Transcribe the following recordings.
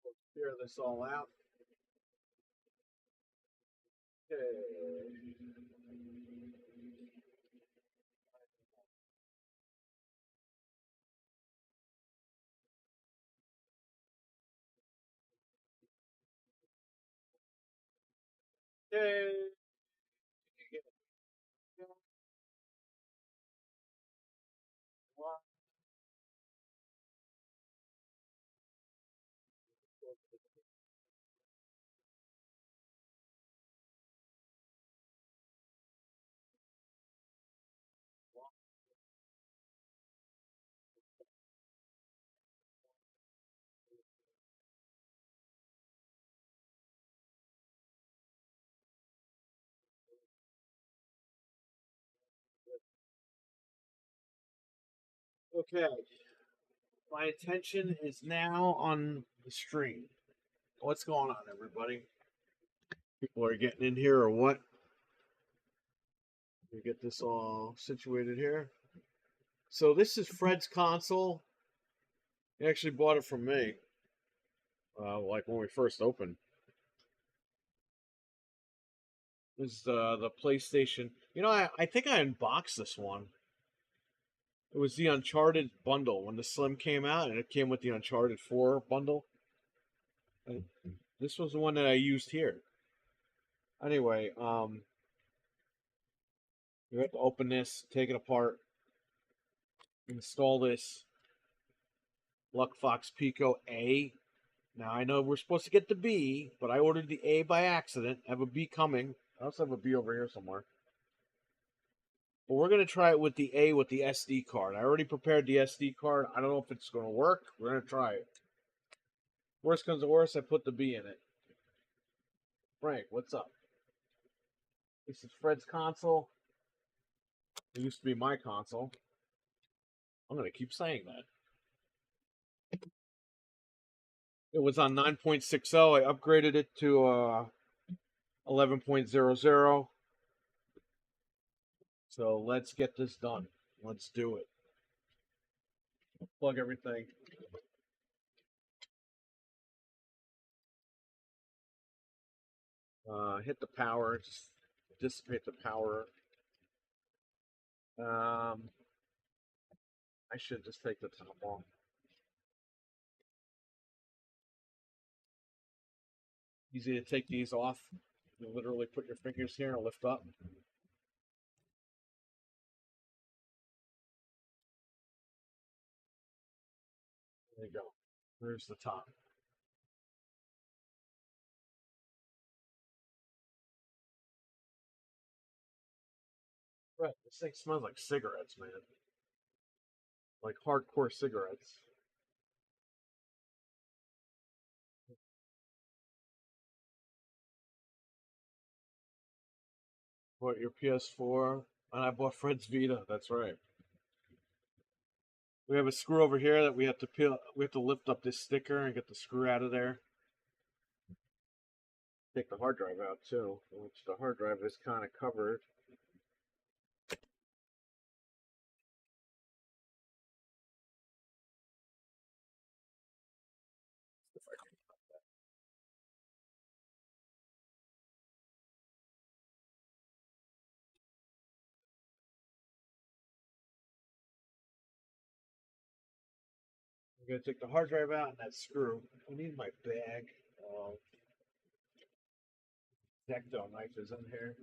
We'll clear this all out. Okay. Okay. Okay. My attention is now on the stream. What's going on, everybody? People are getting in here or what? Let me get this all situated here. So this is Fred's console. He actually bought it from me, like when we first opened. This is the PlayStation. You know, I think I unboxed this one. It was the Uncharted bundle when the Slim came out, and it came with the Uncharted 4 bundle. And this was the one that I used here. Anyway, you have to open this, take it apart, install this Luckfox Pico A. Now I know we're supposed to get the B, but I ordered the A by accident. I have a B coming. I also have a B over here somewhere. But we're gonna try it with the A with the SD card. I already prepared the SD card. I don't know if it's gonna work. We're gonna try it. Worst comes to worst, I put the B in it. Frank, what's up? This is Fred's console. It used to be my console. I'm gonna keep saying that. It was on 9.60. I upgraded it to 11.00. So let's get this done. Let's do it. Plug everything. Hit the power. Just dissipate the power. I should just take the top off. Easy to take these off. You literally put your fingers here and lift up. There you go. There's the top. Right. This thing smells like cigarettes, man. Like hardcore cigarettes. Bought your PS4, and I bought Fred's Vita. That's right. We have a screw over here that we have to peel. We have to lift up this sticker and get the screw out of there. Take the hard drive out too, which the hard drive is kind of covered. I'm gonna take the hard drive out and that screw. I need my bag. Deckdo knife is in here.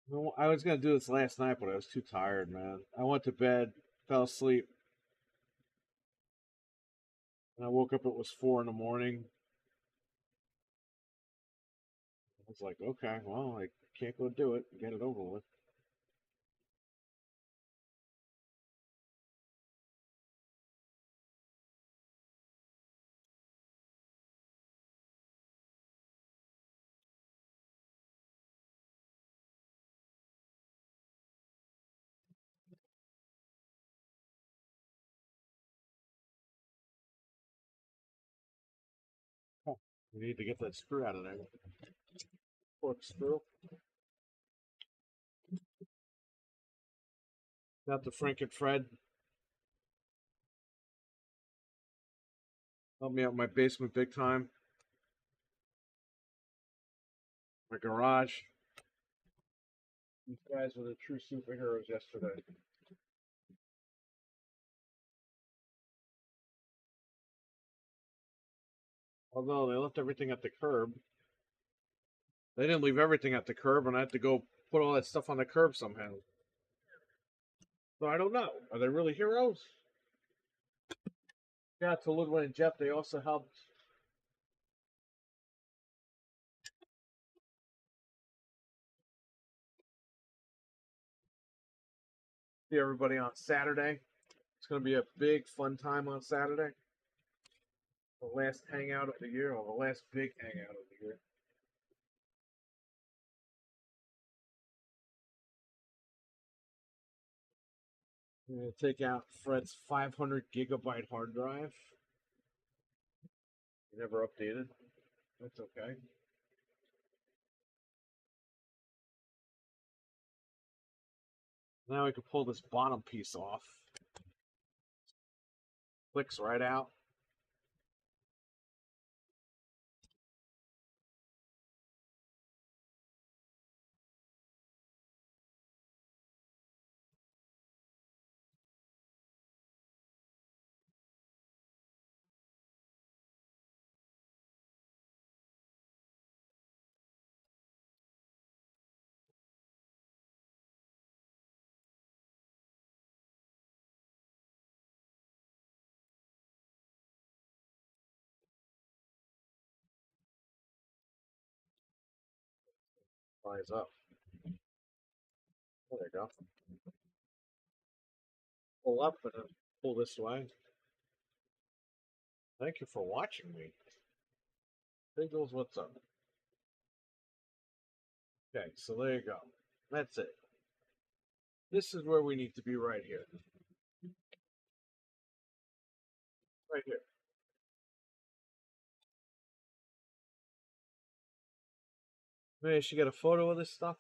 Well, I was gonna do this last night, but I was too tired, man. I went to bed, fell asleep, and I woke up. It was 4 in the morning. I was like, okay, well, I can't go do it. Get it over with. Huh. We need to get that screw out of there. Cork screw. Got the Frank and Fred. Help me out in my basement big time. My garage. These guys were the true superheroes yesterday. Although they left everything at the curb. They didn't leave everything at the curb, and I had to go put all that stuff on the curb somehow. So I don't know. Are they really heroes? Yeah, to Ludwig and Jeff, they also helped. See everybody on Saturday. It's going to be a big fun time on Saturday. The last hangout of the year, or the last big hangout of the year. I'm going to take out Fred's 500 gigabyte hard drive. Never updated. That's okay. Now we can pull this bottom piece off. Clicks right out. Flies up. Oh, there you go. Pull up and then pull this way. Thank you for watching me. Biggles, what's up? Okay, so there you go. That's it. This is where we need to be right here. Right here. Maybe I should get a photo of this stuff.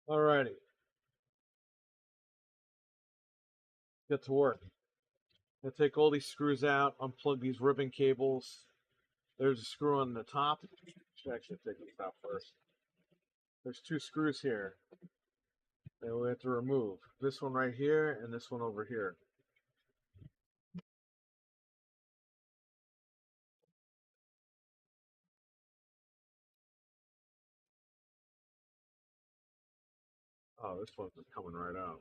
Alrighty. Get to work. I'll take all these screws out, unplug these ribbon cables. There's a screw on the top. Should actually take this out first. There's two screws here that we have to remove. This one right here and this one over here. Oh, this one's coming right out.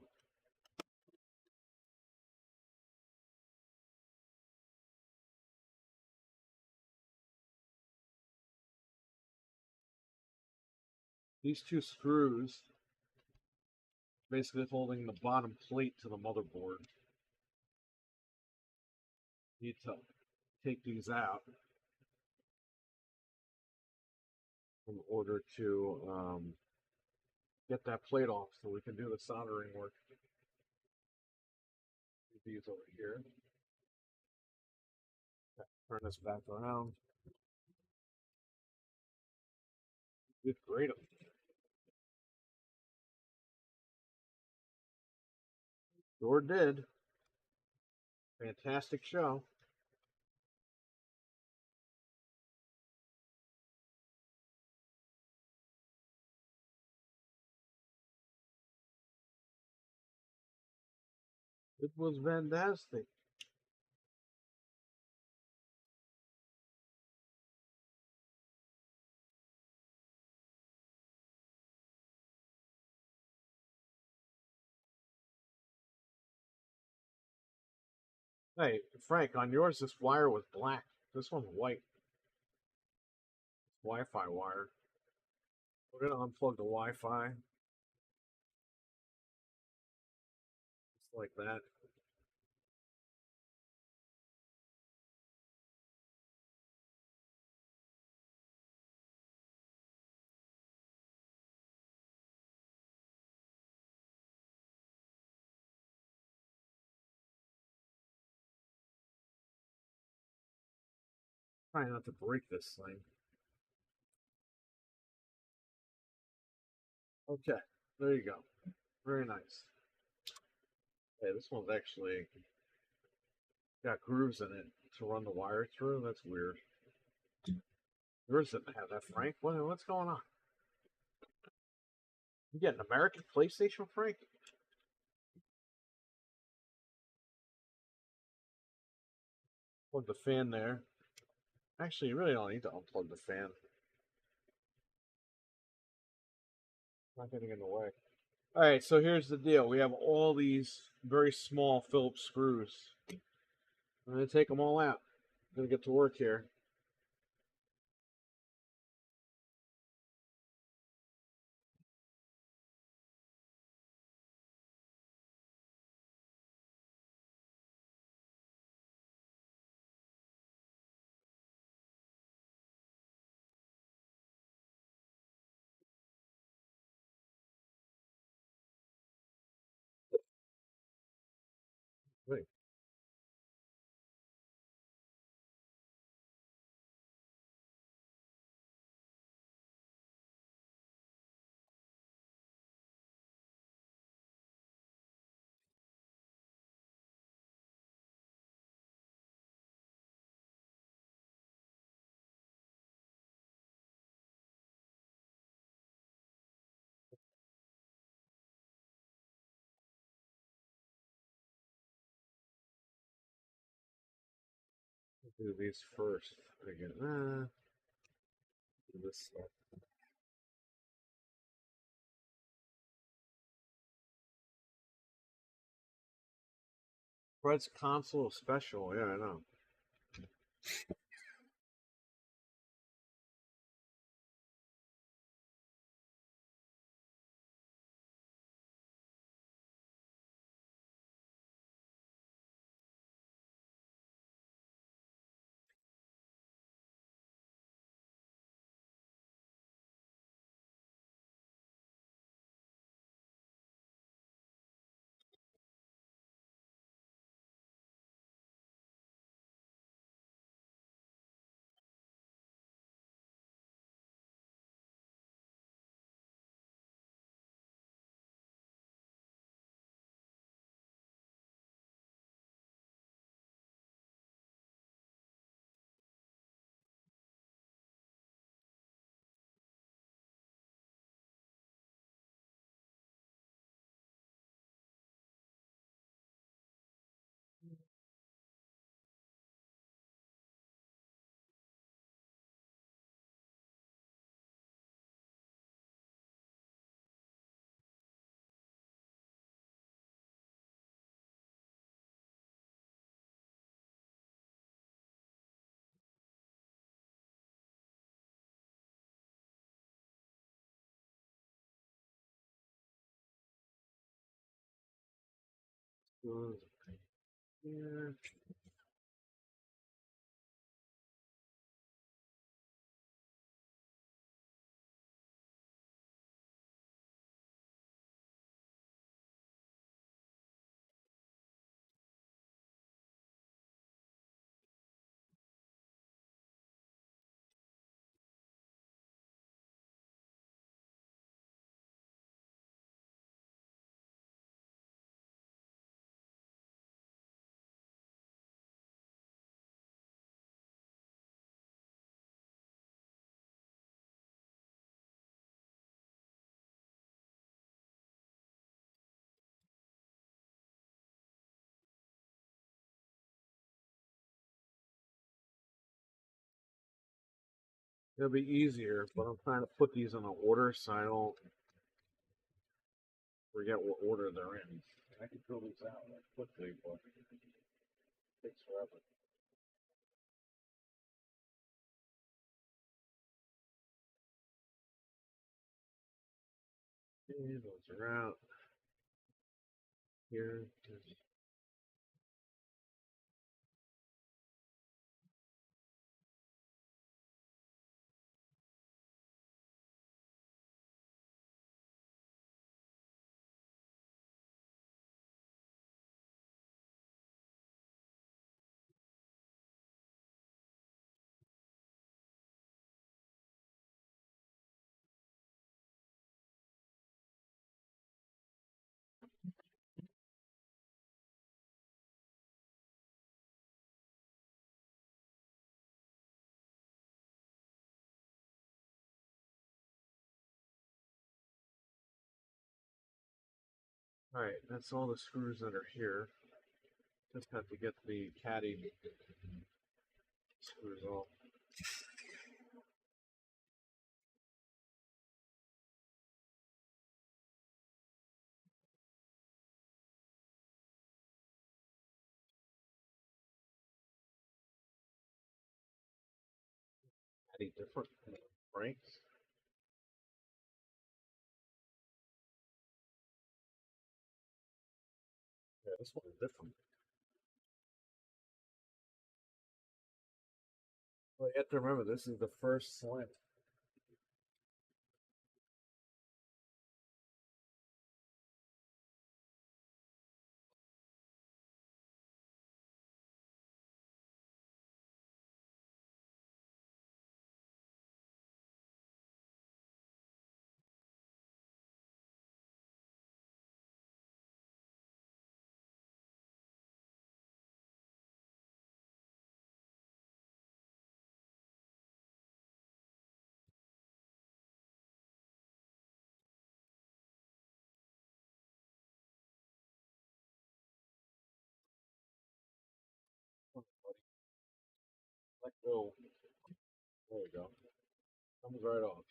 These two screws basically holding the bottom plate to the motherboard. Need to take these out in order to get that plate off so we can do the soldering work. These over here. Turn this back around. Did great. Sure did. Fantastic show. It was fantastic. Hey, Frank, on yours, this wire was black. This one's white. It's Wi-Fi wire. We're going to unplug the Wi-Fi. Just like that. Try not to break this thing. Okay, there you go. Very nice. Hey, this one's actually got grooves in it to run the wire through. That's weird. Yours didn't have that, Frank. What's going on? You get an American PlayStation, Frank? Plug the fan there. Actually, you really don't need to unplug the fan. Not getting in the way. All right, so here's the deal. We have all these very small Phillips screws. I'm going to take them all out. I'm going to get to work here. Wait. Do these first. Again, do this stuff. Fred's console special. Yeah, I know. Here. It'll be easier, but I'm trying to put these in an order so I don't forget what order they're in. I can fill these out quickly, but it takes forever. Okay, those are out. Here. Alright, that's all the screws that are here. Just have to get the caddy screws off. Caddy different cranks. Yeah, this one is different. Well, you have to remember, this is the first slant. Let go. There we go. Comes right off.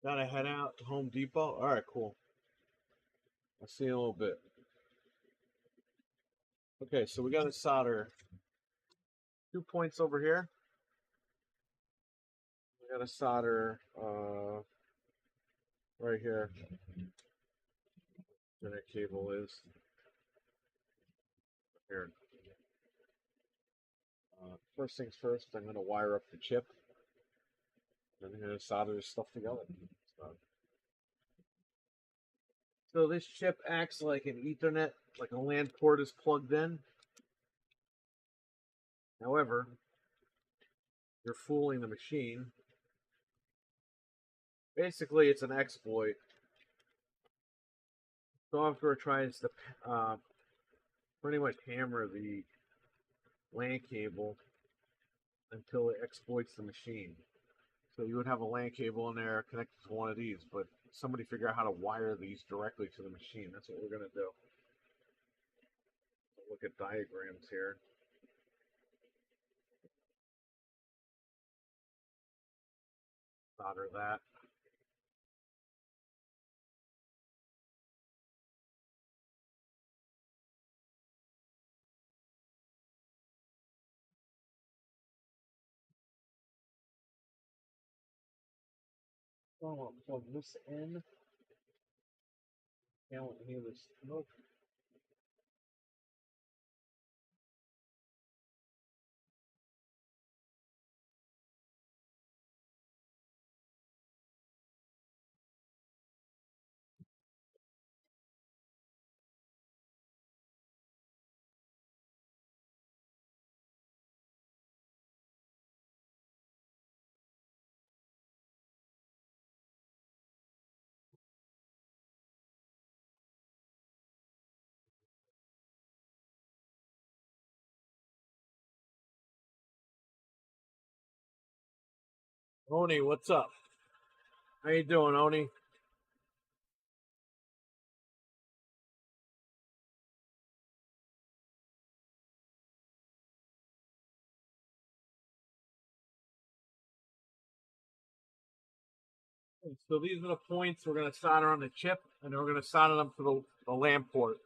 Gotta head out to Home Depot. Alright, cool. I'll see you in a little bit. Okay, so we gotta solder 2 points over here. We gotta solder right here where that cable is. Here. First things first, I'm gonna wire up the chip. Then I'm gonna solder this stuff together. So this chip acts like an Ethernet, like a LAN port is plugged in. However, you're fooling the machine. Basically, it's an exploit. Software tries to pretty much hammer the LAN cable until it exploits the machine. So you would have a LAN cable in there connected to one of these, but somebody figure out how to wire these directly to the machine. That's what we're going to do. Look at diagrams here. Solder that. So I'm going to plug this in. Can't hear this smoke. Oni, what's up? How you doing, Oni? So these are the points we're going to solder on the chip, and then we're going to solder them to the LAN port.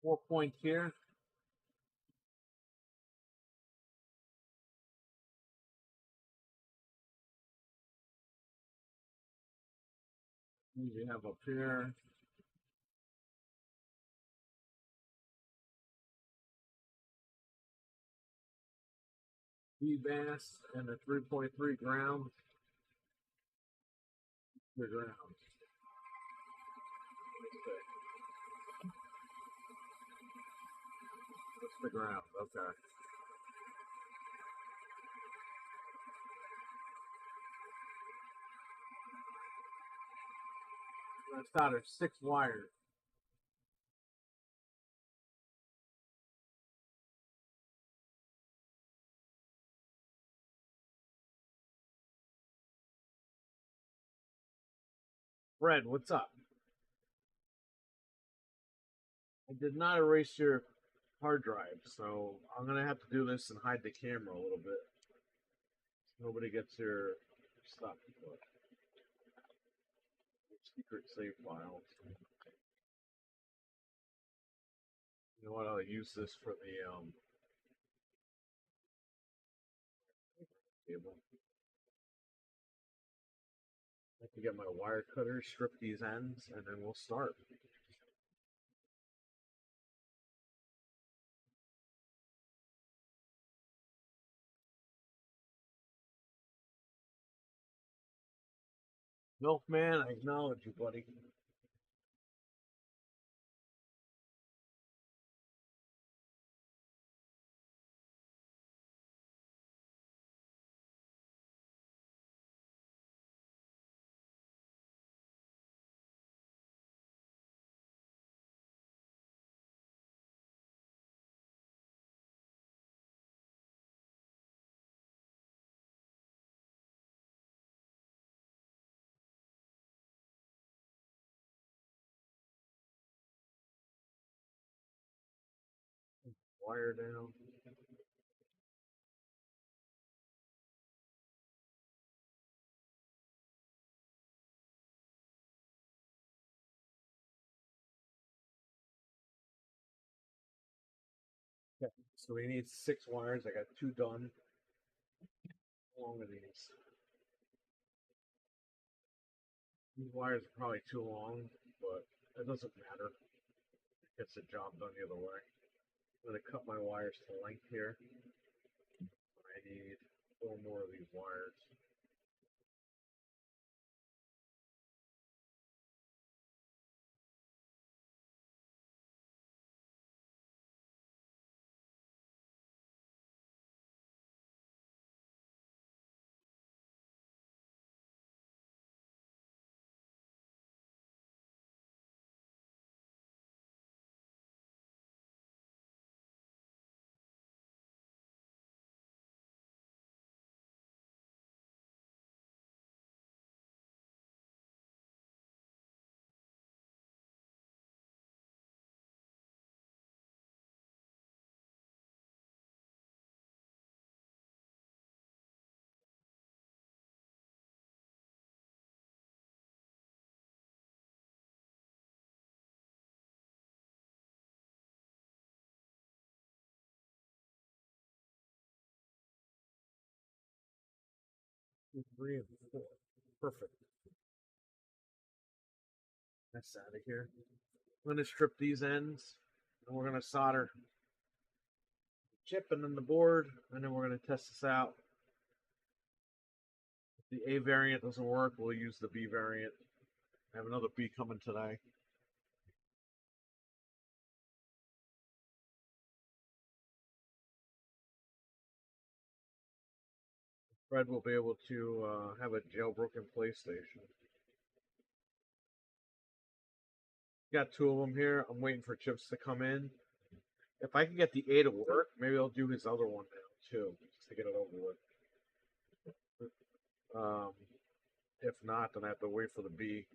Four points here. You have up here. D-Bass and the 3.3 ground. The ground. What's the ground? Okay. We're going to solder 6 wires. Fred, what's up? I did not erase your hard drive, so I'm gonna have to do this and hide the camera a little bit. So nobody gets your stuff. But secret save files. You know what? I'll use this for the cable. I have to get my wire cutter, strip these ends, and then we'll start. Milkman, I acknowledge you, buddy. Wire down. Okay, so we need 6 wires. I got 2 done. How long are these? These wires are probably too long, but it doesn't matter. It gets the job done the other way. I'm going to cut my wires to length here. I need 4 more of these wires. Two, 3, and 4. Perfect. That's out of here. I'm going to strip these ends, and we're going to solder chip and then the board, and then we're going to test this out. If the A variant doesn't work, we'll use the B variant. I have another B coming today. Fred will be able to have a jailbroken PlayStation. Got 2 of them here. I'm waiting for chips to come in. If I can get the A to work, maybe I'll do his other one now too, just to get it over with. If not, then I have to wait for the B.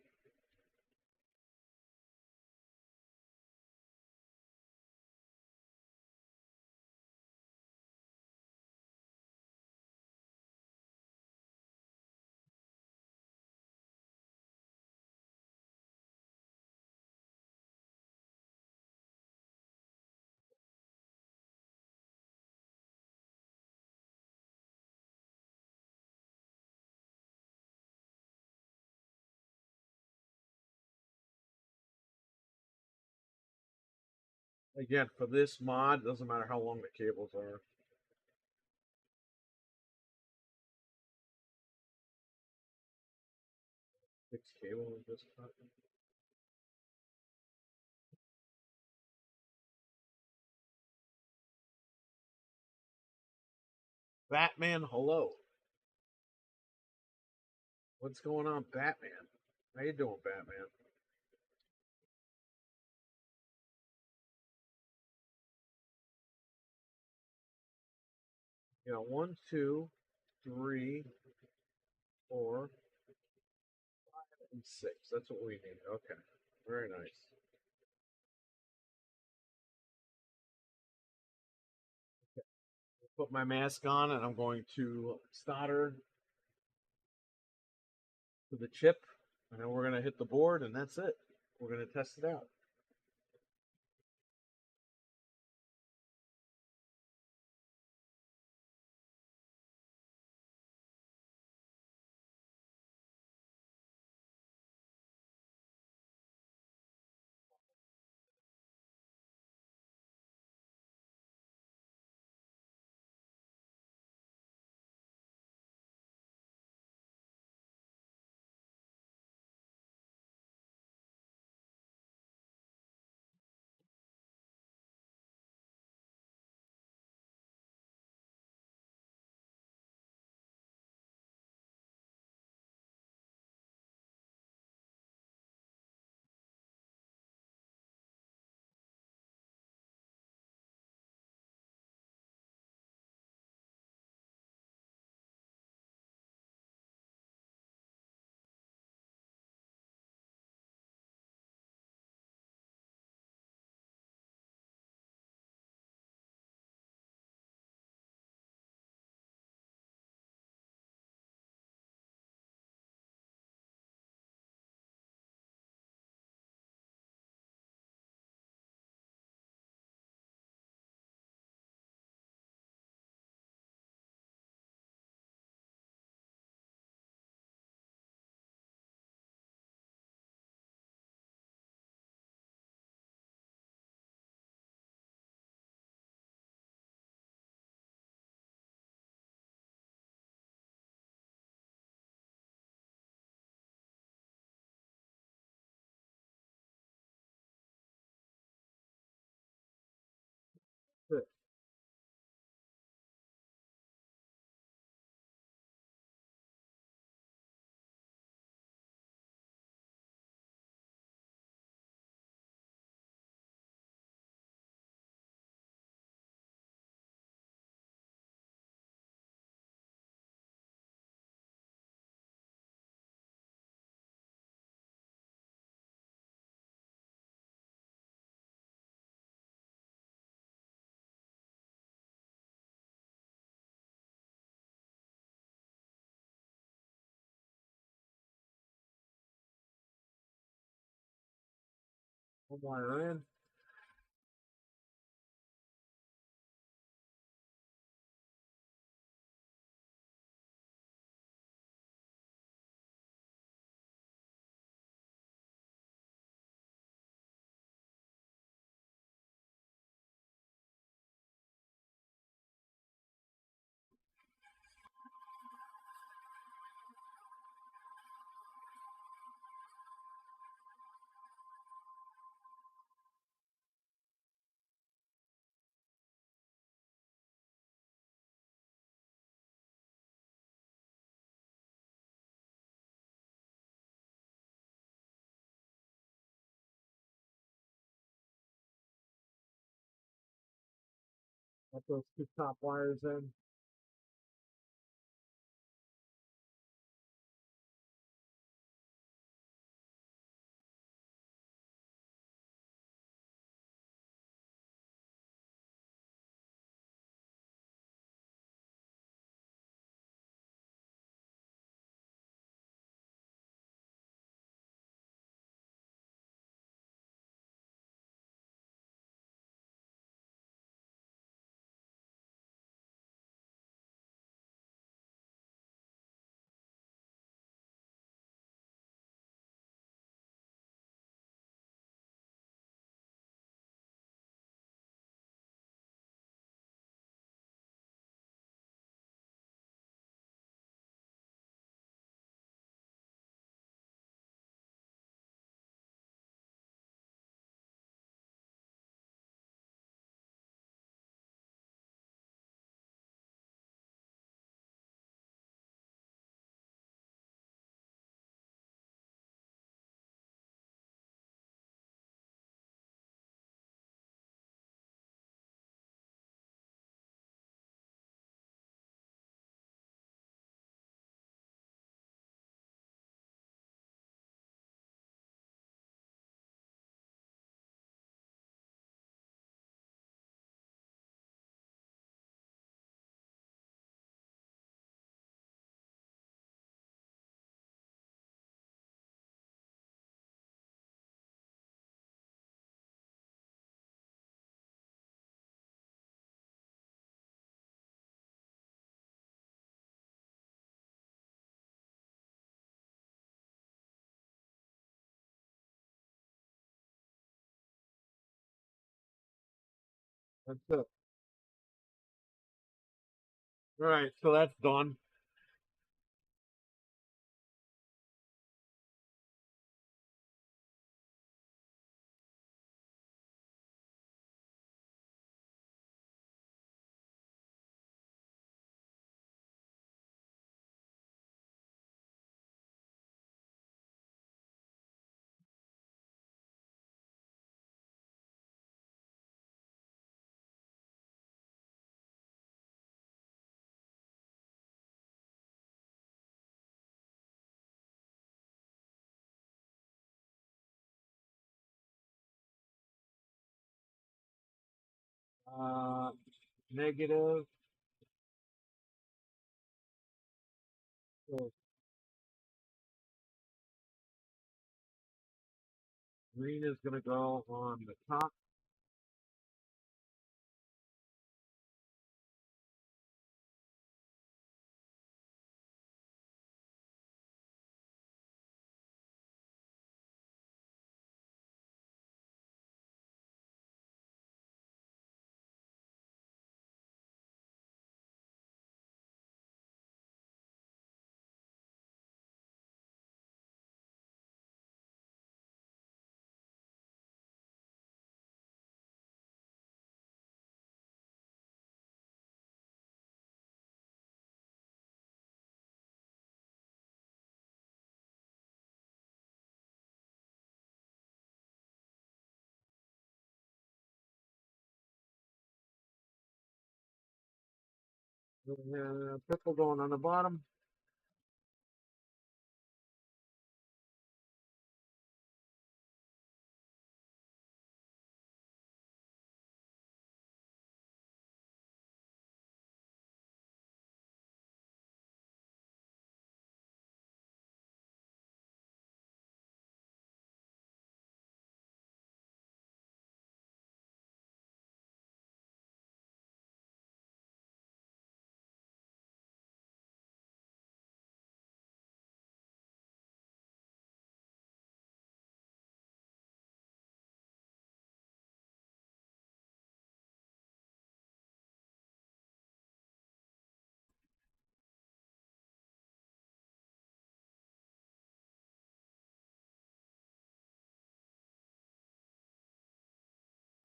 Again, for this mod, doesn't matter how long the cables are. Six cables this cut. Batman, hello. What's going on, Batman? How you doing, Batman? You got 1, 2, 3, 4, And 6. That's what we need. Okay. Very nice. Put my mask on and I'm going to solder to the chip, and then we're going to hit the board, and that's it. We're going to test it out. Good. One wire in. Put those two top wires in. That's it. All right, so that's done. Uh, negative. So green is going to go on the top. Purple going on the bottom.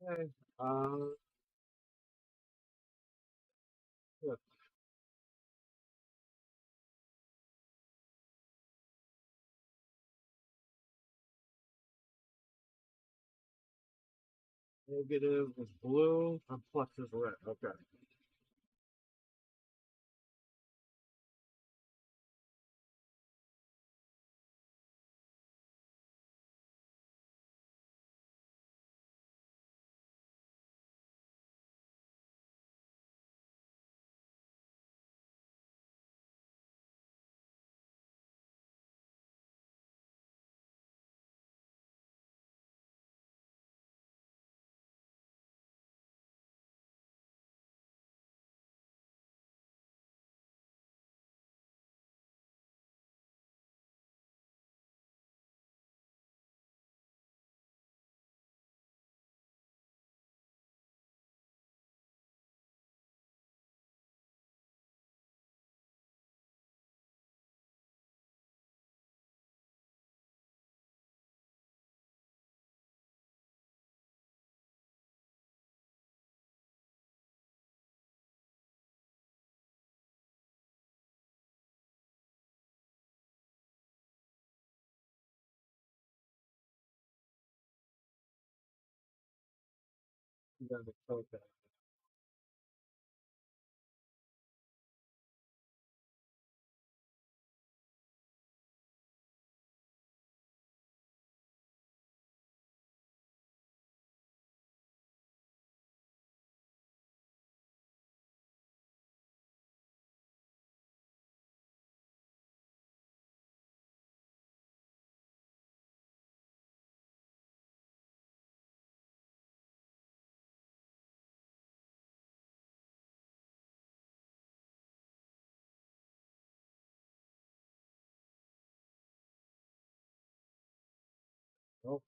Okay. Yeah, negative is blue and plus is red. Okay. Then it's okay. Oh,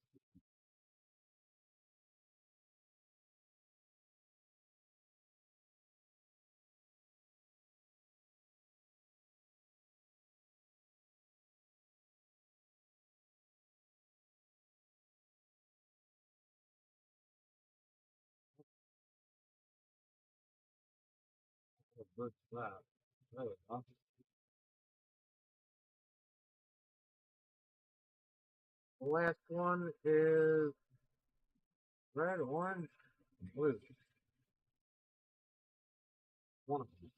What's that? There we go. The last one is red, orange, blue. One of them.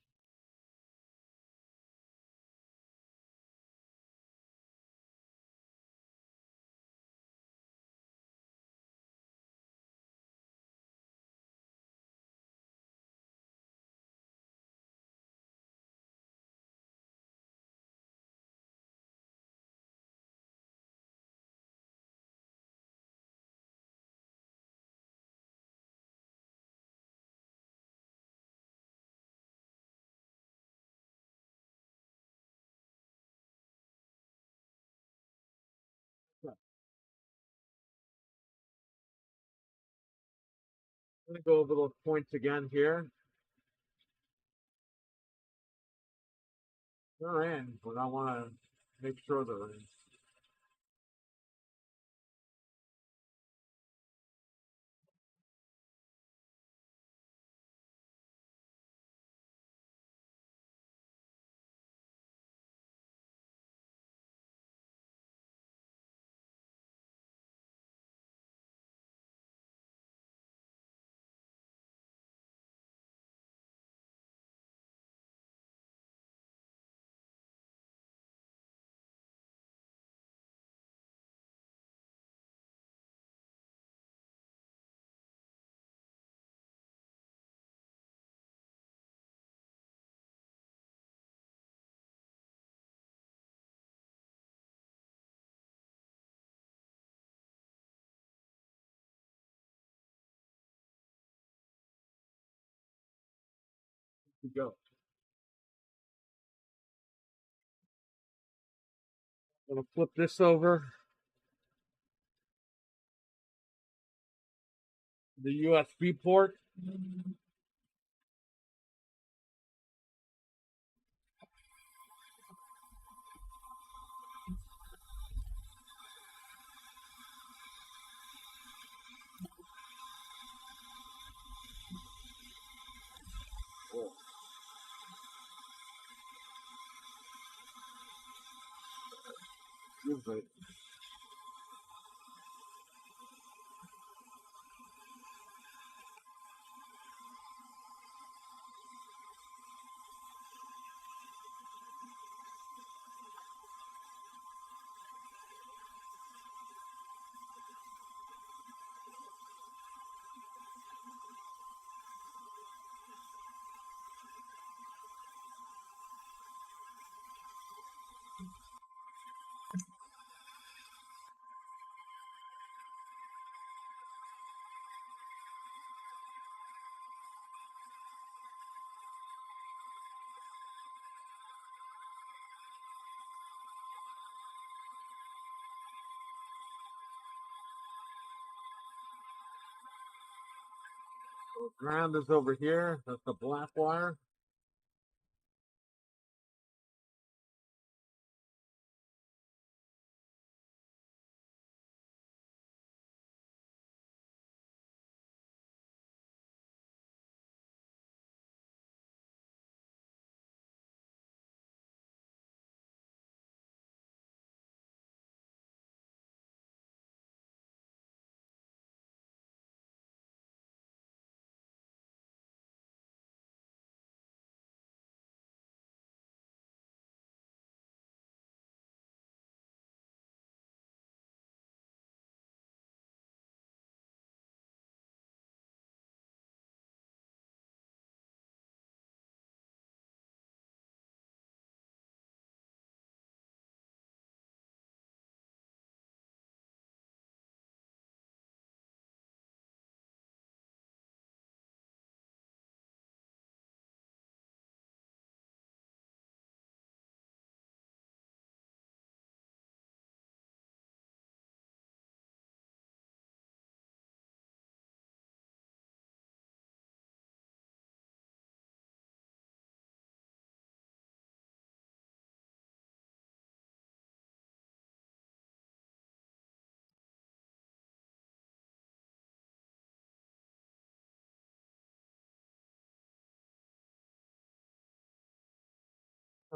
I'm going to go over those points again here. They're in, but I want to make sure they're in. Here we go. I'm going to flip this over. The USB port. Usually. Ground is over here. That's the black wire.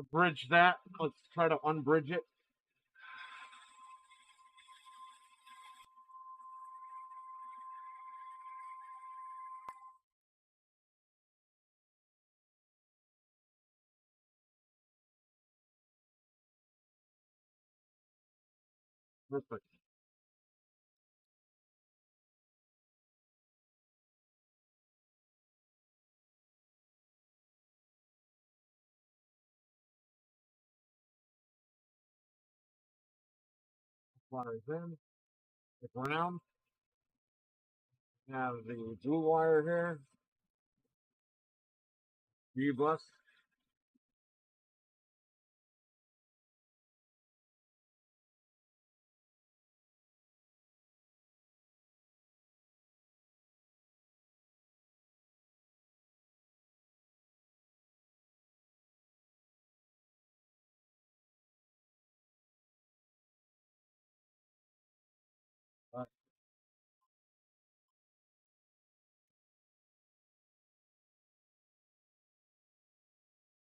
bridge that. Let's try to unbridge it. Perfect. Wires in. The ground. Have the dual wire here. B bus.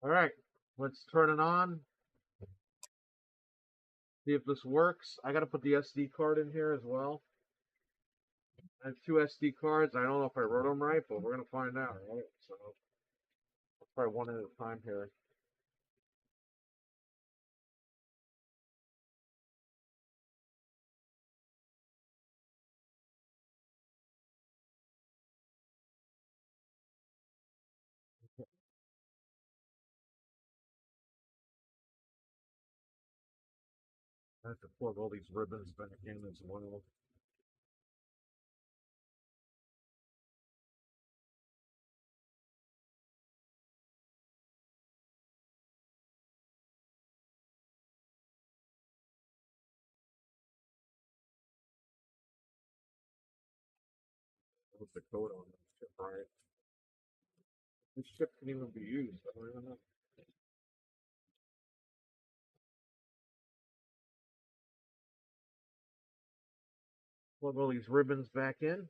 All right, let's turn it on. See if this works. I got to put the SD card in here as well. I have two SD cards. I don't know if I wrote them right, but we're gonna find out, right? So let's try one at a time here. I have to plug all these ribbons back in as well. What's the code on this chip, right? This chip can even be used. I don't even know. Plug all these ribbons back in.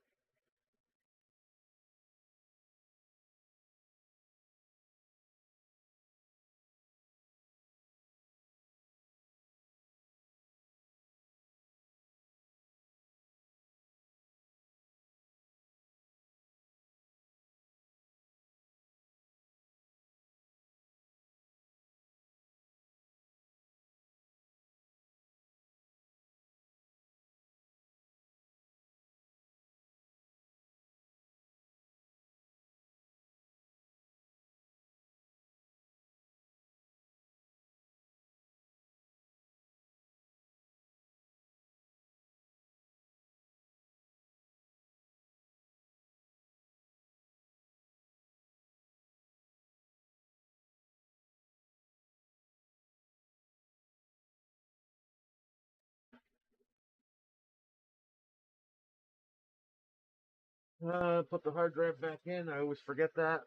Put the hard drive back in. I always forget that.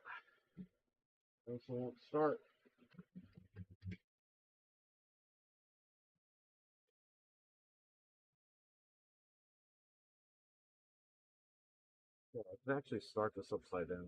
This won't start. Yeah, I can actually start this upside down.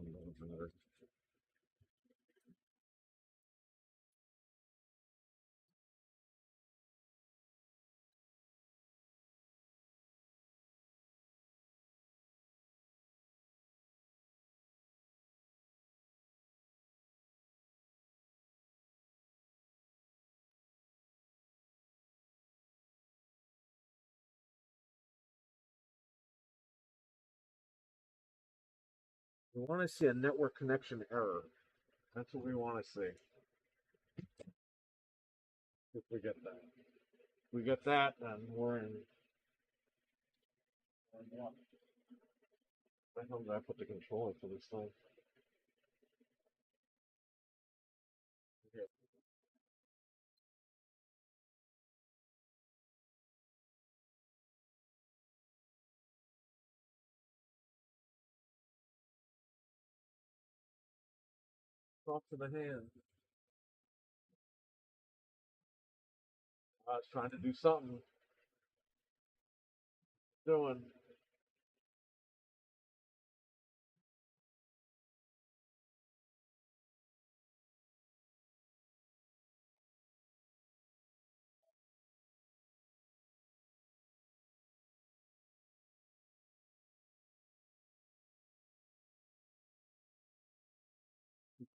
We want to see a network connection error. That's what we want to see. If we get that. If we get that, then we're in. I know that I put the controller for this thing. Okay. Talk to the hand. I was trying to do something. Doing.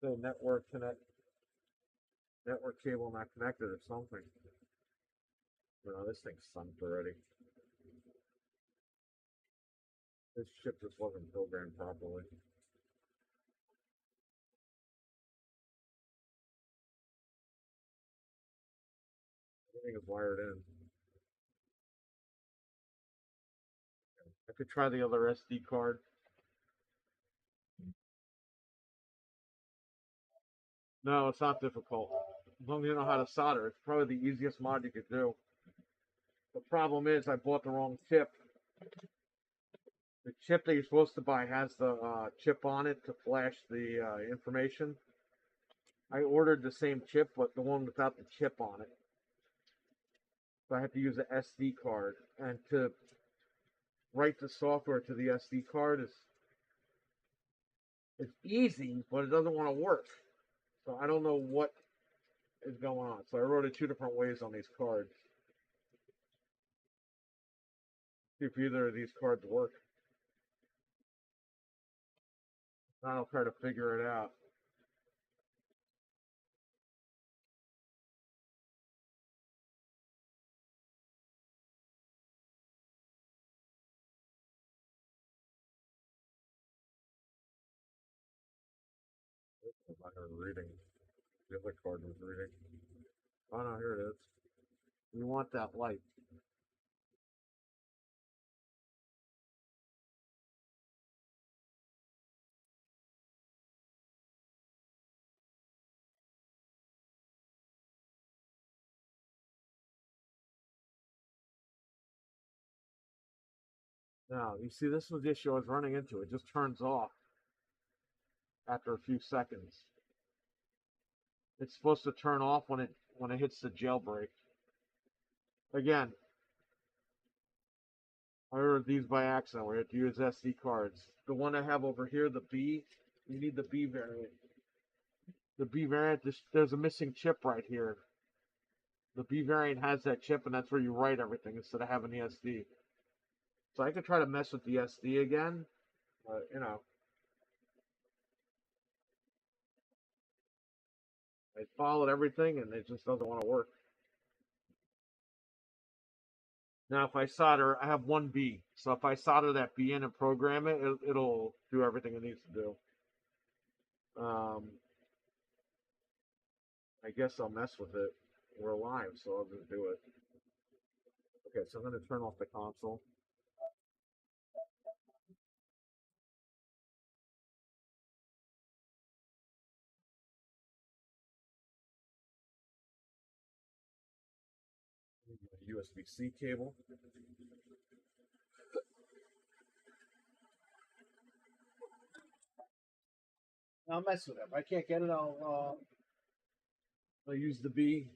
The network cable not connected or something. No, this thing's sunk already. This chip just wasn't programmed properly. Everything is wired in. I could try the other SD card. No, it's not difficult. As long as you know how to solder, it's probably the easiest mod you could do. The problem is I bought the wrong chip. The chip that you're supposed to buy has the chip on it to flash the information. I ordered the same chip, but the one without the chip on it. So I had to use an SD card. And to write the software to the SD card is it's easy, but it doesn't want to work. So I don't know what is going on. So I wrote it two different ways on these cards. See if either of these cards work. And I'll try to figure it out. I was reading. The other card was reading. Oh no, here it is. You want that light. Now, you see, this was the issue I was running into. It just turns off after a few seconds. It's supposed to turn off when it hits the jailbreak. Again, I ordered these by accident. We had to use SD cards. The one I have over here, the B, you need the B variant. The B variant, there's a missing chip right here. The B variant has that chip, and that's where you write everything instead of having the SD. So I could try to mess with the SD again, but you know, I followed everything, and it just doesn't want to work. Now, if I solder, I have one B. So if I solder that B in and program it, it'll do everything it needs to do. I guess I'll mess with it. We're live, so I'll just do it. Okay, so I'm going to turn off the console. USB-C cable. I'll mess with it. If I can't get it, I'll use the B,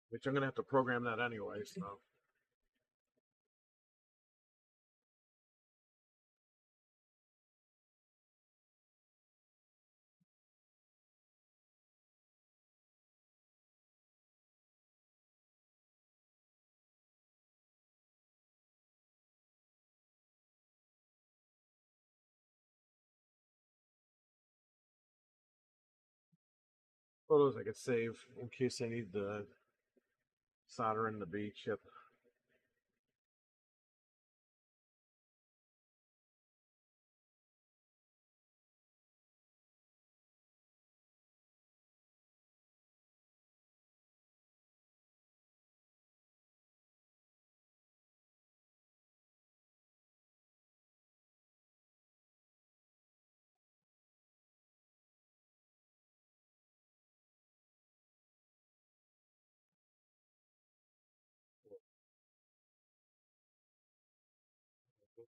which I'm going to have to program that anyway, so. Photos I could save in case I need the solder in the B chip.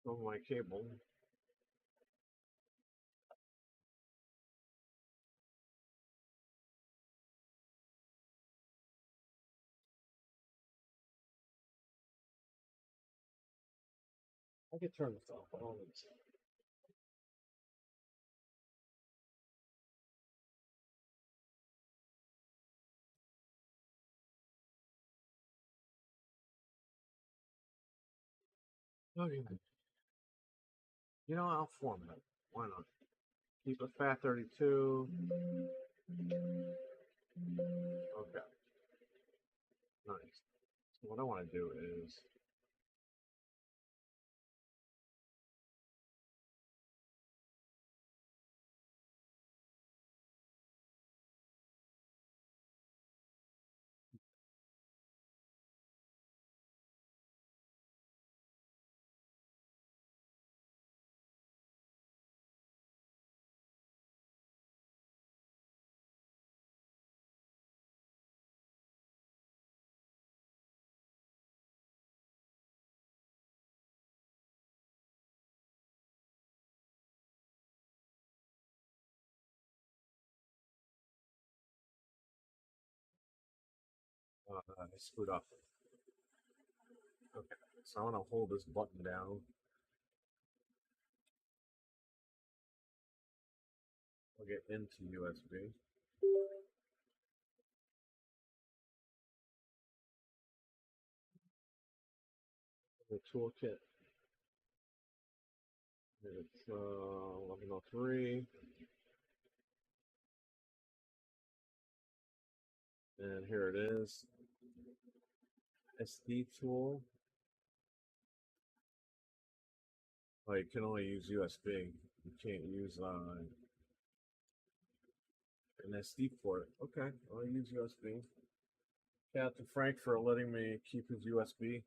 On my cable. I could turn this off. Okay. You know, I'll format it. Why not? Keep a FAT32. Okay. Nice. So what I want to do is I screwed up. Okay. So I want to hold this button down. Plug it into USB. The toolkit. It's 1103. And here it is. SD tool. Oh, you can only use USB. You can't use an SD port. Okay, I'll use USB. Shout out to Frank for letting me keep his USB.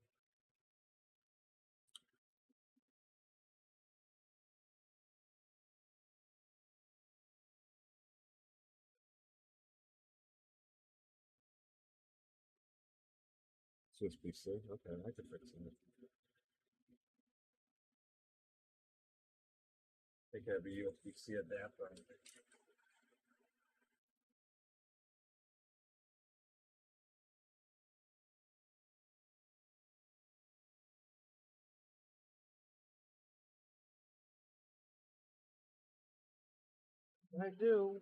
USB-C. Okay, I can fix it. I think I have a USB-C adapter. I do.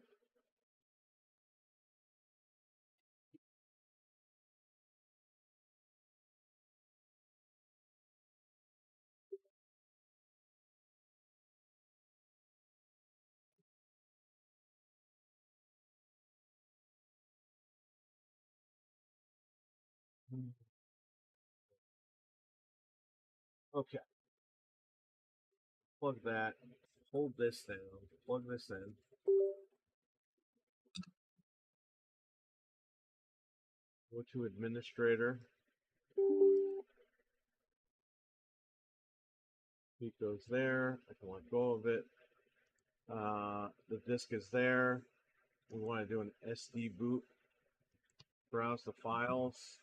Okay, plug that. Hold this down. Plug this in. Go to administrator. Pico's there. I can let go of it. The disk is there. We want to do an SD boot. Browse the files.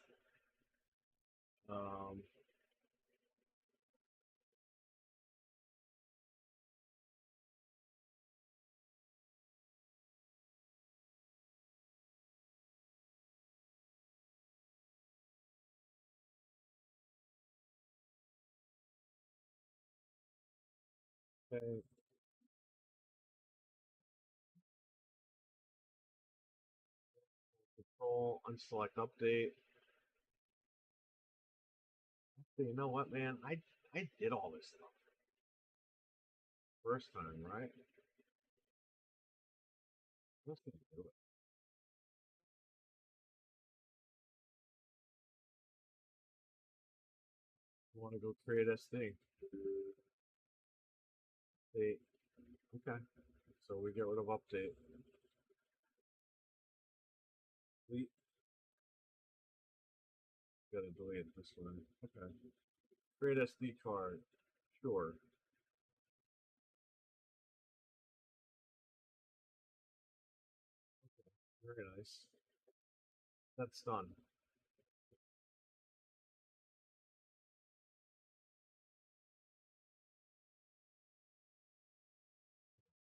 Okay. Control, unselect update. You know what, man? I did all this stuff first time, right? Let's do it. You want to go create SD? Update. Okay. So we get rid of update. We gotta delete this one. Okay. Create SD card. Sure. Very nice. That's done.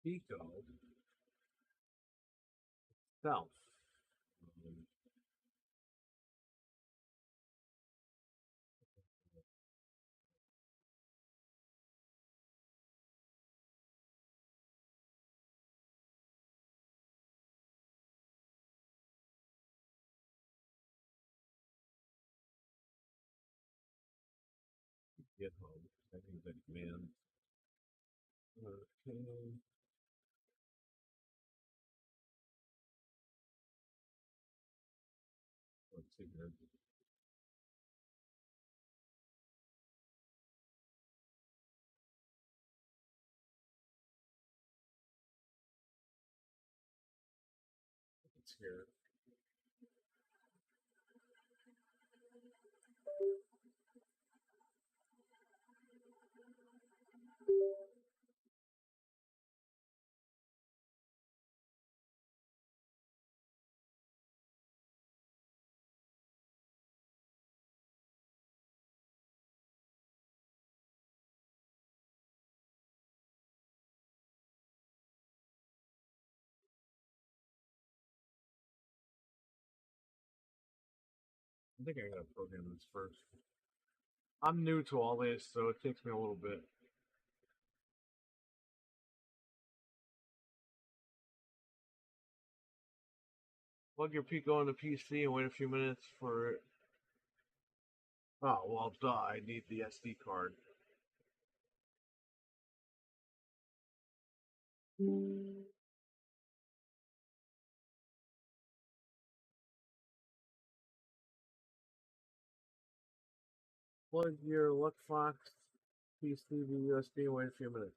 Pico itself. GitHub. I think that command. Okay. Let's see here. It's here. I think I gotta program this first. I'm new to all this, so it takes me a little bit. Plug your Pico in the PC and wait a few minutes for it. Oh, well, duh, I need the SD card. Plug your Luckfox PC to USB and wait a few minutes.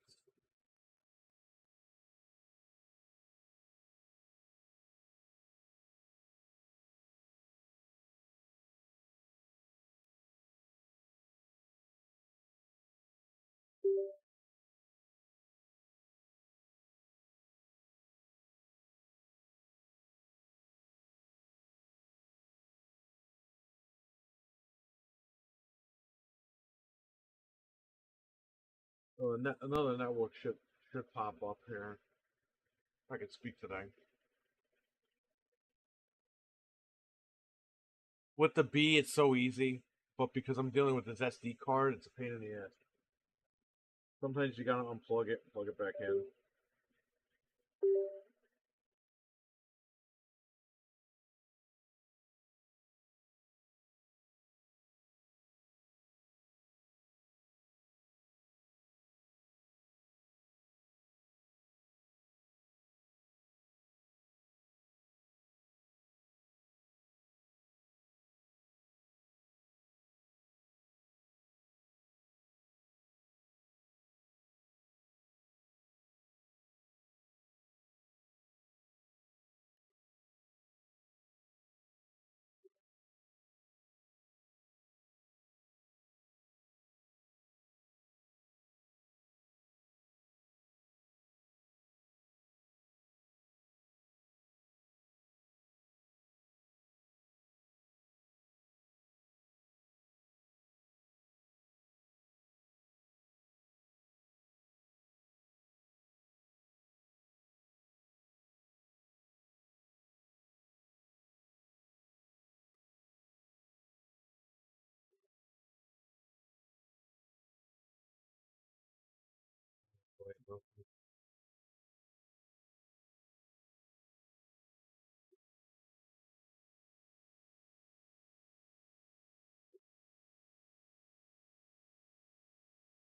Oh, another network should pop up here. If I can speak today. With the B, it's so easy, but because I'm dealing with this SD card, it's a pain in the ass. Sometimes you gotta unplug it, plug it back in.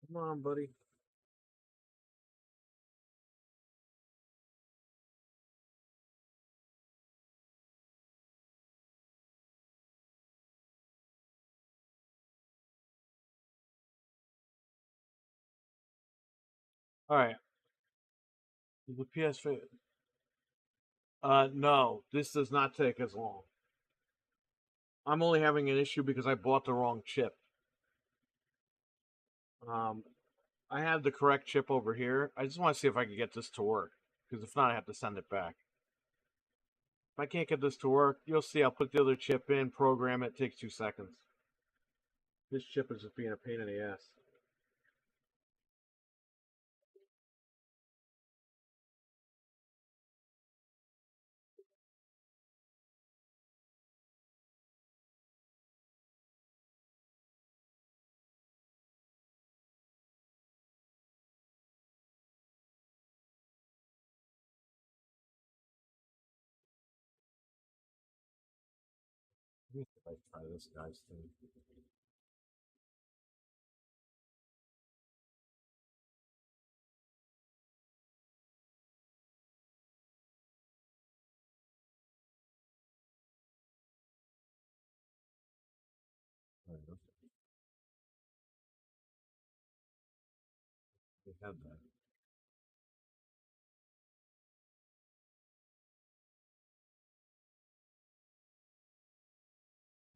Come on, buddy. All right. The PS4. No, this does not take as long. I'm only having an issue because I bought the wrong chip. Um, I have the correct chip over here. I just want to see if I can get this to work, because if not, I have to send it back. If I can't get this to work, you'll see I'll put the other chip in, program it, takes 2 seconds. This chip is just being a pain in the ass. Let me see if I try this guy's thing. We have that.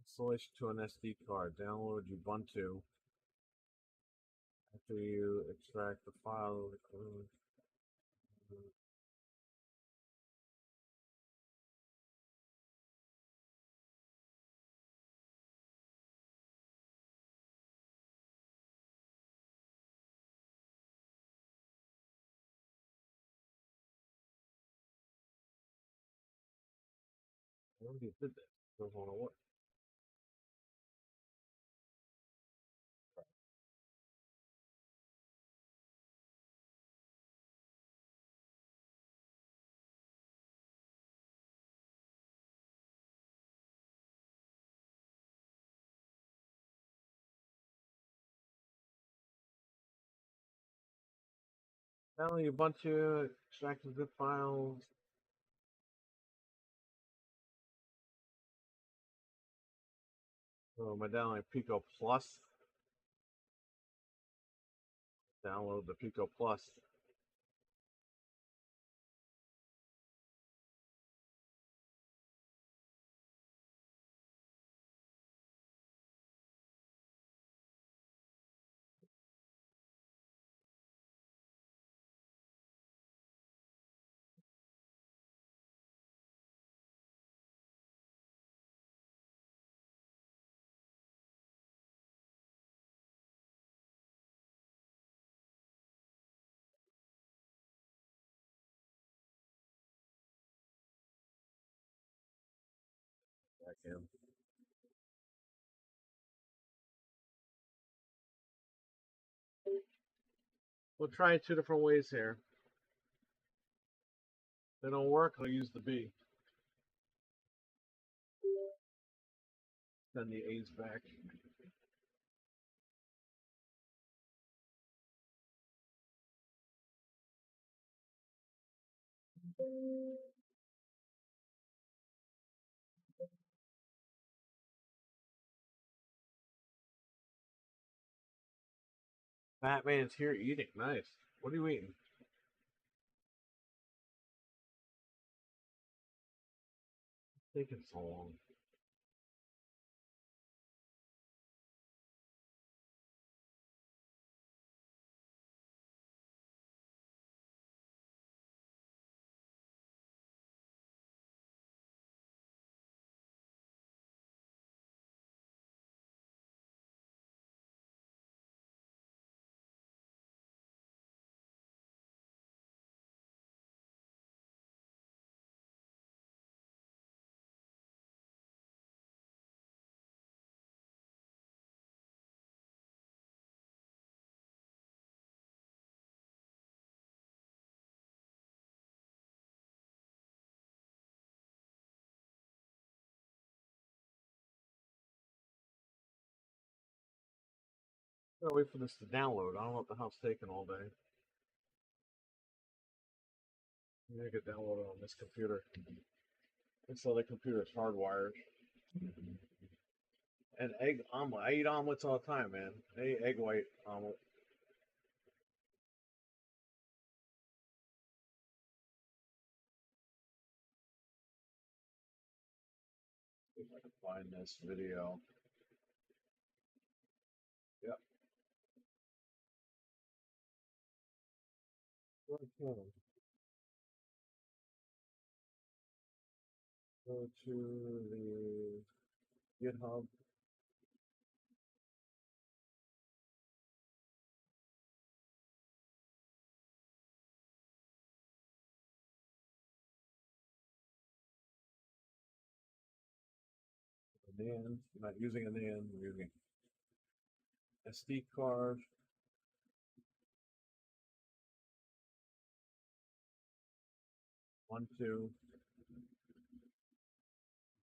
Installation to an SD card. Download Ubuntu. After you extract the file, I already did that. Doesn't want to work. Download Ubuntu, extract some zip files. So am I downloading Pico Plus? Download the Pico Plus. Back in. We'll try it two different ways here. If they don't work, I'll use the B. Send the A's back. Batman's here eating. Nice. What are you eating? It's taking so long. Gotta wait for this to download. I don't know what the hell's taking all day. Maybe I could download it on this computer. This other computer is hardwired. And egg omelet. I eat omelets all the time, man. Egg white omelet. See if I can find this video. Yep. Okay. Go to the GitHub. NAND. I'm not using a NAND. I'm using SD card. 1, 2,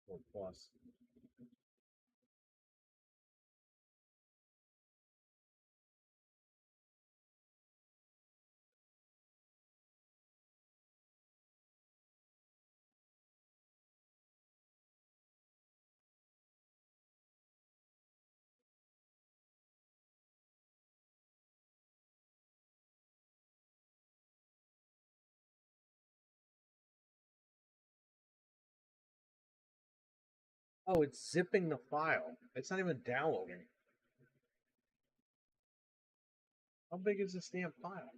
4 plus. Oh, it's zipping the file. It's not even downloading. How big is this damn file?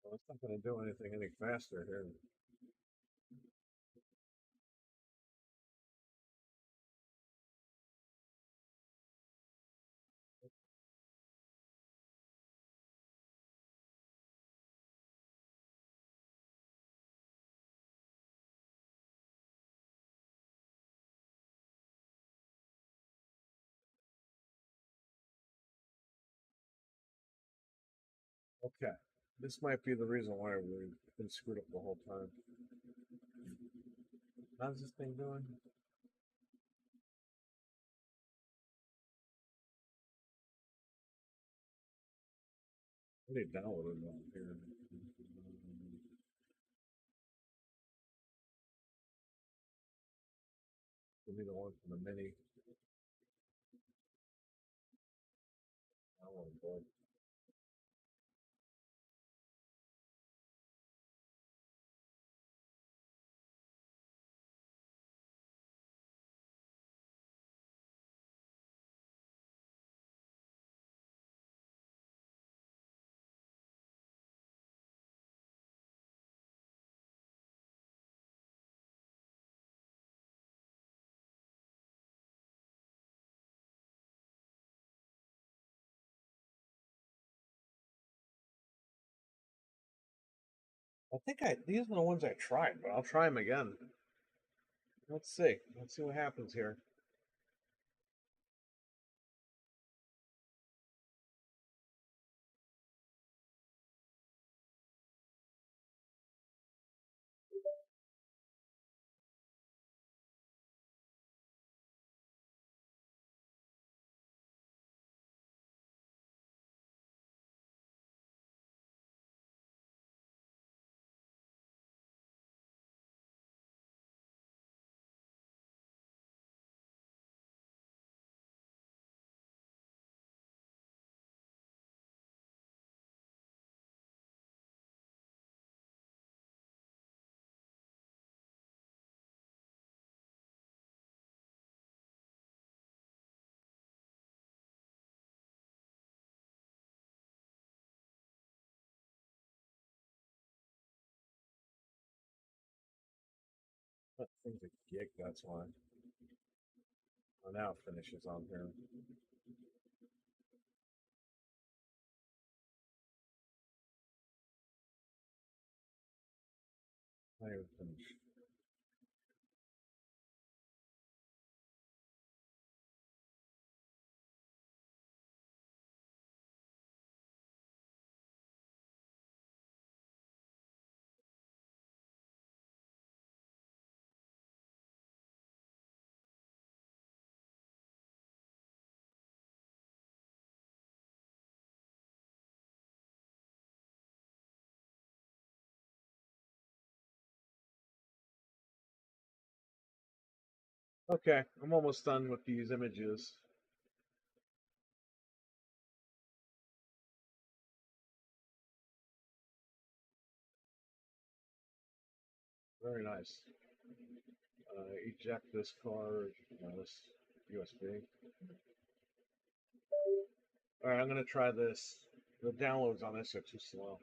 Well, it's not going to do anything any faster here. Okay. This might be the reason why we've been screwed up the whole time. How's this thing doing? What did they download it on here? Give me the one from the mini. Download board. I think these are the ones I tried, but I'll try them again. Let's see. Let's see what happens here. That thing's a gig, that's why. Oh, now it finishes on here. Not even finished. Okay, I'm almost done with these images. Very nice. Eject this card, this USB. All right, I'm gonna try this. The downloads on this are too slow.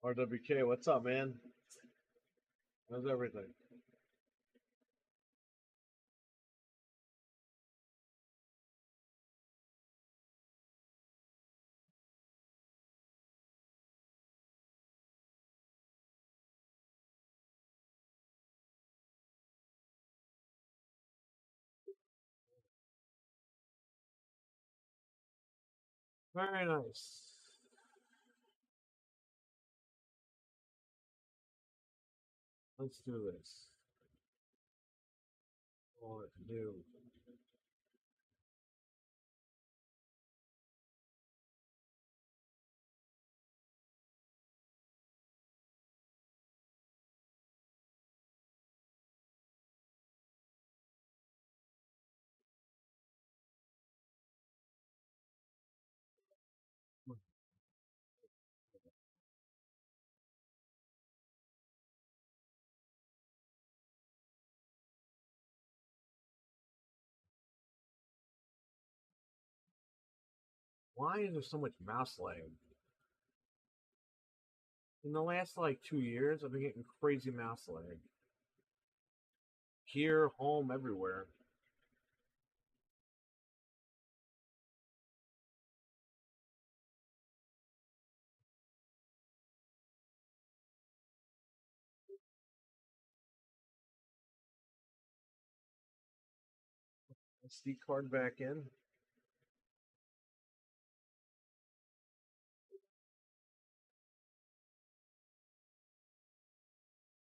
RWK, what's up, man? How's everything? Very nice. Let's do this. What new? Why is there so much mouse lag? In the last like 2 years, I've been getting crazy mouse lag. Here, home, everywhere. SD card back in.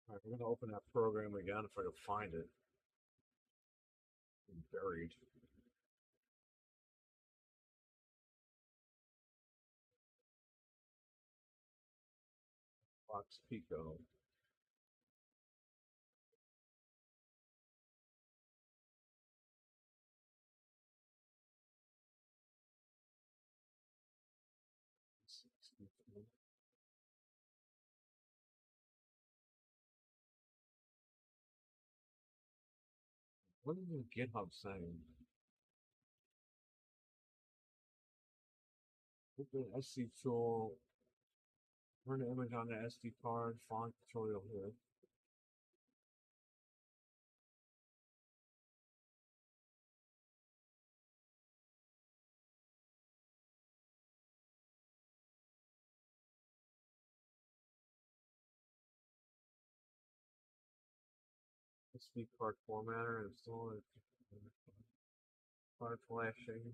All right, we're gonna open that program again if I can find it. It's buried. Fox Pico. What is the GitHub saying? Open SD tool. Turn the image on the SD card. Font tutorial here. SD card formatter. Install it. Card flashing.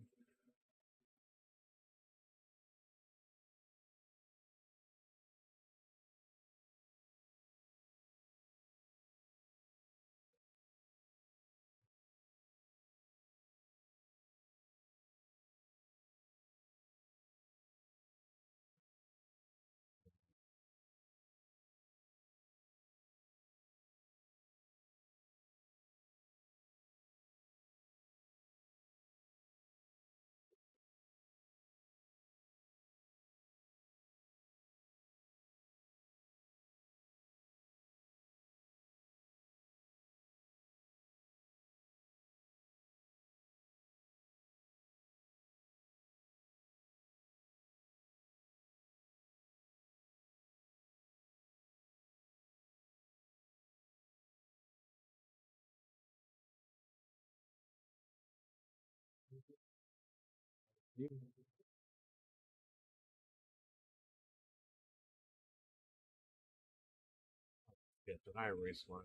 Yeah, did I erase my?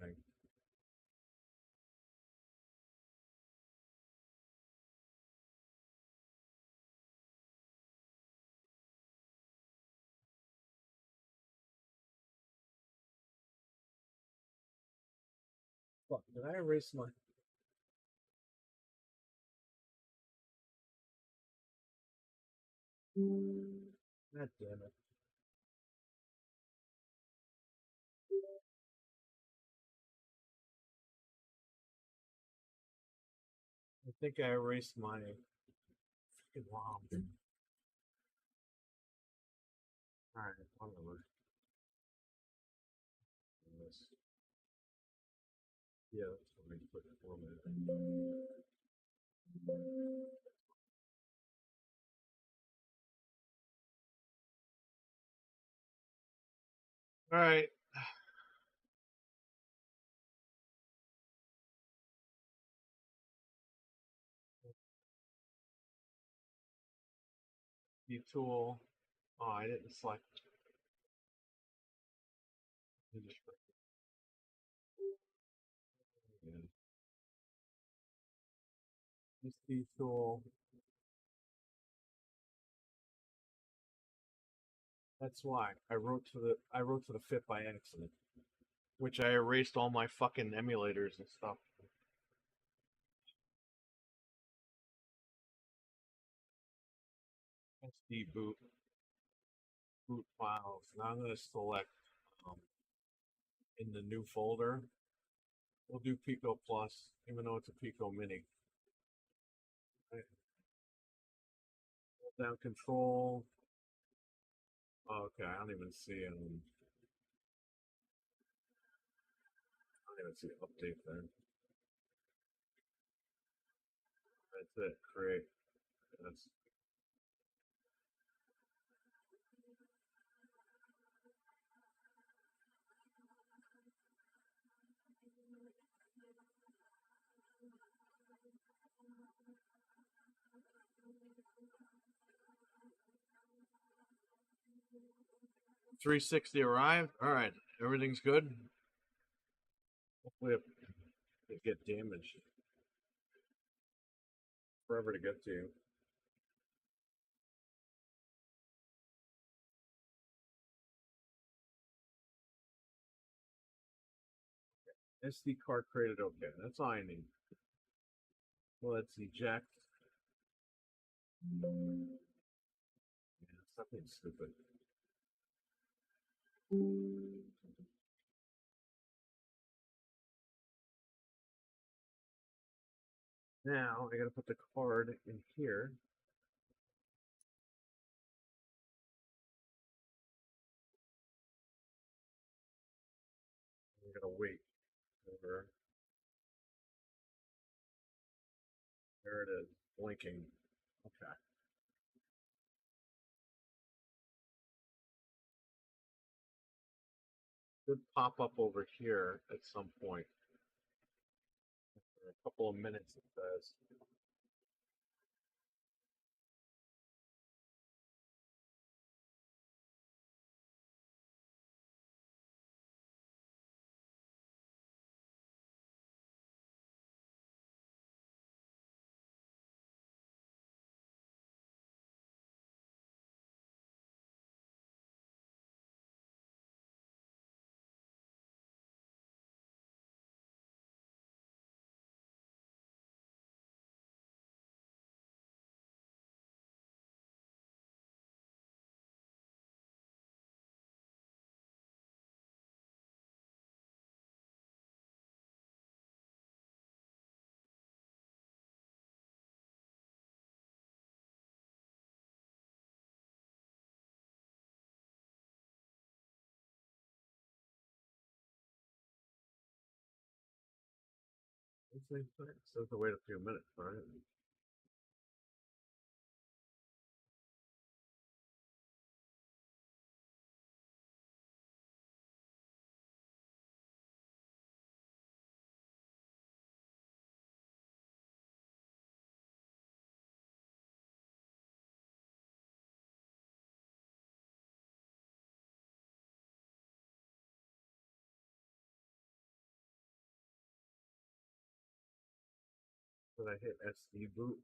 Fuck, did I erase my? God damn it. I think I erased my freaking ROM. Alright, whatever. Yes. Yeah, that's fine. Put it format. Alright. View tool. Oh, I didn't select. Yeah. SD tool. That's why I wrote to the fit by accident, which I erased all my fucking emulators and stuff. SD boot files. Now I'm gonna select um, in the new folder. We'll do Pico Plus, even though it's a Pico Mini. Right. Hold down Control. Oh, okay, I don't even see I don't even see update there. That's it. Create. That's $360 arrived. All right, everything's good. Hopefully it get damaged. Forever to get to you. SD card created. Okay, that's all I need. Well, let's eject. Yeah, something stupid. Now I gotta put the card in here. I'm gonna wait over. There it is, blinking. Okay. Should pop up over here at some point. For a couple of minutes, it says. It says to wait a few minutes, right? Did I hit SD boot?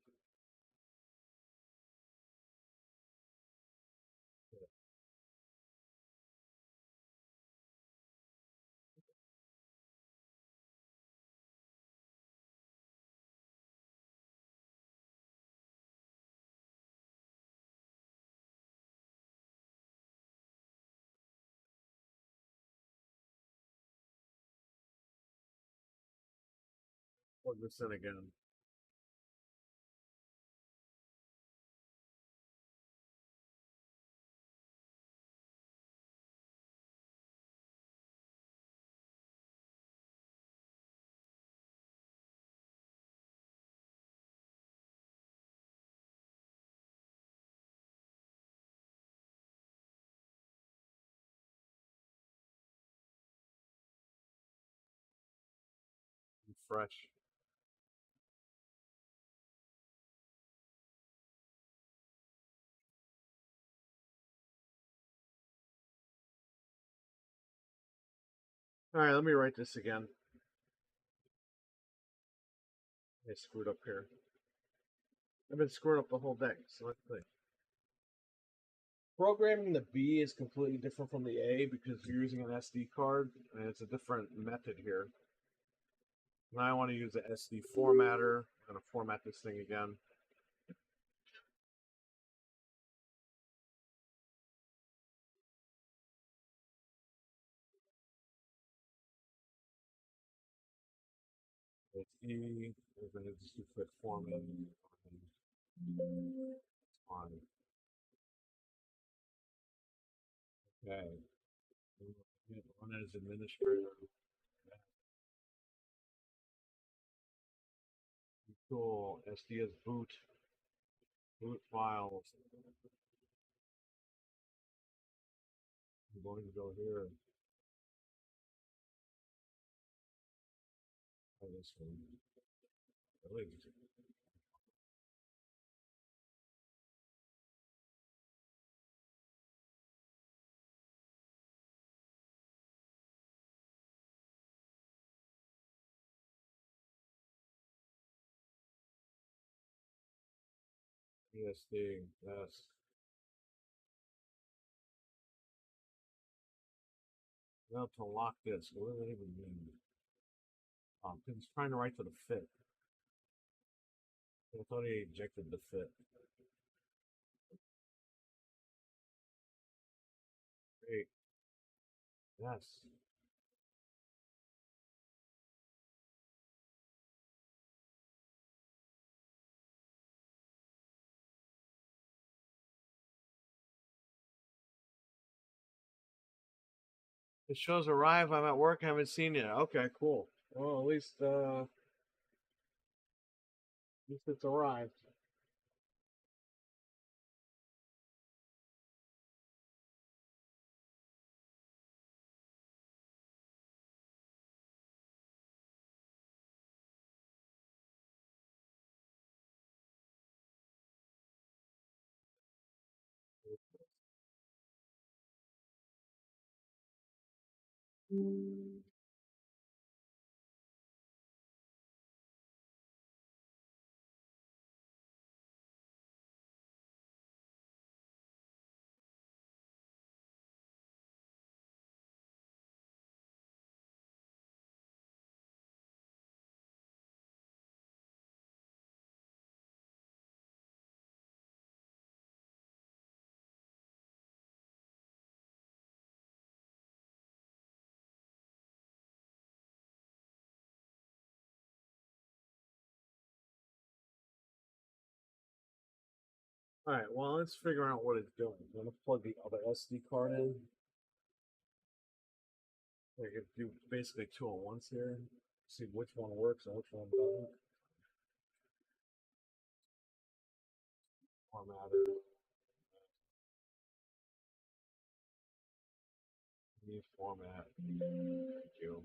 Plug this in again. Refresh. All right, let me write this again. I screwed up here. I've been screwed up the whole day, so let's see. Programming the B is completely different from the A because you're using an SD card, and it's a different method here. Now I want to use the SD formatter. I'm going to format this thing again. It's E, we're going to just do quick formatting on. Okay. Run it as administrator. Cool. SD as boot. Boot files. I'm going to go here. Try this one. Really? PSD, yes. Now to lock this, what does that even mean? Because it's trying to write to the fit. I thought he ejected the fit. Great. Yes. It shows arrive. I'm at work. I haven't seen you. Okay, cool. Well, at least it's arrived. All right. Well, let's figure out what it's doing. I'm gonna plug the other SD card in. I can do basically two at once here. See which one works and which one doesn't. Formatter. New format. Thank you.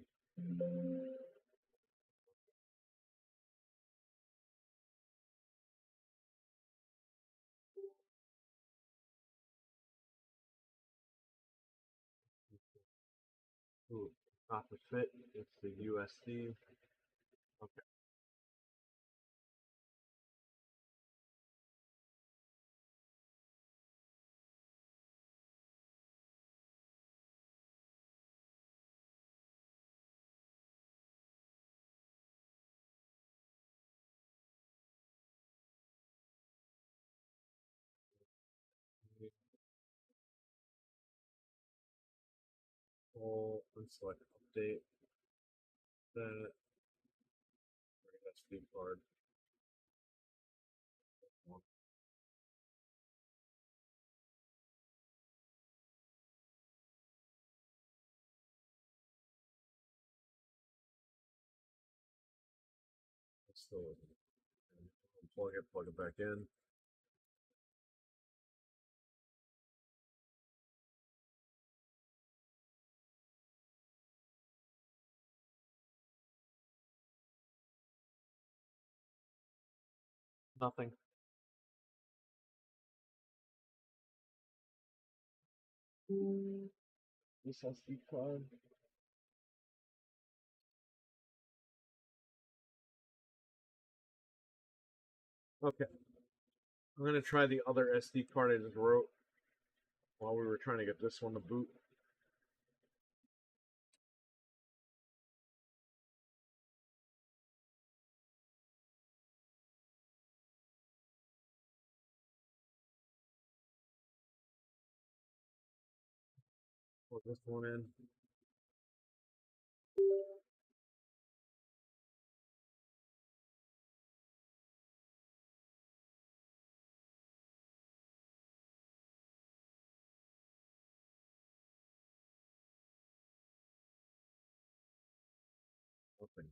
Ooh, not the fit. It's the USD. Okay. Full unselect update. That SD card. It's still plug it back in. Nothing. This SD card. Okay. I'm gonna try the other SD card I just wrote while we were trying to get this one to boot. Plug this one in. Nothing.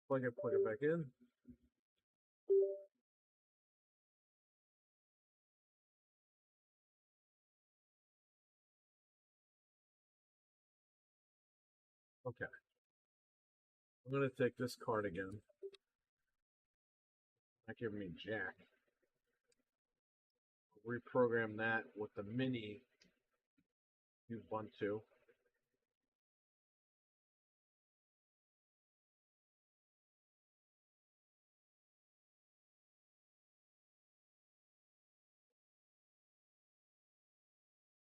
Plug it back in. Okay. I'm gonna take this card again. Not giving me jack. reprogram that with the mini Ubuntu.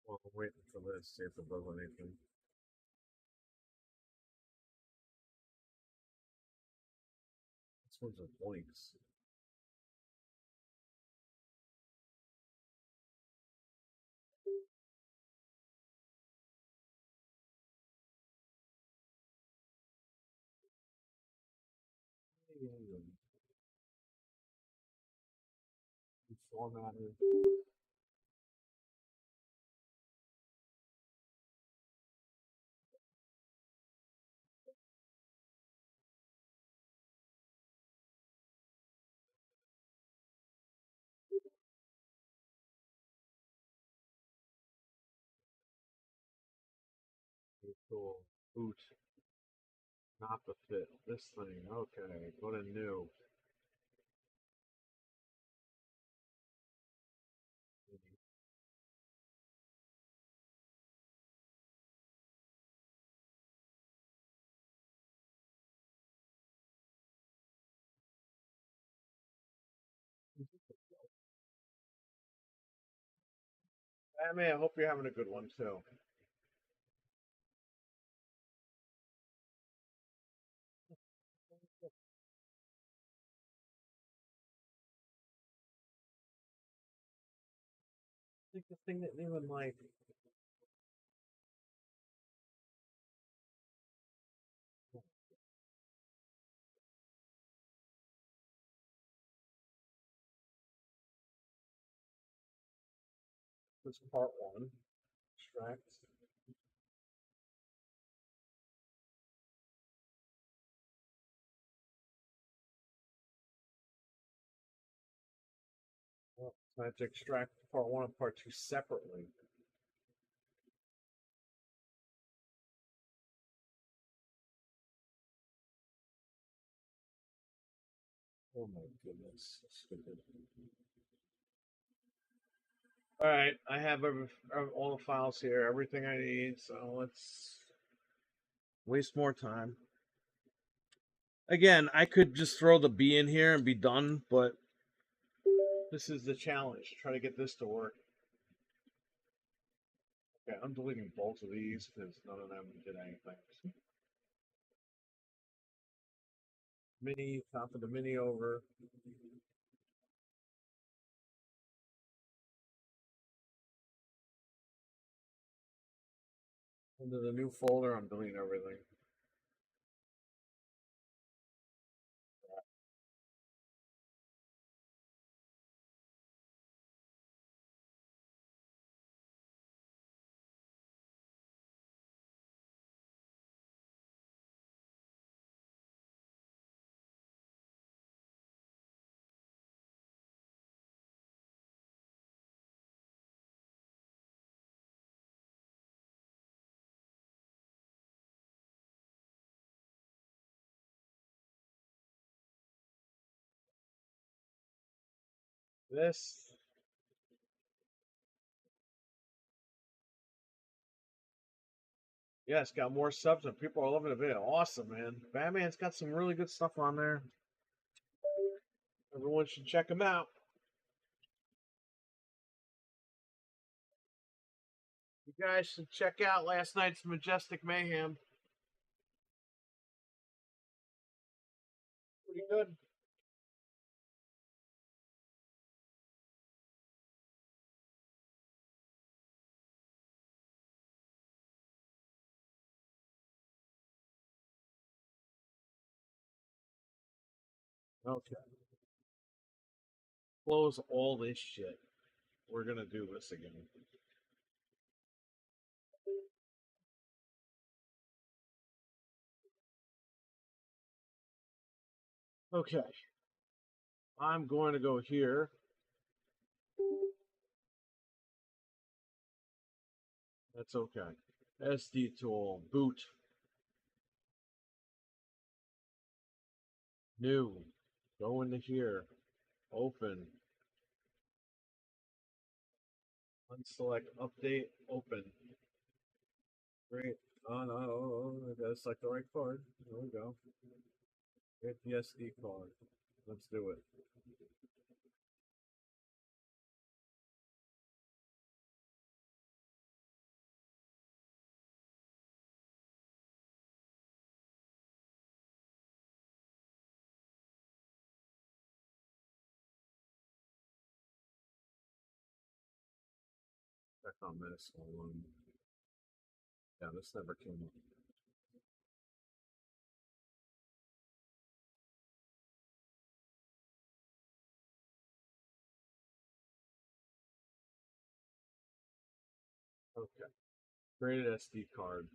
Well, I'm waiting for this, see if it does anything. This one's a blinks. Formatted. Cool. Boot. Not the fit. This thing. Okay. Go to new. Batman, I hope you're having a good one too. I think the thing that even like this part one. Extract. Well, so I have to extract part one and part two separately. Oh my goodness. Stupid. Alright, I have all the files here, everything I need, so let's waste more time. Again, I could just throw the B in here and be done, but this is the challenge. Try to get this to work. Okay, I'm deleting both of these because none of them did anything. Mini, top of the mini over. Into the new folder, I'm deleting everything. This. Yes, got more subs and people are loving the video. Awesome, man. Batman's got some really good stuff on there. Everyone should check him out. You guys should check out last night's Majestic Mayhem. Pretty good. Okay. Close all this shit. We're gonna do this again. Okay. I'm going to go here. That's okay. SD tool, boot, new, go into here, open, Unselect, update, open. Great. Oh no, I gotta select the right card. There we go. Get the SD card. Let's do it. Check on medicine alone. Yeah, this never came up. Okay. Created SD card.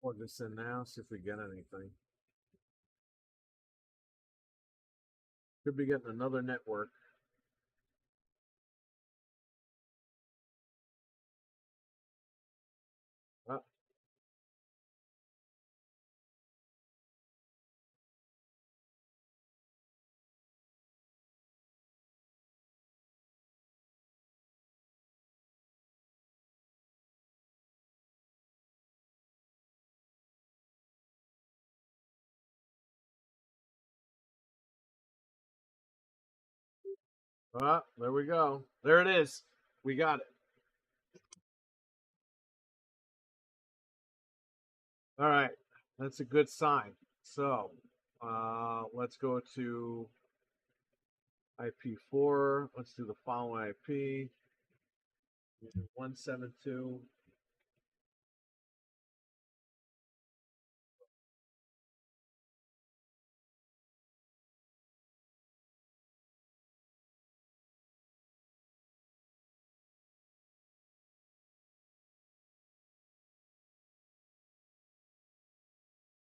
Plug this in now, see if we get anything. Could be getting another network. Ah, there we go. There it is. We got it. All right. That's a good sign. So let's go to IP4. Let's do the following IP. 172.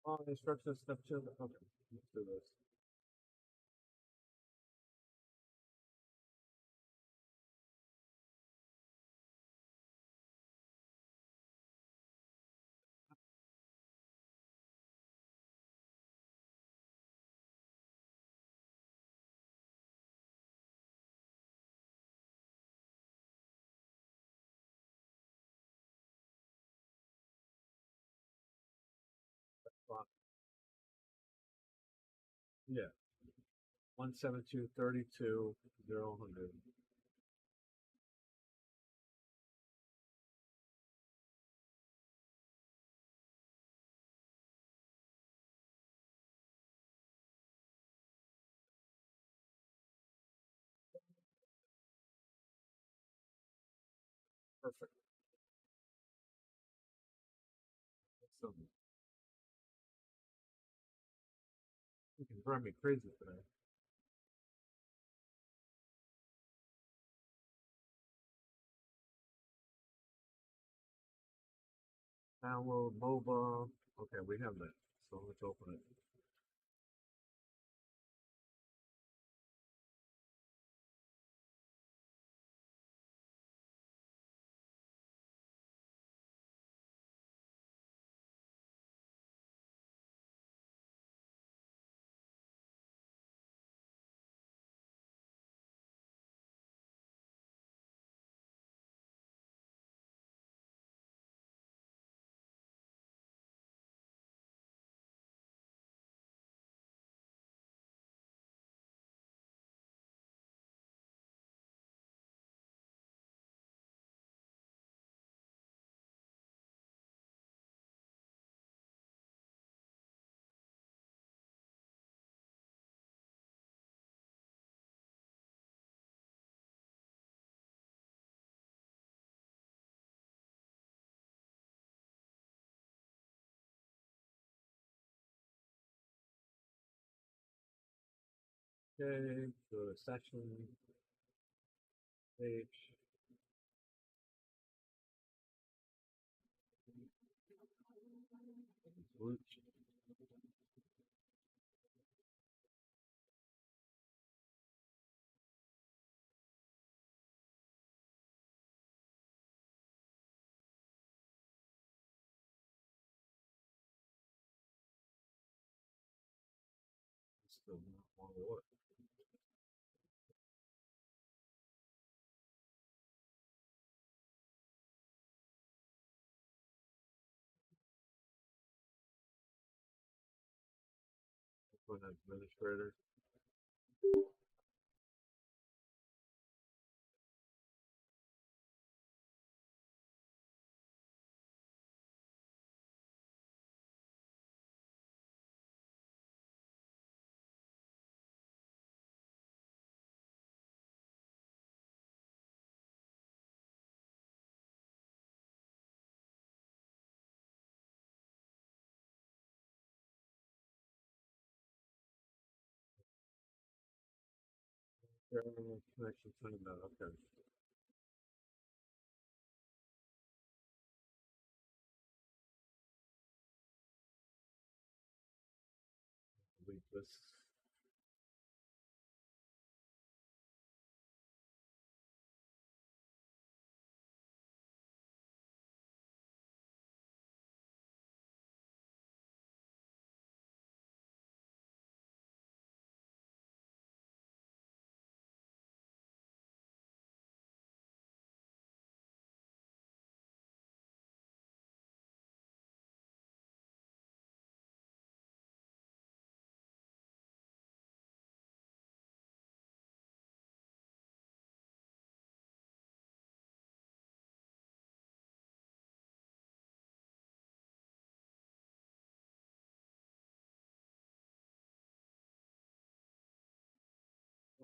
Oh, instructions step 2. Okay, let's do this. Yeah. 172.32.0.100. Perfect. So you can drive me crazy today. Download MOBA. Okay, we have that. So let's open it. Okay, go to section page. Root. Still not want to work. Put an administrator. Connection timed out. Okay. Delete this.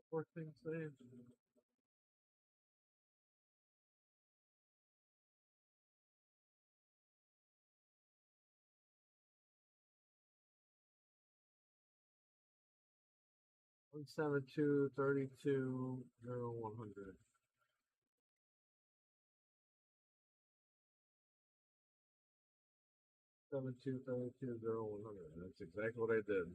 Fourth thing saved. One 172.32.0.100. 72.32.0.100. That's exactly what I did.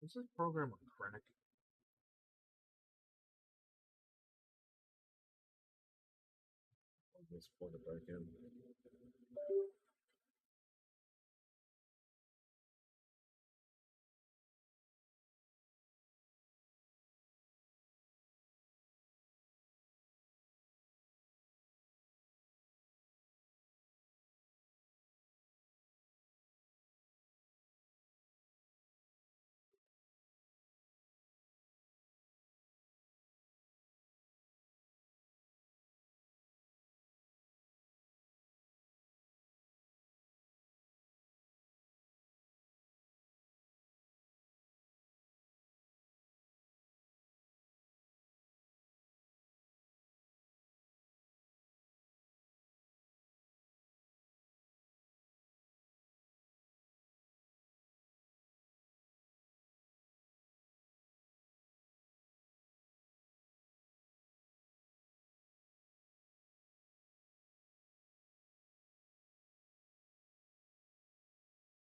Is this program on crack? I'll just plug it back in.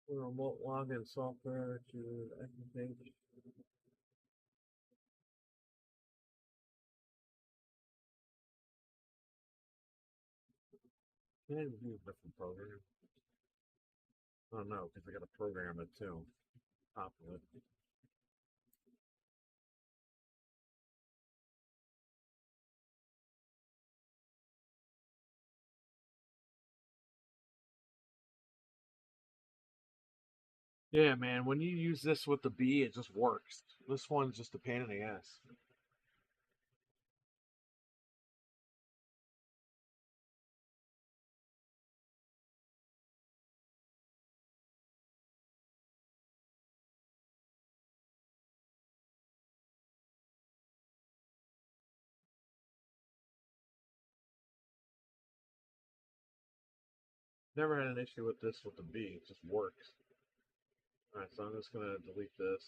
Remote login software to activate. Can I use a different program? Oh no, because I got to program it too. Top of it. Yeah, man. When you use this with the B, it just works. This one's just a pain in the ass. Never had an issue with this with the B. It just works. Alright, so I'm just going to delete this.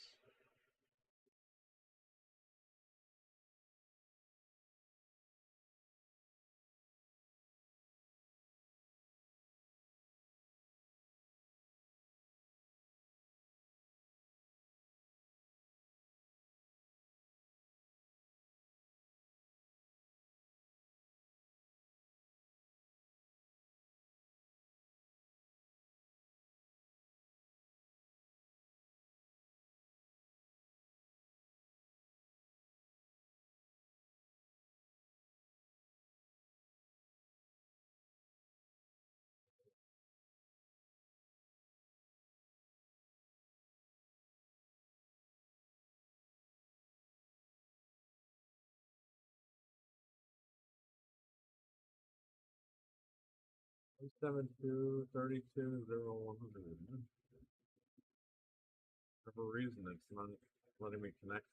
Seven two 32 0 100. For whatever reason, it's not letting me connect.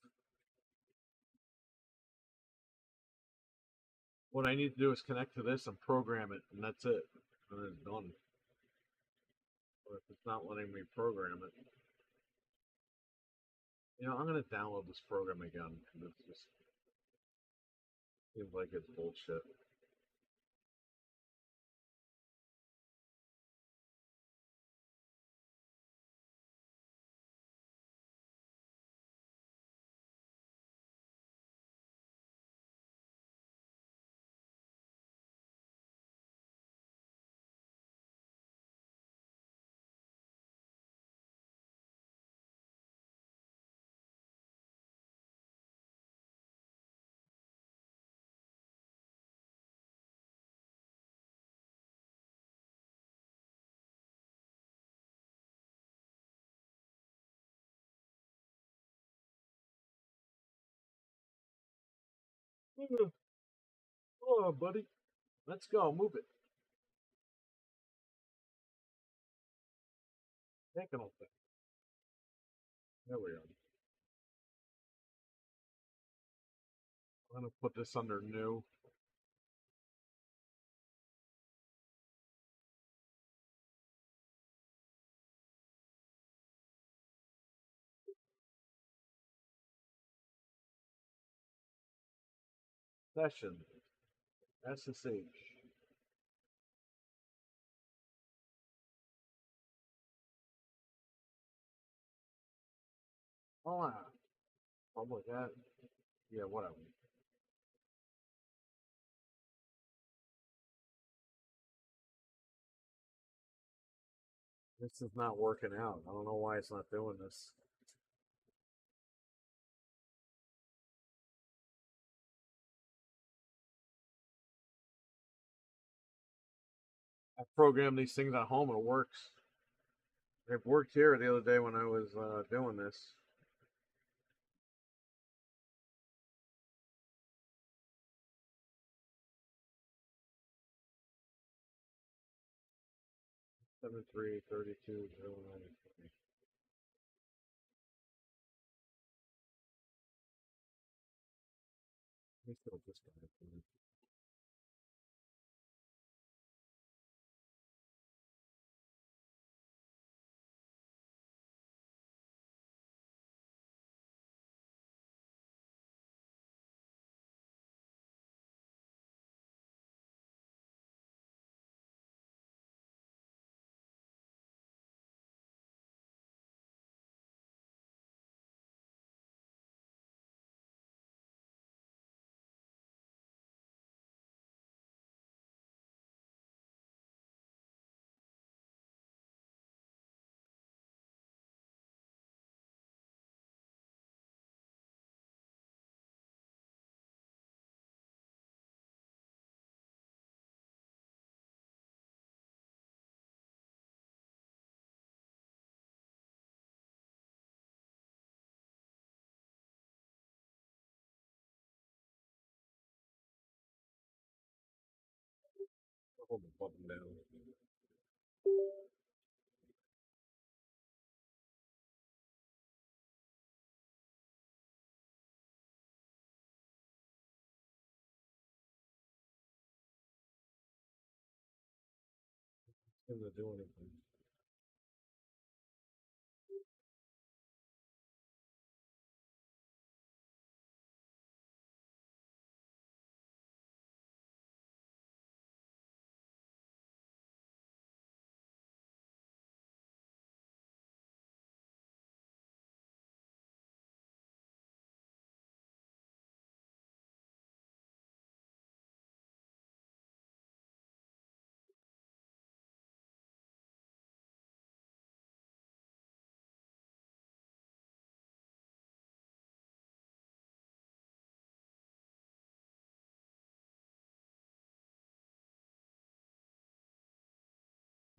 What I need to do is connect to this and program it, and that's it. And it's done. But if it's not letting me program it, I'm going to download this program again. It just seems like it's bullshit. Oh, buddy. Let's go. Move it. Taking a thing. There we are. I'm going to put this under new. Session. SSH. Oh, public that. Yeah, whatever. This is not working out. I don't know why it's not doing this. I program these things at home and it works. It worked here the other day when I was doing this. Seven three 32 0 9. Let me still disconnect. Hold the button down. Doesn't do anything.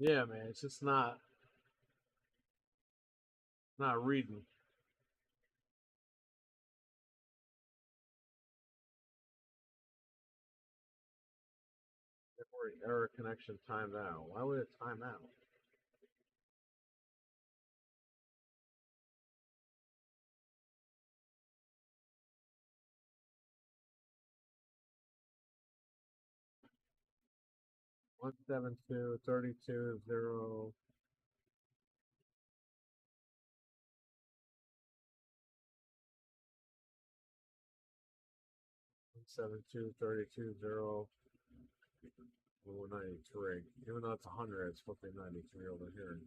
Yeah, man, it's just not reading. Error connection timed out. Why would it time out? One 172.32.0. 172.32.0. 193. Even though it's 100, it's supposed to be 93 over here.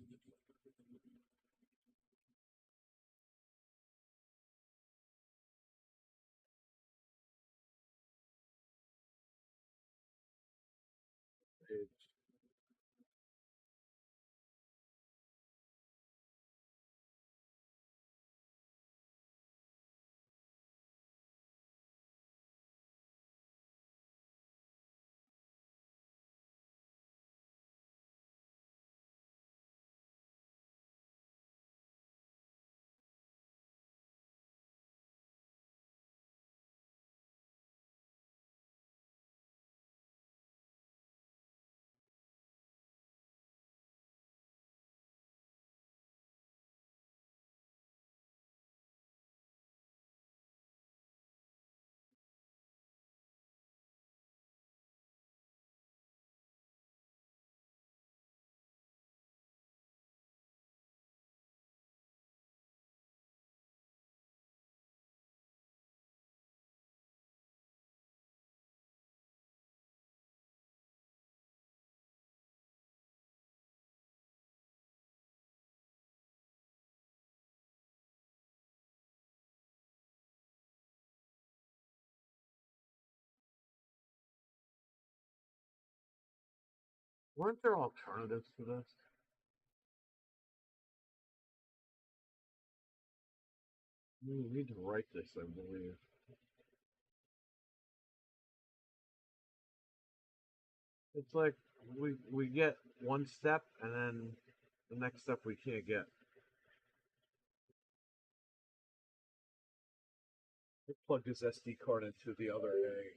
Page. Weren't there alternatives to this? We need to write this, I believe. It's like we get one step and then the next step we can't get. Let's plug this SD card into the other A.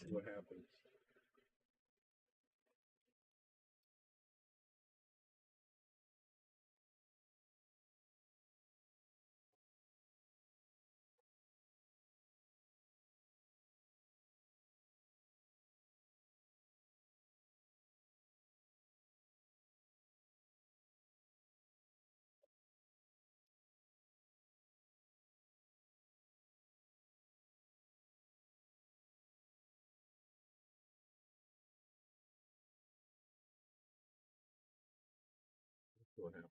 See what happens. See what happens.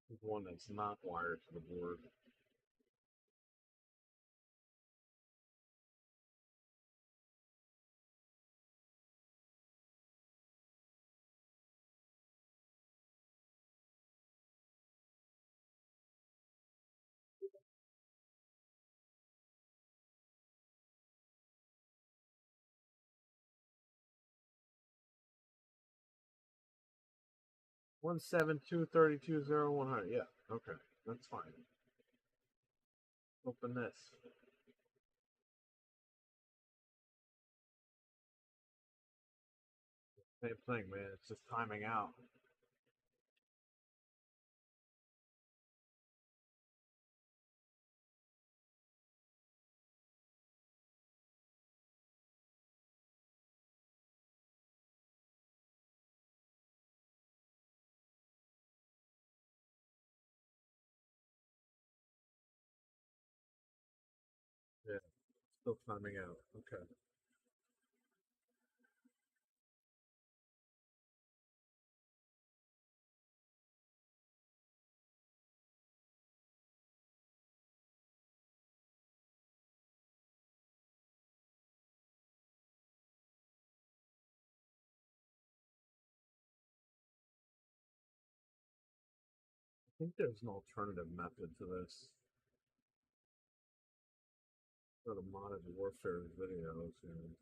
This is one that's not wired to the board. 172320100. Yeah, okay, that's fine. Open this. Same thing, man. It's just timing out. Yeah, still timing out. Okay. I think there's an alternative method to this. Go to modded warfare videos and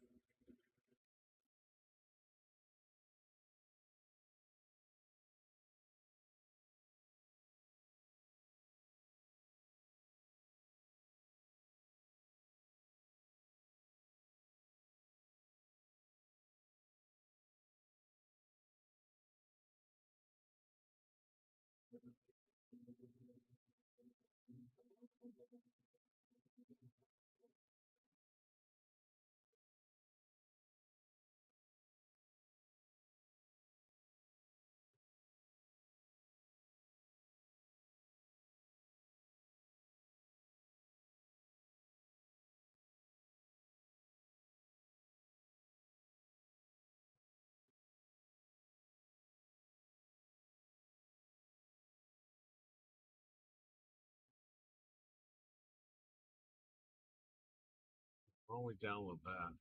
why don't we download that?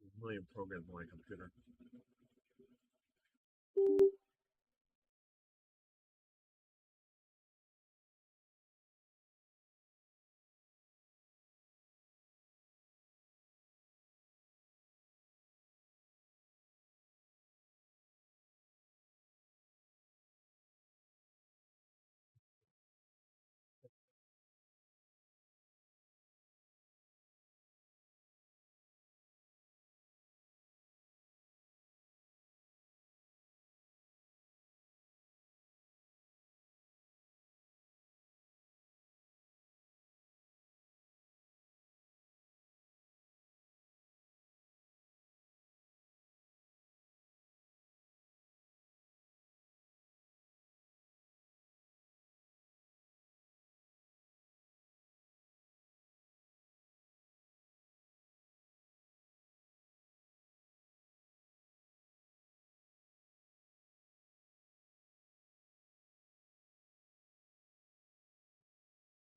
There's a million programs on my computer.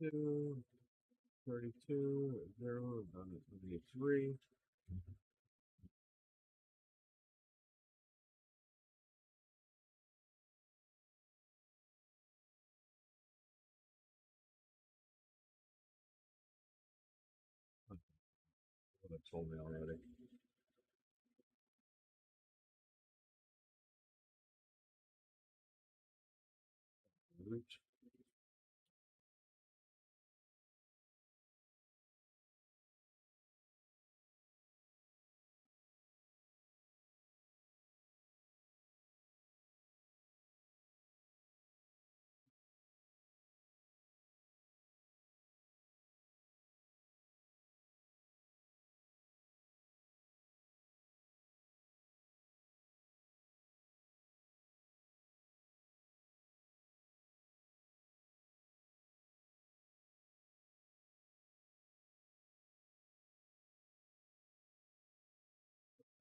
Two, 32, 0, 23. What it told me already. Reach.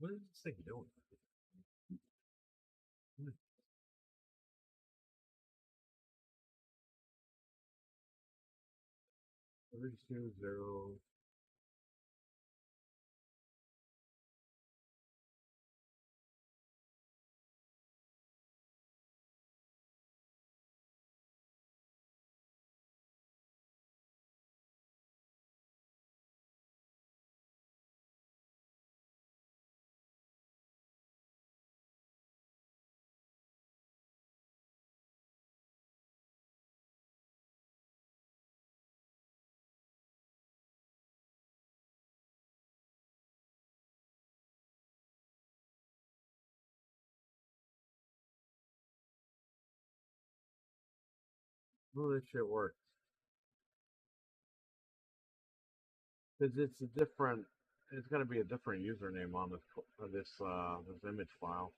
What is this thing doing? 32, 0. Oh, this shit works. Because it's a different. It's gonna be a different username on this image file.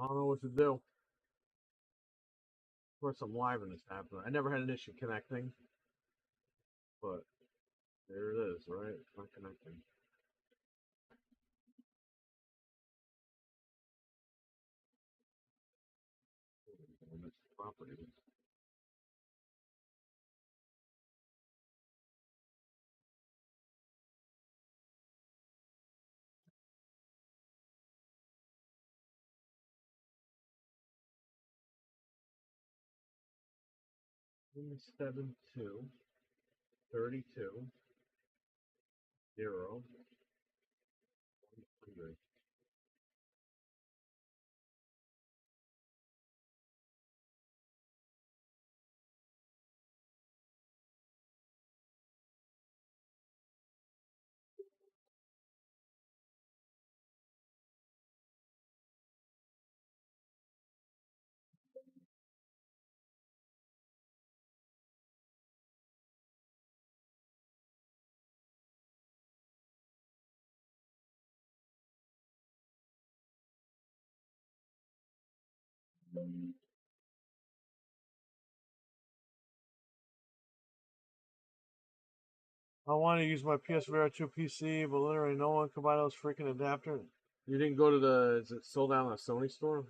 I don't know what to do. Of course, I'm live in this happening. I never had an issue connecting, but there it is, right? It's not connecting. Properties. Seven two 32 0 100. I want to use my PSVR 2 PC, but literally no one can buy those freaking adapters. You didn't go to the, is it sold out in a Sony store?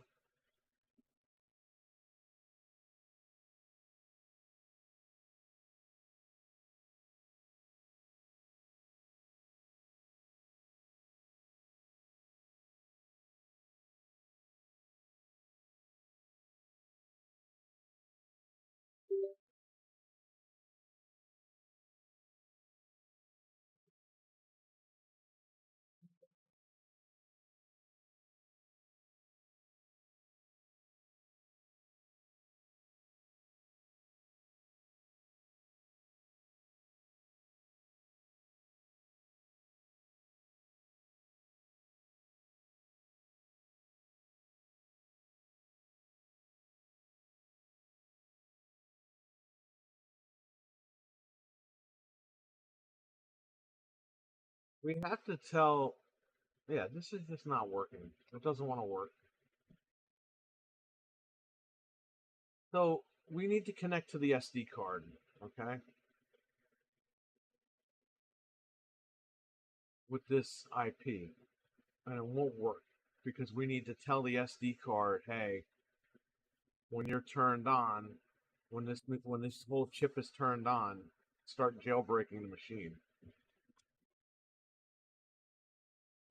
We have to tell, yeah, this is just not working. It doesn't want to work. So we need to connect to the SD card, okay? With this IP. And it won't work because we need to tell the SD card, hey, when you're turned on, when this whole chip is turned on, start jailbreaking the machine.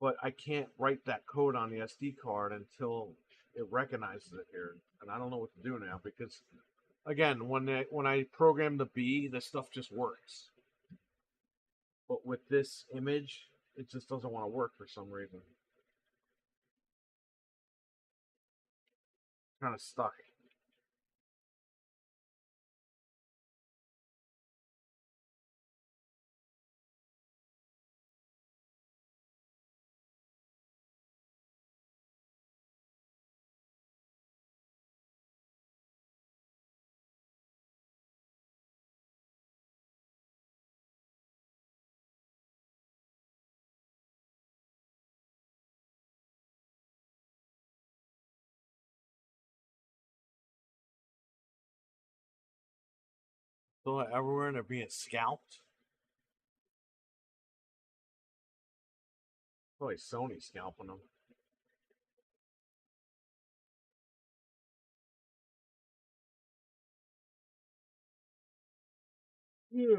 But I can't write that code on the SD card until it recognizes it here, and I don't know what to do now because, again, when I program the B, this stuff just works. But with this image, it just doesn't want to work for some reason. Kind of stuck. So everywhere they're being scalped. Probably Sony scalping them. Yeah.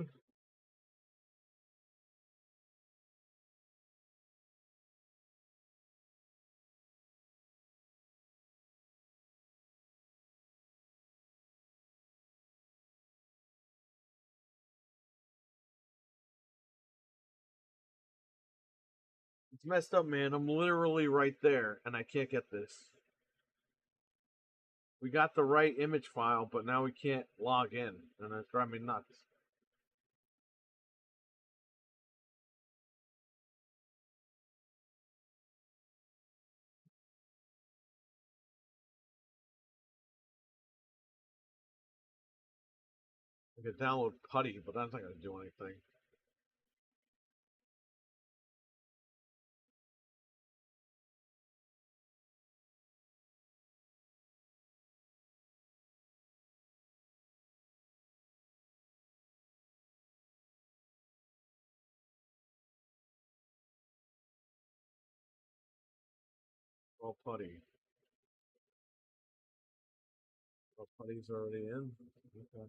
It's messed up, man. I'm literally right there, and I can't get this. We got the right image file, but now we can't log in, and it's driving me nuts. I could download Putty, but that's not going to do anything. Oh, Putty. Oh, Putty's already in. Okay.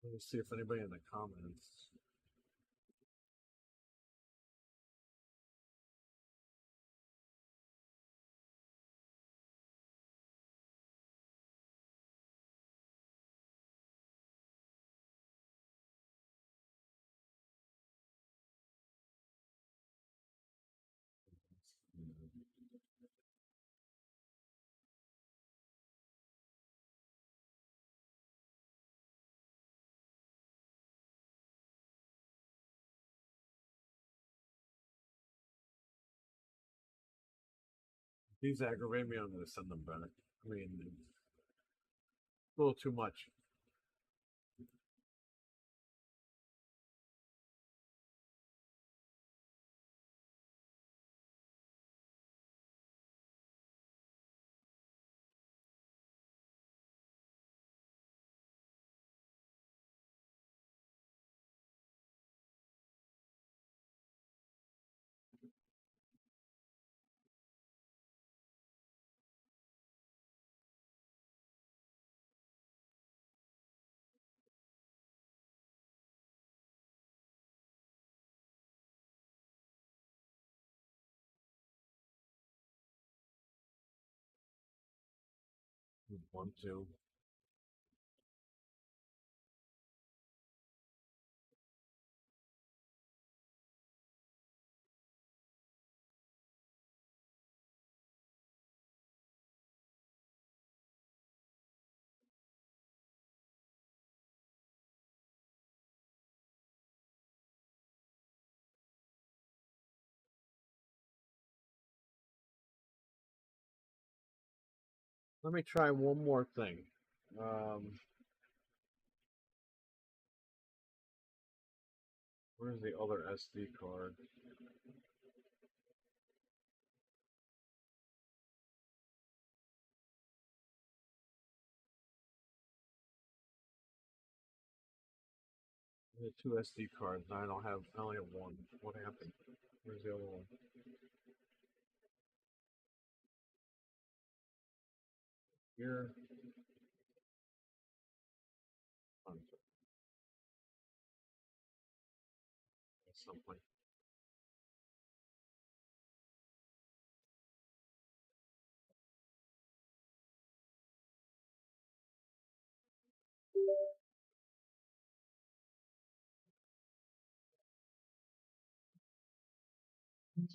Let's see if anybody in the comments. These aggravate me. I'm going to send them back. I mean, a little too much. One, two. Let me try one more thing. Where's the other SD card? I had two SD cards. I don't have. I only have one. What happened? Where's the other one? Here. Something. Are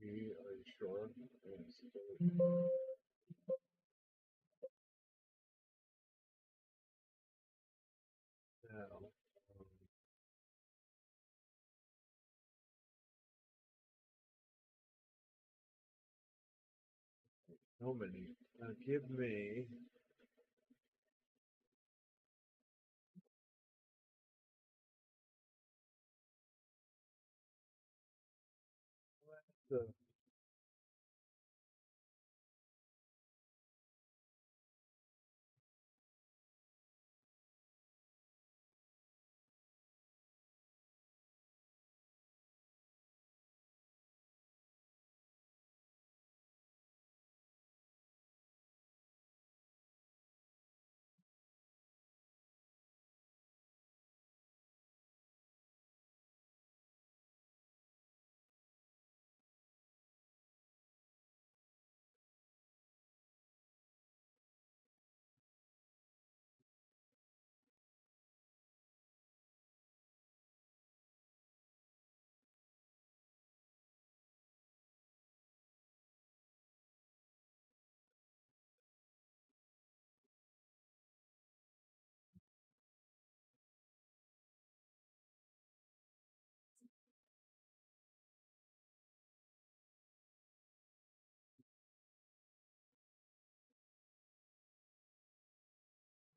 you sure? Yes. Now, how many? Give me. The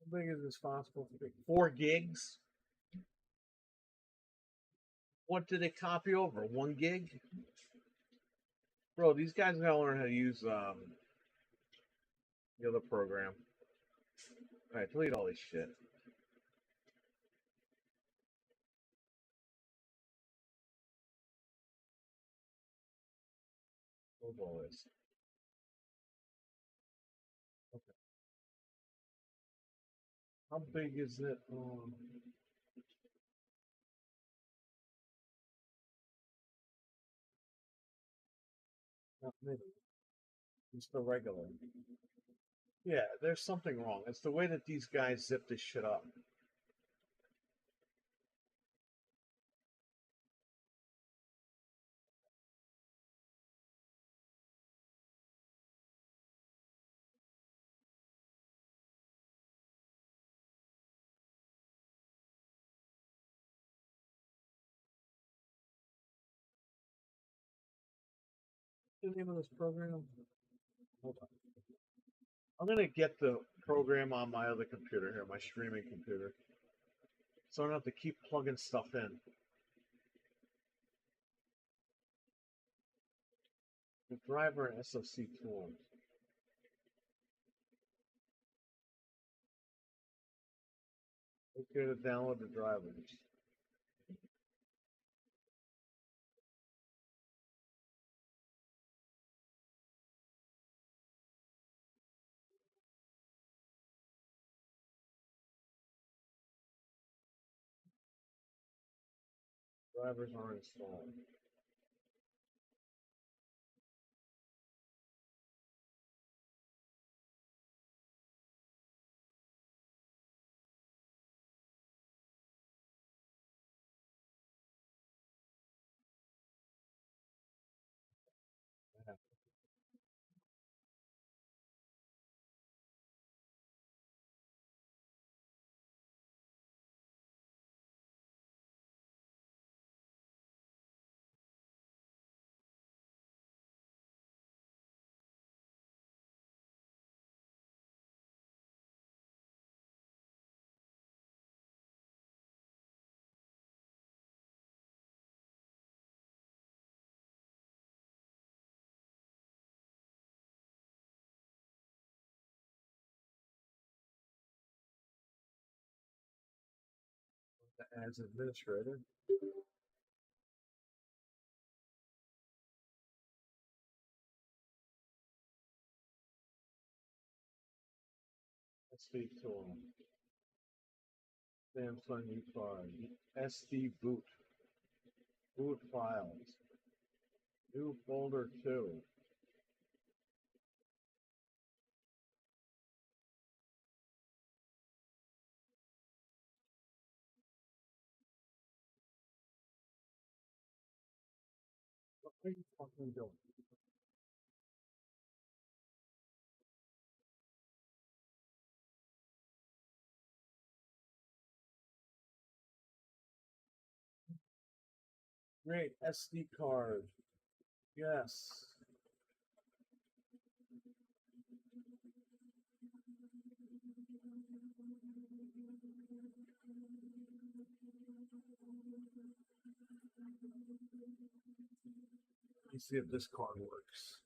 how big is this file supposed to be? 4 gigs. What did it copy over? 1 gig? Bro, these guys gotta learn how to use the other program. Alright, delete all this shit. Hold all this. Okay. How big is it? Not many. Just the regular. Yeah, there's something wrong. It's the way that these guys zip this shit up. What's the name of this program? Hold on. I'm gonna get the program on my other computer here, my streaming computer. So I don't have to keep plugging stuff in. The driver and SOC tools. Okay, to download the drivers. Drivers are installed. As administrator. SD tool. Samsung U5. SD boot. Boot files. New folder 2. What are you fucking doing? Great SD card. Yes. Let me see if this card works.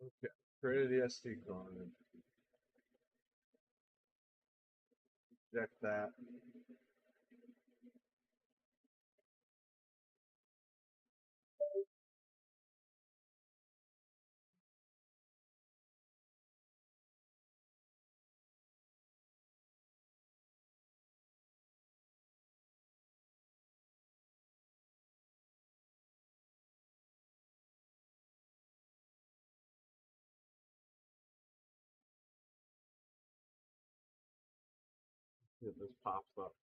Okay. Created the SD card. Check that. See if this pops up.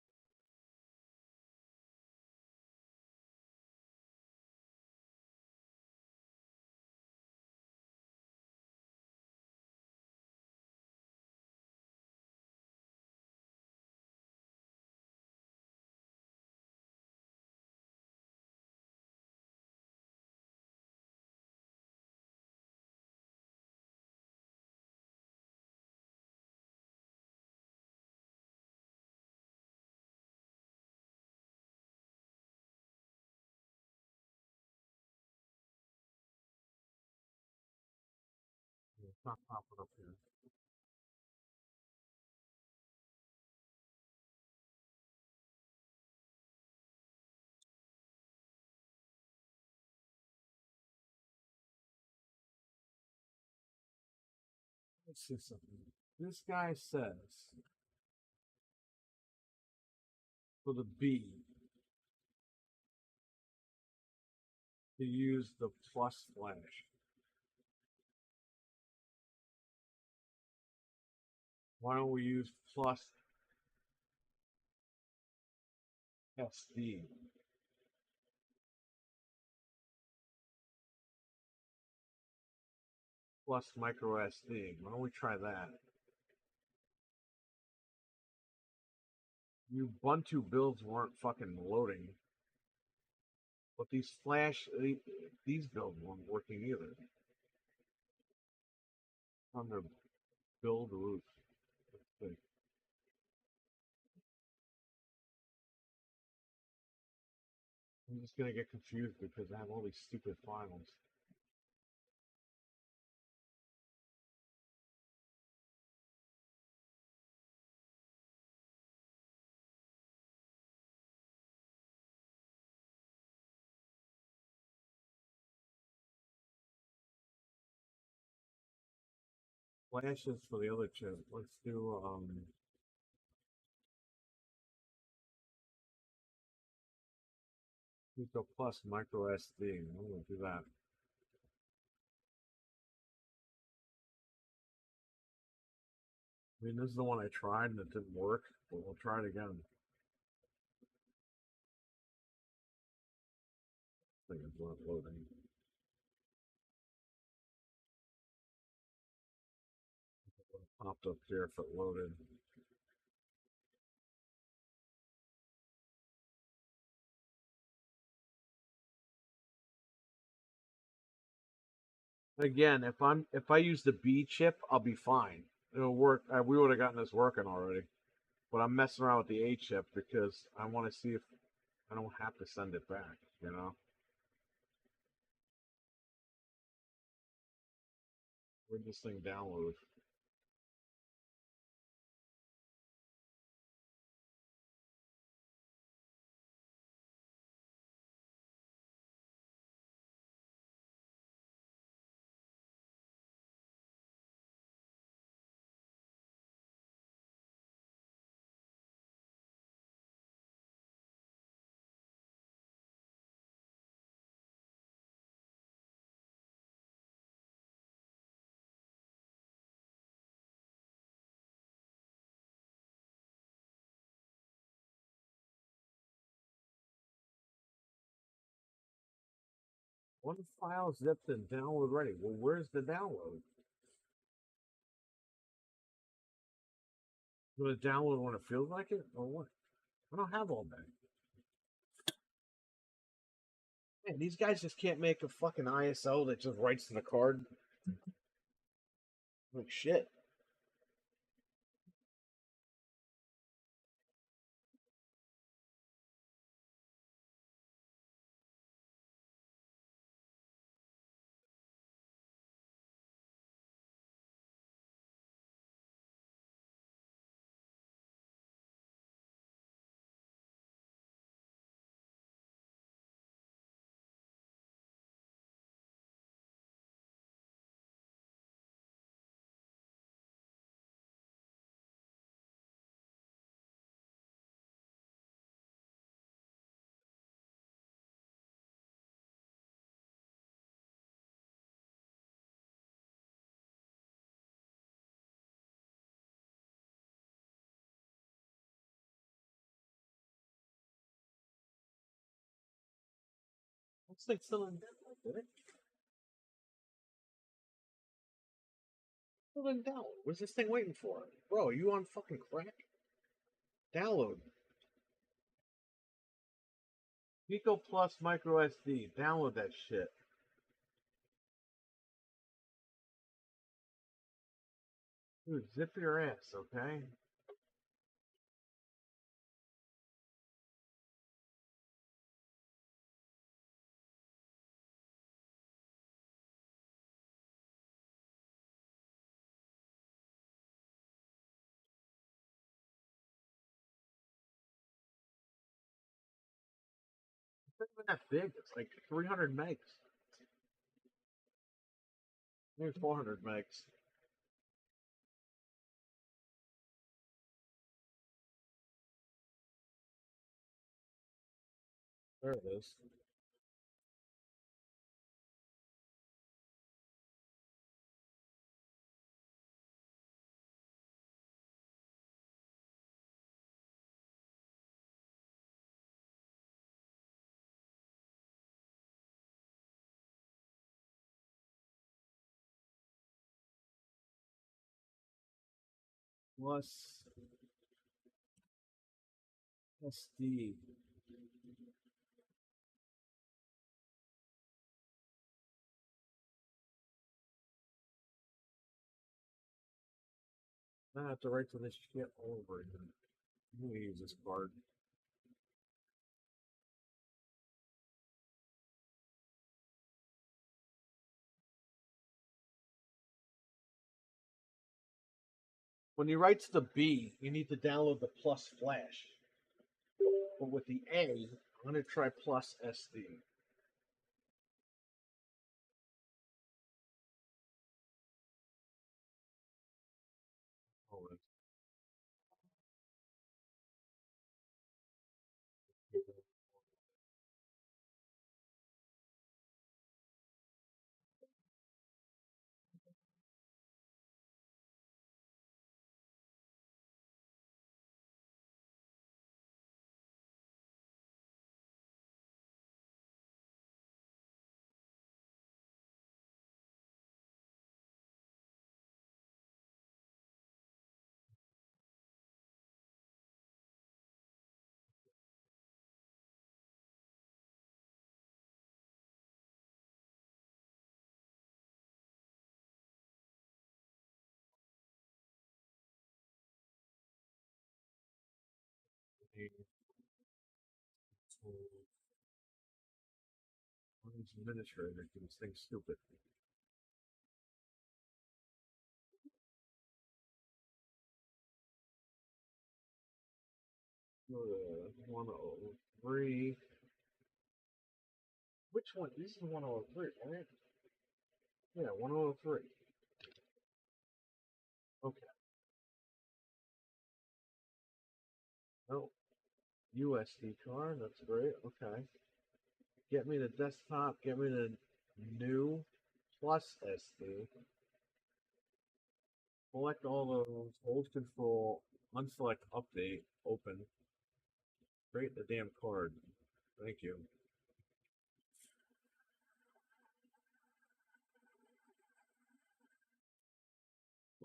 It's not popping up here. Let's see something. This guy says for the B to use the plus flash. Why don't we use plus SD? Plus micro SD. Why don't we try that? Ubuntu builds weren't fucking loading. But these these builds weren't working either. On their build root. Let's see. I'm just gonna get confused because I have all these stupid files. Flashes for the other chip. Let's do Pico Plus micro SD. I'm gonna do that. I mean, this is the one I tried and it didn't work, but we'll try it again. I think it's not loading. It popped up here if it loaded. Again, if I use the B chip, I'll be fine. It'll work. We would have gotten this working already. But I'm messing around with the A chip because I want to see if I don't have to send it back, you know? Where'd this thing download? One file zipped and download ready. Well, where's the download? Do it download when it feels like it, or what? I don't have all day. Man, these guys just can't make a fucking ISO that just writes to the card. Like shit. This thing's still in download, did it? Still in download. What's this thing waiting for? Bro, are you on fucking crack? Download. Pico Plus Micro SD. Download that shit. Dude, zip your ass, okay? It's not even that big. It's like 300 megs. Maybe 400 megs. There it is. Plus SD. I have to write to this shit all over again. I'm gonna use this card. When you write to the B, you need to download the plus flash. But with the A, I'm gonna try plus SD. Hold on. Administrator, this thing's stupid. 103. Which one? This is 103, right? Yeah, 103. Okay. Oh, USD card. That's great. Okay. Get me the desktop. Get me the new plus SD. Select all those. Hold control. Unselect update. Open. Create the damn card. Thank you.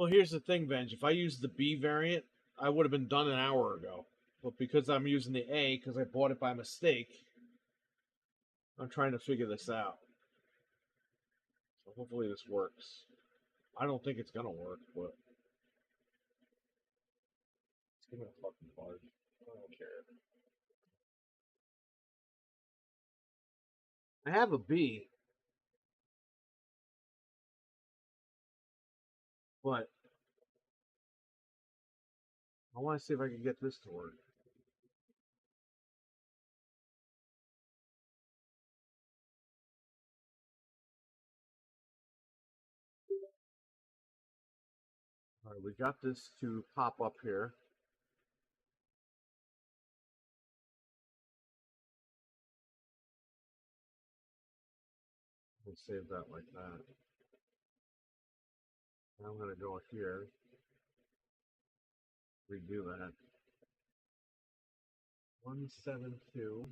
Well, here's the thing, Benj. If I used the B variant, I would have been done an hour ago. But because I'm using the A, because I bought it by mistake, I'm trying to figure this out. So hopefully this works. I don't think it's gonna work, but let's give it a fucking barge. I don't care. I have a B, but I want to see if I can get this to work. All right, we got this to pop up here. Let's save that like that. Now I'm going to go here, redo that. 172,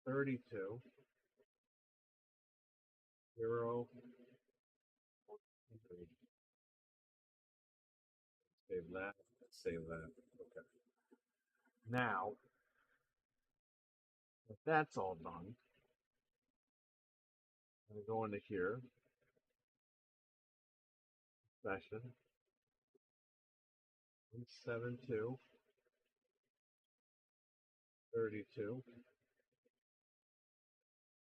32, 0, 100. Save that. Let's save that. Okay. Now, if that's all done, I'm going to go into here, session, 172, 32,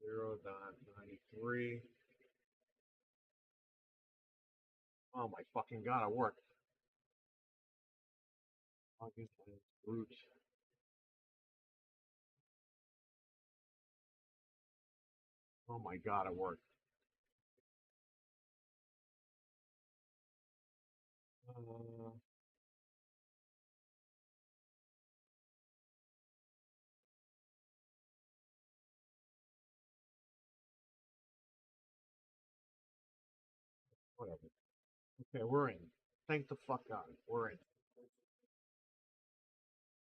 0.93. Oh my fucking god, it worked. Fucking root. Oh my god, it worked. Whatever. Okay, we're in. Thank the fuck God. We're in.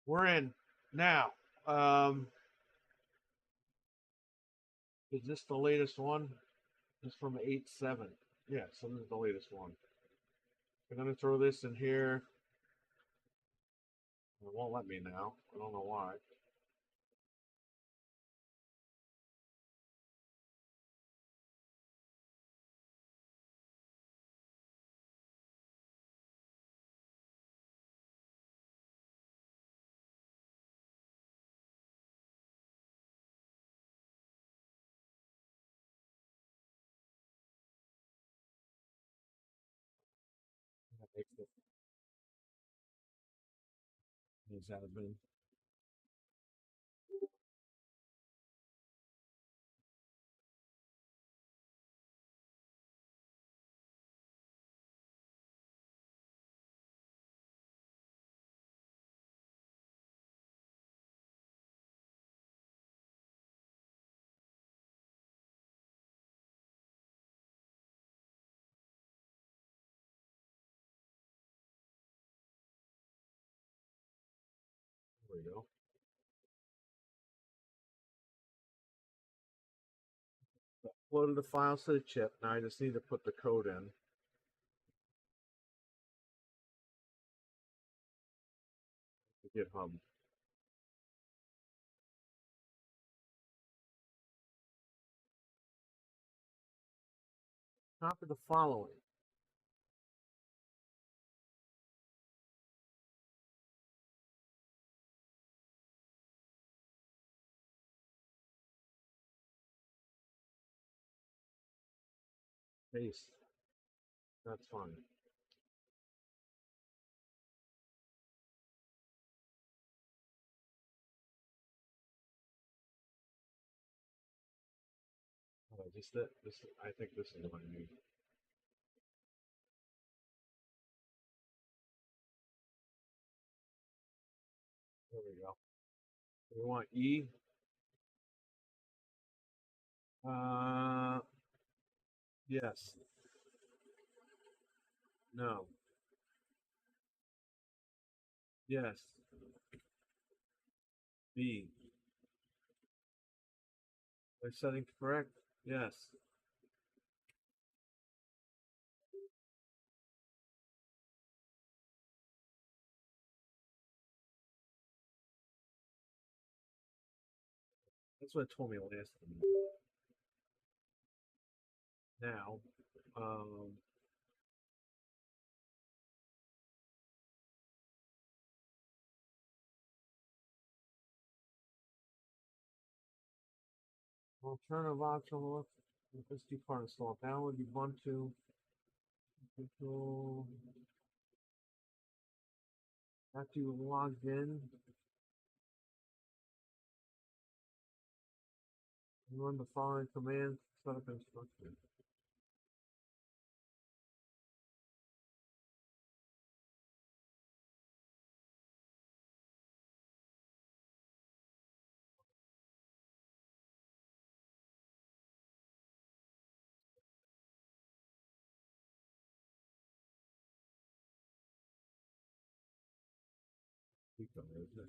We're in. Now, is this the latest one? It's from 8.7. Yeah, so this is the latest one. I'm gonna throw this in here. It won't let me now. I don't know why. That makes it needs to have been. There we go. Uploaded the files to the chip. Now I just need to put the code in. To GitHub. Copy the following. Paste. That's fine. I think this is what I need. There we go. We want E. Yes. No. Yes. B. Are settings correct? Yes. That's what it told me last time. Now, alternative option look. SD card installed. Download Ubuntu. Control. After you logged in, run the following commands. Set up instructions. Pico, isn't it?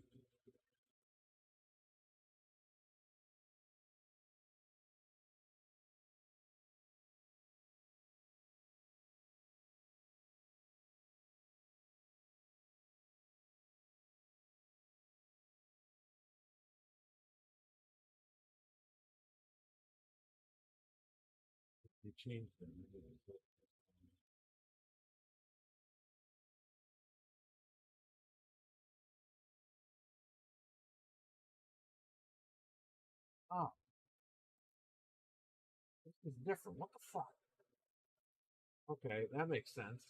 They changed them. Oh, this is different. What the fuck? Okay, that makes sense.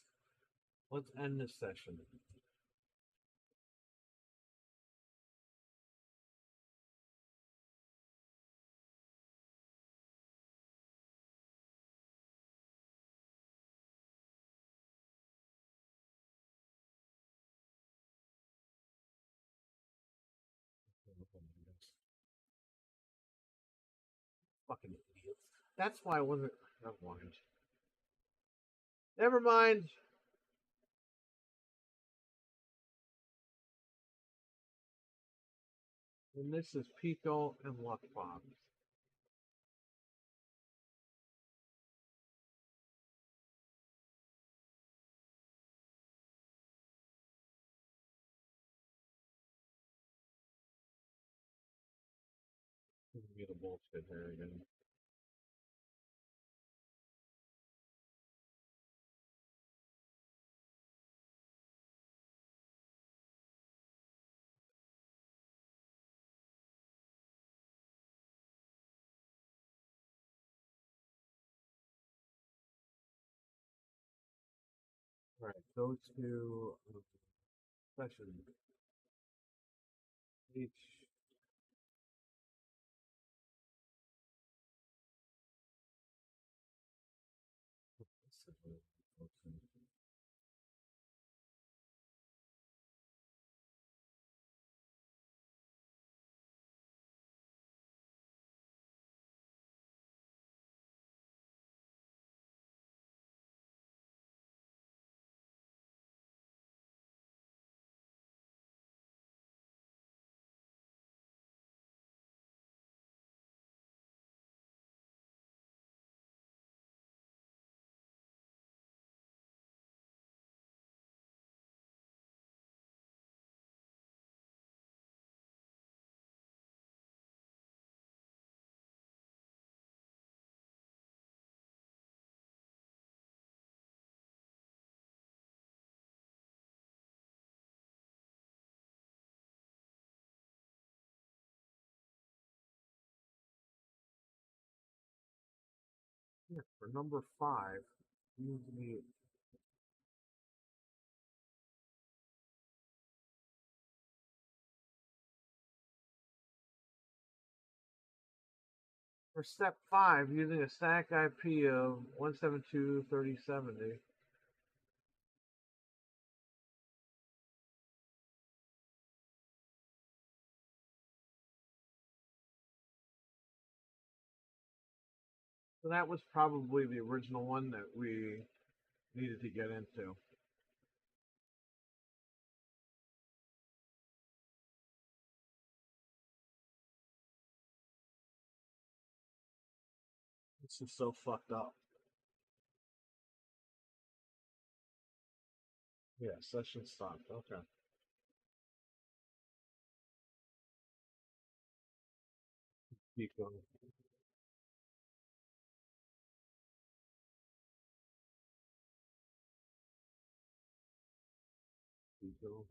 Let's end this session. Fucking idiots. That's why I wasn't. Never mind. Never mind. And this is Pico and Luckfox. Get a bullshit here again. All right, go to session H. Yeah, for number 5, use the for step 5, using a stack IP of 172.3070. So that was probably the original one that we needed to get into. This is so fucked up. Yeah, session stopped. Okay. Pico. Pico.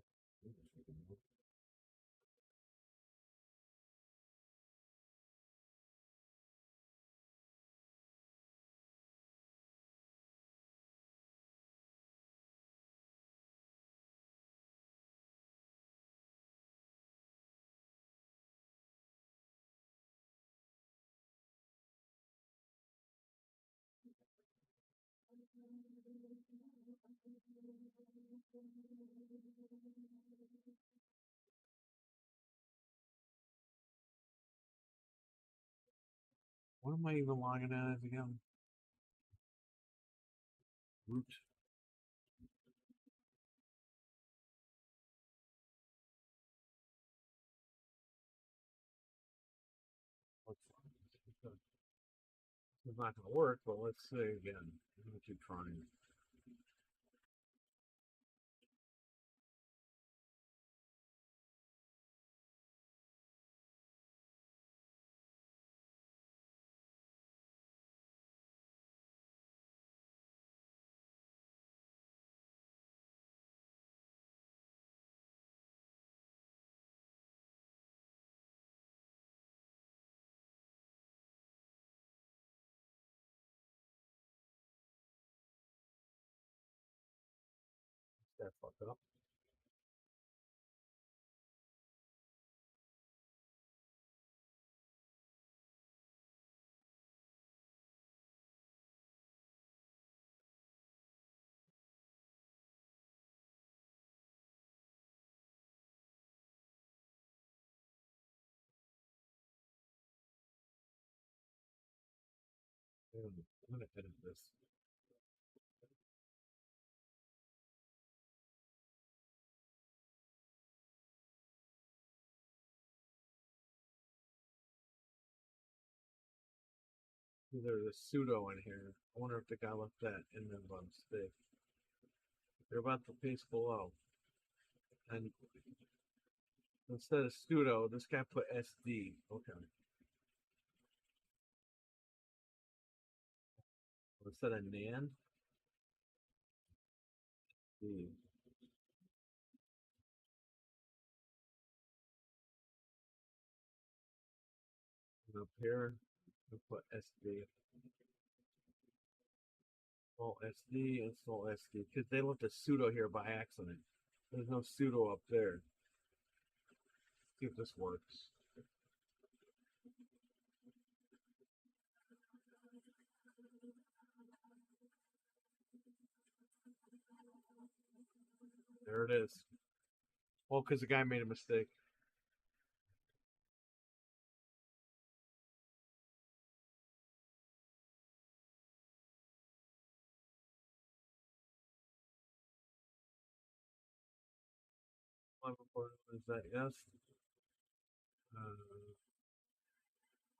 What am I even logging in as again? Root. It's not going to work, but let's see again. I'm going to keep trying. That fucked up. I'm going to edit this. There's a pseudo in here. I wonder if the guy left that in there by mistake. They're about the paste below. And instead of pseudo, this guy put SD. Okay. Instead of NAND, D. And up here, we put SD. All SD, install SD. Because they left a pseudo here by accident. There's no pseudo up there. Let's see if this works. There it is. Well, because the guy made a mistake. Is that yes?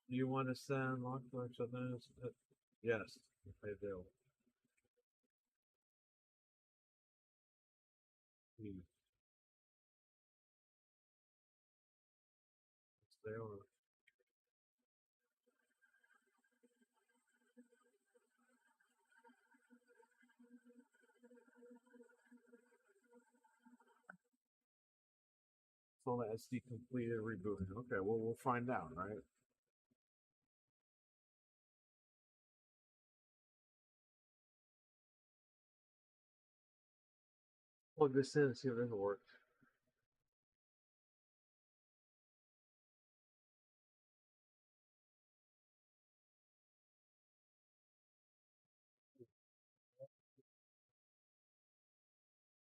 Do you want to send Luckfox on this? Yes, I do. It's there. So that SD completed rebooting. Okay, well, we'll find out, right? Plug this in and see if it works.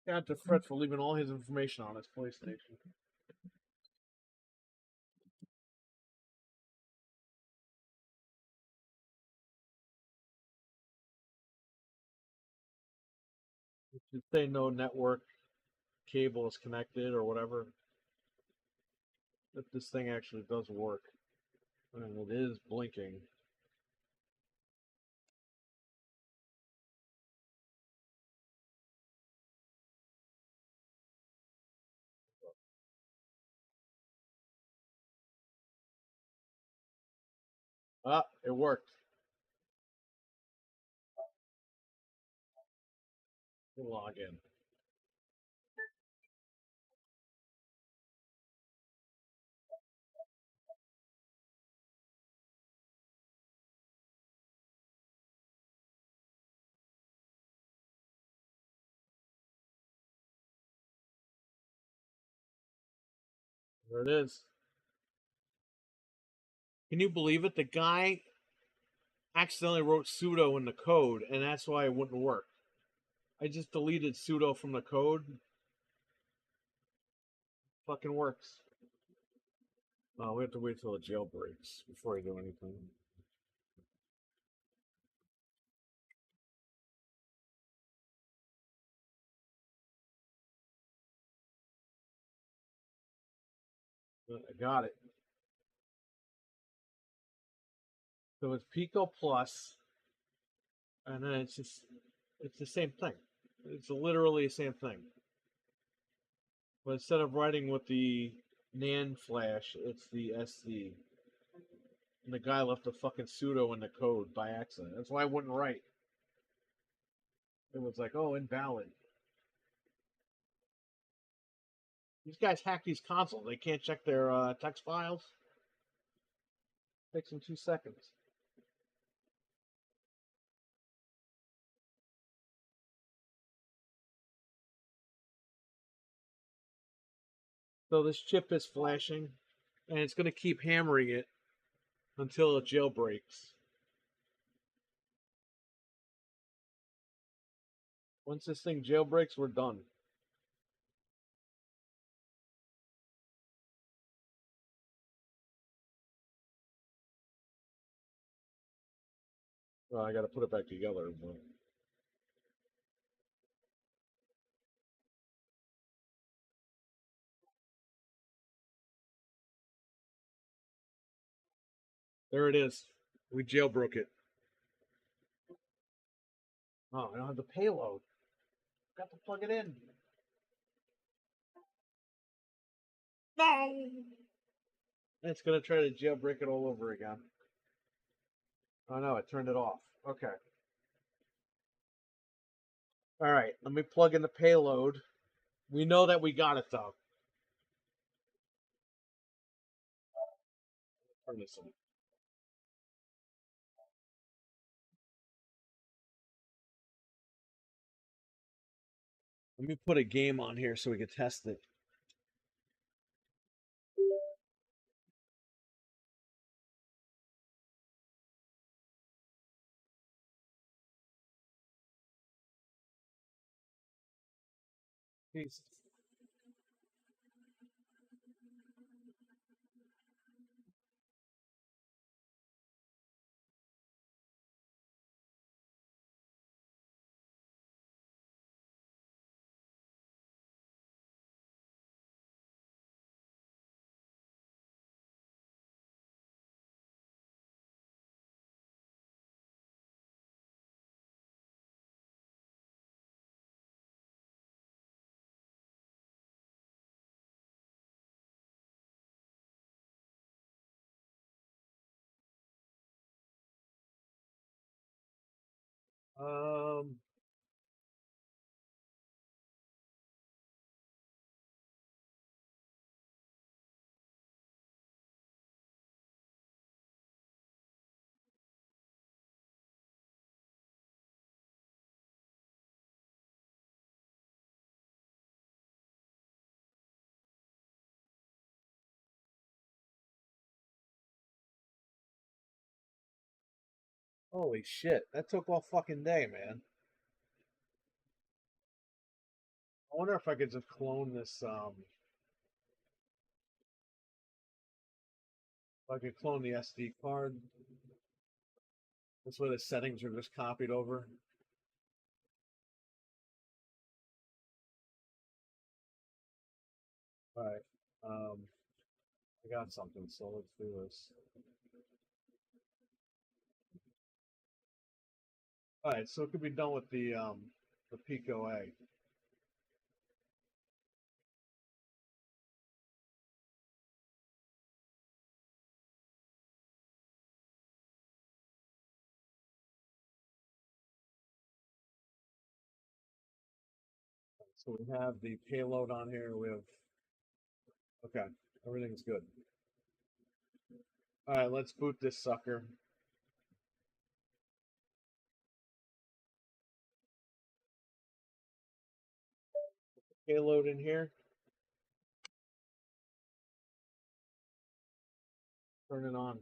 Got to fret for leaving all his information on his PlayStation. It should say no network cable is connected or whatever. If this thing actually does work. And it is blinking. Ah, it worked. We'll log in. There it is. Can you believe it? The guy accidentally wrote sudo in the code, and that's why it wouldn't work. I just deleted sudo from the code. Fucking works. Oh, we have to wait till it jailbreaks before I do anything. I got it. So it's Pico Plus, and then it's the same thing. It's literally the same thing. But instead of writing with the NAND flash, it's the SD. And the guy left a fucking sudo in the code by accident. That's why I wouldn't write. It was like, oh, invalid. These guys hack these consoles. They can't check their text files. Takes them 2 seconds. So this chip is flashing, and it's going to keep hammering it until it jailbreaks. Once this thing jailbreaks, we're done. Well, I got to put it back together. But... There it is. We jailbroke it. Oh, I don't have the payload. Got to plug it in. No! It's going to try to jailbreak it all over again. Oh no, it turned it off. Okay. All right, let me plug in the payload. We know that we got it though. Turn this on. Let me put a game on here so we can test it. Peace. Um, holy shit, that took all fucking day, man. I wonder if I could just clone this. If I could clone the SD card. This way the settings are just copied over. All right. I got something, so let's do this. All right, so it could be done with the Pico A. So we have the payload on here. We have, okay, everything's good. All right, let's boot this sucker. Payload in here. Turn it on.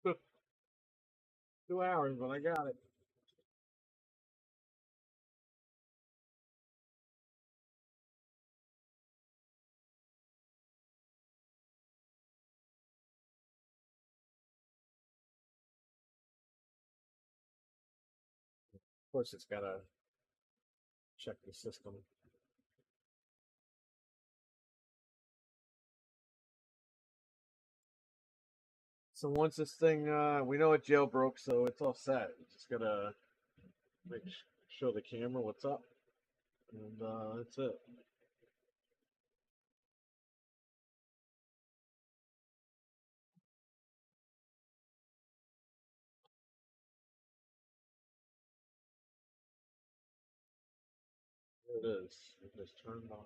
Took 2 hours, but I got it. Of course, it's gotta check the system. So once this thing, we know it jailbroke, so it's all set. Just gotta show the camera what's up, and that's it. There it is. It just turned on.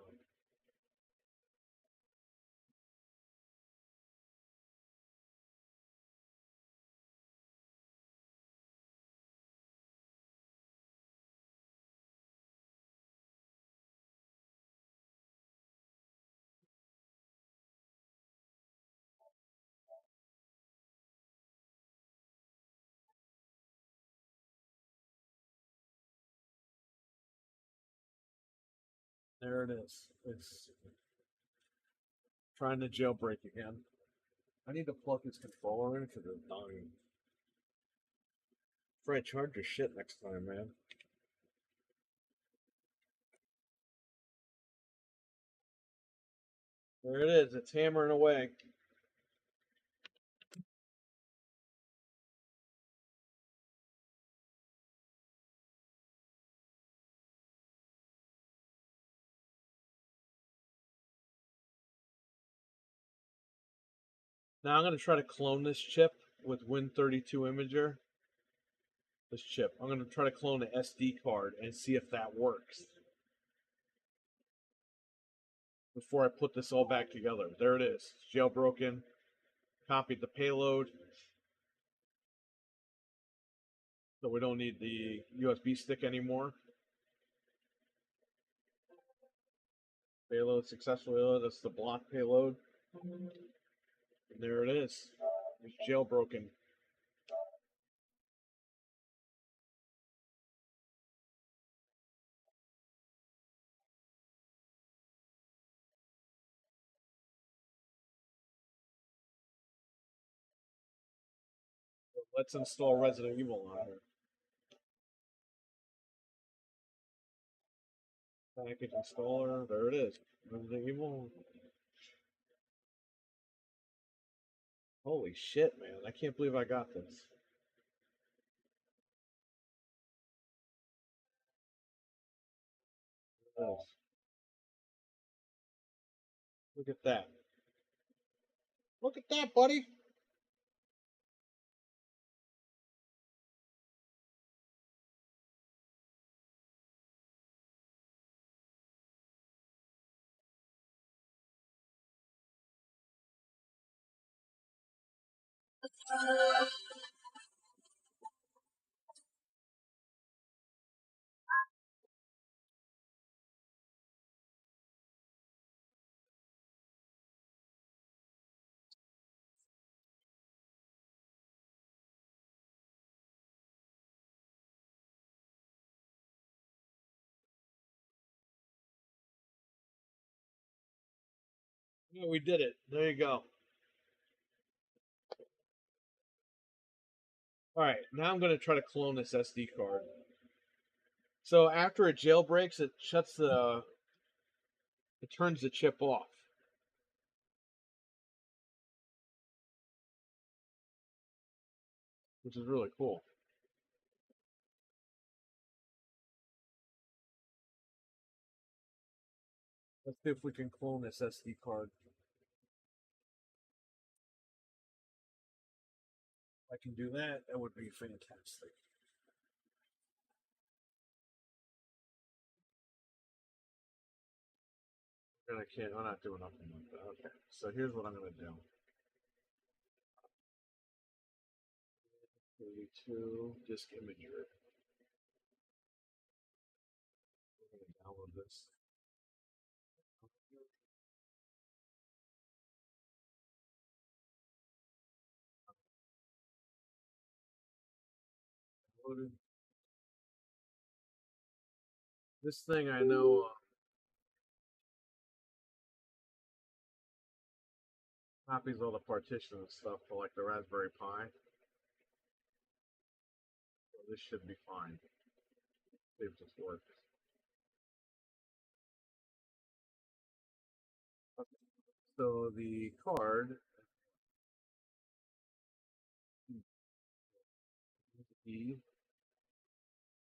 There it is. It's trying to jailbreak again. I need to plug this controller in because it's dying. Fred, charge your shit next time, man. There it is. It's hammering away. Now I'm going to try to clone this chip with Win32 Imager. This chip. I'm going to try to clone the SD card and see if that works before I put this all back together. There it is. It's jailbroken. Copied the payload. So we don't need the USB stick anymore. Payload successfully loaded. That's the block payload. And there it is. It's jailbroken. Let's install Resident Evil on here. Package installer. There it is. Resident Evil. Holy shit, man. I can't believe I got this. Look at that. Look at that, buddy. Yeah, we did it. There you go. All right, now I'm going to try to clone this SD card. So after it jailbreaks, it turns the chip off. Which is really cool. Let's see if we can clone this SD card. If I can do that, that would be fantastic. And I can't, I'm not doing nothing like that. Okay, so here's what I'm going to do. 32 disk imager. I'm going to download this. Downloaded. This thing I know copies all the partition and stuff for like the Raspberry Pi. So this should be fine. See if this works. So the card E.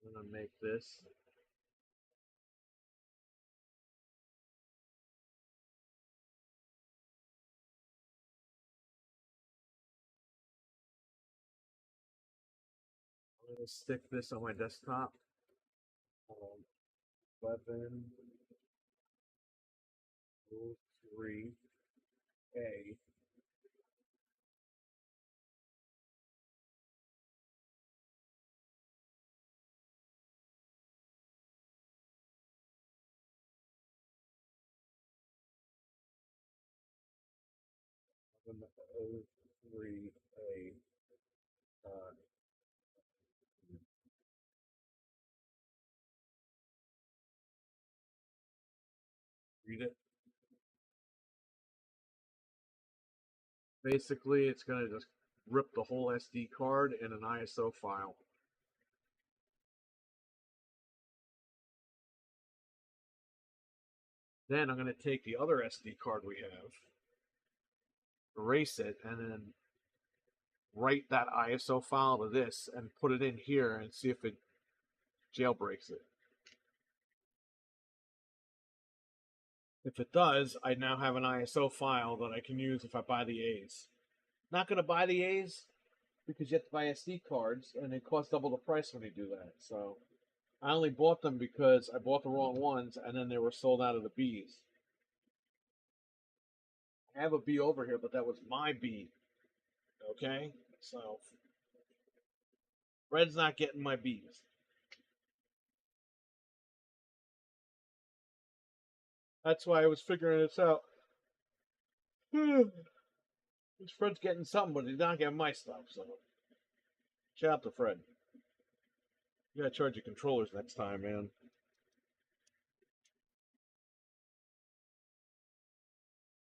I'm gonna make this. I'm gonna stick this on my desktop. 1103A. O3A. Read it. Basically, it's going to just rip the whole SD card in an ISO file. Then I'm going to take the other SD card we have, erase it, and then write that ISO file to this and put it in here and see if it jailbreaks it. If it does, I now have an ISO file that I can use if I buy the A's. Not going to buy the A's because you have to buy SD cards and they cost double the price when you do that. So I only bought them because I bought the wrong ones and then they were sold out of the B's. I have a B over here, but that was my B. Okay? So Red's not getting my B's. That's why I was figuring this out. This Fred's getting something, but he's not getting my stuff, so shout out to Fred. You gotta charge your controllers next time, man.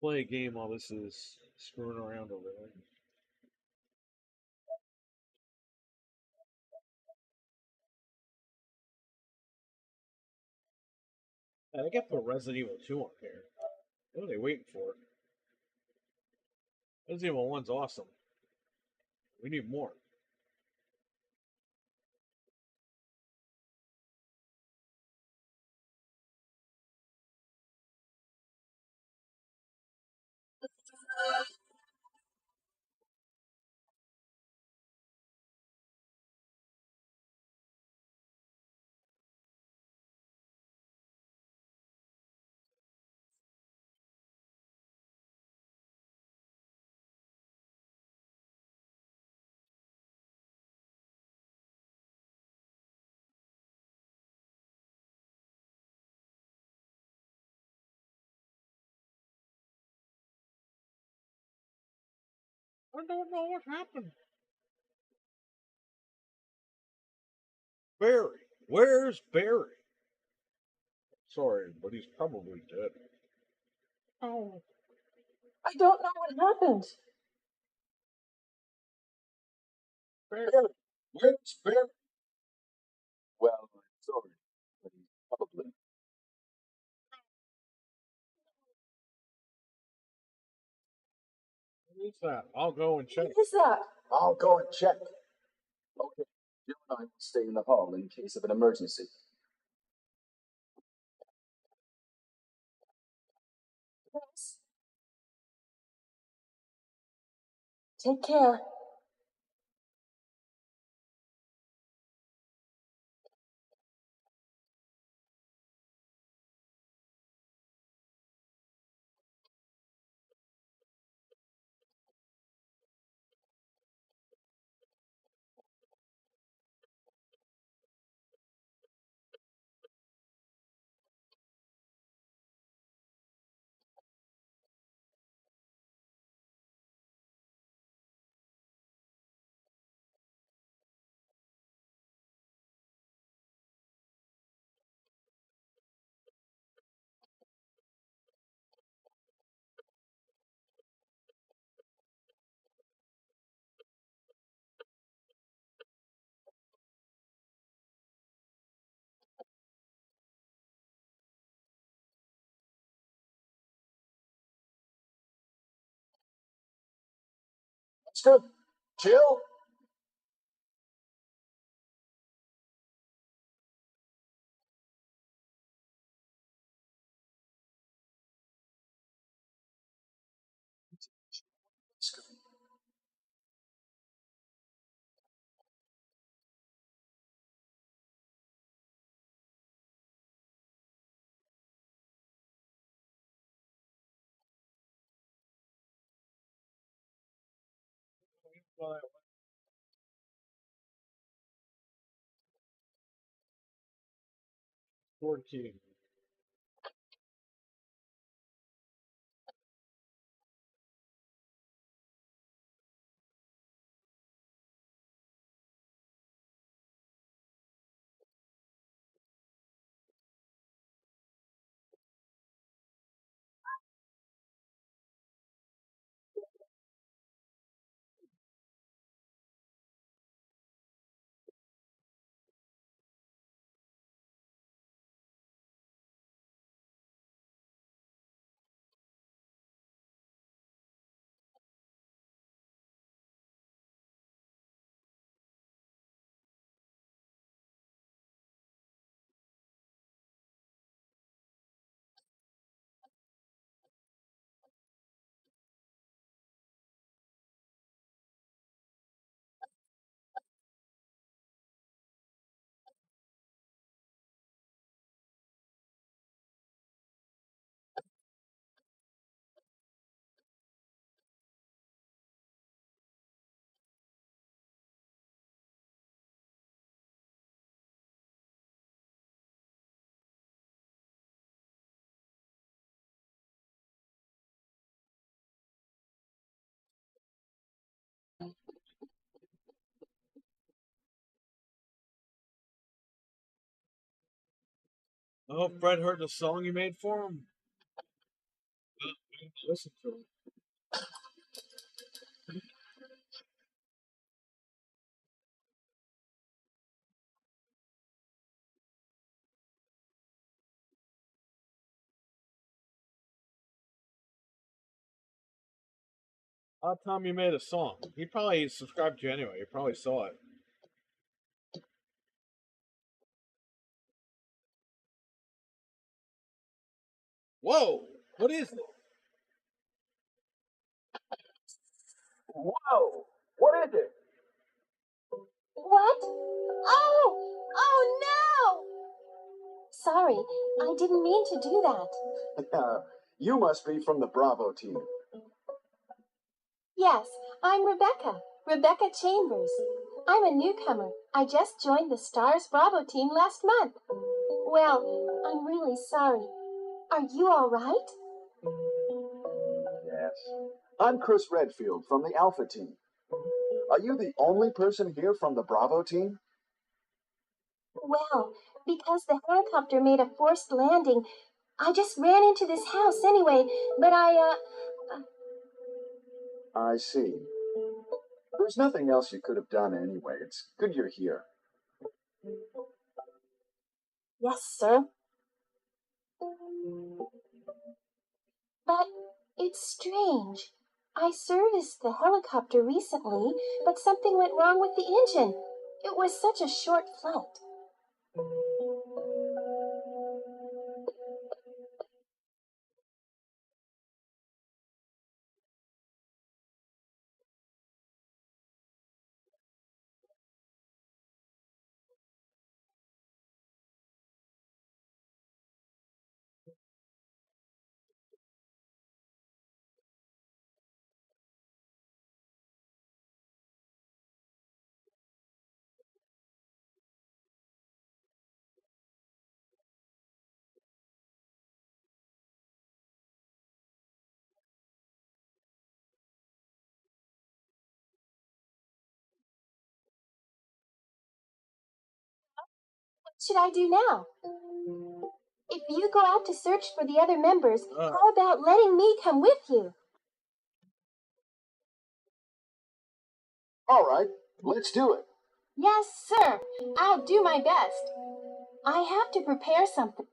Play a game while this is screwing around over there. I got to put Resident Evil 2 on here. What are they waiting for? Resident Evil 1's awesome. We need more. I don't know what happened. Barry. Where's Barry? Sorry, but he's probably dead. Oh. I don't know what happened. Barry. Where's Barry? Well, sorry, but he's probably. What is that? I'll go and check. What is that? I'll go and check. Okay, you and I will stay in the hall in case of an emergency. Yes. Take care. That's good. Jill? That's good. Sword key. Oh, Fred heard the song you made for him? Listen to it. I'll tell him you made a song. He probably subscribed to you anyway. You probably saw it. Whoa! What is it? Whoa! What is it? What? Oh! Oh no! Sorry, I didn't mean to do that. You must be from the Bravo team. Yes, I'm Rebecca. Rebecca Chambers. I'm a newcomer. I just joined the Stars Bravo team last month. Well, I'm really sorry. Are you all right? Yes. I'm Chris Redfield from the Alpha team. Are you the only person here from the Bravo team? Well, because the helicopter made a forced landing, I just ran into this house anyway, but I see. There's nothing else you could have done anyway. It's good you're here. Yes, sir. But it's strange. I serviced the helicopter recently, but something went wrong with the engine. It was such a short flight. What should I do now? If you go out to search for the other members, how about letting me come with you? All right, let's do it. Yes, sir. I'll do my best. I have to prepare something.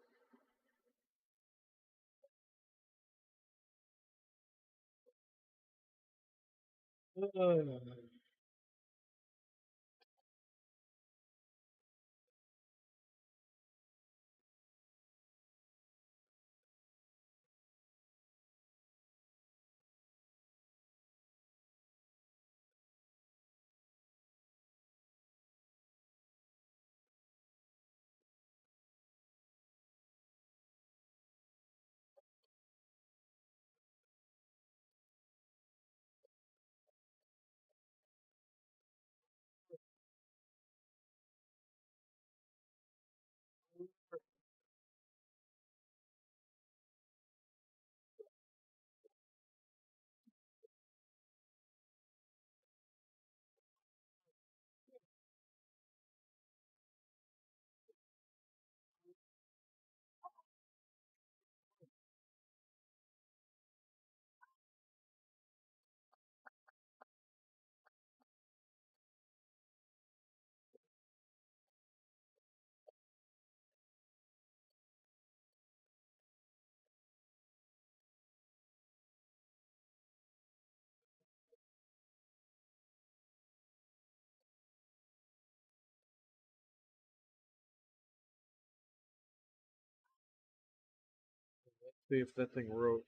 See if that thing wrote.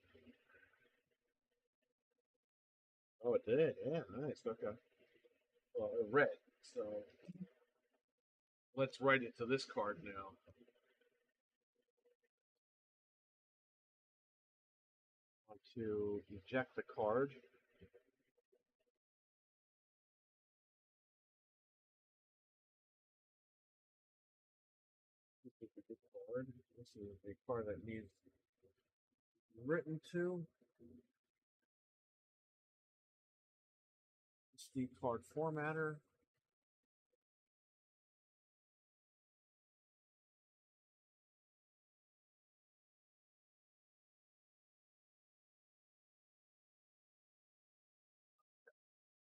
Oh, it did. Yeah, nice. Okay. Well, it read. So let's write it to this card now. Want to eject the card. This is a good card. This is a card that needs written to. SD card formatter.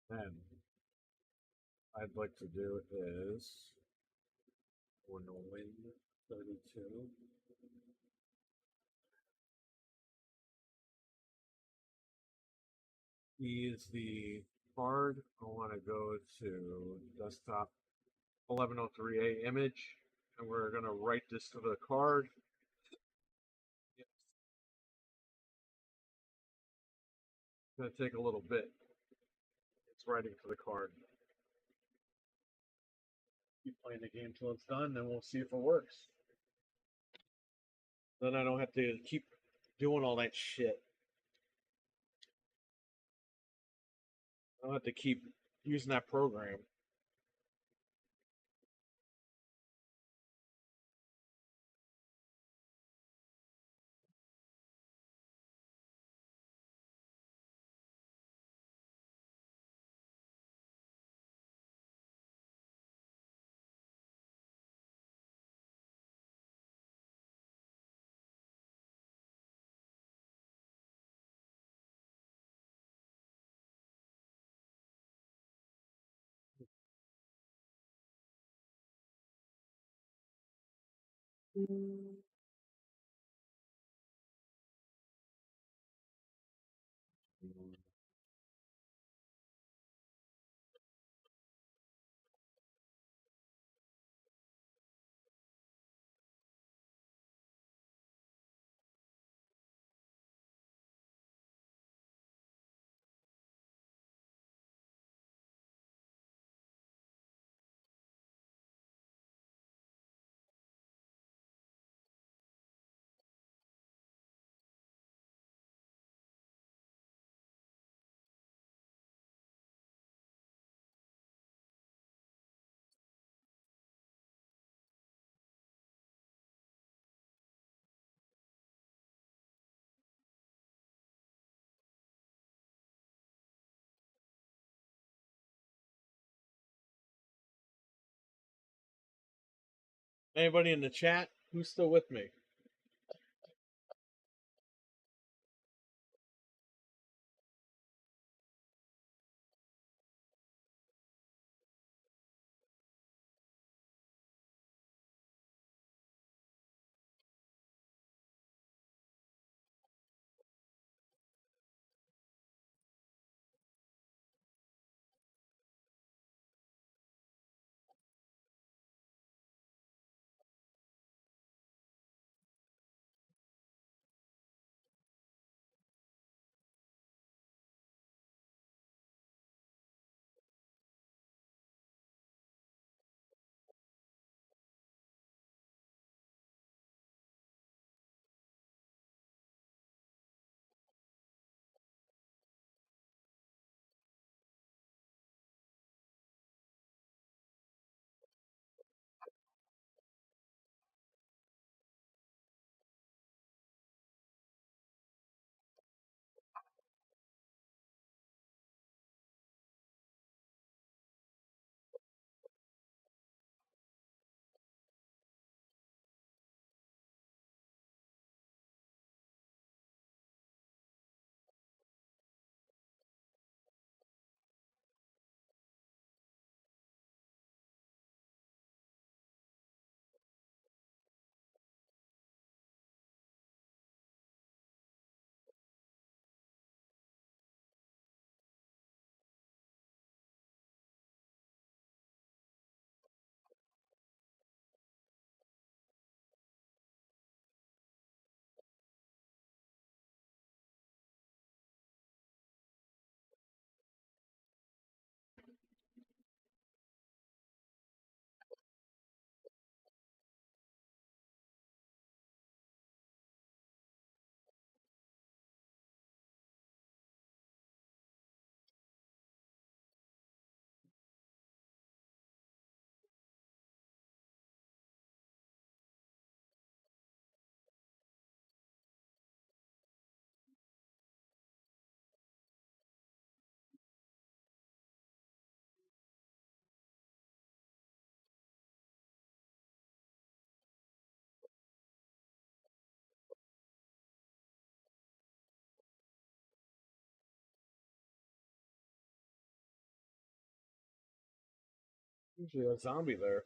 And I'd like to do is we're gonna win 32. Is the card. I want to go to desktop 1103A image, and we're going to write this to the card. It's going to take a little bit. It's writing to the card. Keep playing the game till it's done, then we'll see if it works. Then I don't have to keep doing all that shit. I don't have to keep using that program. Anybody in the chat? Who's still with me? Usually a zombie there.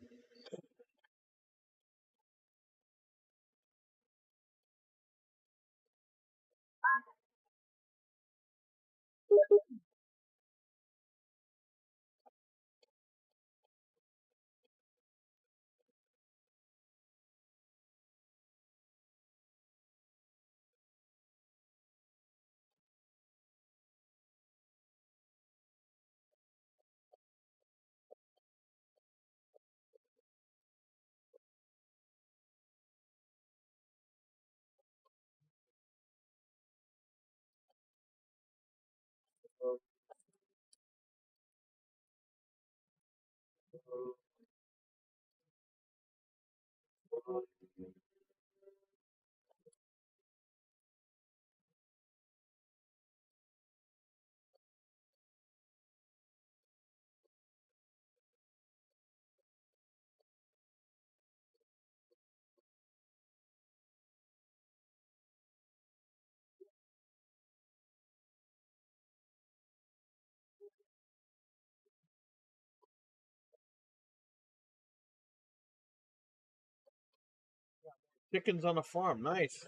Chickens on a farm. Nice.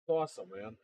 Awesome, man.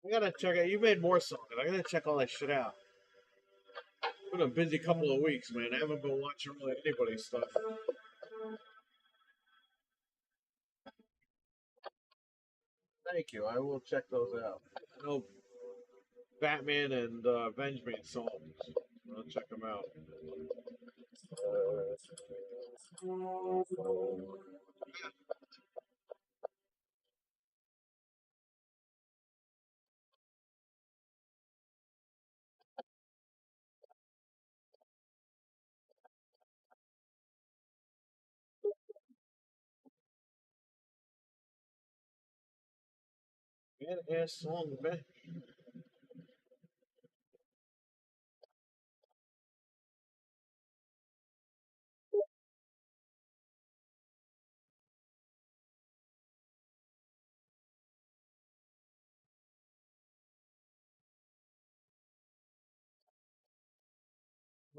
I gotta check it. You made more songs. I gotta check all that shit out. It's been a busy couple of weeks, man. I haven't been watching really anybody's stuff. Thank you. I will check those out. I know Batman and Avenge made songs. I'll check them out. Badass song, man.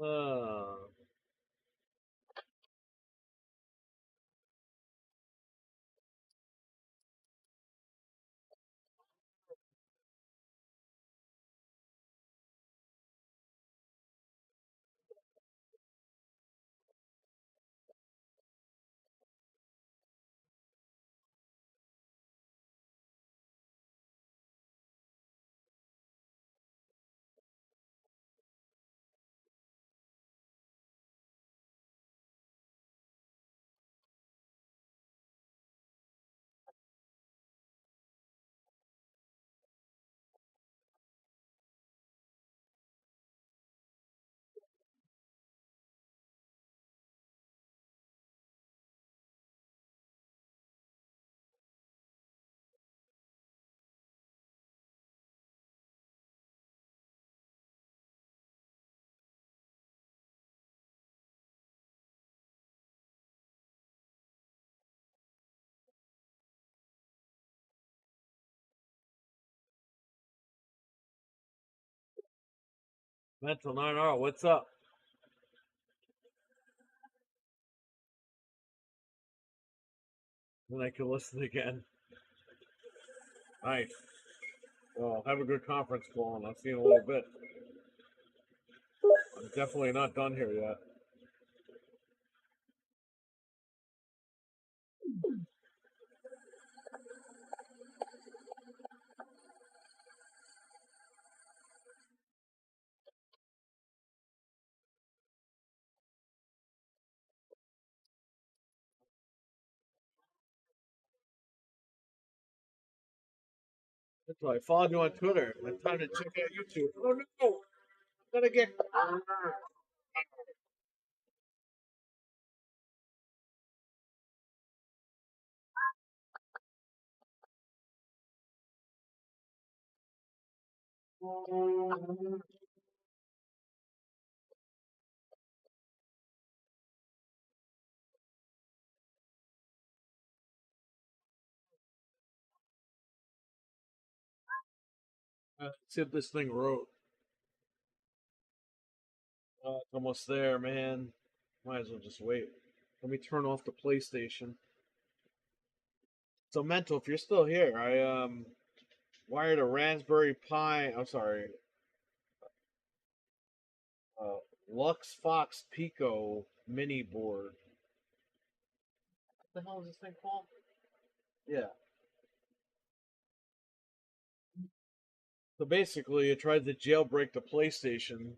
Uh, Mental 9R, what's up? Then I can listen again. Nice. Well, have a good conference call, and I'll see you in a little bit. I'm definitely not done here yet. That's why I followed you on Twitter. It's time to check out YouTube. Oh no! I'm gonna get. Let's see if this thing wrote. It's almost there, man. Might as well just wait. Let me turn off the PlayStation. So, Mental, if you're still here, I wired a Raspberry Pi. I'm sorry, uh, Luckfox Pico mini board. What the hell is this thing called? Yeah. So basically, it tried to jailbreak the PlayStation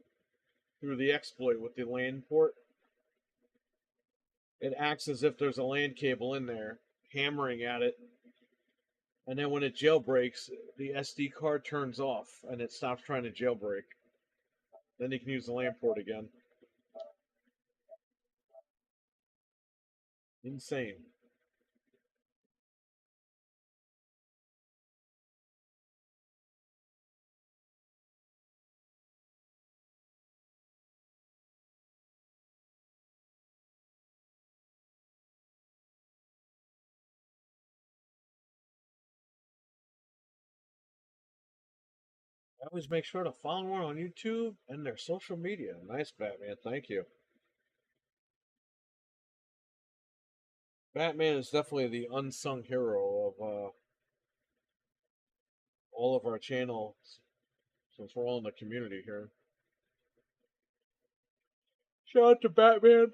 through the exploit with the LAN port. It acts as if there's a LAN cable in there, hammering at it, and then when it jailbreaks, the SD card turns off and it stops trying to jailbreak. Then you can use the LAN port again. Insane. I always make sure to follow one on YouTube and their social media. Nice, Batman. Thank you. Batman is definitely the unsung hero of all of our channels, since we're all in the community here. Shout out to Batman.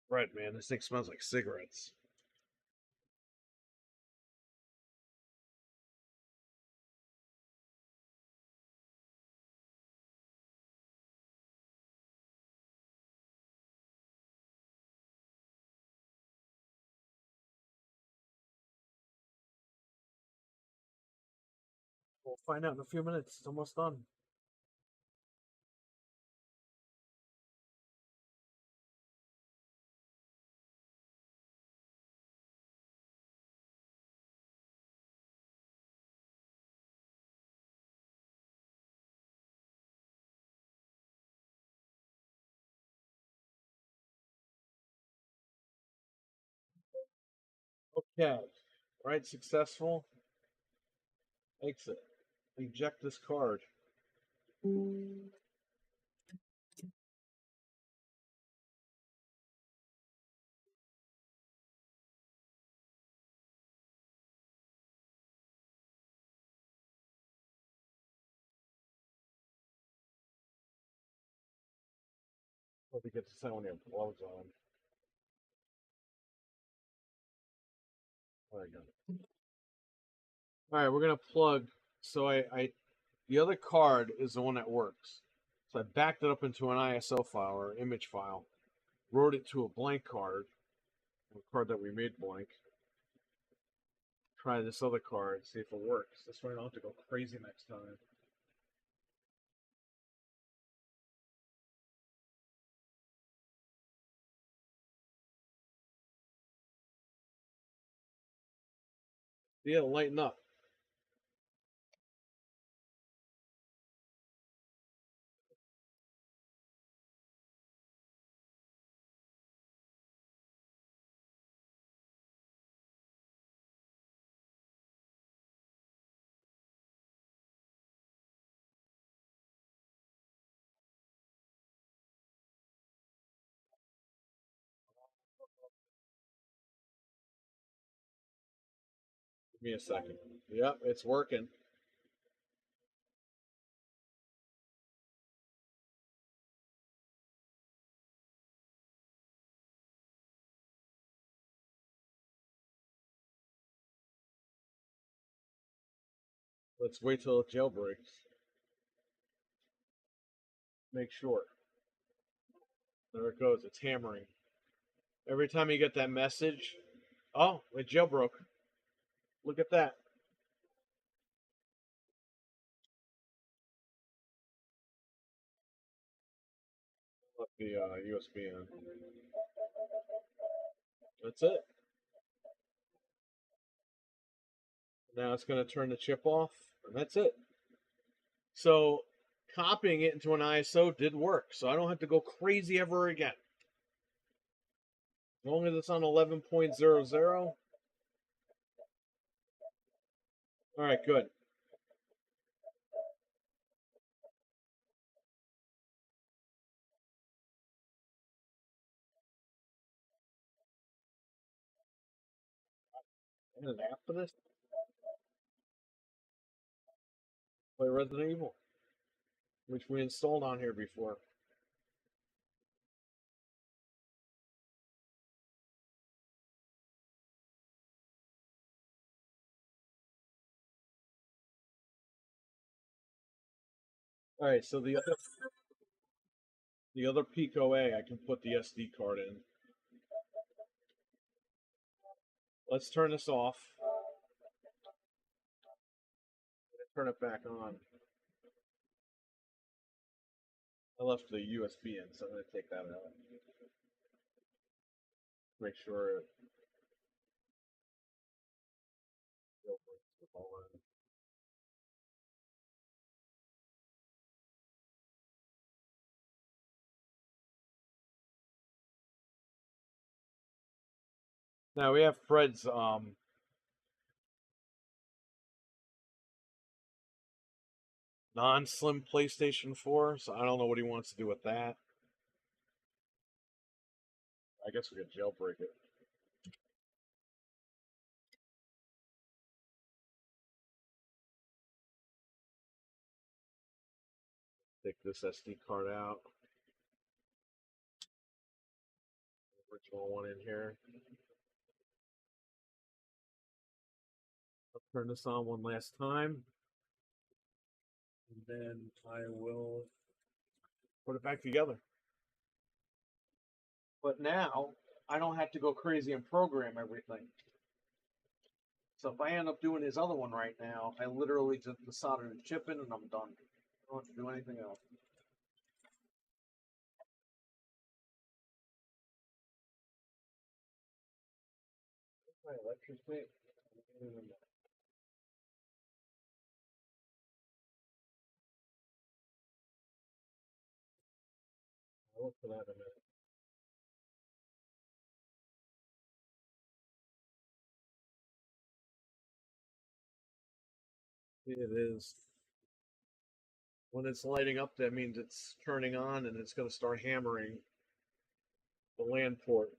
Right, man. This thing smells like cigarettes. We'll find out in a few minutes. It's almost done. Okay. Right, successful. Exit. Eject this card. Hope you get to sound when you have gloves on. There you go. All right, we're gonna plug. So the other card is the one that works. So I backed it up into an ISO file or image file, wrote it to a blank card, a card that we made blank. Try this other card, see if it works. This way I don't have to go crazy next time. Yeah, lighten up. Give me a second. Yep, it's working. Let's wait till it jailbreaks. Make sure. There it goes. It's hammering. Every time you get that message, oh, it jailbroke. Look at that. Let the USB in. That's it. Now it's going to turn the chip off, and that's it. So copying it into an ISO did work, so I don't have to go crazy ever again. As long as it's on 11.00. All right, good. And an app for this? Play Resident Evil, which we installed on here before. All right, so the other Pico A, I can put the SD card in. Let's turn this off. Turn it back on. I left the USB in, so I'm going to take that out. Make sure it jailbreaks with all in. Now we have Fred's non-slim PlayStation 4, so I don't know what he wants to do with that. I guess we could jailbreak it. Take this SD card out. Original one in here. I'll turn this on one last time. And then I will put it back together. But now I don't have to go crazy and program everything. So if I end up doing his other one right now, I literally just solder the chip in and I'm done. I don't have to do anything else. My electric tape. I'll look for that in a minute. It is. When it's lighting up, that means it's turning on and it's going to start hammering the LAN port.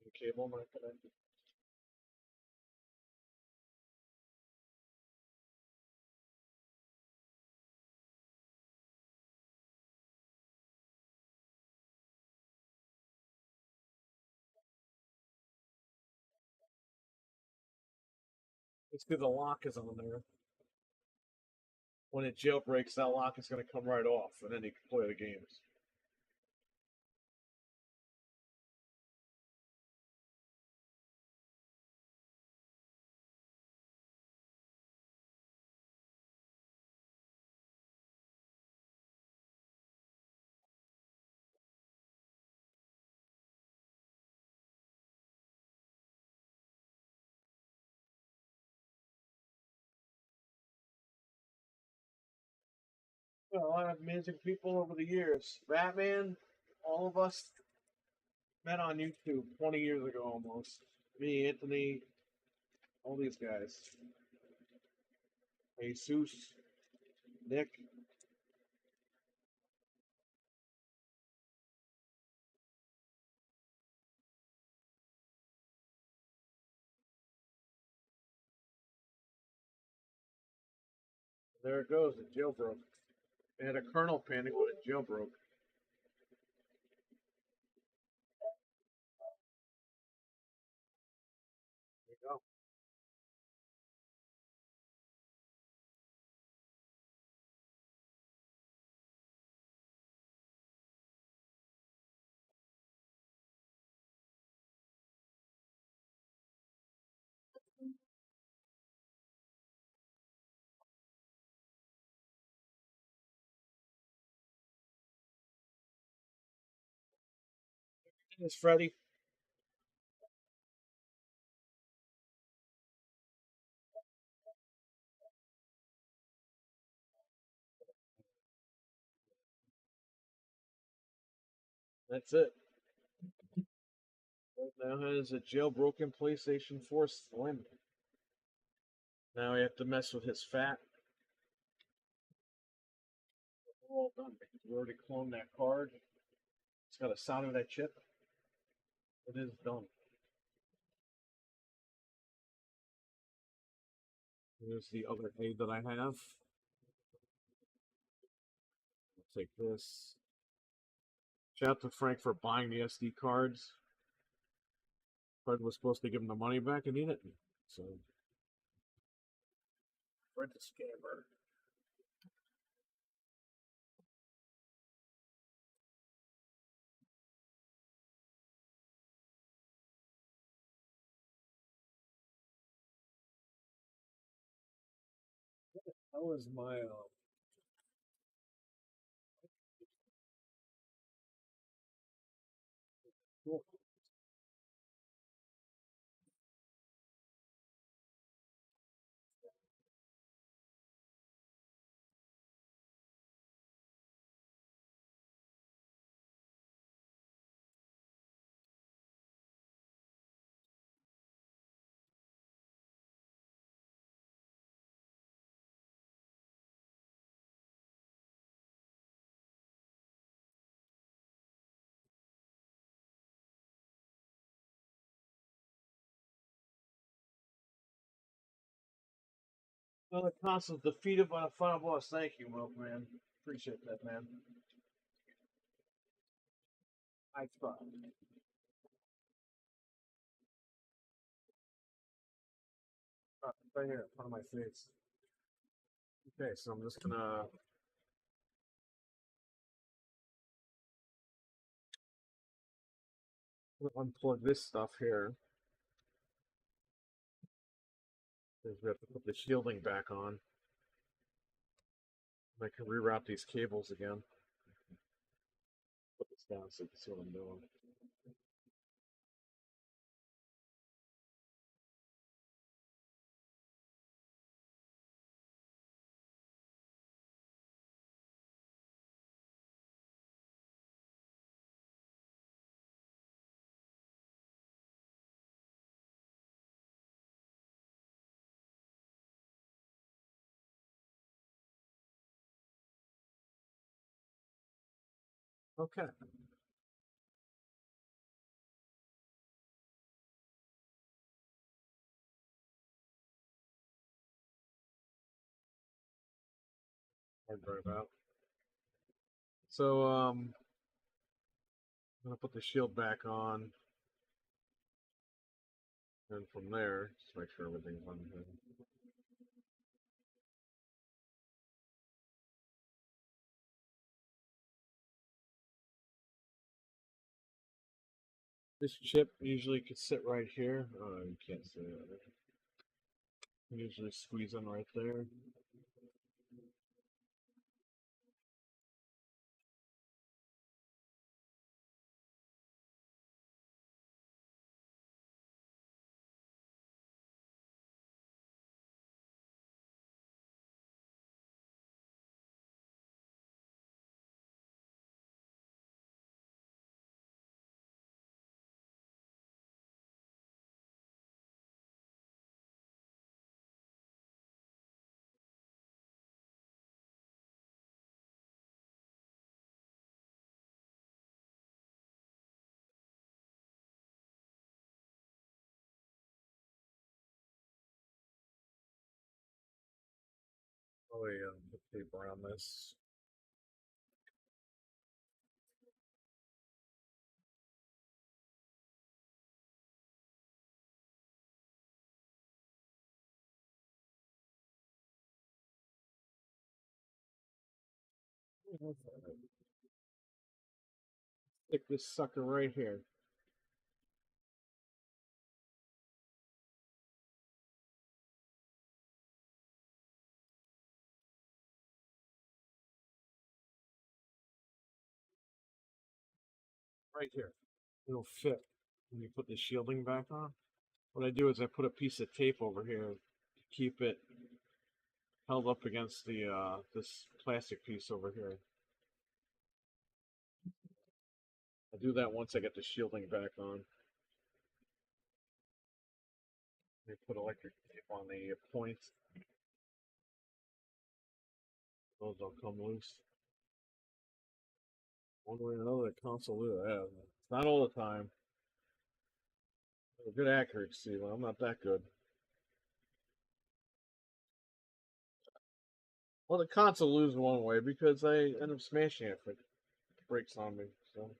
The cable not connected. It's because the lock is on there. When it jailbreaks, that lock is going to come right off, and then you can play the games. Well, I have amazing people over the years. Batman, all of us, Met on YouTube 20 years ago almost. Me, Anthony, all these guys. Jesus, Nick. There it goes, it jailbroke. It had a kernel panic, but it jailbroke. There you go. It's Freddy. That's it. Right now has a jailbroken PlayStation 4 Slim. Now we have to mess with his fat. We're all done because we already cloned that card. It's got a solder that chip. It is done. Here's the other A that I have. I'll take this. Shout out to Frank for buying the SD cards. Fred was supposed to give him the money back and he didn't. So, Fred's a scammer. That was my cool. Another console defeated by the final boss. Thank you, Milkman. Appreciate that, man. I tried. Right here in front of my face. Okay, so I'm just gonna unplug this stuff here. Because we have to put the shielding back on. I can reroute these cables again. Put this down so you can see what I'm doing. Okay. Hard drive out. So I'm gonna put the shield back on, and from there, just make sure everything's on here. This chip usually could sit right here. Oh, you can't see it. Usually squeeze in right there. Oh yeah, put tape around this. Stick this sucker right here. Right here. It'll fit when you put the shielding back on. What I do is I put a piece of tape over here to keep it held up against the this plastic piece over here. I do that once I get the shielding back on. I put electric tape on the points. Those will come loose. One way or another, the console will do that. It's not all the time. Good accuracy, but I'm not that good. Well, the console loses one way because I end up smashing it if it breaks on me. So.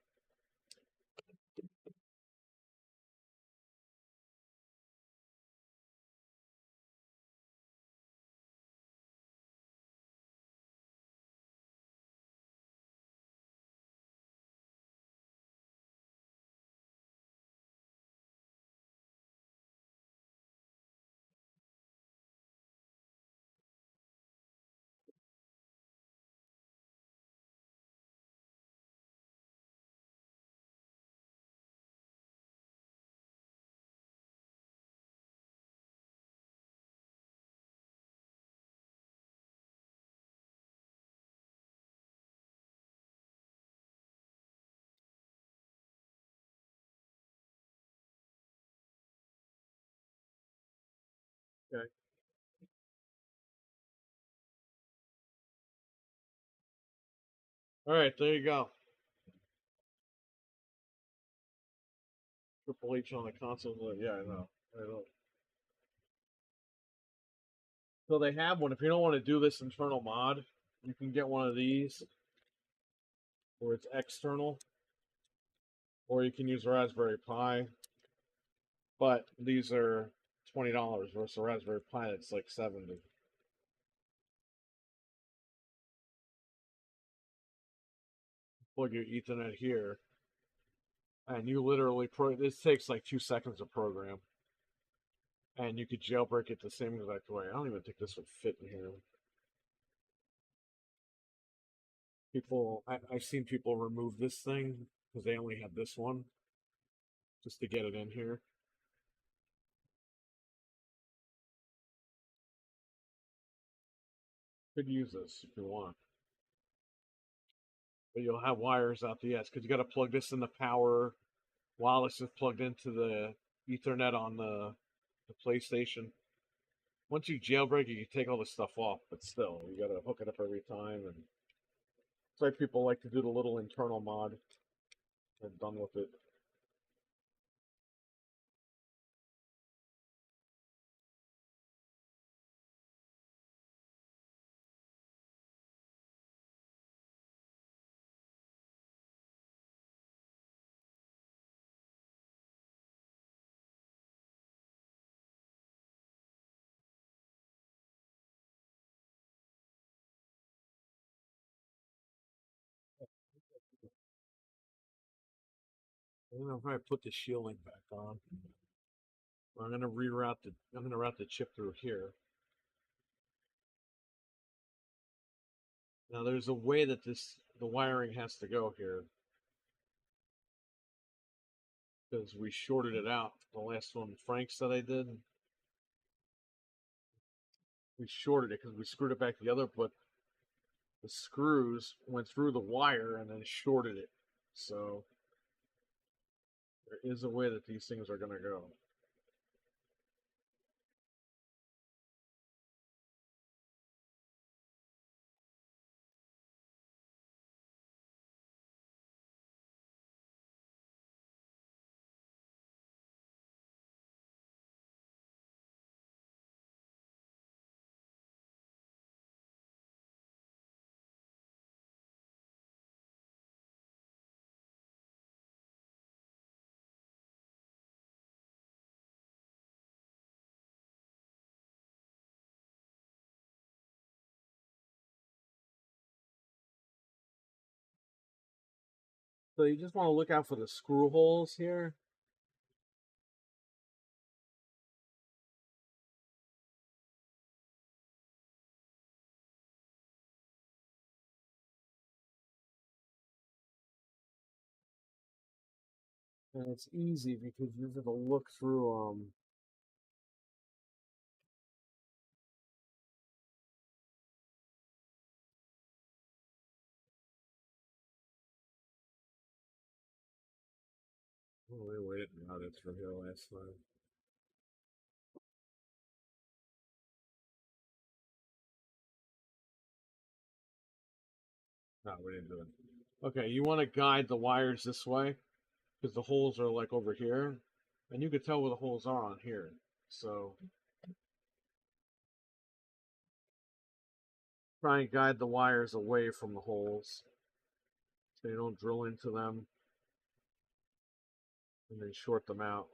Okay. All right, there you go. Triple H on the console. Yeah, I know. I know. So they have one. If you don't want to do this internal mod, you can get one of these where it's external, or you can use Raspberry Pi. But these are $20 versus a Raspberry Pi that's like 70. Plug your Ethernet here, and you literally this takes like 2 seconds to program, and you could jailbreak it the same exact way. I don't even think this would fit in here. I've seen people remove this thing because they only had this one just to get it in here. Could use this if you want, but you'll have wires out the edge because you got to plug this in the power while this is plugged into the Ethernet on the PlayStation. Once you jailbreak, you can take all this stuff off, but still, you got to hook it up every time. And it's like people like to do the little internal mod. They're done with it. And then if I put the shielding back on, I'm gonna route the chip through here. Now there's a way that the wiring has to go here because we shorted it out. The last one Frank said I did. We shorted it because we screwed it back together, but the screws went through the wire and then shorted it. So there is a way that these things are gonna go. So you just want to look out for the screw holes here. And it's easy because you have to look through oh, we didn't route it through here last time. No, we didn't do it. Okay, you want to guide the wires this way because the holes are like over here, and you can tell where the holes are on here. So try and guide the wires away from the holes so you don't drill into them and then short them out.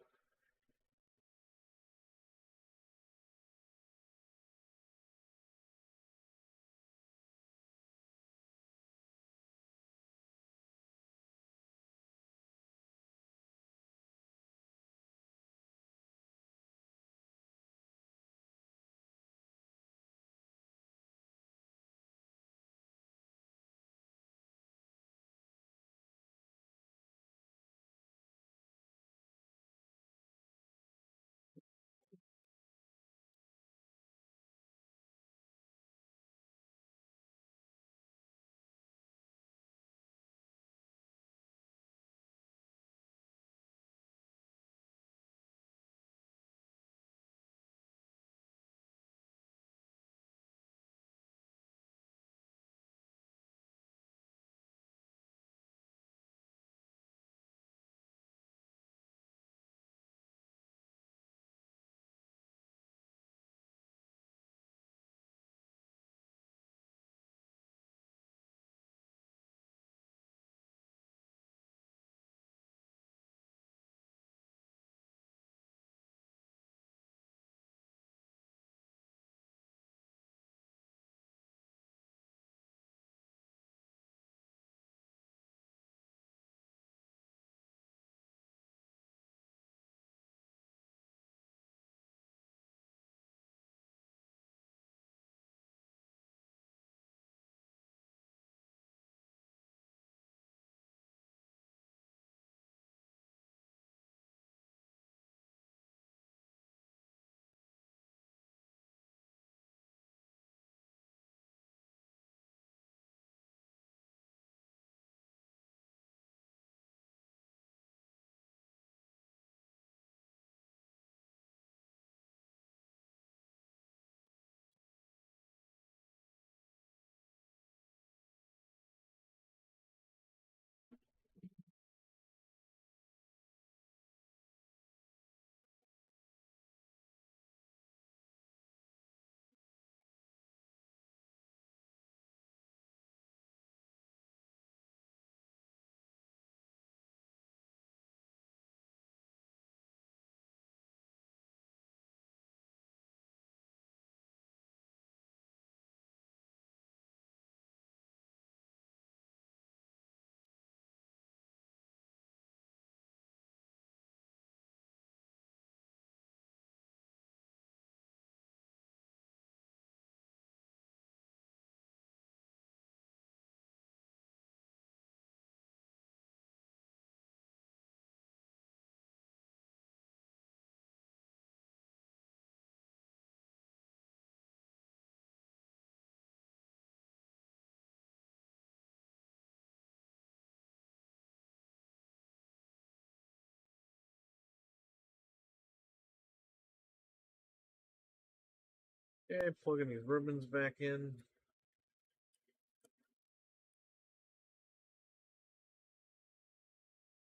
Okay, plugging these ribbons back in.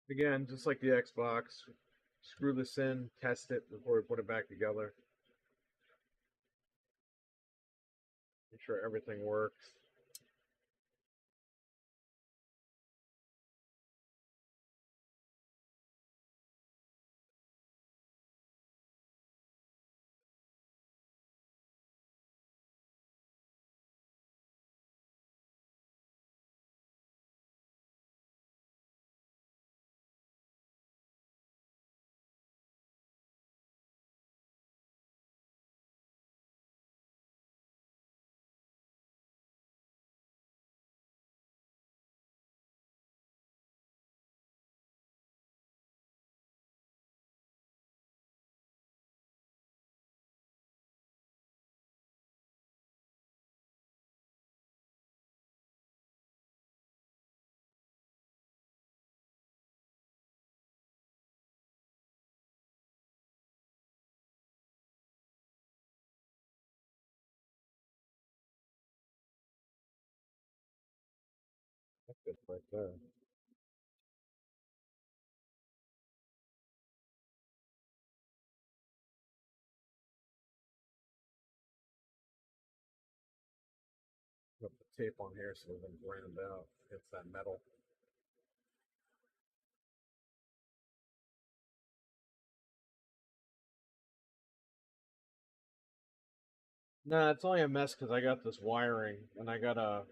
Again, just like the Xbox, screw this in, test it before we put it back together. Make sure everything works. Good right there. Put the tape on here so we can grind it out. It's that metal. Nah, it's only a mess because I got this wiring and I gotta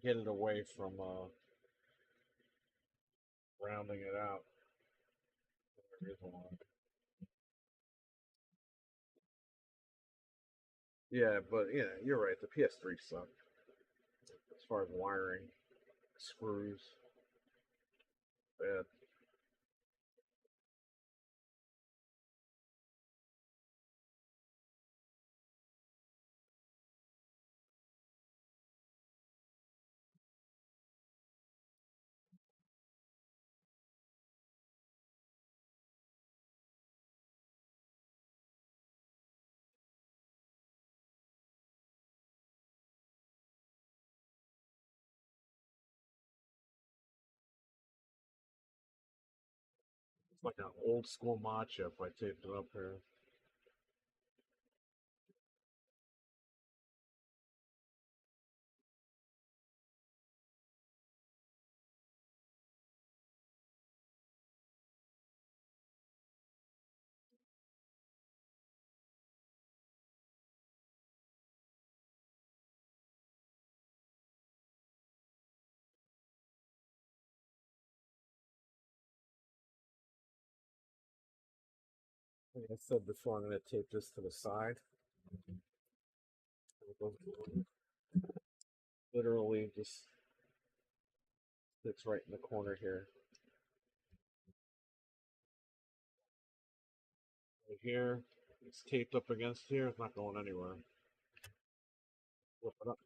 get it away from rounding it out. Here's one. Yeah, but yeah, you're right. The PS3 sucked as far as wiring, screws, bad. It's like an old school mod chip. I taped it up here. Like I said before, I'm going to tape this to the side. Literally just sits right in the corner here. Right here, it's taped up against here. It's not going anywhere. Flip it up.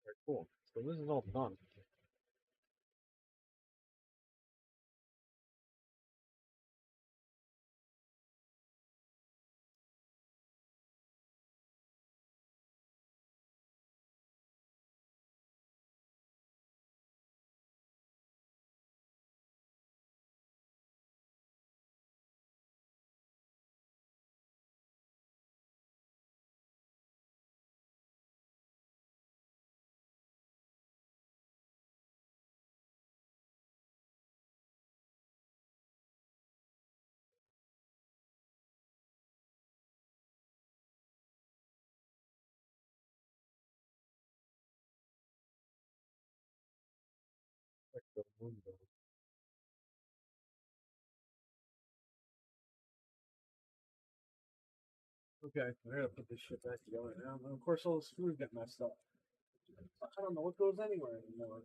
Very cool. So this is all done. Like the window. Okay, I gotta put this shit back together now. And of course, all the screws get messed up. I don't know what goes anywhere anymore.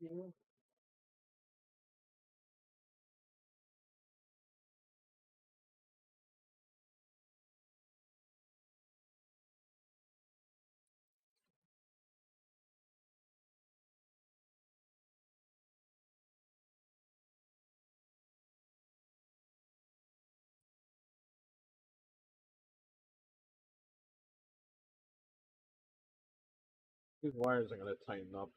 Yeah. These wires are gonna tighten up.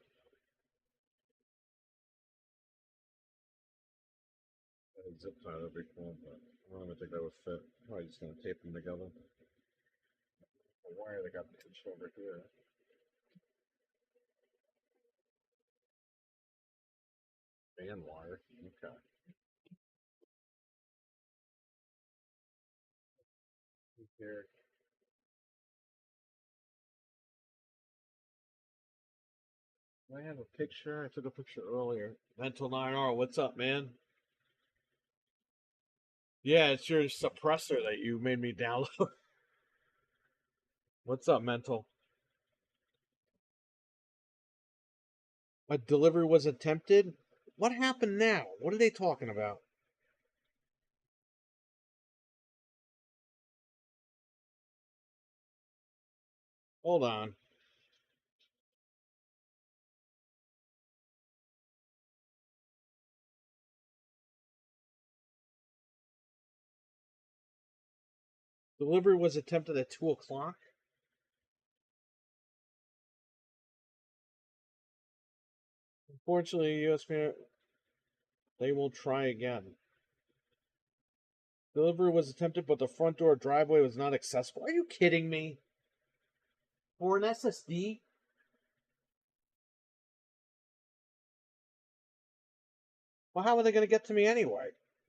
Zip tie that'd be cool, but I don't even think that would fit. Probably just gonna tape them together. The wire that got pinched over here. Band wire. Okay. Here. I have a picture. I took a picture earlier. Mental 9R, what's up, man? Yeah, it's your suppressor that you made me download. What's up, Mental? A delivery was attempted? What happened now? What are they talking about? Hold on. Delivery was attempted at 2 o'clock? Unfortunately, USP, they will try again. Delivery was attempted, but the front door driveway was not accessible. Are you kidding me? For an SSD? Well, how are they going to get to me anyway?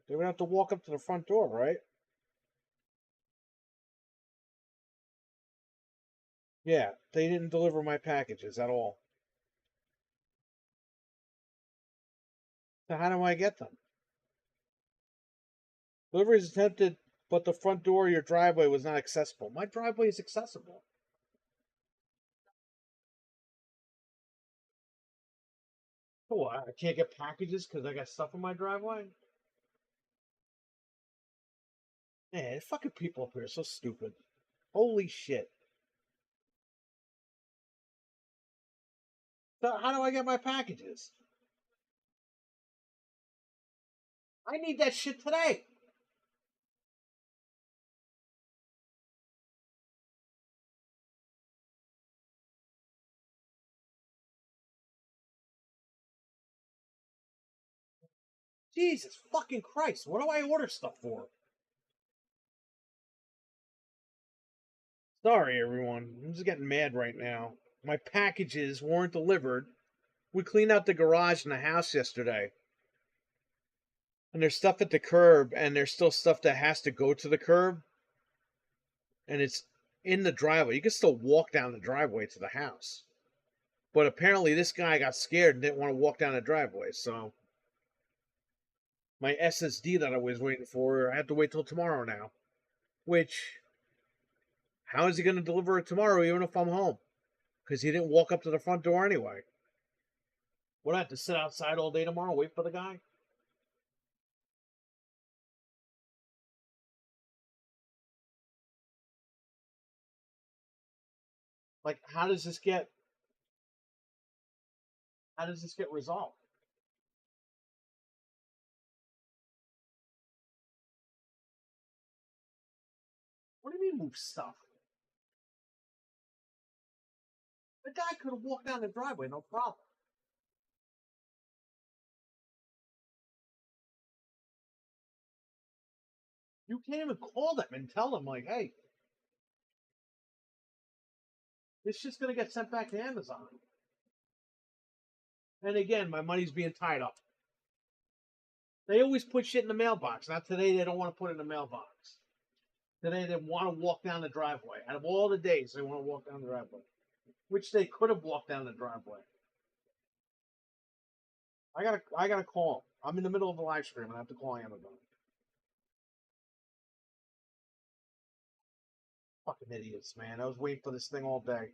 They would have to walk up to the front door, right? Yeah, they didn't deliver my packages at all. So how do I get them? Delivery is attempted, but the front door of your driveway was not accessible. My driveway is accessible. So what? I can't get packages because I got stuff in my driveway? Man, fucking people up here are so stupid. Holy shit. So how do I get my packages? I need that shit today. Jesus fucking Christ. What do I order stuff for? Sorry, everyone. I'm just getting mad right now. My packages weren't delivered. We cleaned out the garage in the house yesterday. And there's stuff at the curb, and there's still stuff that has to go to the curb. And it's in the driveway. You can still walk down the driveway to the house. But apparently this guy got scared and didn't want to walk down the driveway, so my SSD that I was waiting for, I have to wait till tomorrow now. Which, how is he going to deliver it tomorrow even if I'm home? Because he didn't walk up to the front door anyway. What, I have to sit outside all day tomorrow, wait for the guy? Like, how does this get resolved? What do you mean move stuff? The guy could have walked down the driveway, no problem. You can't even call them and tell them, like, hey, this shit's gonna get sent back to Amazon. And again, my money's being tied up. They always put shit in the mailbox. Not today, they don't want to put it in the mailbox. Today, they want to walk down the driveway. Out of all the days, they want to walk down the driveway. Which they could have walked down the driveway. I gotta call them. I'm in the middle of a live stream and I have to call Amazon. Fucking idiots, man. I was waiting for this thing all day.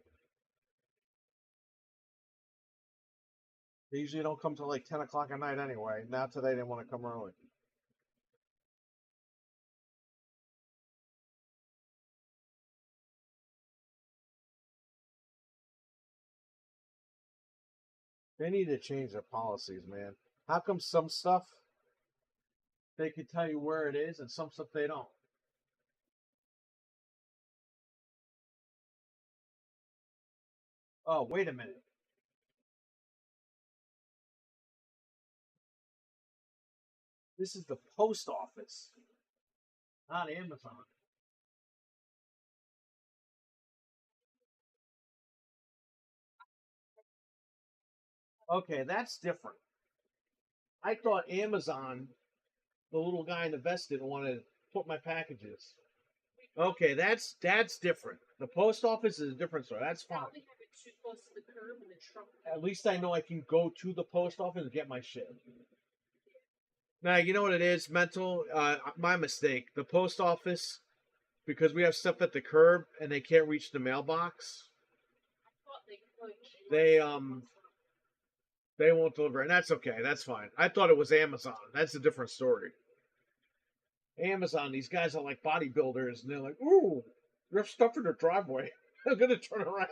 They usually don't come till like 10 o'clock at night anyway. Now today they want to come early. They need to change their policies, man. How come some stuff they can tell you where it is and some stuff they don't? Oh, wait a minute. This is the post office, not Amazon. Okay, that's different. I thought Amazon, the little guy in the vest, didn't want to put my packages. Okay, that's different. The post office is a different story. That's fine. Probably have it too close to the curb and the truck. At least I know I can go to the post office and get my shit. Now, you know what it is, mental? My mistake. The post office, because we have stuff at the curb and they can't reach the mailbox, I thought they could. they won't deliver. And that's okay. That's fine. I thought it was Amazon. That's a different story. Amazon, these guys are like bodybuilders, and they're like, ooh, there's stuff in their driveway. I'm going to turn around.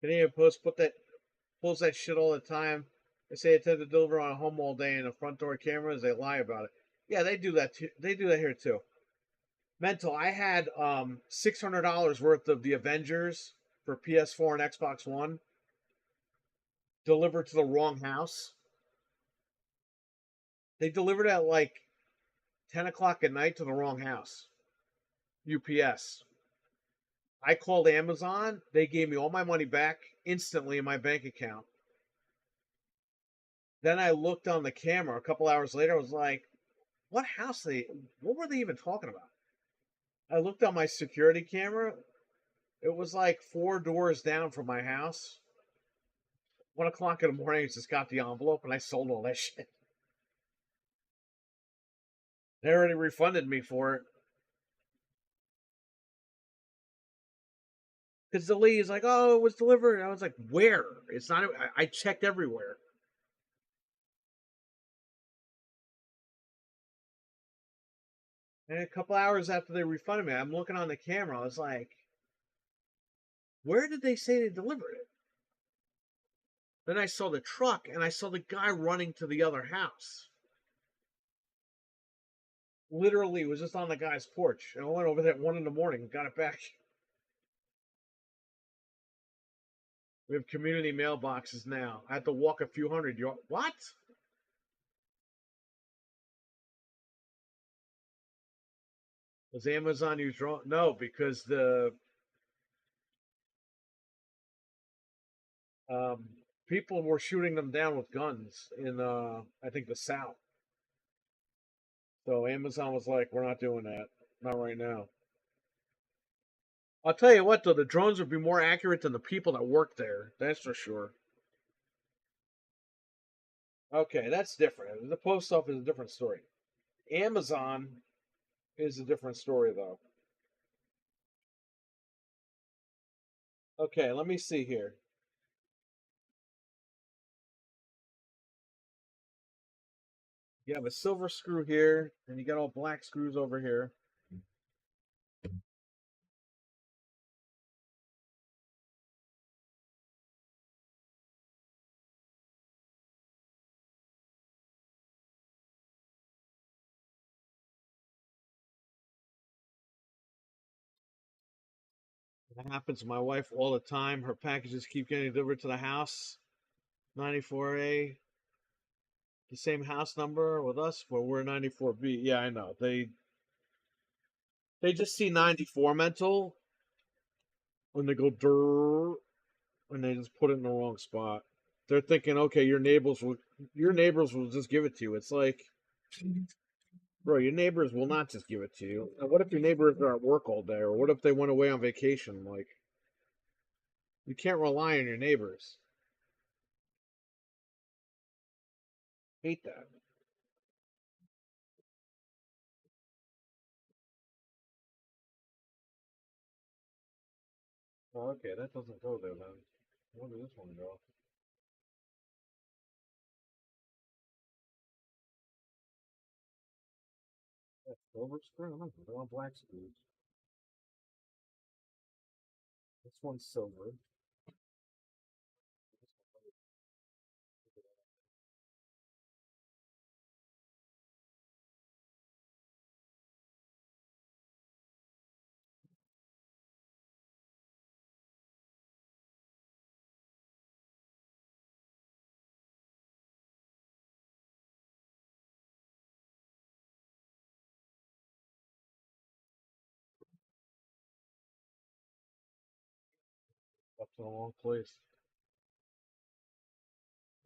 Canadian Post pulls that shit all the time. They say it had to deliver on a home all day, and the front door cameras, they lie about it. Yeah, they do that too. They do that here too. Mental, I had $600 worth of the Avengers for PS4 and Xbox One delivered to the wrong house. They delivered at like 10 o'clock at night to the wrong house. UPS. I called Amazon. They gave me all my money back instantly in my bank account. Then I looked on the camera a couple hours later. I was like, what were they even talking about? I looked on my security camera. It was like 4 doors down from my house. 1 o'clock in the morning, I just got the envelope and I sold all that shit. They already refunded me for it. Because the lady's like, oh, it was delivered. And I was like, where? It's not. I checked everywhere. And a couple hours after they refunded me, I'm looking on the camera. I was like, where did they say they delivered it? Then I saw the truck, and I saw the guy running to the other house. Literally, it was just on the guy's porch. And I went over there at 1 in the morning and got it back. We have community mailboxes now. I have to walk a few hundred yards. What? Does Amazon use drone? No, because the people were shooting them down with guns in I think the South. So Amazon was like, we're not doing that. Not right now. I'll tell you what though, the drones would be more accurate than the people that work there. That's for sure. Okay, that's different. The post office is a different story. Amazon is a different story though. Okay, let me see here. You have a silver screw here, and you got all black screws over here. That happens to my wife all the time. Her packages keep getting delivered to the house. 94A. The same house number with us, but we're 94B. Yeah, I know. They just see 94 mental when they go durr, and they just put it in the wrong spot. They're thinking, okay, your neighbors will just give it to you. It's like, bro, your neighbors will not just give it to you. And what if your neighbors are at work all day, or what if they went away on vacation? Like, you can't rely on your neighbors. Hate that. Oh, okay, that doesn't go there then. Where does this one go? That's silver screw? I don't know. They're all black screws. This one's silver. Up to the wrong place.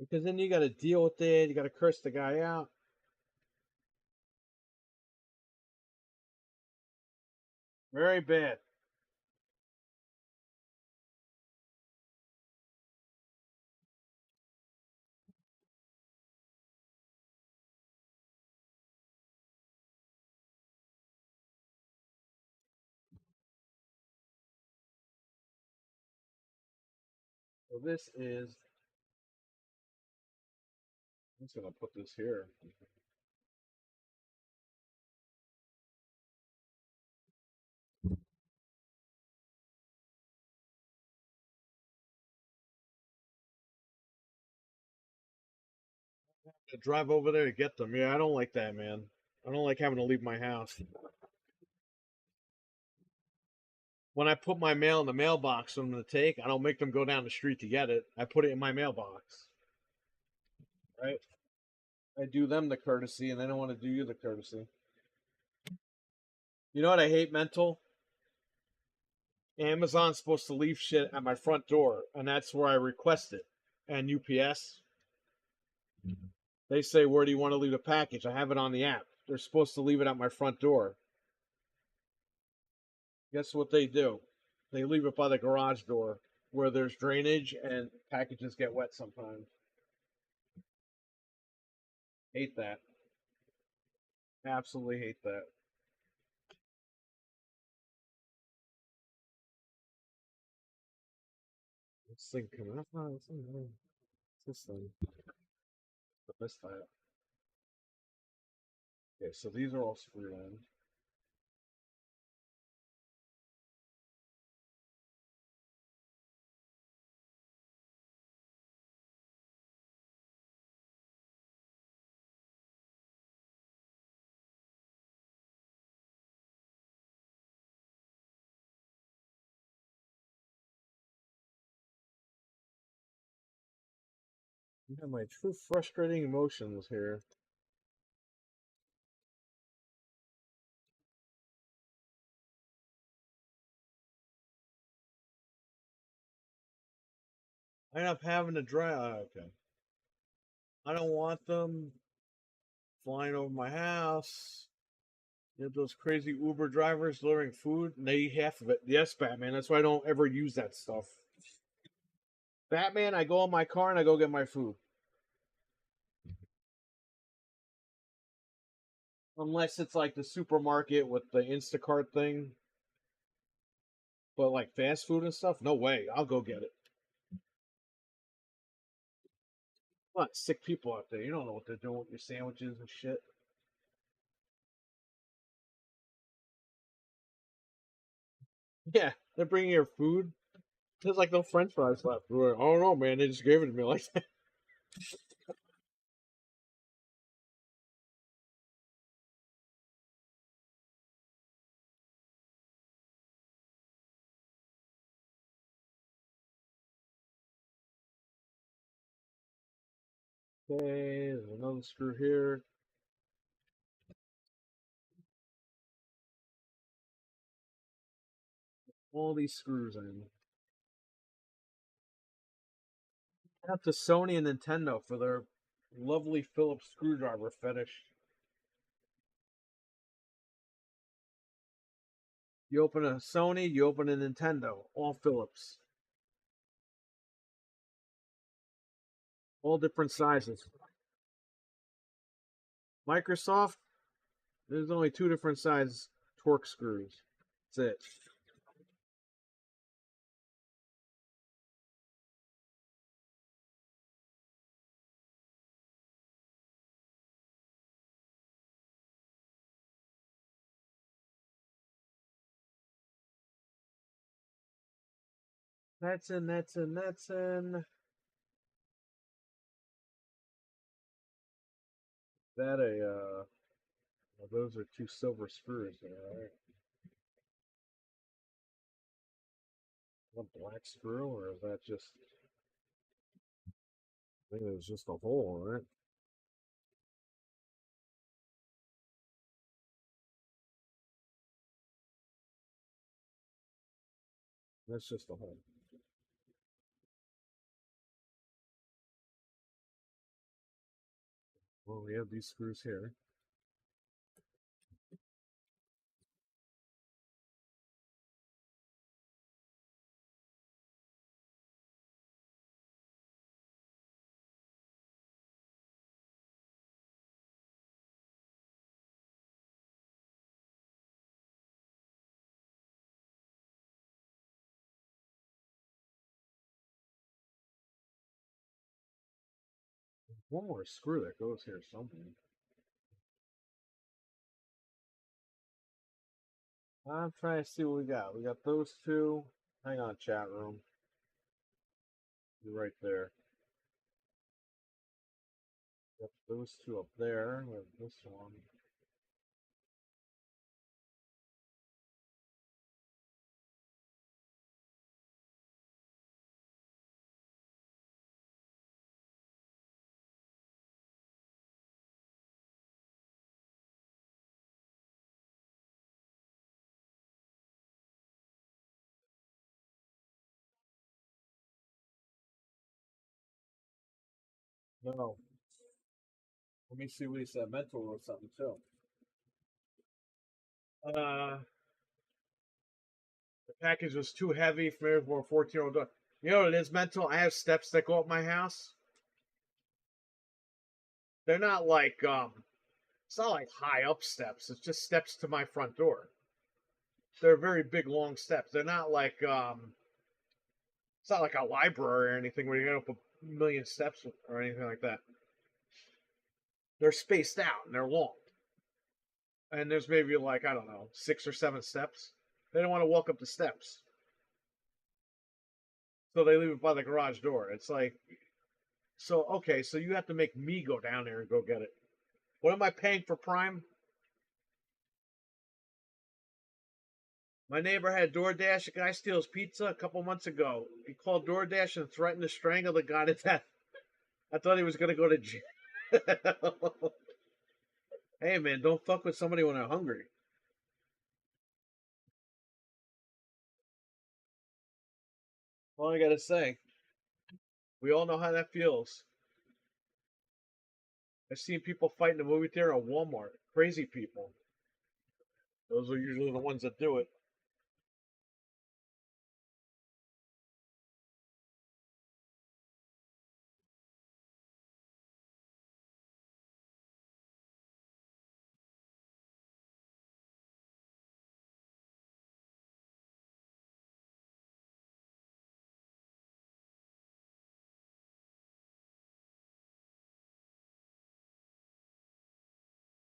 Because then you got to deal with it. You got to curse the guy out. Very bad. So this is, I'm just gonna put this here. To drive over there to get them. Yeah, I don't like that, man. I don't like having to leave my house. When I put my mail in the mailbox for them to take, I don't make them go down the street to get it. I put it in my mailbox. Right? I do them the courtesy, and they don't want to do you the courtesy. You know what I hate, mental? Amazon's supposed to leave shit at my front door, and that's where I request it. And UPS, they say, where do you want to leave the package? I have it on the app. They're supposed to leave it at my front door. Guess what they do? They leave it by the garage door where there's drainage and packages get wet sometimes. Hate that. Absolutely hate that. This thing coming up. This thing. This time. Okay, so these are all screwed in. You have my true frustrating emotions here. I end up having to drive. Okay. I don't want them flying over my house. You have those crazy Uber drivers delivering food, and they eat half of it. Yes, Batman. That's why I don't ever use that stuff. Batman, I go in my car and I go get my food. Unless it's like the supermarket with the Instacart thing. But like fast food and stuff, no way. I'll go get it. A lot of sick people out there. You don't know what they're doing with your sandwiches and shit. Yeah, they're bringing your food. There's like no French fries left. We're like, oh no, man, they just gave it to me like that. Okay, there's another screw here. All these screws in. Out to Sony and Nintendo for their lovely Phillips screwdriver fetish. You open a Sony, you open a Nintendo, all Phillips. All different sizes. Microsoft, there's only two different size Torx screws. That's it. That's in. That well, those are two silver screws there, right? A black screw, or is that just? I think it was just a hole, right? That's just a hole. Well, we have these screws here. One more screw that goes here somewhere. I'm trying to see what we got. We got those two. Hang on, chat room. You're right there. Got those two up there. We have this one. No. Let me see what he said. Mental or something too. The package was too heavy for a 14-year-old dog. You know what it is, Mental? I have steps that go up my house. They're not like it's not like high up steps. It's just steps to my front door. They're very big, long steps. They're not like it's not like a library or anything where you get up a million steps or anything like that. They're spaced out and they're long. And there's maybe like, I don't know, 6 or 7 steps. They don't want to walk up the steps. So they leave it by the garage door. It's like, so, okay, so you have to make me go down there and go get it. What am I paying for Prime? My neighbor had DoorDash. A guy steals pizza a couple months ago. He called DoorDash and threatened to strangle the guy to death. I thought he was going to go to jail. Hey, man, don't fuck with somebody when they're hungry. All I got to say, we all know how that feels. I've seen people fight in the movie theater at Walmart. Crazy people. Those are usually the ones that do it.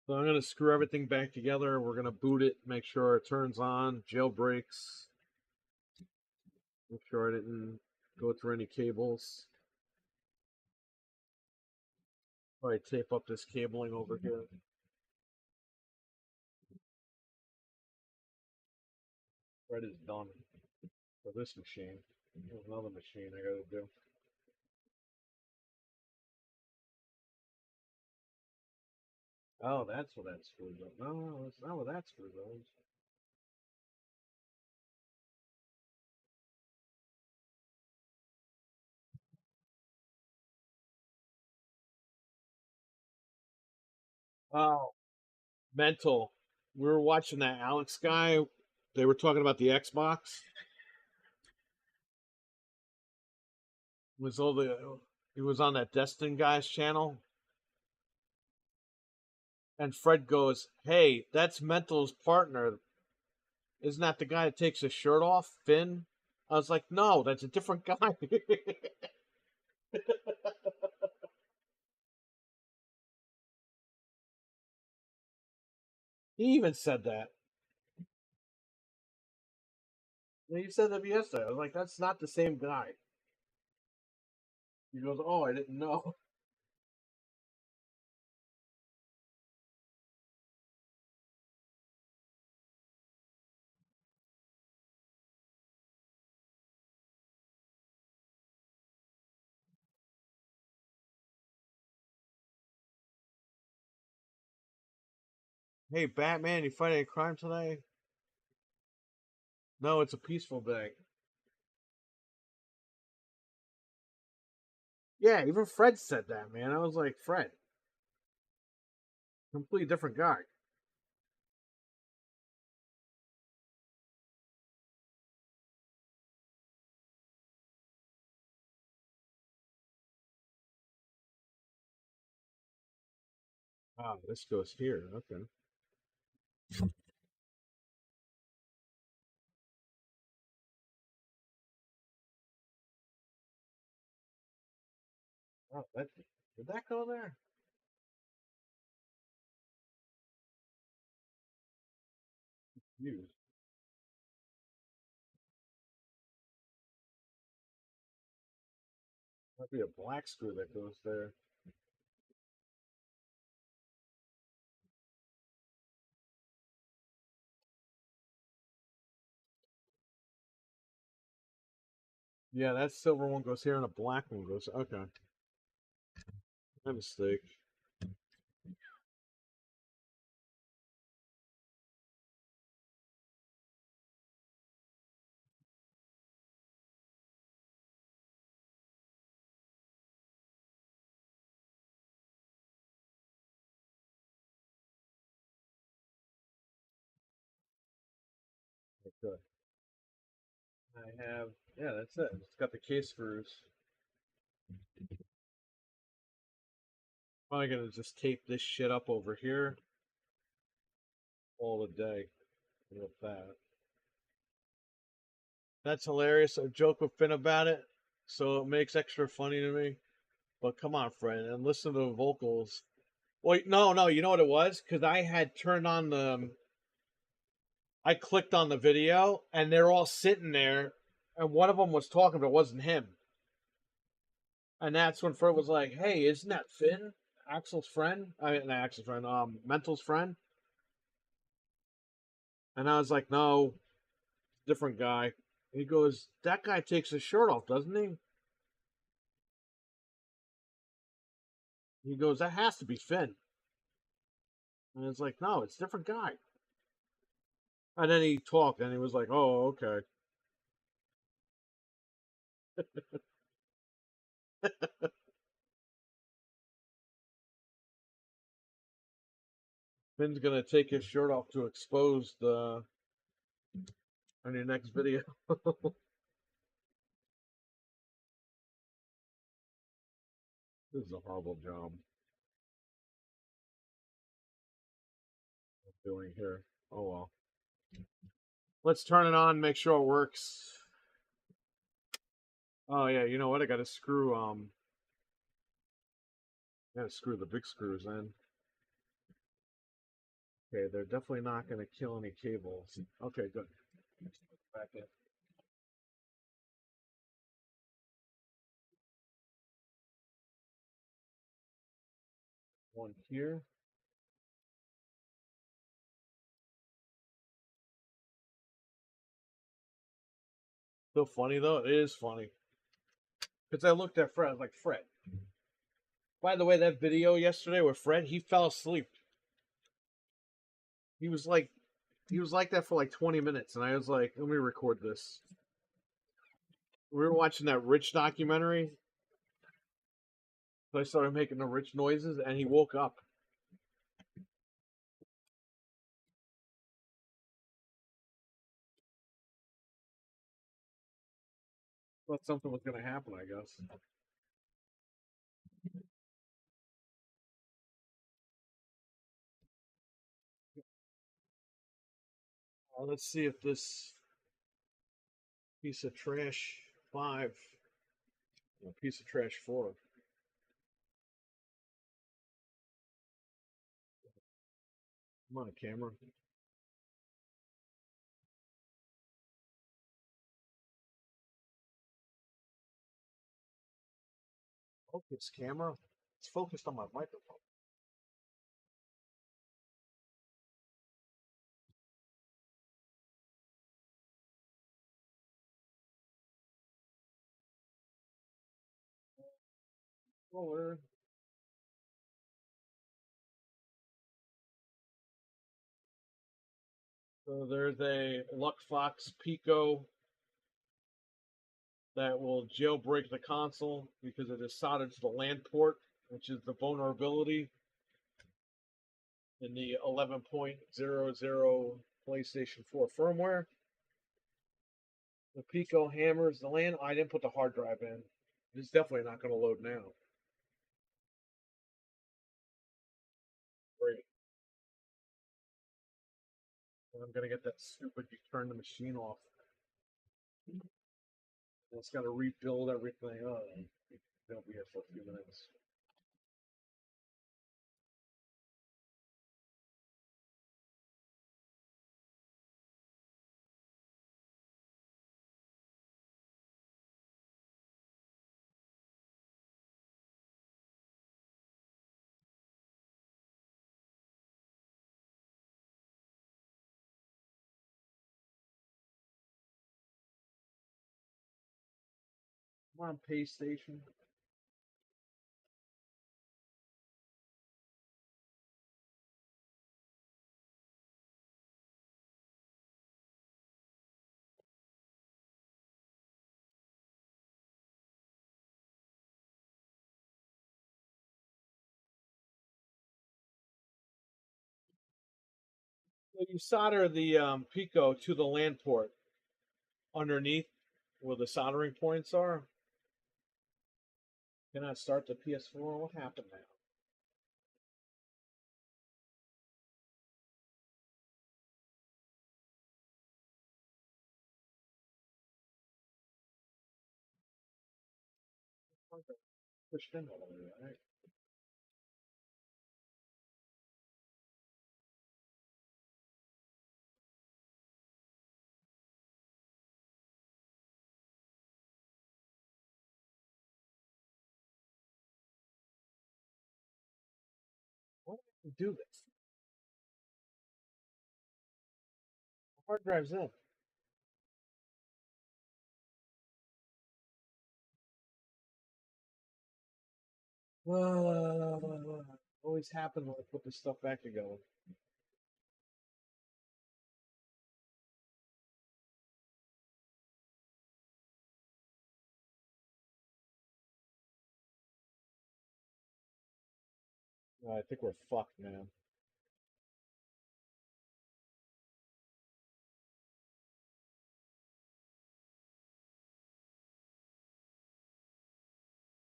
So I'm going to screw everything back together. We're going to boot it, make sure it turns on, jailbreaks. Make sure I didn't go through any cables. Probably tape up this cabling over here. Thread is done for this machine. There's another machine I got to do. Oh, that's what that screws up. No, that's not what that screws up. Oh, mental. We were watching that Alex guy. They were talking about the Xbox. It was all the. He was on that Destin guy's channel, and Fred goes, "Hey, that's Mental's partner. Isn't that the guy that takes his shirt off, Finn?" I was like, "No, that's a different guy." He even said that. He said that yesterday. I was like, "That's not the same guy." He goes, "Oh, I didn't know." Hey, Batman, you fighting a crime today? No, it's a peaceful day. Yeah, even Fred said that, man. I was like, Fred, completely different guy. Ah, this goes here. Okay. Oh, Did that go there? Used. Might be a black screw that goes there. Yeah, that silver one goes here and a black one goes. Okay. My mistake. Okay. I have, yeah, that's it. It's got the case screws. Probably gonna just tape this shit up over here all the day with that. That's hilarious. I joke with Finn about it, so it makes extra funny to me. But come on, friend, and listen to the vocals. Well, no, you know what it was? Because I had turned on the. I clicked on the video, and they're all sitting there, and one of them was talking, but it wasn't him. And that's when Fred was like, "Hey, isn't that Finn, Axel's friend? I mean, not Axel's friend, Mental's friend." And I was like, "No, different guy." He goes, "That guy takes his shirt off, doesn't he?" He goes, "That has to be Finn." And it's like, "No, it's a different guy." And then he talked, and he was like, "Oh, okay." Finn's gonna take his shirt off to expose the on your next video. This is a horrible job I'm doing here. Oh well. Let's turn it on, make sure it works. Oh yeah, you know what? I gotta screw the big screws in. Okay, they're definitely not gonna kill any cables. Okay, good. Back in. One here. So funny though, it is funny. Because I looked at Fred, I was like, Fred. By the way, that video yesterday with Fred, he fell asleep. He was like that for like 20 minutes, and I was like, let me record this. We were watching that Rich documentary. So I started making the Rich noises, and he woke up. Thought something was going to happen, I guess. Let's see if this piece of trash 5, or piece of trash 4. Come on, camera. Focus, camera. It's focused on my microphone. Roller. So there's a Luckfox Pico that will jailbreak the console because it is soldered to the LAN port, which is the vulnerability in the 11.00 PlayStation 4 firmware. The Pico hammers the LAN. I didn't put the hard drive in. It's definitely not going to load now. Great. And I'm going to get that stupid you turn the machine off. And it's got to rebuild everything. Oh, they'll be here for a few minutes. Come on, pay station. So you solder the Pico to the LAN port underneath where the soldering points are. Can I start the PS4? What happened now? Pushed in all the way, right? Why did I do this? The hard drive's in. Always happens when I put this stuff back together. I think we're fucked, man.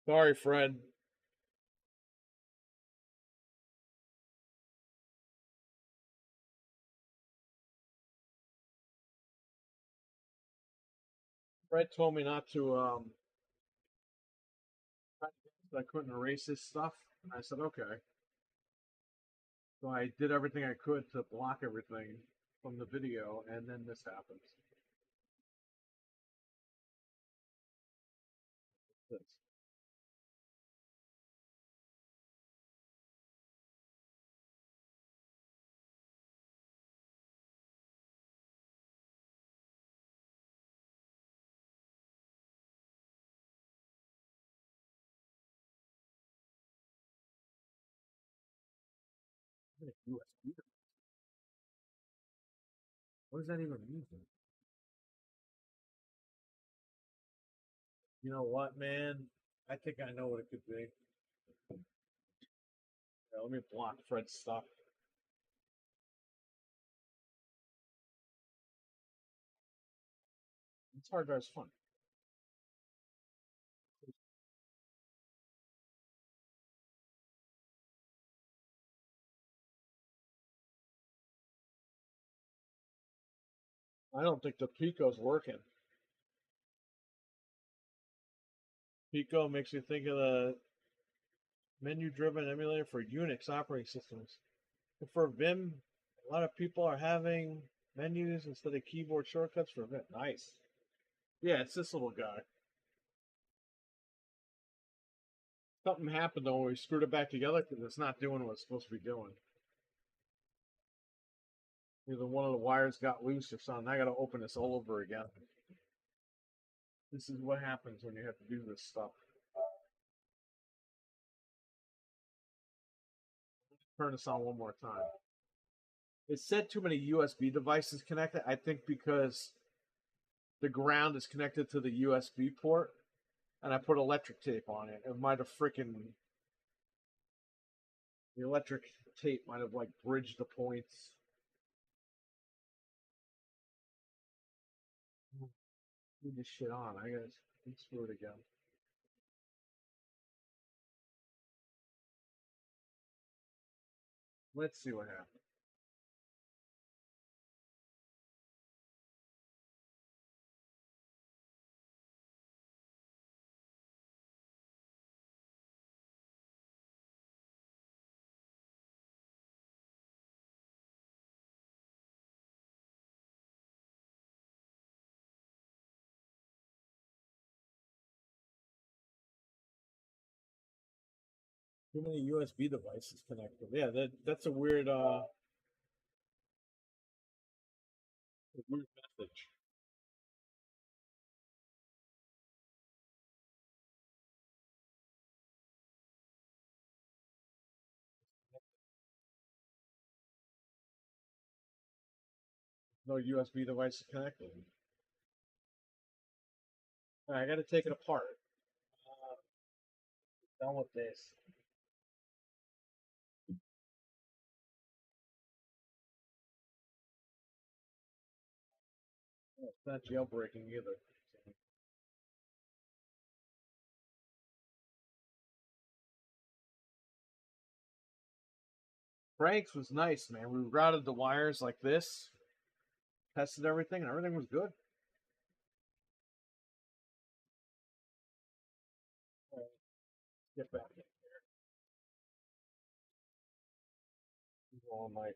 Sorry, Fred. Fred told me not to I couldn't erase his stuff. And I said, okay. So I did everything I could to block everything from the video, and then this happens. This. USB. What does that even mean? You know what, man? I think I know what it could be. Yeah, let me block Fred's stuff. This hard drive's fun. I don't think the Pico's working. Pico makes me think of the menu-driven emulator for Unix operating systems. But for Vim, a lot of people are having menus instead of keyboard shortcuts for Vim. Nice. Yeah, it's this little guy. Something happened though when we screwed it back together because it's not doing what it's supposed to be doing. Either one of the wires got loose or something. I got to open this all over again. This is what happens when you have to do this stuff. Turn this on one more time. It said too many USB devices connected. I think because the ground is connected to the USB port, and I put electric tape on it. It might have the electric tape might have like bridged the points. Leave this shit on. I gotta screw it again. Let's see what happens. Too many USB devices connected. Yeah, that's a weird message. No USB device connected. Alright, I gotta take it apart. Done with this. Oh, it's not jailbreaking either. Frank's was nice, man. We routed the wires like this, tested everything, and everything was good. Alright, get back in here. All night.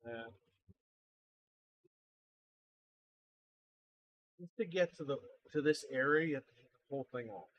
Yeah. Just to get to this area, you have to take the whole thing off.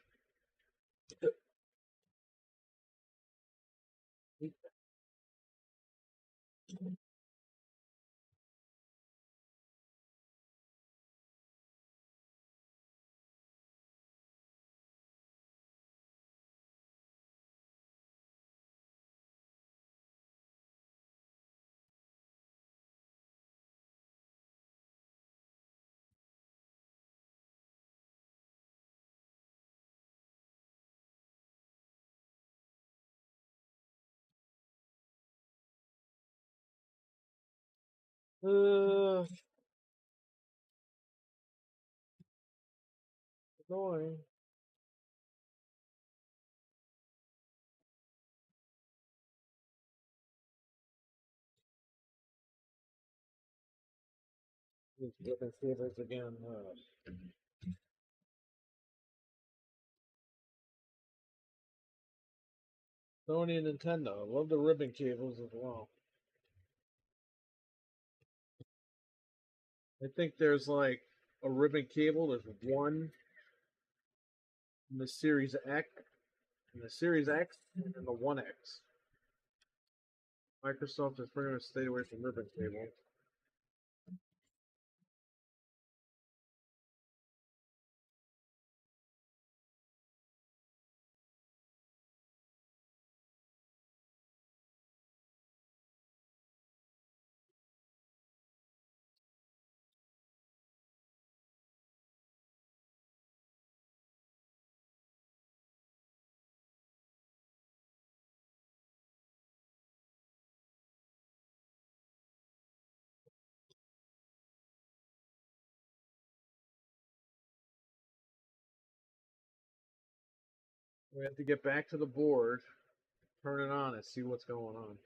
Annoying. These different flavors again. Sony and Nintendo. I love the ribbon cables as well. I think there's like a ribbon cable. There's one in the Series X, and the Series X, and the 1X. Microsoft is pretty much stayed away from ribbon cable. We have to get back to the board, turn it on, and see what's going on.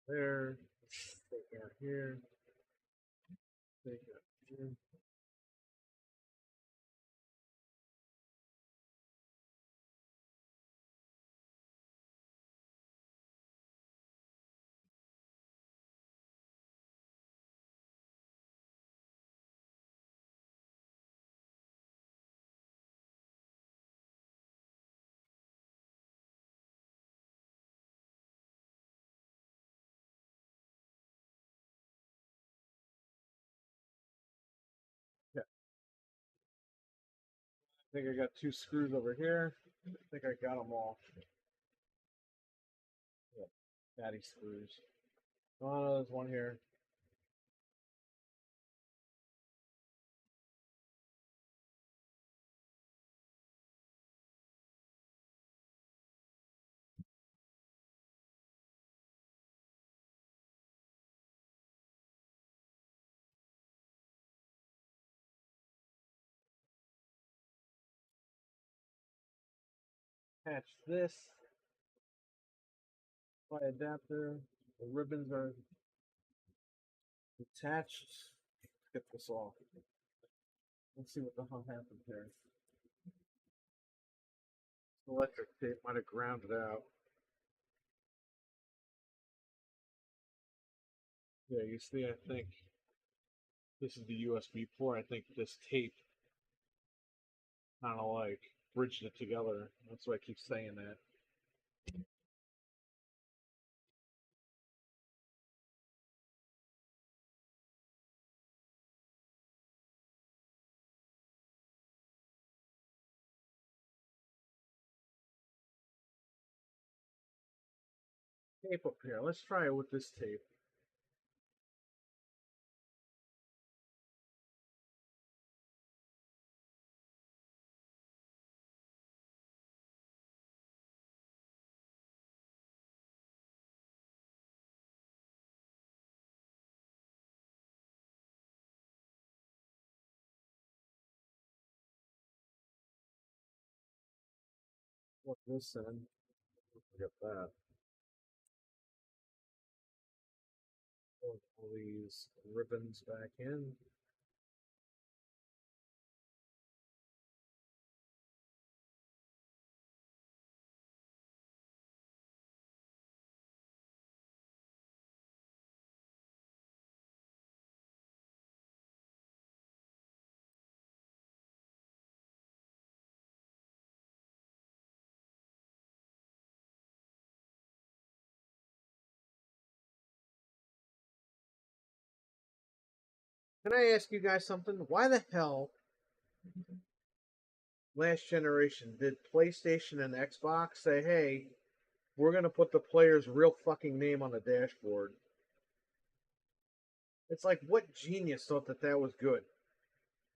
There, take out here, take out here. Yeah, I think I got two screws over here. I think I got them all. Yeah, daddy screws. Oh, there's one here. Attach this. Wi-Fi adapter. The ribbons are attached. Let's get this off. Let's see what the hell happened here. Electric tape might have ground it out. Yeah, you see, I think this is the USB port. I think this tape kind of like bridged it together. That's why I keep saying that. Tape up here. Let's try it with this tape. Put this in. Forget that. Put all these ribbons back in. Can I ask you guys something? Why the hell, last generation, did PlayStation and Xbox say, hey, we're going to put the player's real fucking name on the dashboard? It's like, what genius thought that that was good?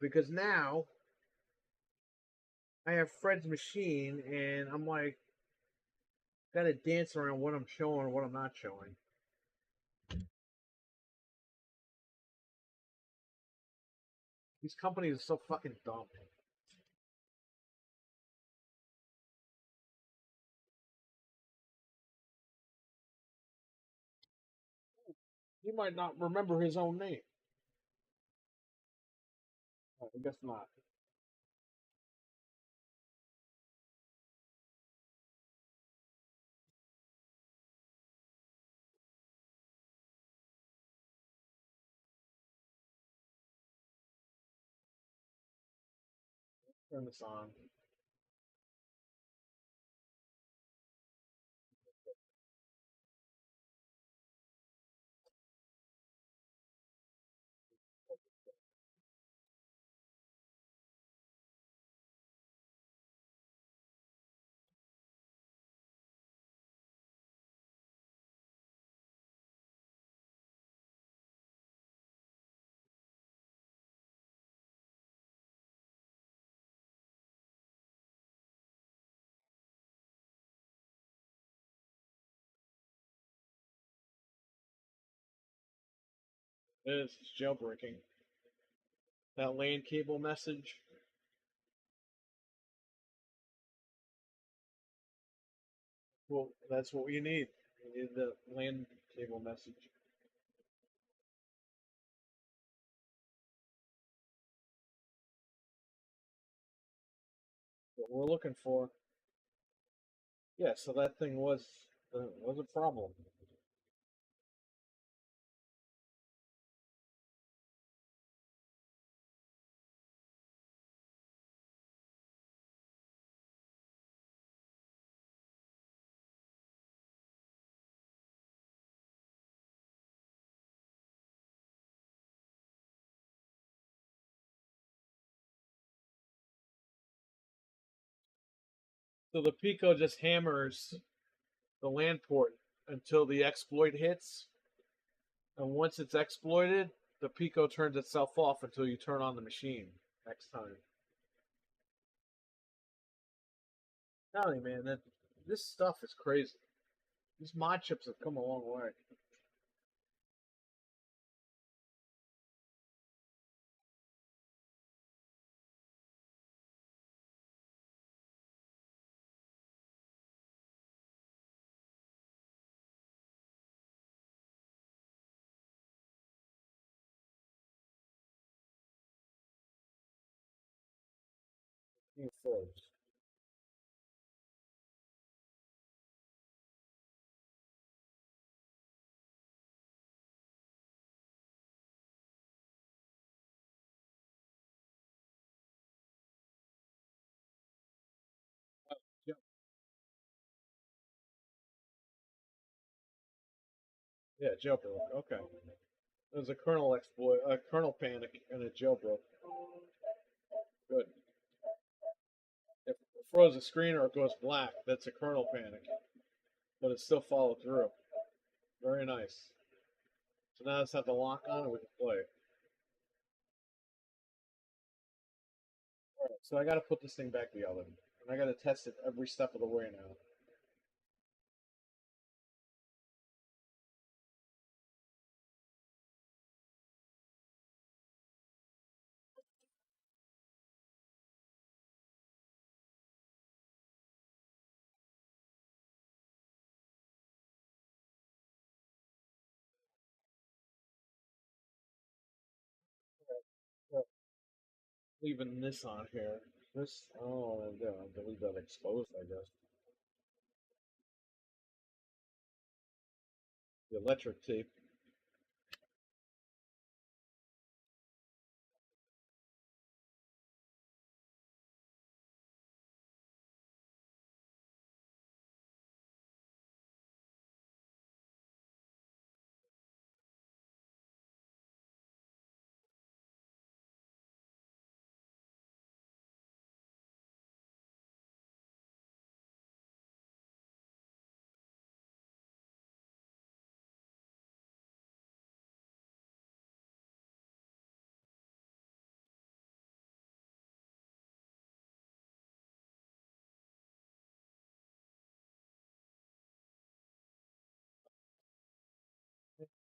Because now, I have Fred's machine, and I'm like, gotta dance around what I'm showing and what I'm not showing. These companies are so fucking dumb. He might not remember his own name. I guess not. Turn this on. It's jailbreaking. That LAN cable message. Well, that's what you need. You need the LAN cable message. What we're looking for. Yeah, so that thing was a problem. So the Pico just hammers the LAN port until the exploit hits, and once it's exploited, the Pico turns itself off until you turn on the machine next time. I'm telling you, man, that this stuff is crazy. These mod chips have come a long way. It froze. Yep. Yeah, jailbroke. Okay. There's a kernel exploit, a kernel panic, and a jailbroke. Good. If it froze the screen or it goes black, that's a kernel panic, but it still followed through. Very nice. So now let's have the lock on and we can play. Alright, so I gotta put this thing back together. And I gotta test it every step of the way now. So, leaving this on here. This, oh, I'm gonna delete that exposed, I guess. The electric tape.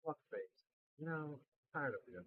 Fuck face. You know, I'm tired of you.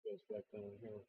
Goes back down here.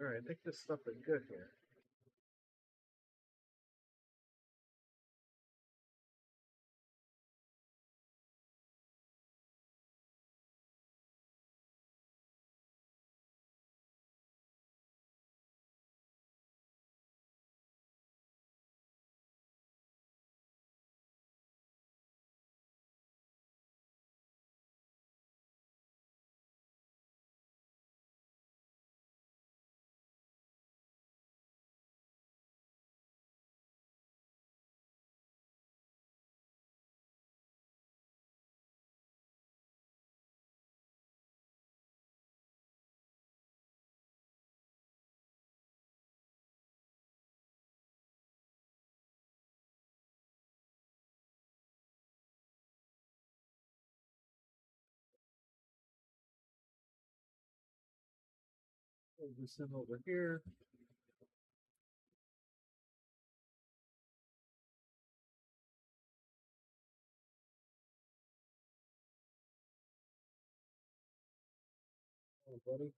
Alright, I think this stuff is good here. Plug this in over here. Oh, buddy.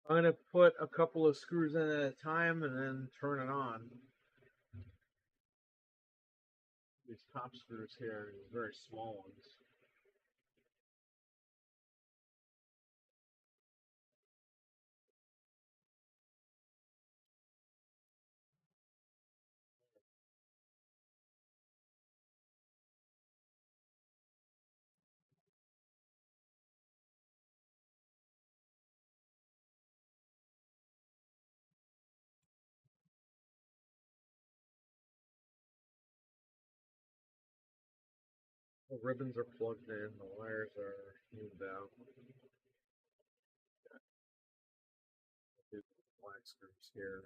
I'm going to put a couple of screws in at a time and then turn it on. These top screws here, these very small ones. The ribbons are plugged in, the wires are moved out. These black screws here.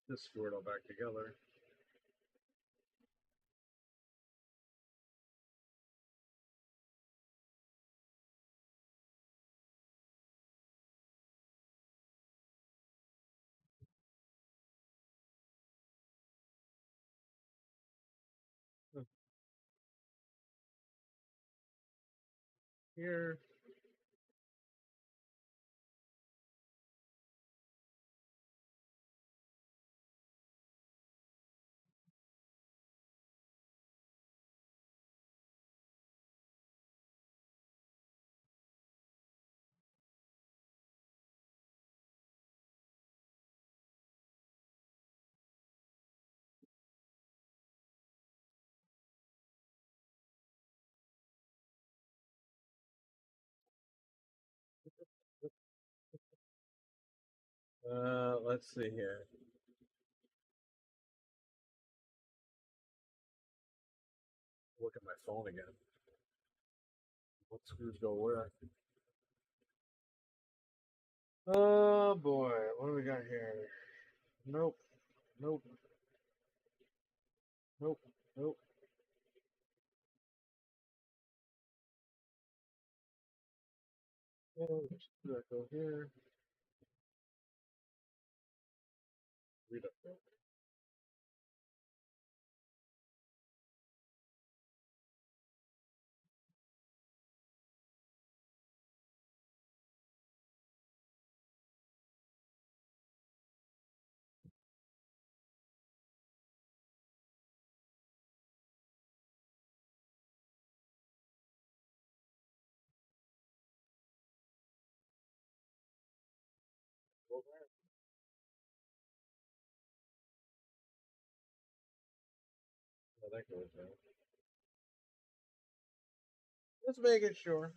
Just screw it all back together. Here. Let's see here. Look at my phone again. What screws go where? Oh boy, what do we got here? Nope, nope, nope, nope. Oh, screw that go here. Read up there. Go there. Yeah, that goes there. Just making sure.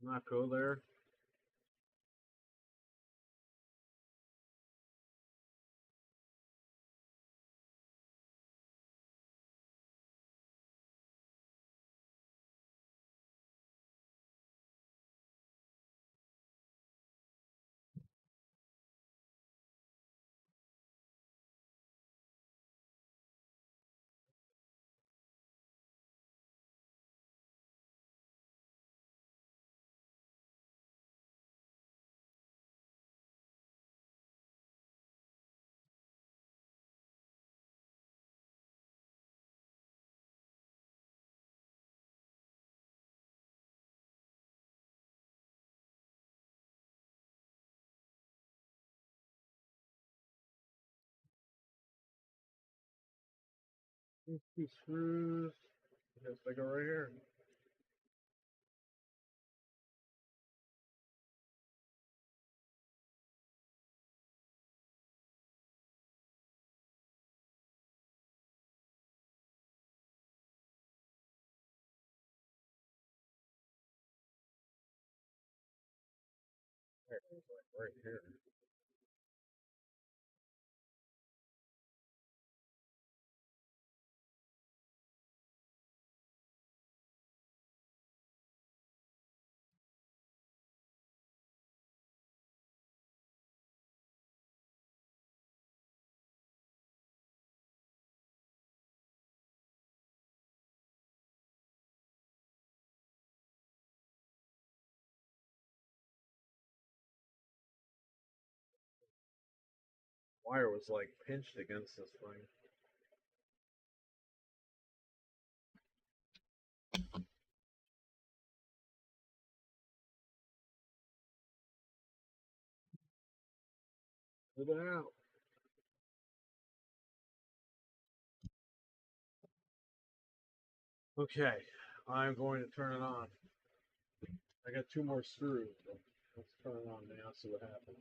Not go there. These two screws. I guess they go right here. There, right here. Wire was like pinched against this thing. Get it out. Okay, I'm going to turn it on. I got two more screws. Let's turn it on now, see what happens.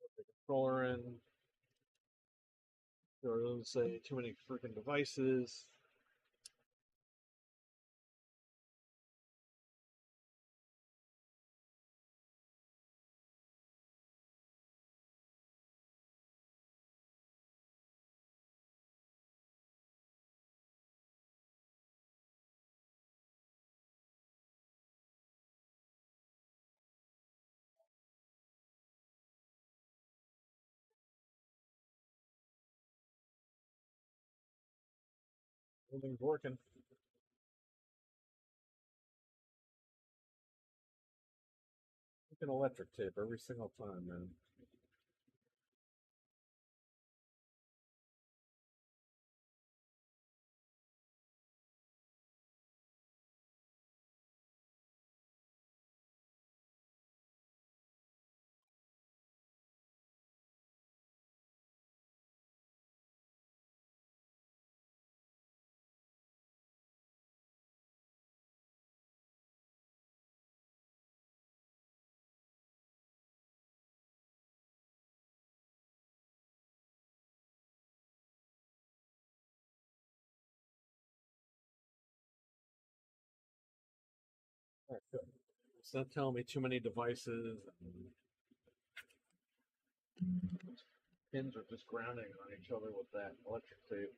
Put the controller in. So it doesn't say too many freaking devices. Everything's working. An electric tape every single time, man. All right, good. It's not telling me too many devices. Pins are just grounding on each other with that electric tape.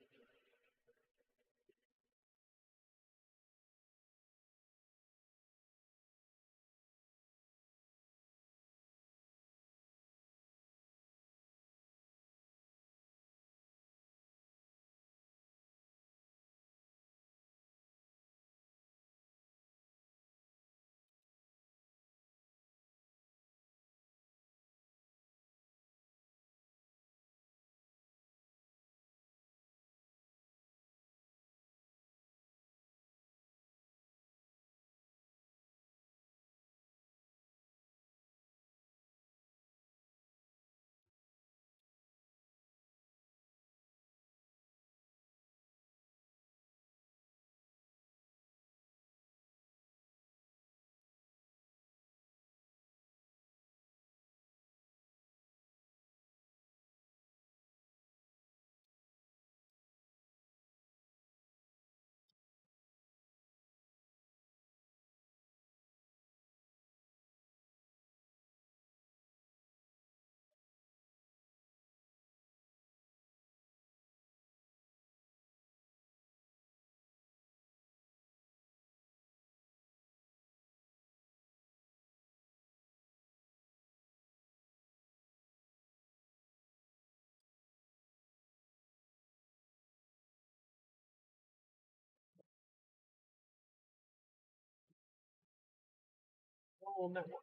Oh, network.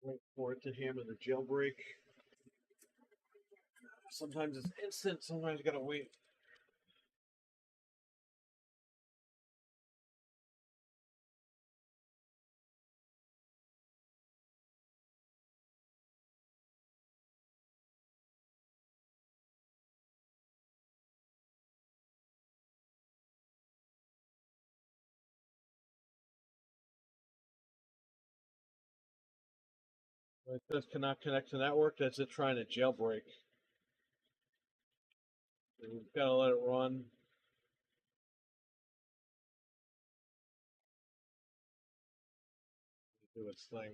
Wait for it to hammer the jailbreak. Sometimes it's instant, sometimes you gotta wait. It says cannot connect to network. That's it trying to jailbreak. So we've got to let it run. Do its thing.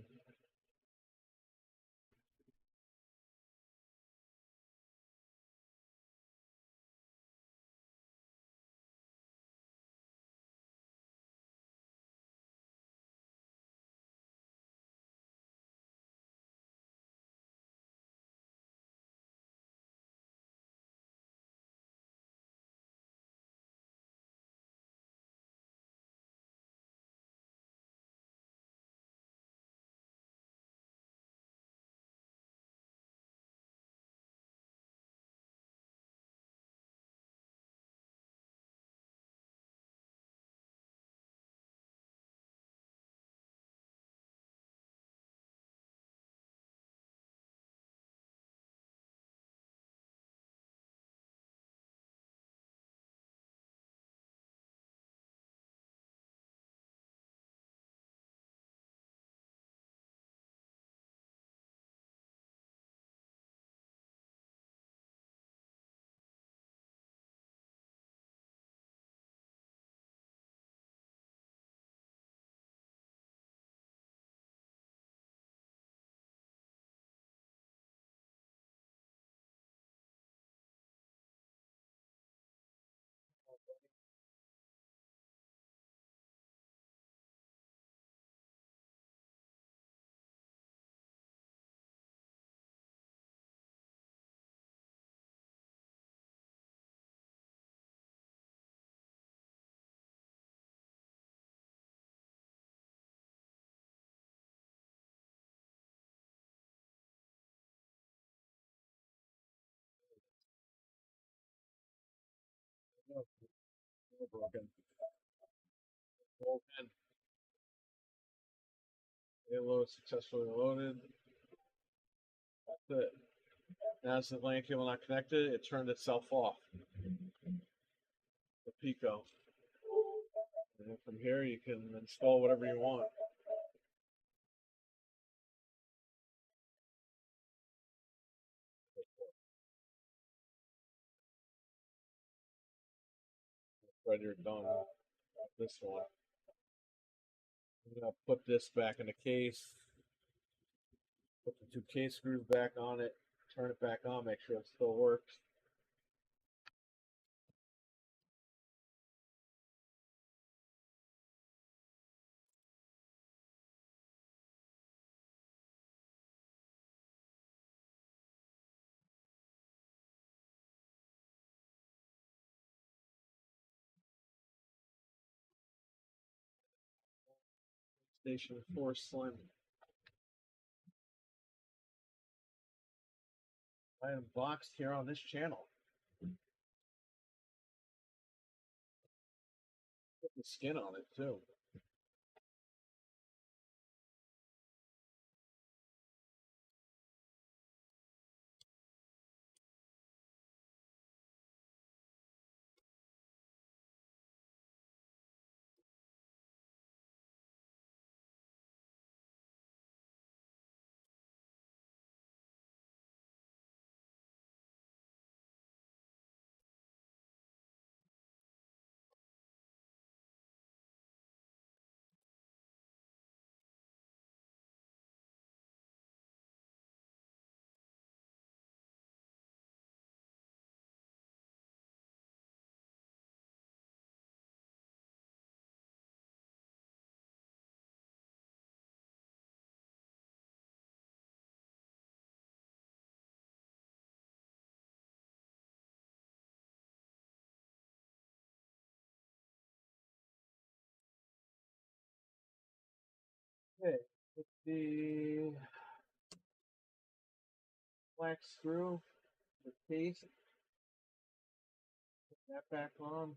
Broken. Broken. Payload successfully loaded. That's it. Now, since the LAN cable not connected, it turned itself off. The Pico. And then from here, you can install whatever you want. Right, you're done with this one. I'm gonna put this back in the case. Put the two case screws back on it. Turn it back on. Make sure it still works. Station 4 Slim. I unboxed here on this channel. Put the skin on it too. Okay, put the black screw, the case, put that back on.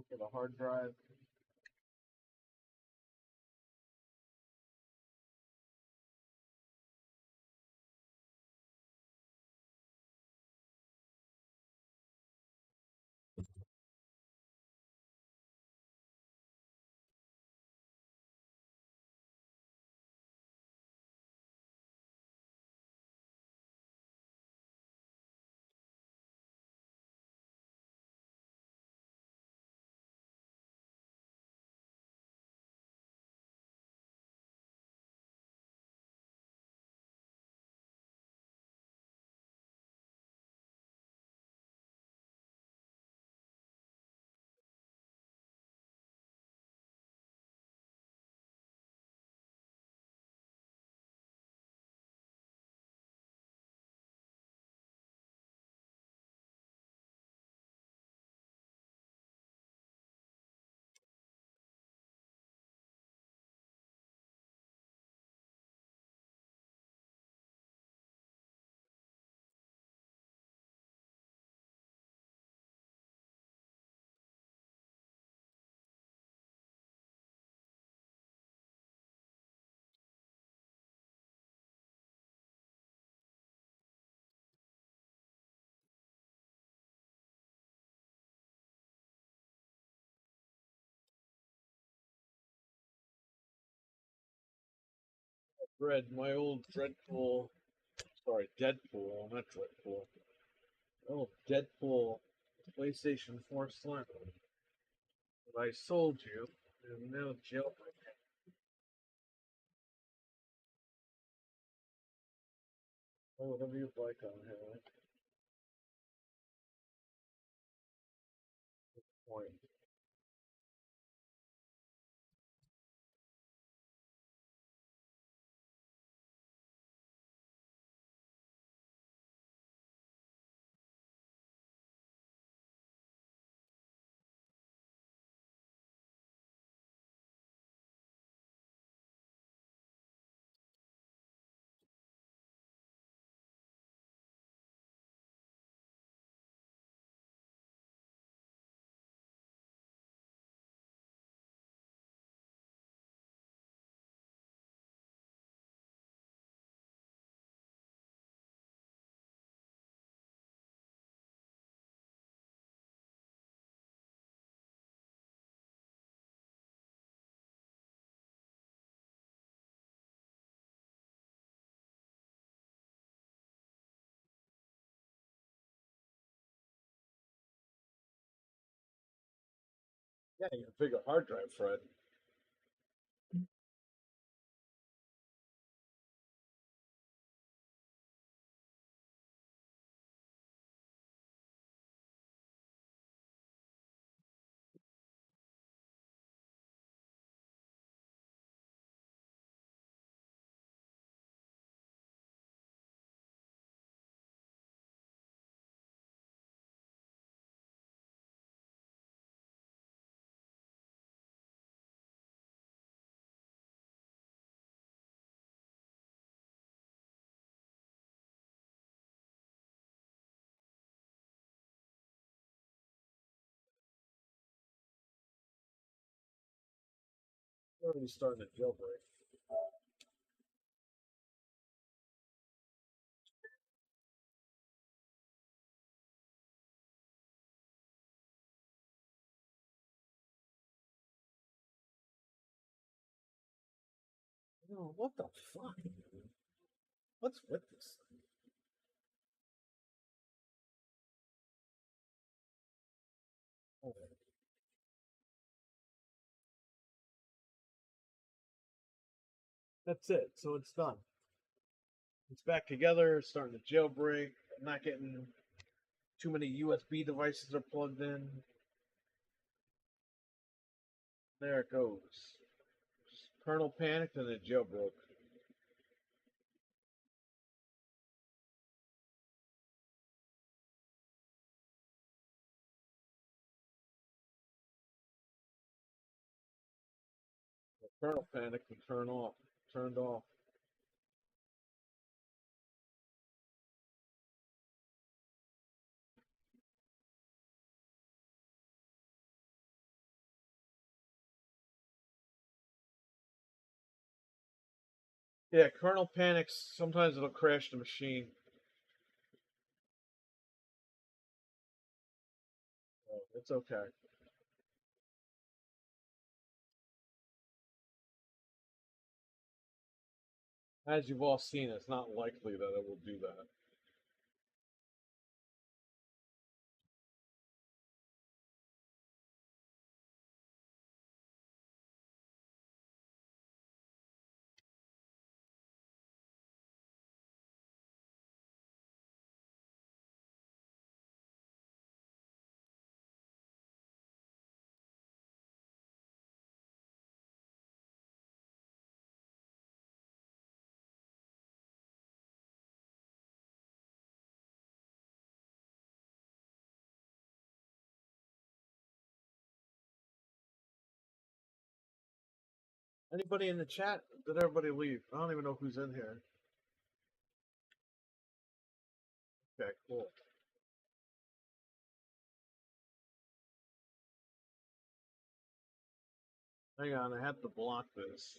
For the hard drive. Dread, my old Dreadpool, sorry, Deadpool, not Dreadpool. Oh, Deadpool PlayStation 4 Slim that I sold you, and now jailbreak. Whatever you'd like on here. Point. Yeah, you can figure hard drive, Fred. We're already starting a jailbreak. No, what the fuck? What's with this thing? Oh, that's it. So it's done. It's back together. Starting to jailbreak. I'm not getting too many USB devices are plugged in. There it goes. Kernel panicked and it jailbroke. The kernel panicked and turned off. Yeah, kernel panics. Sometimes it'll crash the machine. Oh, it's okay. As you've all seen, it's not likely that it will do that. Anybody in the chat? Did everybody leave? I don't even know who's in here. Okay, cool. Hang on, I have to block this.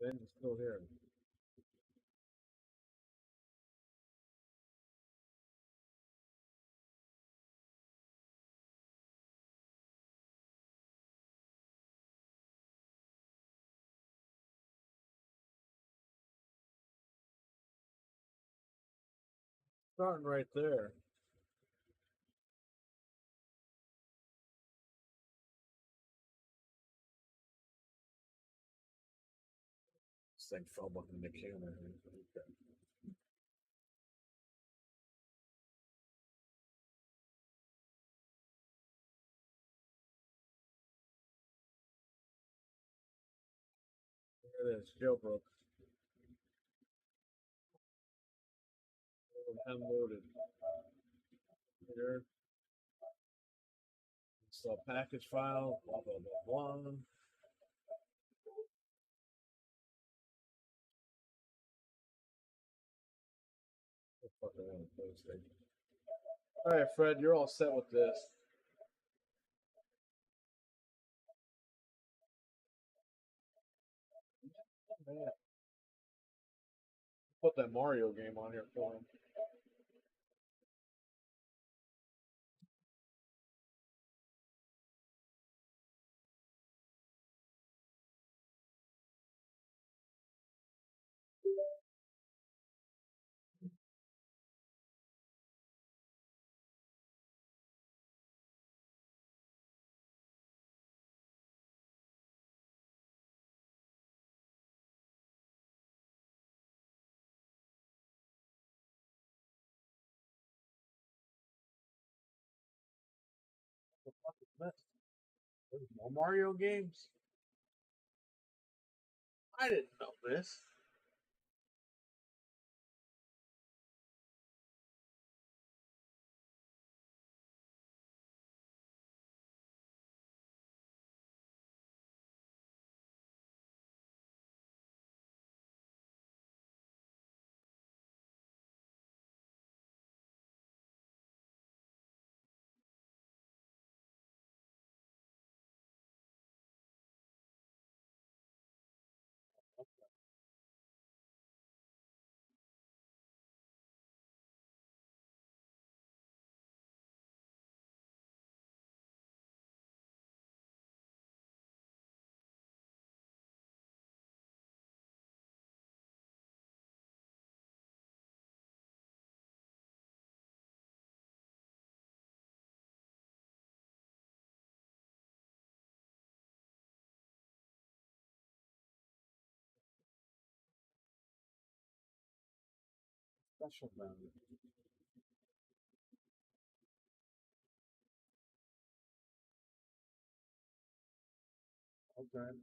Ben's still here. starting right there. This thing fell behind the camera. Okay. There it is, jailbroke. Unloaded. Here. Install package file, blah, blah, blah, blah. All right, Fred, you're all set with this. Man. Put that Mario game on here for him. What the fuck is this? There's more Mario games? I didn't know this. Special value. Okay.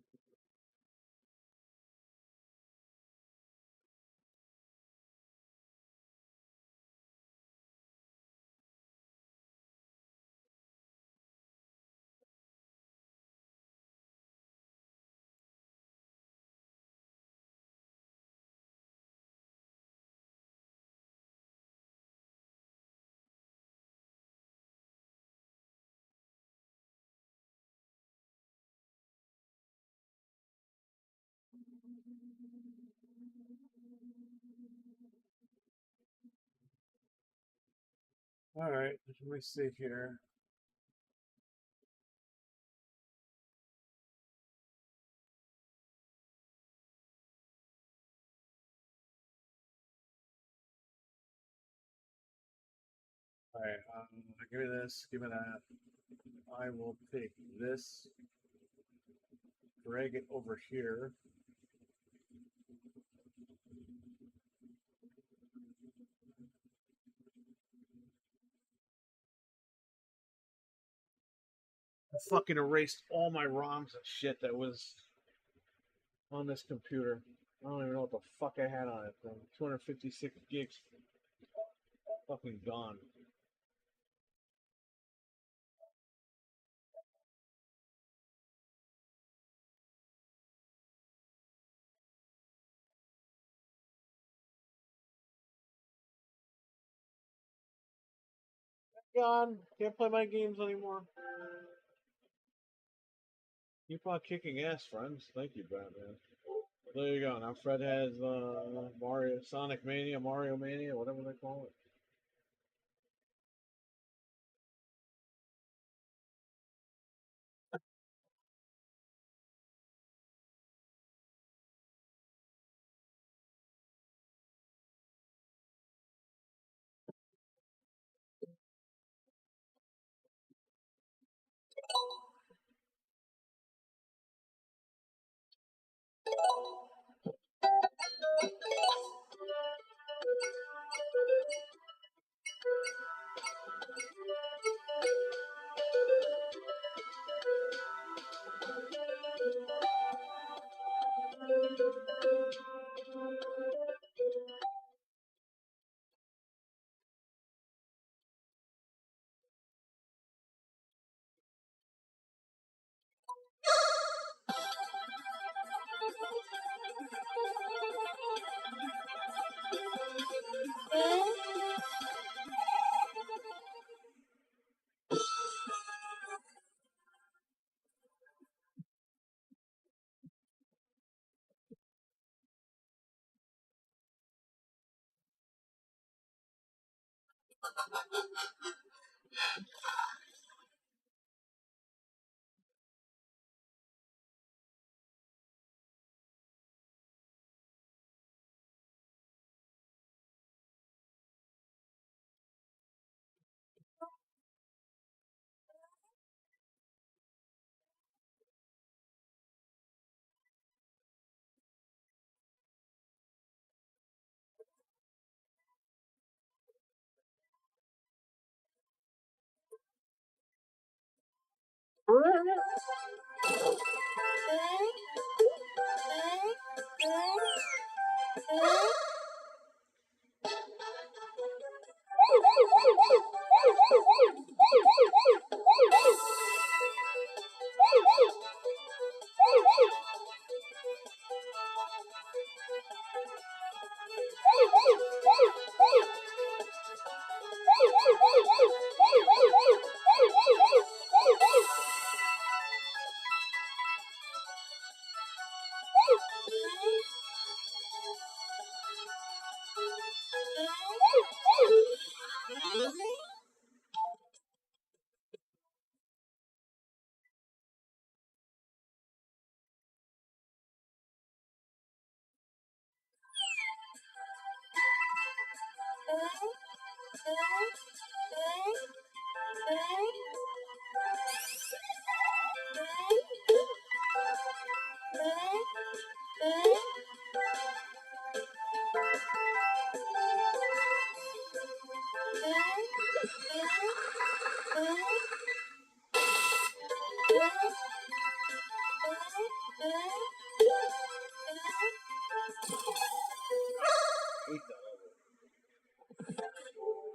All right, let me see here. All right, give me this, give me that. I will take this, drag it over here. I fucking erased all my ROMs and shit that was on this computer. I don't even know what the fuck I had on it. 256 gigs. Fucking gone. Gone. Can't play my games anymore. Keep on kicking ass, friends. Thank you, Batman. There you go. Now Fred has Mario, Sonic Mania, Mario Mania, whatever they call it.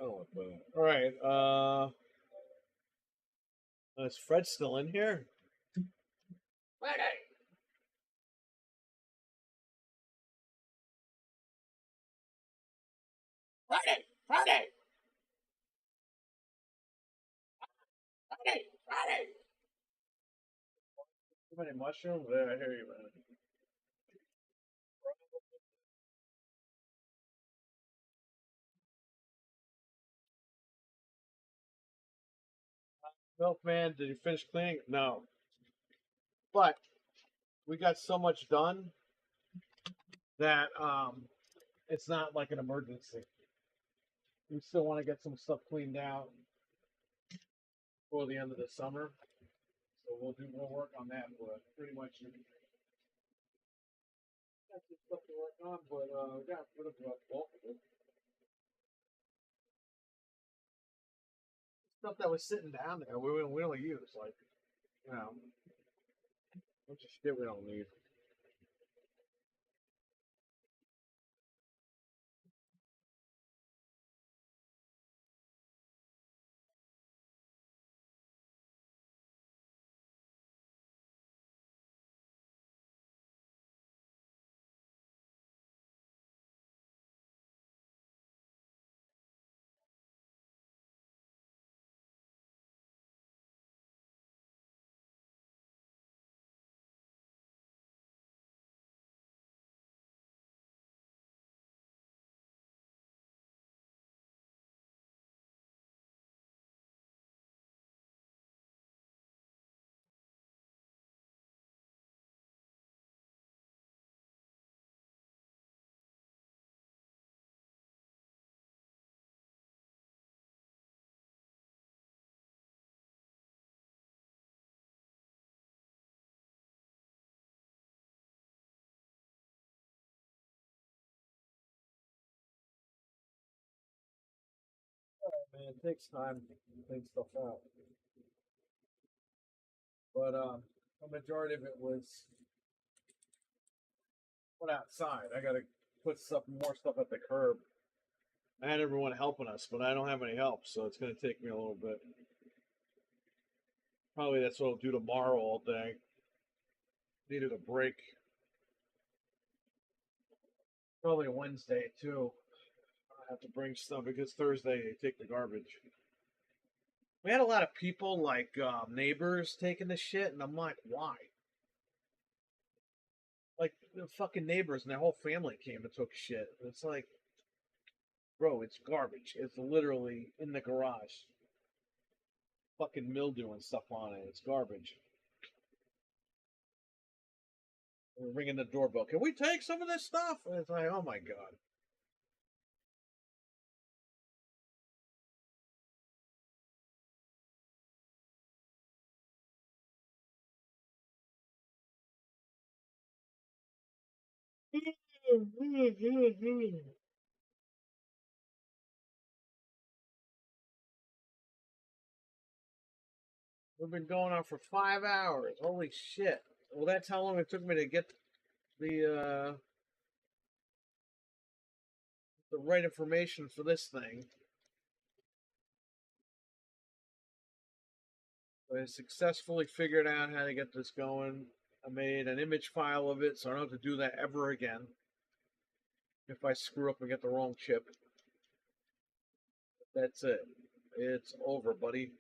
Oh, all right. Is Fred still in here? Friday. Friday. Friday. Friday. Friday. Too many mushrooms? Yeah, I hear you, man. Milkman, did you finish cleaning? No. But we got so much done that it's not like an emergency. We still want to get some stuff cleaned out before the end of the summer. So we'll work on that, but pretty much got some stuff to work on, but we got rid of bulk of it. Stuff that was sitting down there we don't use, like, you know, a bunch of shit we don't need. Man, it takes time to clean stuff out. But the majority of it was put outside. I gotta put more stuff at the curb. I had everyone helping us, but I don't have any help, so it's gonna take me a little bit. Probably that's what I'll do tomorrow all day. Needed a break. Probably Wednesday too. I have to bring stuff because Thursday they take the garbage. We had a lot of people, like neighbors, taking the shit, and I'm like, why? Like the fucking neighbors and their whole family came and took shit. It's like, Bro, it's garbage. It's literally in the garage. Fucking mildew and stuff on it. It's garbage. We're ringing the doorbell. Can we take some of this stuff? And it's like, oh my god. We've been going on for 5 hours. Holy shit. Well, that's how long it took me to get the right information for this thing. But I successfully figured out how to get this going. I made an image file of it, so I don't have to do that ever again. If I screw up and get the wrong chip. That's it. It's over, buddy.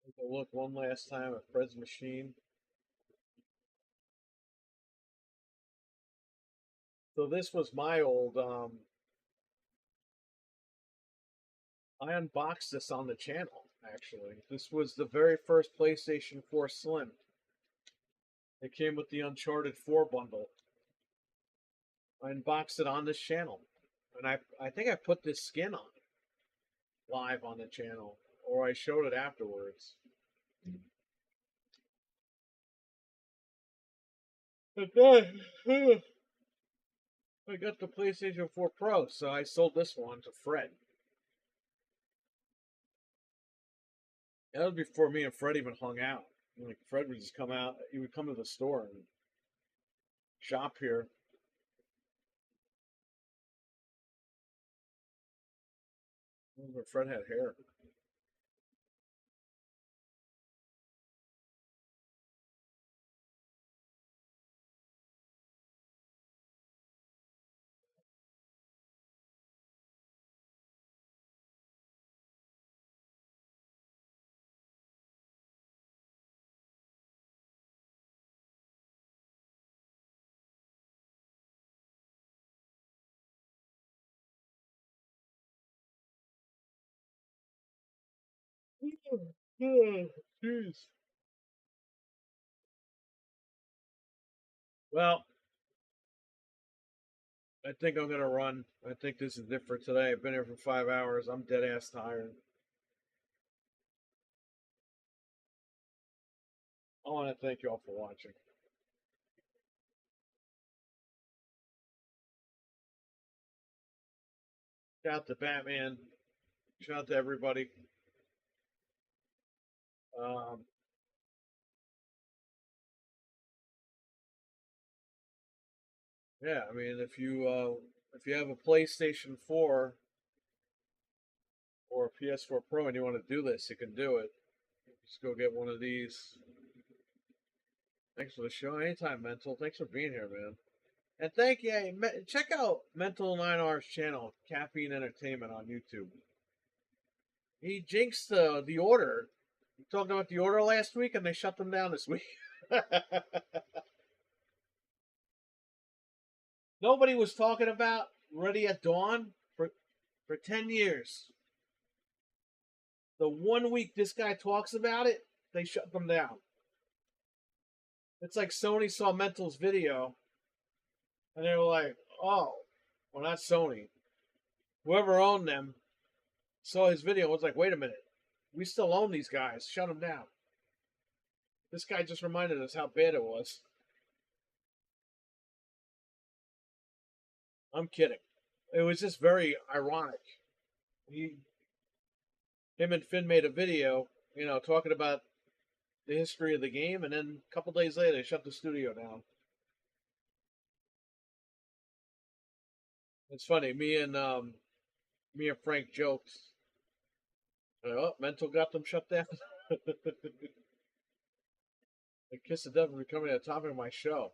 Take a look one last time at Fred's machine. So this was my old, I unboxed this on the channel, actually. This was the very first PlayStation 4 Slim. It came with the Uncharted 4 bundle. I unboxed it on this channel. And I think I put this skin on it live on the channel. Or I showed it afterwards. But then, I got the PlayStation 4 Pro, so I sold this one to Fred. That was before me and Fred even hung out. Like, Fred would just come out, he would come to the store and shop here. Where Fred had hair. Jeez. Well, I think I'm gonna run. I think this is it for today. I've been here for 5 hours. I'm dead ass tired. I want to thank you all for watching. Shout out to Batman. Shout out to everybody. Yeah, I mean, if you have a PlayStation 4 or a PS4 Pro and you want to do this, you can do it. Just go get one of these. Thanks for the show. Anytime, Mental. Thanks for being here, man. And thank you. Check out Mental 9R's channel, Caffeine Entertainment on YouTube. He jinxed the order. We talked about the order last week, and they shut them down this week. Nobody was talking about Ready at Dawn for 10 years. The 1 week this guy talks about it, they shut them down. It's like Sony saw Mental's video, and they were like, oh, well, not Sony. Whoever owned them saw his video and was like, wait a minute. We still own these guys. Shut them down. This guy just reminded us how bad it was. I'm kidding. It was just very ironic. Him and Finn made a video, talking about the history of the game, and then a couple days later, they shut the studio down. It's funny. Me and Frank joked. Oh, Mental got them shut down. The Kiss of Death will be coming at the top of my show.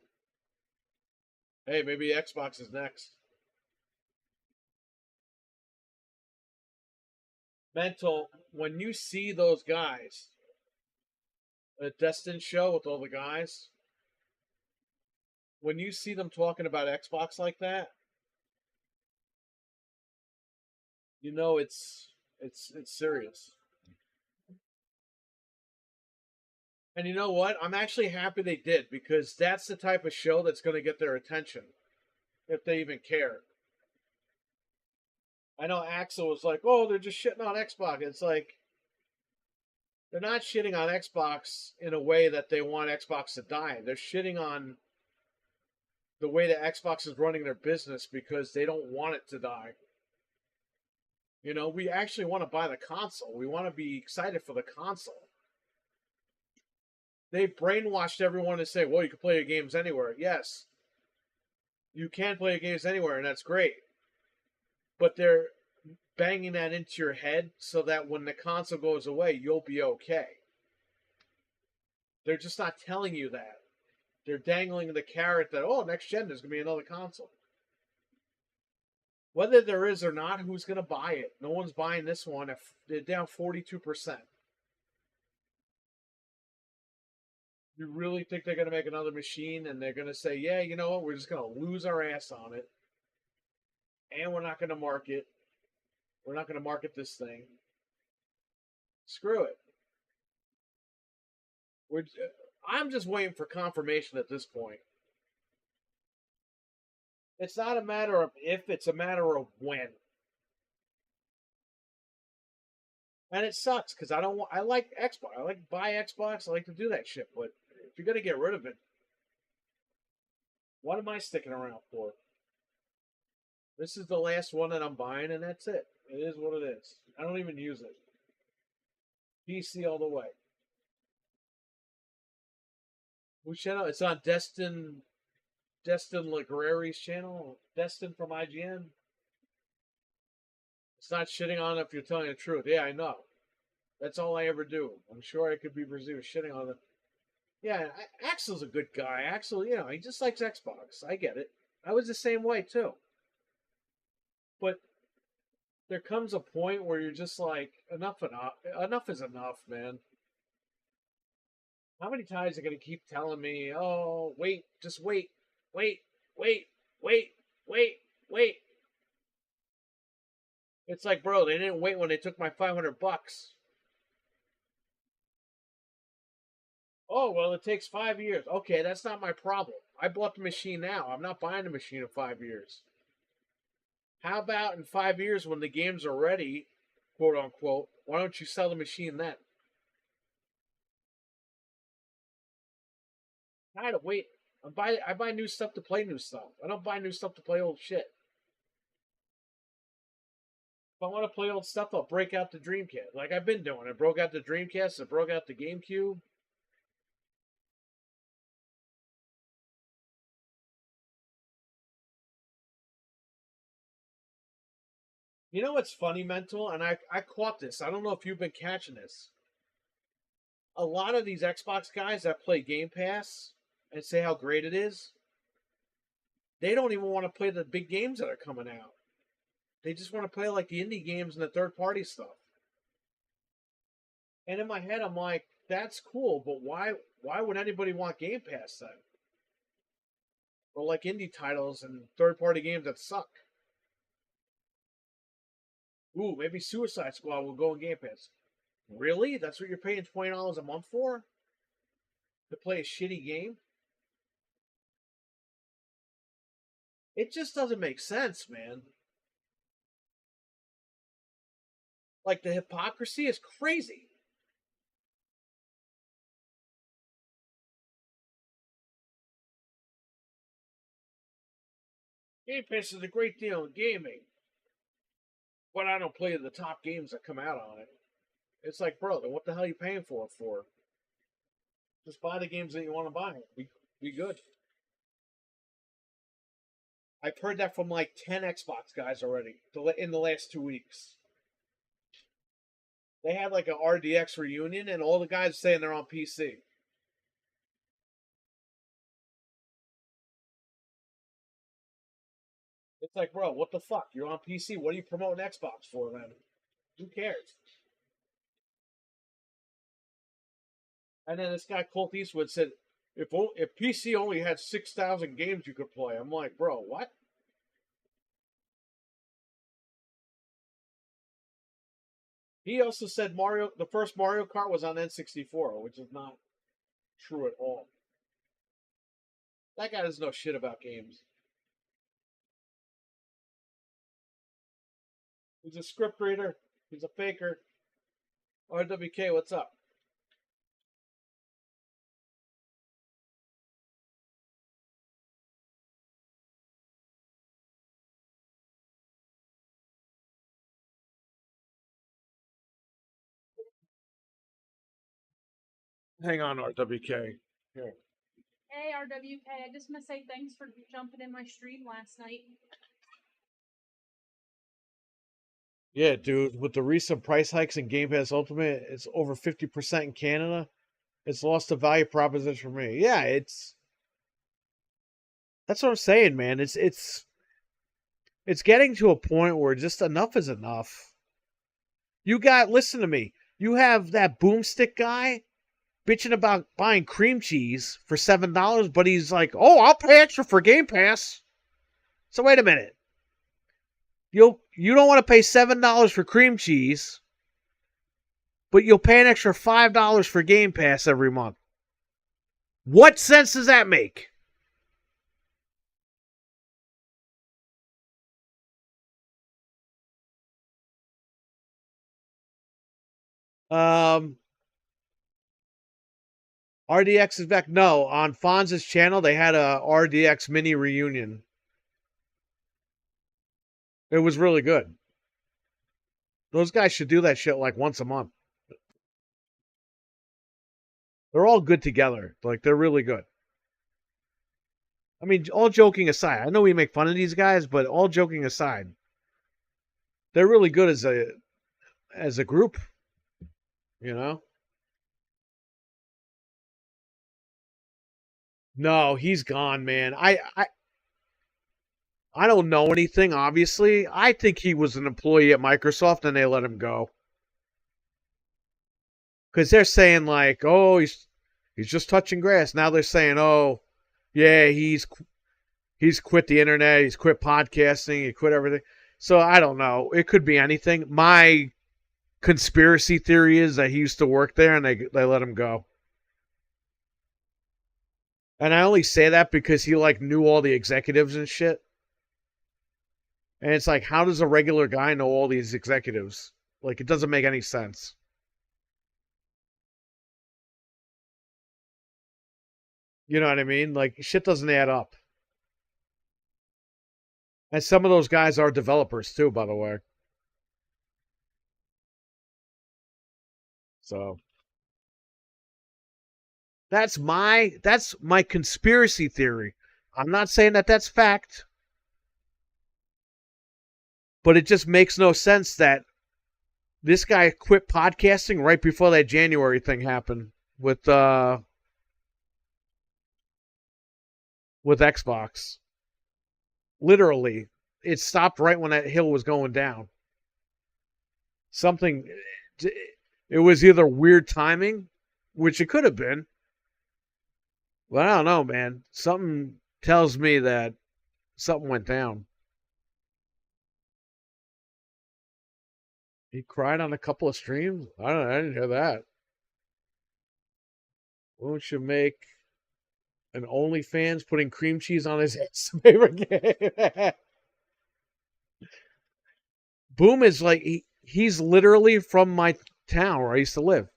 Hey, maybe Xbox is next. Mental, when you see those guys, a Destin show with all the guys, when you see them talking about Xbox like that, you know it's serious. And you know what? I'm actually happy they did, because that's the type of show that's going to get their attention, if they even care. I know Axel was like, "Oh, they're just shitting on Xbox." It's like, they're not shitting on Xbox in a way that they want Xbox to die. They're shitting on the way that Xbox is running their business because they don't want it to die. You know, we actually want to buy the console. We want to be excited for the console. They brainwashed everyone to say, well, you can play your games anywhere. Yes, you can play your games anywhere, and that's great. But they're banging that into your head so that when the console goes away, you'll be okay. They're just not telling you that. They're dangling the carrot that, oh, next gen, there's going to be another console. Whether there is or not, who's going to buy it? No one's buying this one. If they're down 42%. You really think they're going to make another machine and they're going to say, yeah, you know what, we're just going to lose our ass on it, and we're not going to market. We're not going to market this thing. Screw it. I'm just waiting for confirmation at this point. It's not a matter of if, it's a matter of when. And it sucks because I like Xbox. I like to buy Xbox. I like to do that shit. But if you're going to get rid of it, what am I sticking around for? This is the last one that I'm buying, and that's it. It is what it is. I don't even use it. PC all the way. Whose channel? It's on Destin Legreri's channel. Destin from IGN. It's not shitting on it if you're telling the truth. Yeah, I know. That's all I ever do. I'm sure I could be presumed shitting on it. Yeah, Axel's a good guy. Axel, you know, he just likes Xbox. I get it. I was the same way, too. But there comes a point where you're just like, enough is enough, man. How many times are they going to keep telling me, oh, wait, just wait, wait, wait, wait, wait, wait. It's like, bro, they didn't wait when they took my $500. Oh, well, it takes 5 years. Okay, that's not my problem. I bought the machine now. I'm not buying the machine in 5 years. How about in 5 years when the games are ready, quote unquote, why don't you sell the machine then? I'm tired of waiting. I buy new stuff to play new stuff. I don't buy new stuff to play old shit. If I want to play old stuff, I'll break out the Dreamcast. Like I've been doing. I broke out the Dreamcast. I broke out the GameCube. You know what's funny, Mental? And I caught this. I don't know if you've been catching this. A lot of these Xbox guys that play Game Pass and say how great it is, they don't even want to play the big games that are coming out. They just want to play like the indie games and the third-party stuff. And in my head, I'm like, that's cool, but why would anybody want Game Pass then? Or like indie titles and third-party games that suck. Ooh, maybe Suicide Squad will go in Game Pass. Really? That's what you're paying $20 a month for? To play a shitty game? It just doesn't make sense, man. Like, the hypocrisy is crazy. Game Pass is a great deal in gaming. But I don't play the top games that come out on it. It's like, bro, then what the hell are you paying for it for? Just buy the games that you want to buy. Be good. I've heard that from like 10 Xbox guys already in the last 2 weeks. They had like a RDX reunion, and all the guys saying they're on PC. It's like, bro, what the fuck? You're on PC. What are you promoting Xbox for, then? Who cares? And then this guy Colt Eastwood said, if PC only had 6,000 games you could play, I'm like, bro, what? He also said the first Mario Kart was on N64, which is not true at all. That guy doesn't know shit about games. He's a script reader. He's a faker. RWK, what's up? Hang on, RWK. Here. Hey, RWK, I just want to say thanks for jumping in my stream last night. Yeah, dude, with the recent price hikes in Game Pass Ultimate, it's over 50% in Canada. It's lost the value proposition for me. Yeah, that's what I'm saying, man. It's getting to a point where just enough is enough. Listen to me. You have that boomstick guy bitching about buying cream cheese for $7, but he's like, "Oh, I'll pay extra for Game Pass." So wait a minute. You don't want to pay $7 for cream cheese, but you'll pay an extra $5 for Game Pass every month. What sense does that make? RDX is back. No, on Fonz's channel, they had a RDX mini reunion. It was really good. Those guys should do that shit like once a month. They're all good together. Like, they're really good. I mean, all joking aside, I know we make fun of these guys, but all joking aside, they're really good as a group. You know? No, he's gone, man. I don't know anything, obviously. I think he was an employee at Microsoft and they let him go. Because they're saying, like, oh, he's just touching grass. Now they're saying, oh, yeah, he's quit the internet. He's quit podcasting. He quit everything. So I don't know. It could be anything. My conspiracy theory is that he used to work there and they let him go. And I only say that because he, like, knew all the executives and shit. And it's like, how does a regular guy know all these executives? Like, it doesn't make any sense. You know what I mean? Like, shit doesn't add up. And some of those guys are developers too, by the way. So that's my conspiracy theory. I'm not saying that that's fact. But it just makes no sense that this guy quit podcasting right before that January thing happened with Xbox. Literally, it stopped right when that hill was going down. It was either weird timing, which it could have been. But I don't know, man. Something tells me that something went down. He cried on a couple of streams? I don't know. I didn't hear that. Won't you make an OnlyFans putting cream cheese on his favorite game? Boom is like, he's literally from my town where I used to live.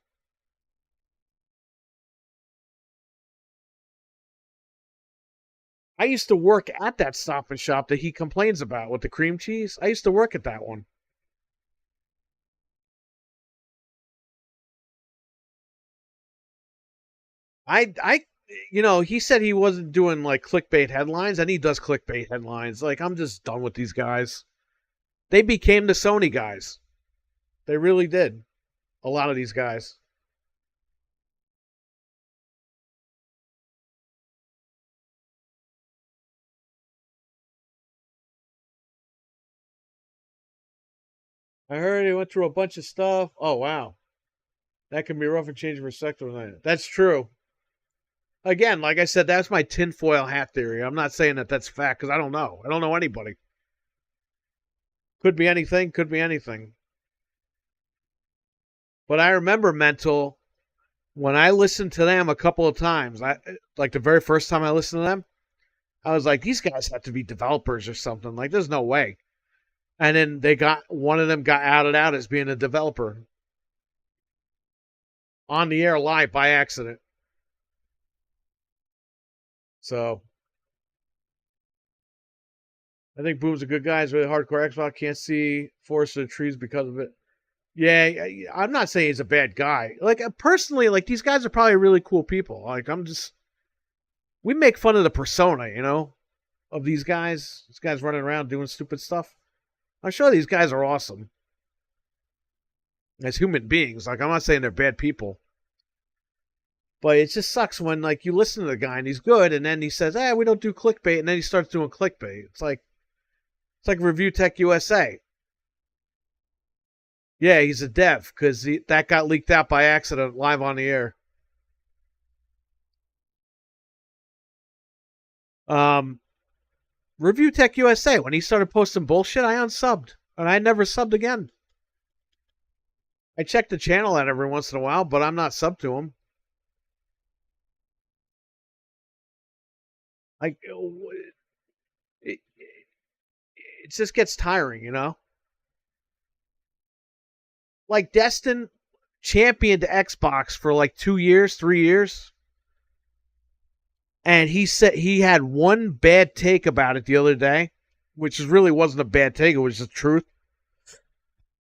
I used to work at that Stop and Shop that he complains about with the cream cheese. I used to work at that one. He said he wasn't doing like clickbait headlines, and he does clickbait headlines. Like, I'm just done with these guys. They became the Sony guys. They really did. A lot of these guys. I heard he went through a bunch of stuff. Oh, wow. That can be rough and changing for sector. That's true. Again, like I said, that's my tinfoil hat theory. I'm not saying that that's fact because I don't know. I don't know anybody. Could be anything. Could be anything. But I remember Mental, when I listened to them a couple of times, like the very first time I listened to them, I was like, these guys have to be developers or something. Like, there's no way. And then one of them got outed out as being a developer. On the air live by accident. So, I think Boom's a good guy. He's really hardcore Xbox. Can't see forest of the trees because of it. Yeah, I'm not saying he's a bad guy. Like, personally, like, these guys are probably really cool people. Like, we make fun of the persona, you know, of these guys. These guys running around doing stupid stuff. I'm sure these guys are awesome. As human beings. Like, I'm not saying they're bad people. But it just sucks when, like, you listen to the guy and he's good, and then he says, we don't do clickbait, and then he starts doing clickbait. It's like Review Tech USA. Yeah, he's a dev, because that got leaked out by accident live on the air. Review Tech USA, when he started posting bullshit, I unsubbed. And I never subbed again. I check the channel out every once in a while, but I'm not subbed to him. Like, it just gets tiring, you know? Like, Destin championed Xbox for like 2 years, 3 years. And he said he had one bad take about it the other day, which really wasn't a bad take, it was the truth.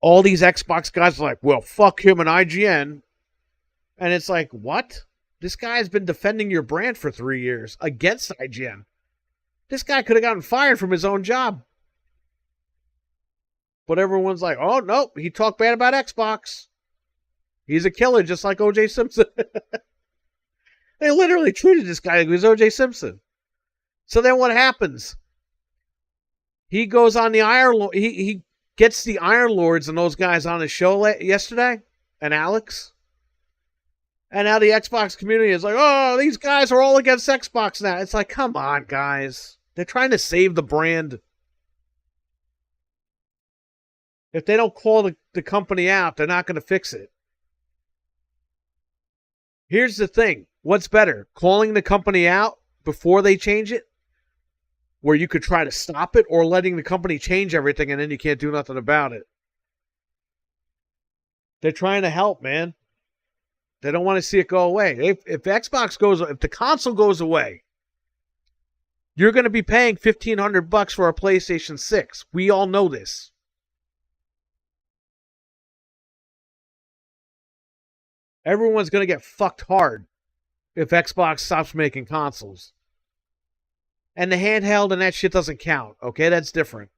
All these Xbox guys are like, well, fuck him and IGN. And it's like, what? This guy's been defending your brand for 3 years against IGN. This guy could have gotten fired from his own job. But everyone's like, oh, nope, he talked bad about Xbox. He's a killer, just like O.J. Simpson. They literally treated this guy like he was O.J. Simpson. So then what happens? He goes on the Iron Lord. He gets the Iron Lords and those guys on his show yesterday, and Alex. And now the Xbox community is like, oh, these guys are all against Xbox now. It's like, come on, guys. They're trying to save the brand. If they don't call the company out, they're not going to fix it. Here's the thing. What's better? Calling the company out before they change it? Where you could try to stop it, or letting the company change everything and then you can't do nothing about it? They're trying to help, man. They don't want to see it go away. If the console goes away, you're going to be paying $1,500 for a PlayStation 6. We all know this. Everyone's going to get fucked hard if Xbox stops making consoles. And the handheld and that shit doesn't count, okay? That's different.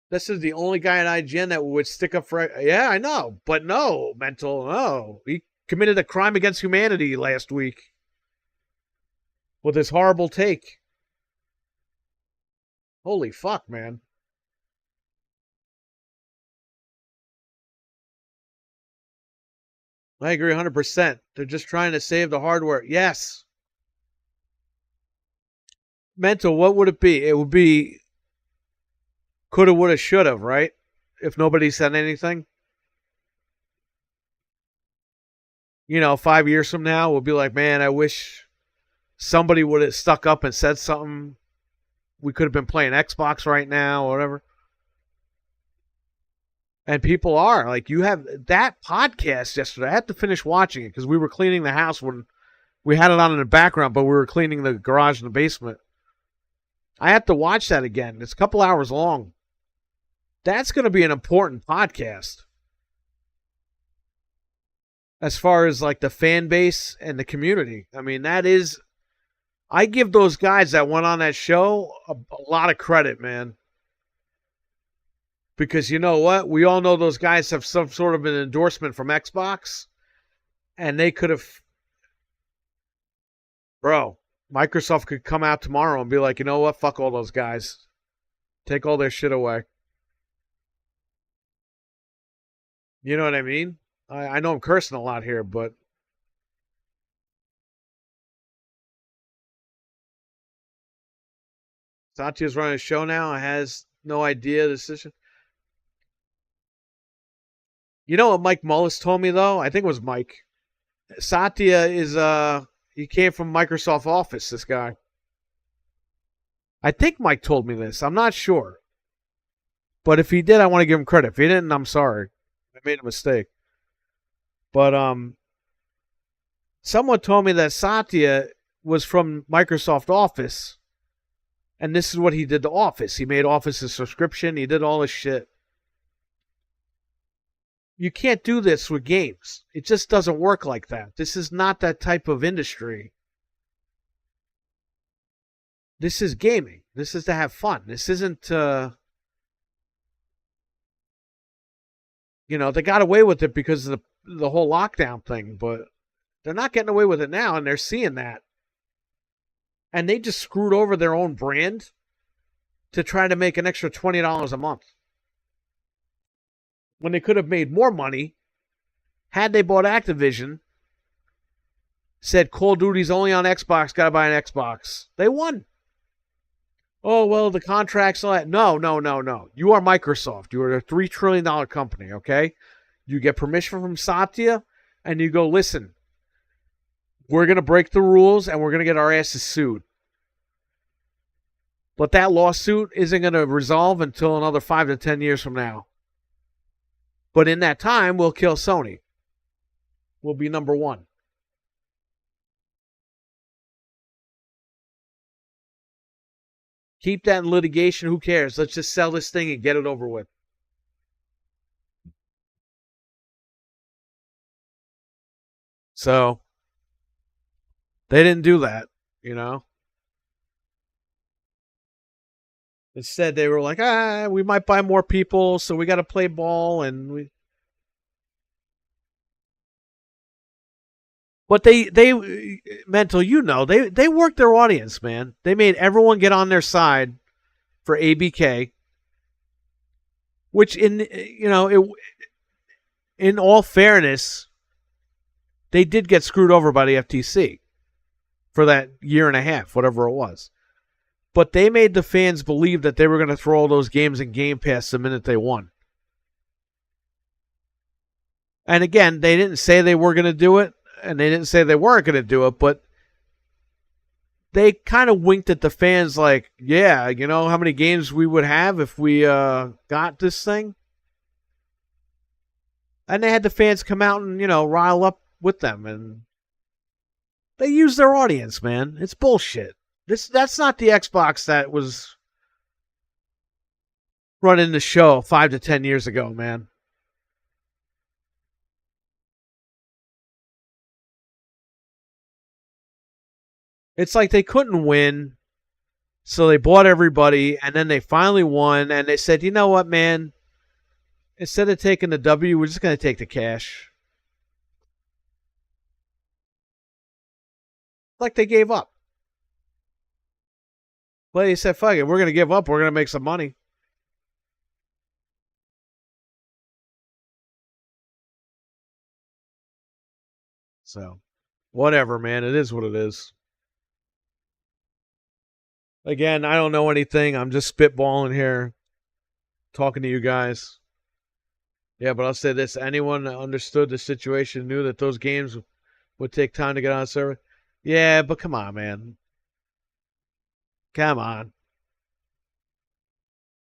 This is the only guy at IGN that would stick up for... Yeah, I know. But no, Mental, no. He committed a crime against humanity last week with his horrible take. Holy fuck, man. I agree 100%. They're just trying to save the hardware. Yes. Mental, what would it be? It would be coulda, woulda, shoulda, right? If nobody said anything. You know, 5 years from now, we'll be like, man, I wish somebody would have stuck up and said something. We could have been playing Xbox right now or whatever. And people are. Like, you have that podcast yesterday. I had to finish watching it because we were cleaning the house when we had it on in the background, but we were cleaning the garage and the basement. I have to watch that again. It's a couple hours long. That's going to be an important podcast. As far as, like, the fan base and the community. I mean, that is... I give those guys that went on that show a lot of credit, man. Because you know what? We all know those guys have some sort of an endorsement from Xbox. And they could have... Bro, Microsoft could come out tomorrow and be like, you know what? Fuck all those guys. Take all their shit away. You know what I mean? I know I'm cursing a lot here, but Satya's running a show now. Has no idea the decision. You know what Mike Mullis told me though? I think it was Mike. Satya is he came from Microsoft Office, this guy. I think Mike told me this. I'm not sure. But if he did, I want to give him credit. If he didn't, I'm sorry. I made a mistake. But someone told me that Satya was from Microsoft Office. And this is what he did to Office. He made Office a subscription. He did all this shit. You can't do this with games. It just doesn't work like that. This is not that type of industry. This is gaming. This is to have fun. This isn't you know, they got away with it because of the whole lockdown thing, but they're not getting away with it now, and they're seeing that. And they just screwed over their own brand to try to make an extra $20 a month. When they could have made more money had they bought Activision, said Call of Duty's only on Xbox, gotta buy an Xbox. They won. Oh, well, the contract's all that. No. You are Microsoft. You are a $3 trillion company, okay? You get permission from Satya, and you go, listen, we're going to break the rules, and we're going to get our asses sued. But that lawsuit isn't going to resolve until another 5 to 10 years from now. But in that time, we'll kill Sony. We'll be number one. Keep that in litigation. Who cares? Let's just sell this thing and get it over with. So, they didn't do that, you know. Instead, they were like, we might buy more people, so we got to play ball, and we... But they Mental, you know, they worked their audience, man. They made everyone get on their side for ABK, which in all fairness, they did get screwed over by the FTC for that year and a half, whatever it was. But they made the fans believe that they were going to throw all those games in Game Pass the minute they won. And again, they didn't say they were going to do it. And they didn't say they weren't going to do it, but they kind of winked at the fans like, yeah, you know how many games we would have if we got this thing? And they had the fans come out and, rile up with them. And they used their audience, man. It's bullshit. That's not the Xbox that was running the show 5 to 10 years ago, man. It's like they couldn't win, so they bought everybody, and then they finally won, and they said, you know what, man? Instead of taking the W, we're just going to take the cash. Like they gave up. But they said, fuck it, we're going to give up, we're going to make some money. So, whatever, man. It is what it is. Again, I don't know anything. I'm just spitballing here, talking to you guys. Yeah, but I'll say this. Anyone that understood the situation knew that those games would take time to get on server. Yeah, but come on, man. Come on.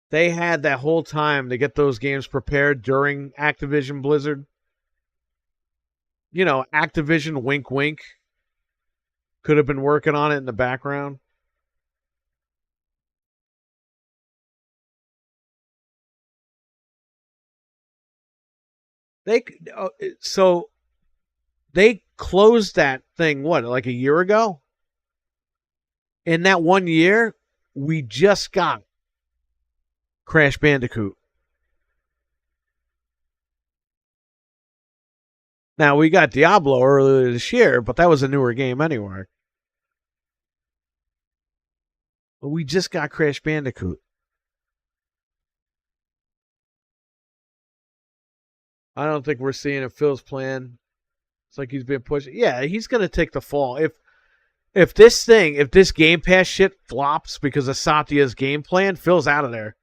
They had that whole time to get those games prepared during Activision Blizzard. Activision, wink, wink. Could have been working on it in the background. So they closed that thing, like a year ago? In that 1 year, we just got Crash Bandicoot. Now, we got Diablo earlier this year, but that was a newer game anyway. But we just got Crash Bandicoot. I don't think we're seeing it. Phil's plan. It's like he's being pushed. Yeah, he's gonna take the fall. If this Game Pass shit flops because of Satya's game plan, Phil's out of there.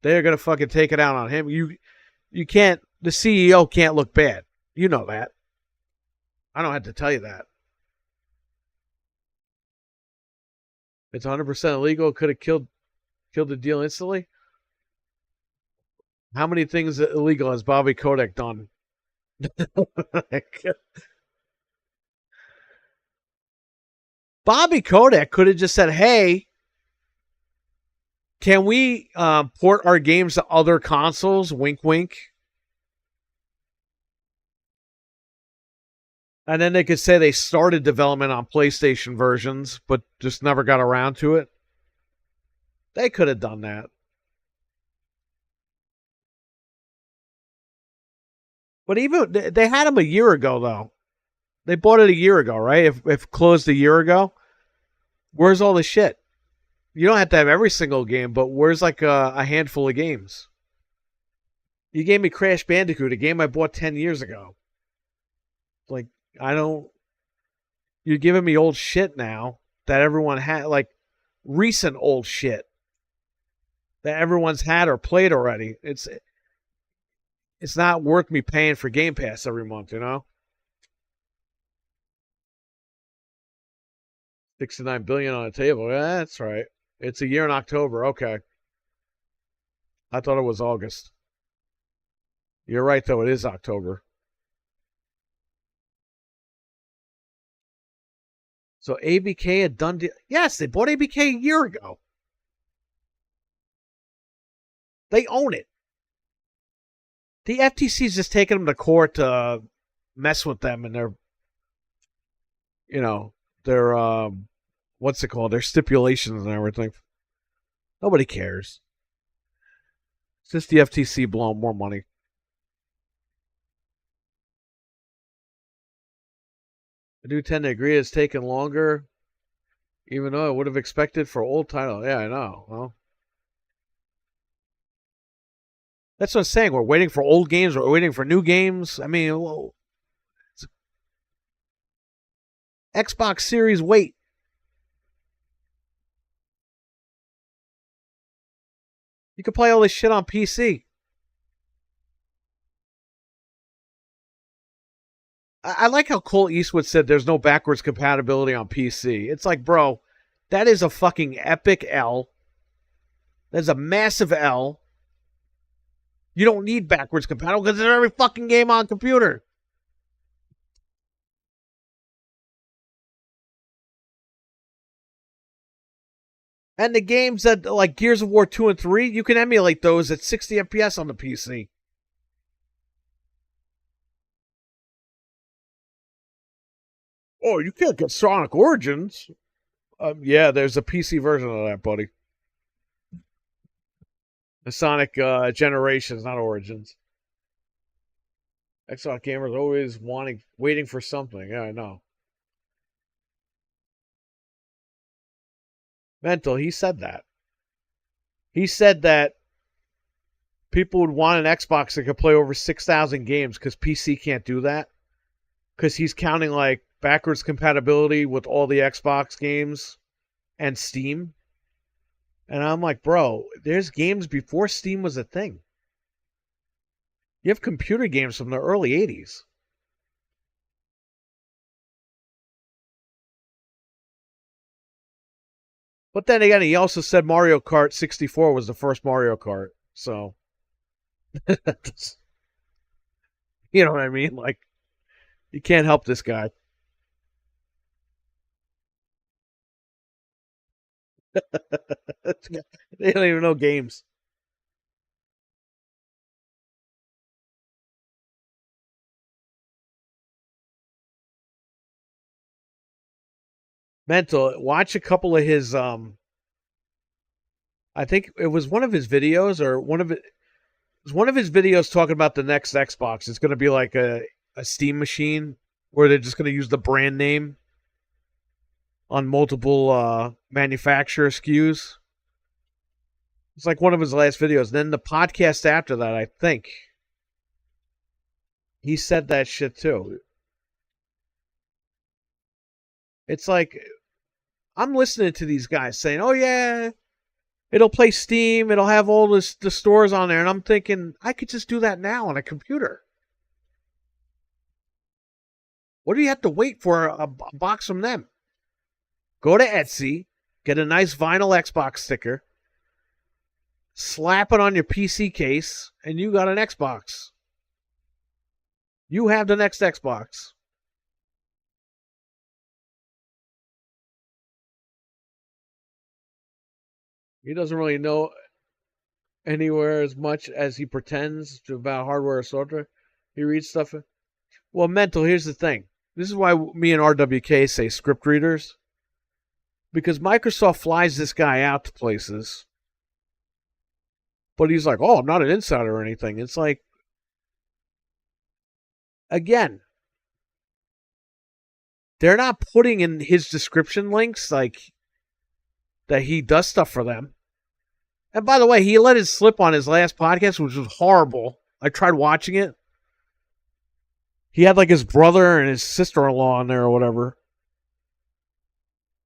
They're gonna fucking take it out on him. You can't. The CEO can't look bad. You know that. I don't have to tell you that. It's 100% illegal. Could have killed the deal instantly. How many things illegal has Bobby Kotick done? Bobby Kotick could have just said, "Hey, can we port our games to other consoles?" Wink, wink. And then they could say they started development on PlayStation versions, but just never got around to it. They could have done that. But even they had them a year ago, though. They bought it a year ago, right? If closed a year ago, where's all the shit? You don't have to have every single game, but where's like a handful of games? You gave me Crash Bandicoot, a game I bought 10 years ago. Like, you're giving me old shit now that everyone had, like recent old shit that everyone's had or played already. It's not worth me paying for Game Pass every month, you know? $69 billion on the table. Yeah, that's right. It's a year in October. Okay. I thought it was August. You're right, though. It is October. So ABK had done... Yes, they bought ABK a year ago. They own it. The FTC's just taking them to court to mess with them and their what's it called? Their stipulations and everything. Nobody cares. It's just the FTC blowing more money. I do tend to agree it's taken longer, even though I would have expected for old title. Yeah, I know. Well, that's what I'm saying. We're waiting for old games. We're waiting for new games. I mean, well, Xbox Series wait. You can play all this shit on PC. I like how Cole Eastwood said there's no backwards compatibility on PC. It's like, bro, that is a fucking epic L. That's a massive L. You don't need backwards compatible because there's every fucking game on computer. And the games that, like Gears of War 2 and 3, you can emulate those at 60 FPS on the PC. Oh, you can't get Sonic Origins. Yeah, there's a PC version of that, buddy. The Sonic Generations, not Origins. Xbox gamers always waiting for something. Yeah, I know. Mental, he said that. He said that people would want an Xbox that could play over 6,000 games because PC can't do that. Because he's counting like backwards compatibility with all the Xbox games and Steam. And I'm like, bro, there's games before Steam was a thing. You have computer games from the early 80s. But then again, he also said Mario Kart 64 was the first Mario Kart. So, you know what I mean? Like, you can't help this guy. They don't even know games. Mental, watch a couple of his I think it was one of his videos or one of his videos talking about the next Xbox. It's going to be like a Steam machine where they're just going to use the brand name on multiple manufacturer SKUs. It's like one of his last videos. Then the podcast after that, I think, He said that shit too. It's like, I'm listening to these guys saying, oh yeah, it'll play Steam, it'll have all the stores on there, and I'm thinking, I could just do that now on a computer. What do you have to wait for a box from them? Go to Etsy, get a nice vinyl Xbox sticker, slap it on your PC case, and you got an Xbox. You have the next Xbox. He doesn't really know anywhere as much as he pretends to about hardware or software. He reads stuff. Well, mental, here's the thing. This is why me and RWK say script readers. Because Microsoft flies this guy out to places. But he's like, oh, I'm not an insider or anything. It's like, again, they're not putting in his description links like that he does stuff for them. And by the way, he let it slip on his last podcast, which was horrible. I tried watching it. He had like his brother and his sister-in-law on there or whatever.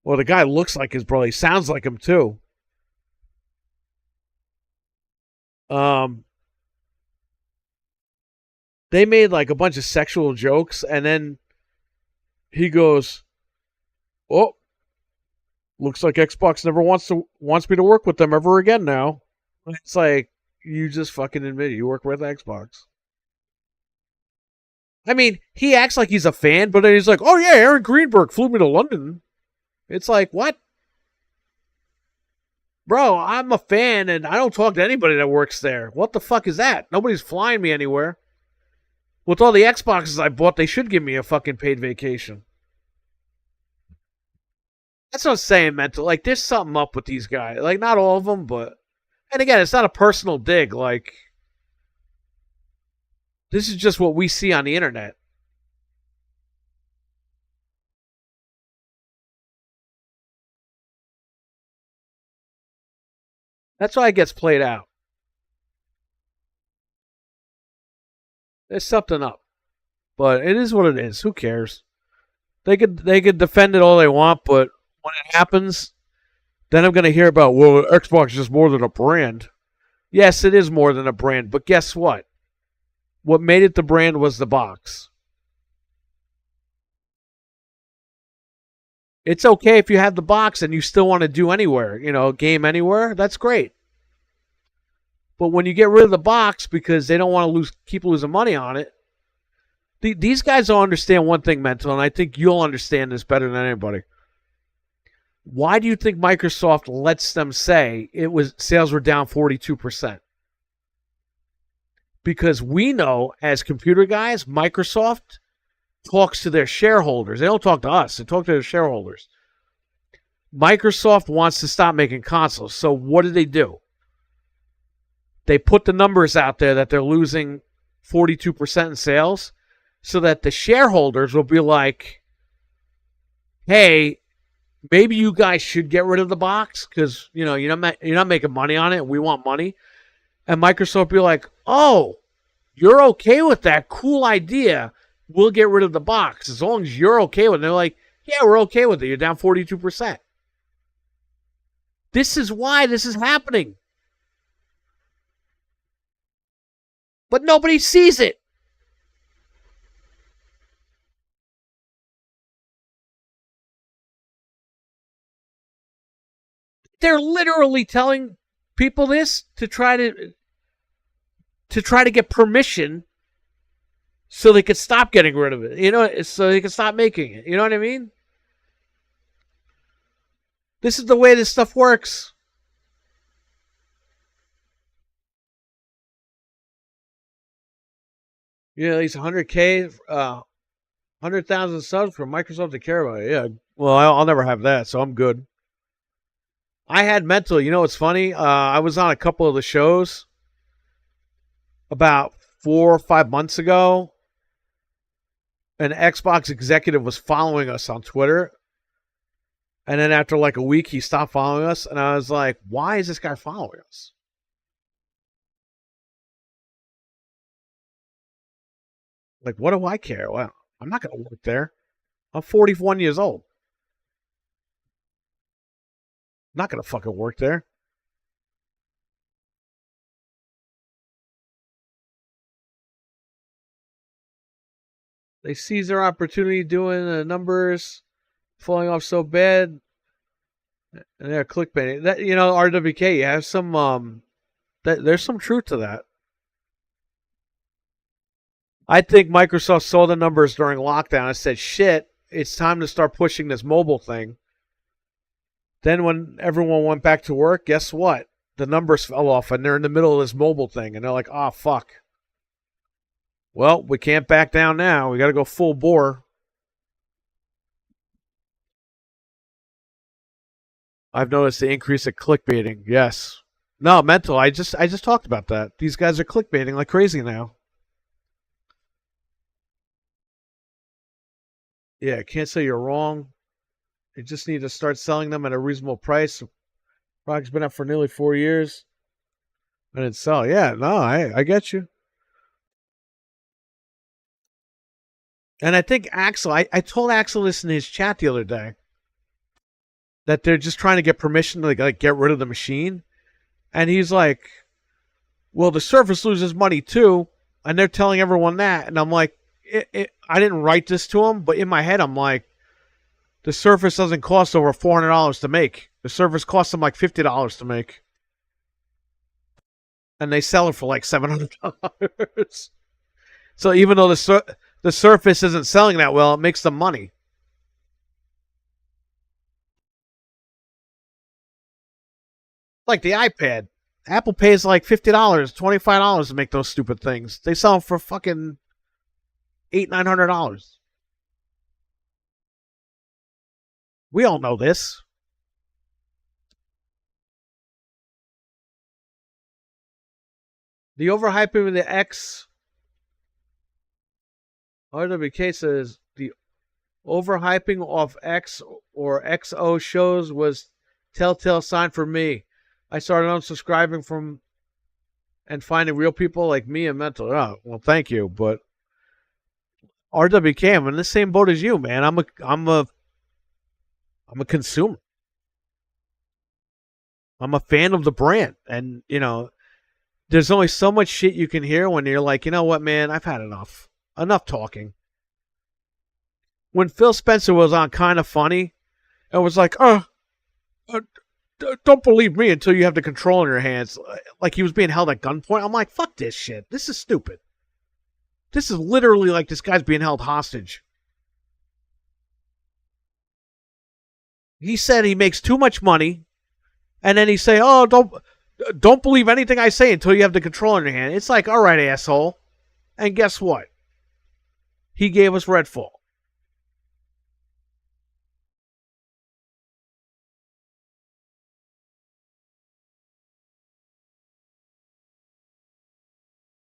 Well, the guy looks like his brother. He sounds like him too. They made like a bunch of sexual jokes, and then he goes, oh, looks like Xbox never wants me to work with them ever again now. It's like, you just fucking admit you work with Xbox. I mean, he acts like he's a fan, but then he's like, oh yeah, Aaron Greenberg flew me to London. It's like, what? Bro, I'm a fan and I don't talk to anybody that works there. What the fuck is that? Nobody's flying me anywhere. With all the Xboxes I bought, they should give me a fucking paid vacation. That's what I'm saying, mental. Like, there's something up with these guys. Like, not all of them, but... And again, it's not a personal dig. Like, this is just what we see on the internet. That's why it gets played out. There's something up. But it is what it is. Who cares? They could defend it all they want, but when it happens, then I'm going to hear about, well, Xbox is more than a brand. Yes, it is more than a brand, but guess what? What made it the brand was the box. It's okay if you have the box and you still want to do anywhere, game anywhere, that's great. But when you get rid of the box because they don't want to keep losing money on it, these guys don't understand one thing, mental, and I think you'll understand this better than anybody. Why do you think Microsoft lets them say sales were down 42%? Because we know, as computer guys, Microsoft talks to their shareholders. They don't talk to us. They talk to their shareholders. Microsoft wants to stop making consoles. So what do? They put the numbers out there that they're losing 42% in sales so that the shareholders will be like, hey, maybe you guys should get rid of the box because, you're not making money on it. We want money. And Microsoft will be like, oh, you're okay with that? Cool idea. We'll get rid of the box as long as you're okay with it. They're like, yeah, we're okay with it. You're down 42%. This is why this is happening. But nobody sees it. They're literally telling people this to try to get permission so they could stop getting rid of it. So they can stop making it. You know what I mean? This is the way this stuff works. These 100K, 100,000 subs for Microsoft to care about it. Yeah, well, I'll never have that, so I'm good. I had mental. It's funny? I was on a couple of the shows about 4 or 5 months ago. An Xbox executive was following us on Twitter. And then after like a week, he stopped following us. And I was like, why is this guy following us? Like, what do I care? Well, I'm not going to work there. I'm 41 years old. I'm not going to fucking work there. They seize their opportunity doing the numbers falling off so bad, and they're clickbaiting. That, you know, RWK, you have some there's some truth to that. I think Microsoft saw the numbers during lockdown and said, "Shit, it's time to start pushing this mobile thing." Then when everyone went back to work, guess what? The numbers fell off, and they're in the middle of this mobile thing, and they're like, "Oh fuck." Well, we can't back down now. We got to go full bore. I've noticed the increase of clickbaiting. Yes. No, mental. I just talked about that. These guys are clickbaiting like crazy now. Yeah, can't say you're wrong. You just need to start selling them at a reasonable price. Product's been out for nearly 4 years. I didn't sell. Yeah, no, I get you. And I think Axel, I told Axel this in his chat the other day, that they're just trying to get permission to like get rid of the machine. And he's like, well, the Surface loses money too. And they're telling everyone that. And I'm like, I didn't write this to him, but in my head, I'm like, the Surface doesn't cost over $400 to make. The Surface costs them like $50 to make. And they sell it for like $700. So even though the Surface isn't selling that well, it makes them money. Like the iPad. Apple pays like $50, $25 to make those stupid things. They sell them for fucking $800-900. We all know this. The overhyping of the X. RWK says the overhyping of X or XO shows was telltale sign for me. I started unsubscribing from and finding real people like me and mental. Oh, well, thank you, but RWK, I'm in the same boat as you, man. I'm a consumer. I'm a fan of the brand, and you know, there's only so much shit you can hear when you're like, you know what, man, I've had enough. Enough talking. When Phil Spencer was on Kinda Funny, it was like, don't believe me until you have the control in your hands. Like he was being held at gunpoint. I'm like, fuck this shit. This is stupid. This is literally like this guy's being held hostage. He said he makes too much money, and then he say, oh, don't believe anything I say until you have the control in your hand. It's like, all right, asshole. And guess what? He gave us Redfall.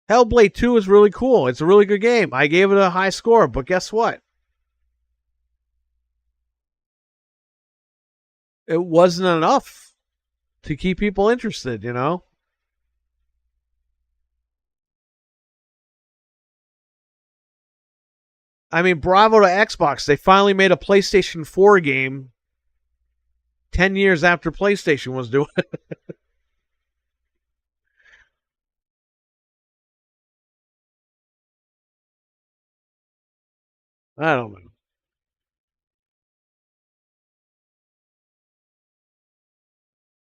Hellblade 2 is really cool. It's a really good game. I gave it a high score, but guess what? It wasn't enough to keep people interested, you know? I mean, bravo to Xbox. They finally made a PlayStation 4 game 10 years after PlayStation was doing it. I don't know.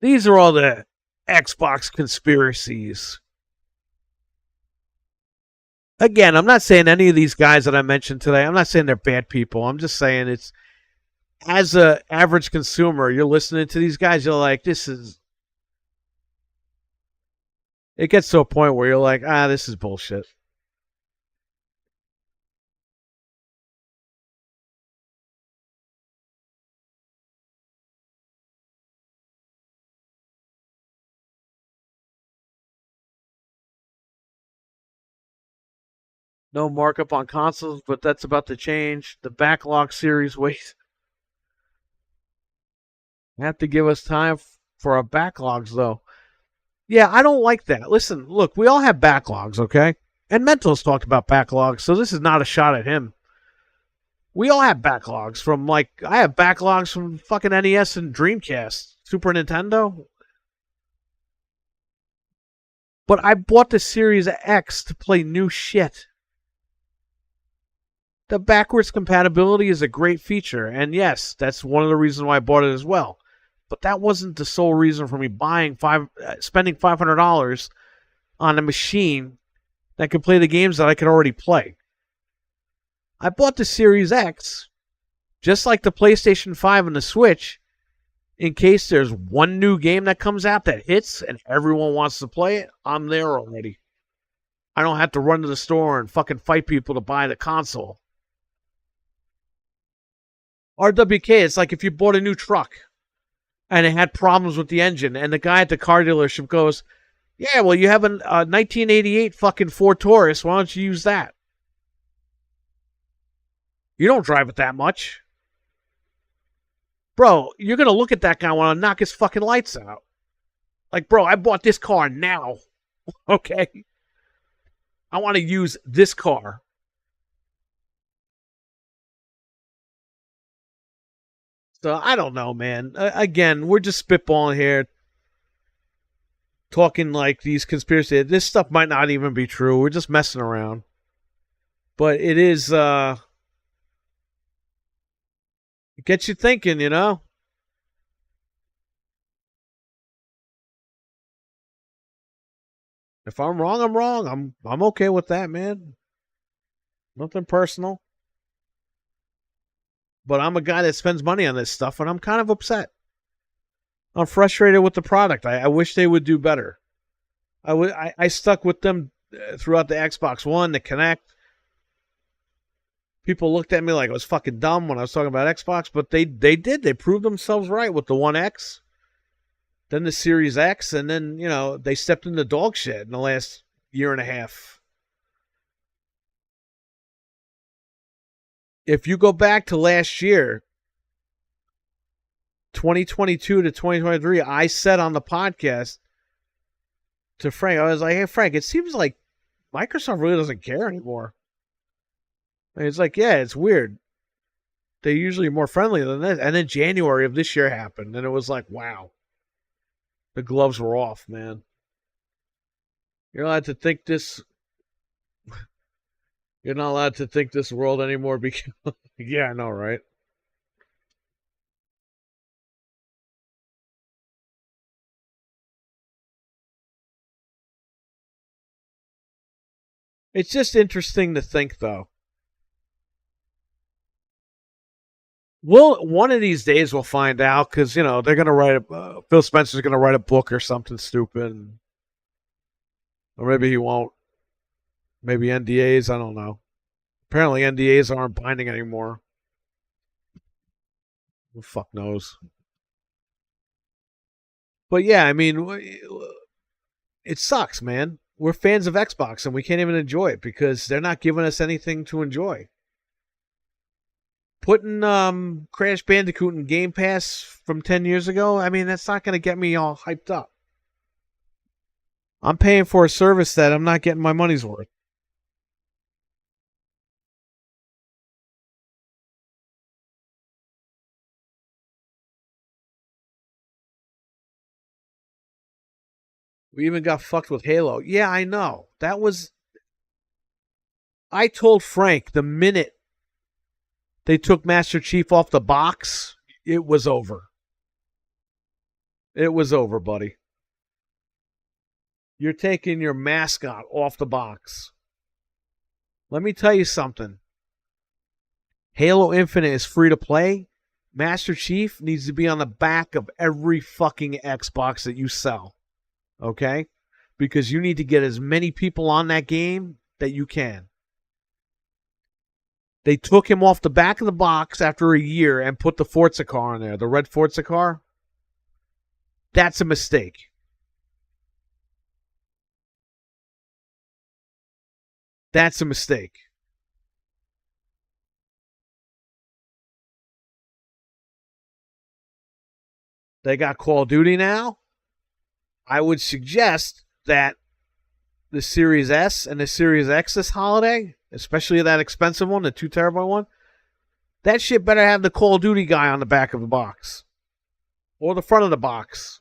These are all the Xbox conspiracies. Again, I'm not saying any of these guys that I mentioned today, I'm not saying they're bad people. I'm just saying it's, as an average consumer, you're listening to these guys, you're like, this is... It gets to a point where you're like, this is bullshit. No markup on consoles, but that's about to change. The backlog series, wait. Have to give us time for our backlogs, though. Yeah, I don't like that. Listen, look, we all have backlogs, okay? And Mentos talked about backlogs, so this is not a shot at him. We all have backlogs from, like, I have backlogs from fucking NES and Dreamcast, Super Nintendo. But I bought the Series X to play new shit. The backwards compatibility is a great feature, and yes, that's one of the reasons why I bought it as well. But that wasn't the sole reason for me spending $500 on a machine that could play the games that I could already play. I bought the Series X, just like the PlayStation 5 and the Switch, in case there's one new game that comes out that hits and everyone wants to play it. I'm there already. I don't have to run to the store and fucking fight people to buy the console. RWK, it's like if you bought a new truck and it had problems with the engine, and the guy at the car dealership goes, yeah, well, you have a 1988 fucking Ford Taurus. Why don't you use that? You don't drive it that much. Bro, you're going to look at that guy and want to knock his fucking lights out. Like, bro, I bought this car now. Okay? I want to use this car. So, I don't know, man. Again, we're just spitballing here. Talking like these conspiracy. This stuff might not even be true. We're just messing around. But it is, it gets you thinking, you know? If I'm wrong, I'm wrong. I'm okay with that, man. Nothing personal. But I'm a guy that spends money on this stuff, and I'm kind of upset. I'm frustrated with the product. I wish they would do better. I stuck with them throughout the Xbox One, the Kinect. People looked at me like I was fucking dumb when I was talking about Xbox, but they did. They proved themselves right with the One X, then the Series X, and then, you know, they stepped into dog shit in the last year and a half. If you go back to last year, 2022 to 2023, I said on the podcast to Frank, I was like, hey, Frank, it seems like Microsoft really doesn't care anymore. And he's like, yeah, it's weird. They're usually more friendly than this. And then January of this year happened, and it was like, wow. The gloves were off, man. You're allowed to think this... You're not allowed to think this world anymore because... Yeah, I know, right? It's just interesting to think, though. One of these days we'll find out, because, you know, they're going to write Phil Spencer's going to write a book or something stupid. Or maybe he won't. Maybe NDAs, I don't know. Apparently NDAs aren't binding anymore. Who the fuck knows? But yeah, I mean, it sucks, man. We're fans of Xbox and we can't even enjoy it because they're not giving us anything to enjoy. Putting Crash Bandicoot in Game Pass from 10 years ago, I mean, that's not going to get me all hyped up. I'm paying for a service that I'm not getting my money's worth. We even got fucked with Halo. Yeah, I know. That was... I told Frank the minute they took Master Chief off the box, it was over. It was over, buddy. You're taking your mascot off the box. Let me tell you something. Halo Infinite is free to play. Master Chief needs to be on the back of every fucking Xbox that you sell. Okay? Because you need to get as many people on that game that you can. They took him off the back of the box after a year and put the Forza car on there, the red Forza car. That's a mistake. That's a mistake. They got Call of Duty now. I would suggest that the Series S and the Series X this holiday, especially that expensive one, the 2 terabyte one, that shit better have the Call of Duty guy on the back of the box. Or the front of the box.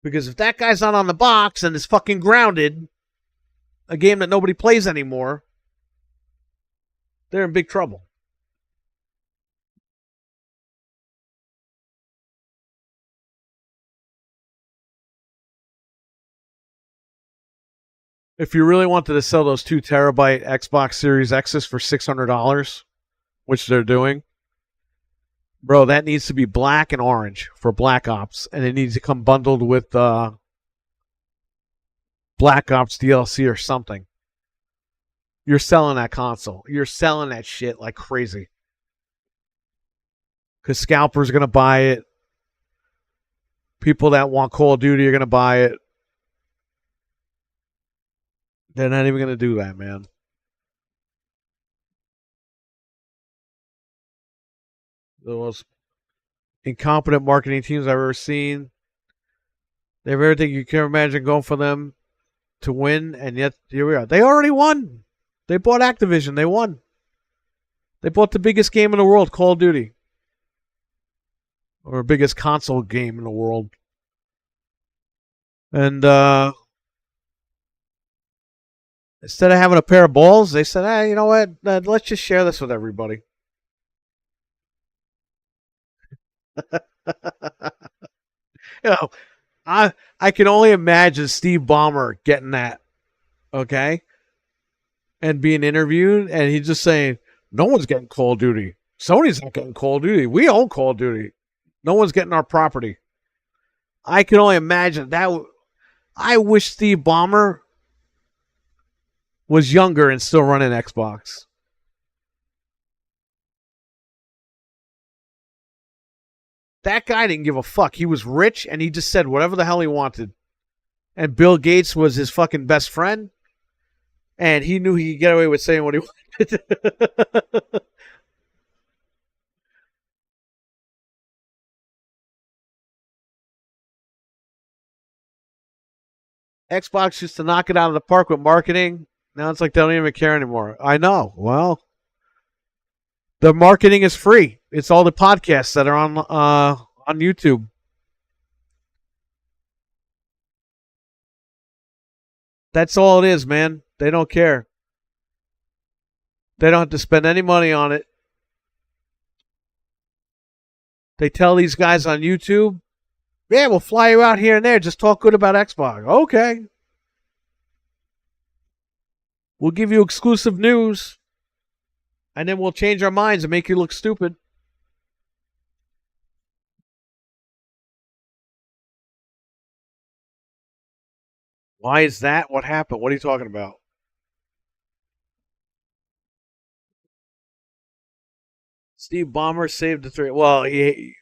Because if that guy's not on the box and is fucking grounded, a game that nobody plays anymore, they're in big trouble. If you really wanted to sell those 2 terabyte Xbox Series X's for $600, which they're doing, bro, that needs to be black and orange for Black Ops, and it needs to come bundled with Black Ops DLC or something. You're selling that console. You're selling that shit like crazy. Because scalpers are going to buy it. People that want Call of Duty are going to buy it. They're not even going to do that, man. The most incompetent marketing teams I've ever seen. They have everything you can imagine going for them to win, and yet here we are. They already won. They bought Activision. They won. They bought the biggest game in the world, Call of Duty. Or biggest console game in the world. And instead of having a pair of balls, they said, hey, you know what? Let's just share this with everybody. You know, I can only imagine Steve Ballmer getting that, okay, and being interviewed, and he's just saying, no one's getting Call of Duty. Sony's not getting Call of Duty. We own Call of Duty. No one's getting our property. I can only imagine that. I wish Steve Ballmer was younger and still running Xbox. That guy didn't give a fuck. He was rich, and he just said whatever the hell he wanted. And Bill Gates was his fucking best friend, and he knew he could get away with saying what he wanted. Xbox used to knock it out of the park with marketing. Now it's like they don't even care anymore. I know. Well, the marketing is free. It's all the podcasts that are on YouTube. That's all it is, man. They don't care. They don't have to spend any money on it. They tell these guys on YouTube, yeah, we'll fly you out here and there. Just talk good about Xbox. Okay. We'll give you exclusive news. And then we'll change our minds and make you look stupid. Why is that? What happened? What are you talking about? Steve Ballmer saved the 3. Well, you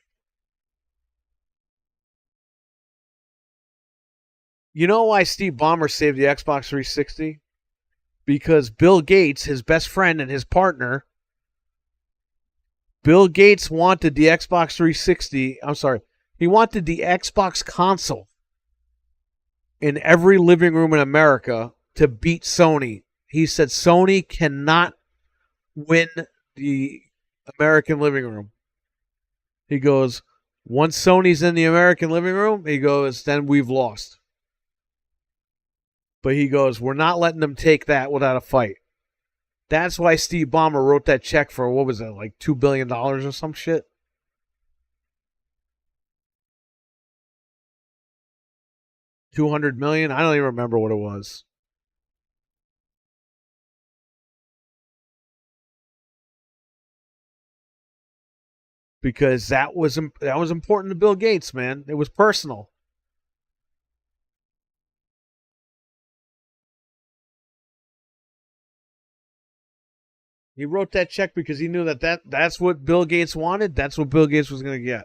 know why Steve Ballmer saved the Xbox 360? Because Bill Gates, his best friend and his partner, Bill Gates wanted the Xbox 360. I'm sorry. He wanted the Xbox console in every living room in America to beat Sony. He said Sony cannot win the American living room. He goes, once Sony's in the American living room, he goes, then we've lost. But he goes, we're not letting them take that without a fight. That's why Steve Ballmer wrote that check for, what was it, like $2 billion or some shit? $200 million? I don't even remember what it was. Because that was important to Bill Gates, man. It was personal. He wrote that check because he knew that's what Bill Gates wanted. That's what Bill Gates was going to get.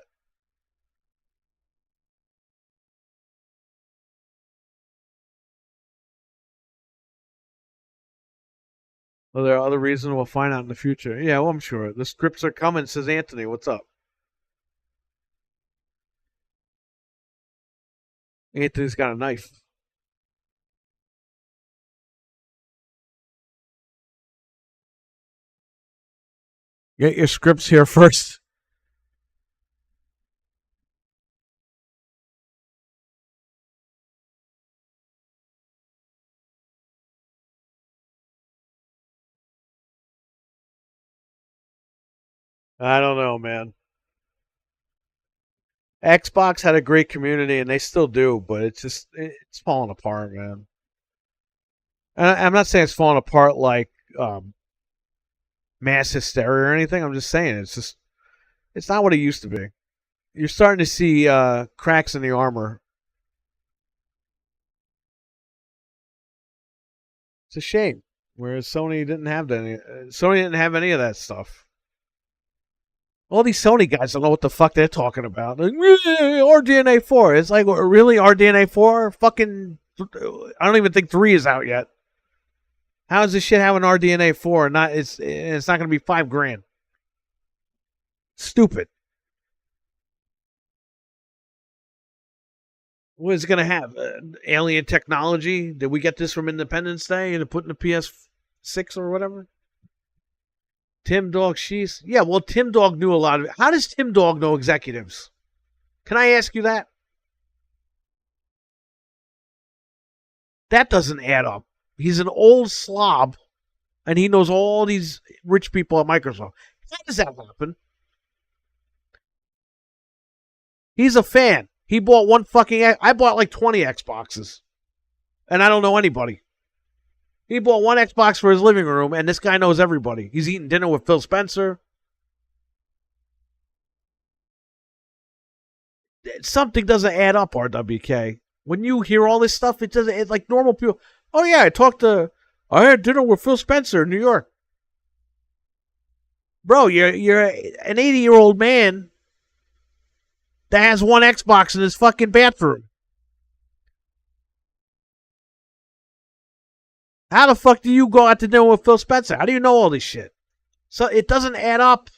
Well, there are other reasons we'll find out in the future. Yeah, well, I'm sure. The scripts are coming, says Anthony. What's up? Anthony's got a knife. Get your scripts here first. I don't know, man. Xbox had a great community, and they still do, but it's falling apart, man. And I'm not saying it's falling apart like mass hysteria or anything. I'm just saying it's not what it used to be. You're starting to see cracks in the armor. It's a shame. Whereas Sony didn't have any of that stuff. All these Sony guys don't know what the fuck they're talking about. Like, RDNA 4. It's like, really, RDNA 4? Fucking, I don't even think 3 is out yet. How does this shit have an RDNA 4 and it's not going to be $5,000? Stupid. What is it going to have? Alien technology? Did we get this from Independence Day and put in the PS6 or whatever? Tim Dog Shees? Yeah, well, Tim Dog knew a lot of it. How does Tim Dog know executives? Can I ask you that? That doesn't add up. He's an old slob, and he knows all these rich people at Microsoft. How does that happen? He's a fan. He bought one fucking... I bought like 20 Xboxes, and I don't know anybody. He bought one Xbox for his living room, and this guy knows everybody. He's eating dinner with Phil Spencer. Something doesn't add up, RWK. When you hear all this stuff, it doesn't... It's like normal people... Oh, yeah, I had dinner with Phil Spencer in New York. Bro, you're an 80-year-old man that has one Xbox in his fucking bathroom. How the fuck do you go out to dinner with Phil Spencer? How do you know all this shit? So it doesn't add up.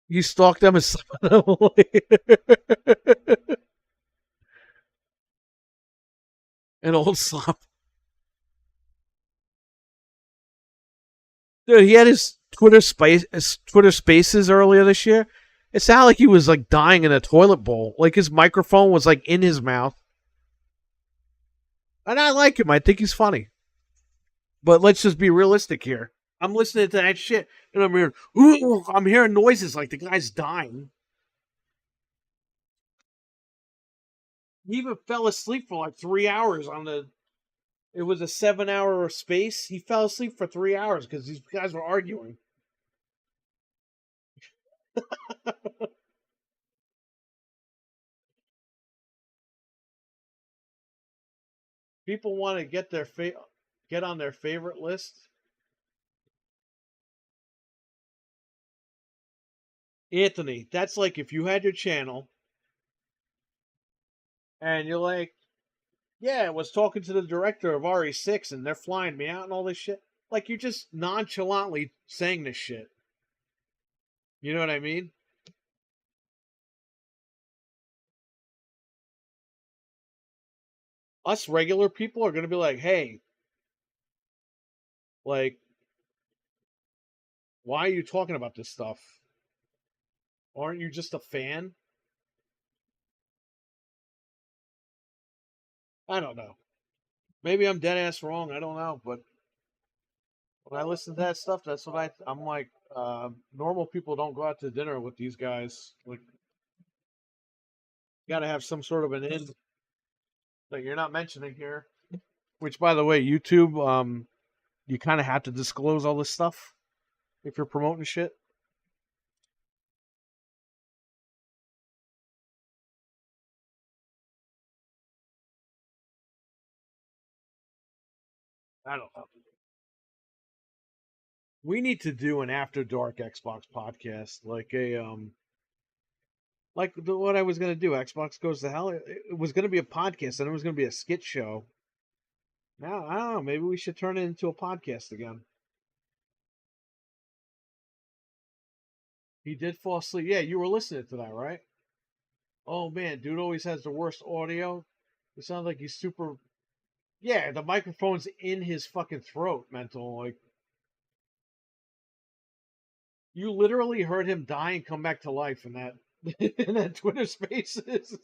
You stalked them and slept with them away. An old slop. Dude, he had his Twitter Spaces earlier this year. It sounded like he was like dying in a toilet bowl. Like his microphone was like in his mouth. And I like him. I think he's funny. But let's just be realistic here. I'm listening to that shit, and I'm hearing noises like the guy's dying. He even fell asleep for like 3 hours it was a 7-hour space. He fell asleep for 3 hours because these guys were arguing. People want to get on their favorite list. Anthony, that's like if you had your channel and you're like, yeah, I was talking to the director of RE6 and they're flying me out and all this shit. Like, you're just nonchalantly saying this shit. You know what I mean? Us regular people are going to be like, hey, like, why are you talking about this stuff? Aren't you just a fan? I don't know. Maybe I'm dead ass wrong. I don't know. But when I listen to that stuff, that's what I'm like, normal people don't go out to dinner with these guys. Like, you got to have some sort of an end that you're not mentioning here. Which, by the way, YouTube, you kind of have to disclose all this stuff if you're promoting shit. I don't know. We need to do an After Dark Xbox podcast, like what I was gonna do. Xbox Goes to Hell. It was gonna be a podcast, and it was gonna be a skit show. Now I don't know. Maybe we should turn it into a podcast again. He did fall asleep. Yeah, you were listening to that, right? Oh man, dude always has the worst audio. It sounds like he's super. Yeah, the microphone's in his fucking throat, mental. Like, you literally heard him die and come back to life in that in that Twitter Spaces.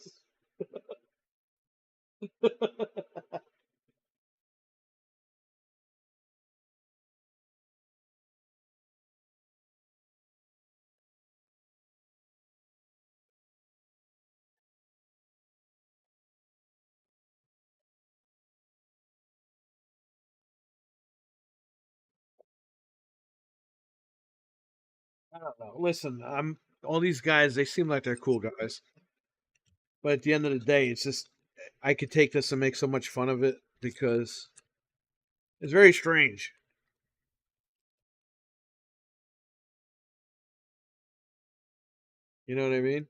I don't know. Listen, I'm all these guys. They seem like they're cool guys, but at the end of the day, it's just I could take this and make so much fun of it because it's very strange. You know what I mean?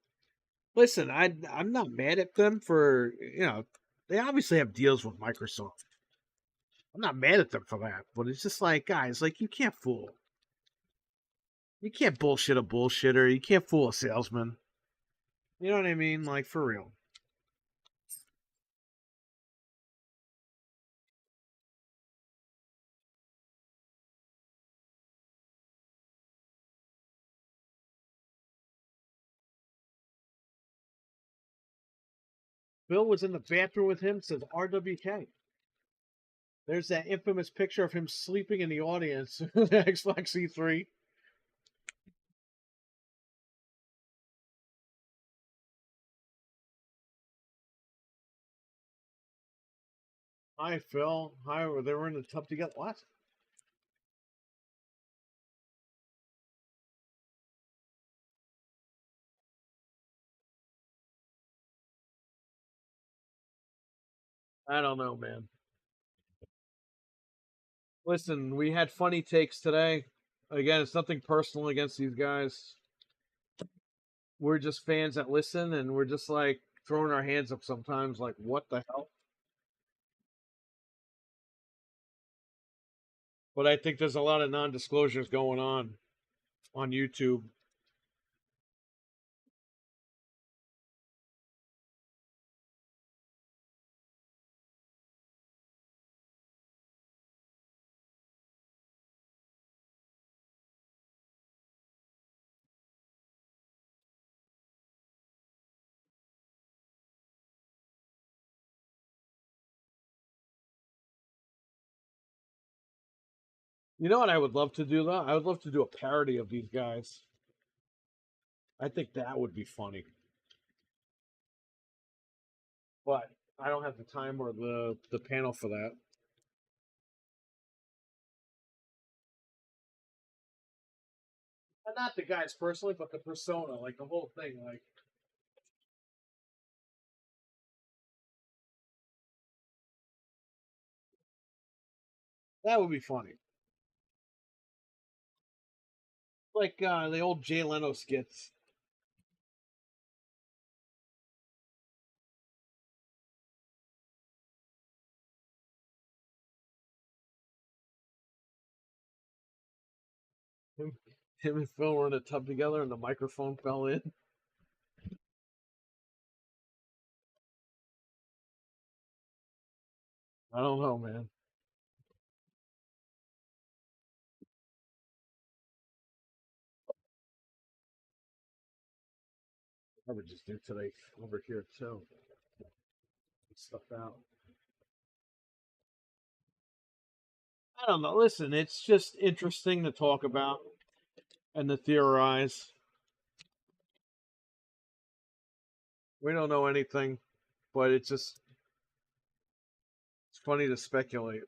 Listen, I'm not mad at them for they obviously have deals with Microsoft. I'm not mad at them for that, but it's just like guys, like you can't bullshit a bullshitter, you can't fool a salesman. You know what I mean? Like for real. Bill was in the bathroom with him, says RWK. There's that infamous picture of him sleeping in the audience at Xbox E3. Hi, Phil. Hi, they were in the tub together. What? I don't know, man. Listen, we had funny takes today. Again, it's nothing personal against these guys. We're just fans that listen, and we're just like throwing our hands up sometimes, like, what the hell? But I think there's a lot of non disclosures going on YouTube. You know what I would love to do, though? I would love to do a parody of these guys. I think that would be funny. But I don't have the time or the panel for that. And not the guys personally, but the persona, like the whole thing. Like, that would be funny. Like the old Jay Leno skits. Him, him and Phil were in a tub together and the microphone fell in. I don't know, man. I would just do today over here too. Stuff out. I don't know. Listen, it's just interesting to talk about and to theorize. We don't know anything, but it's funny to speculate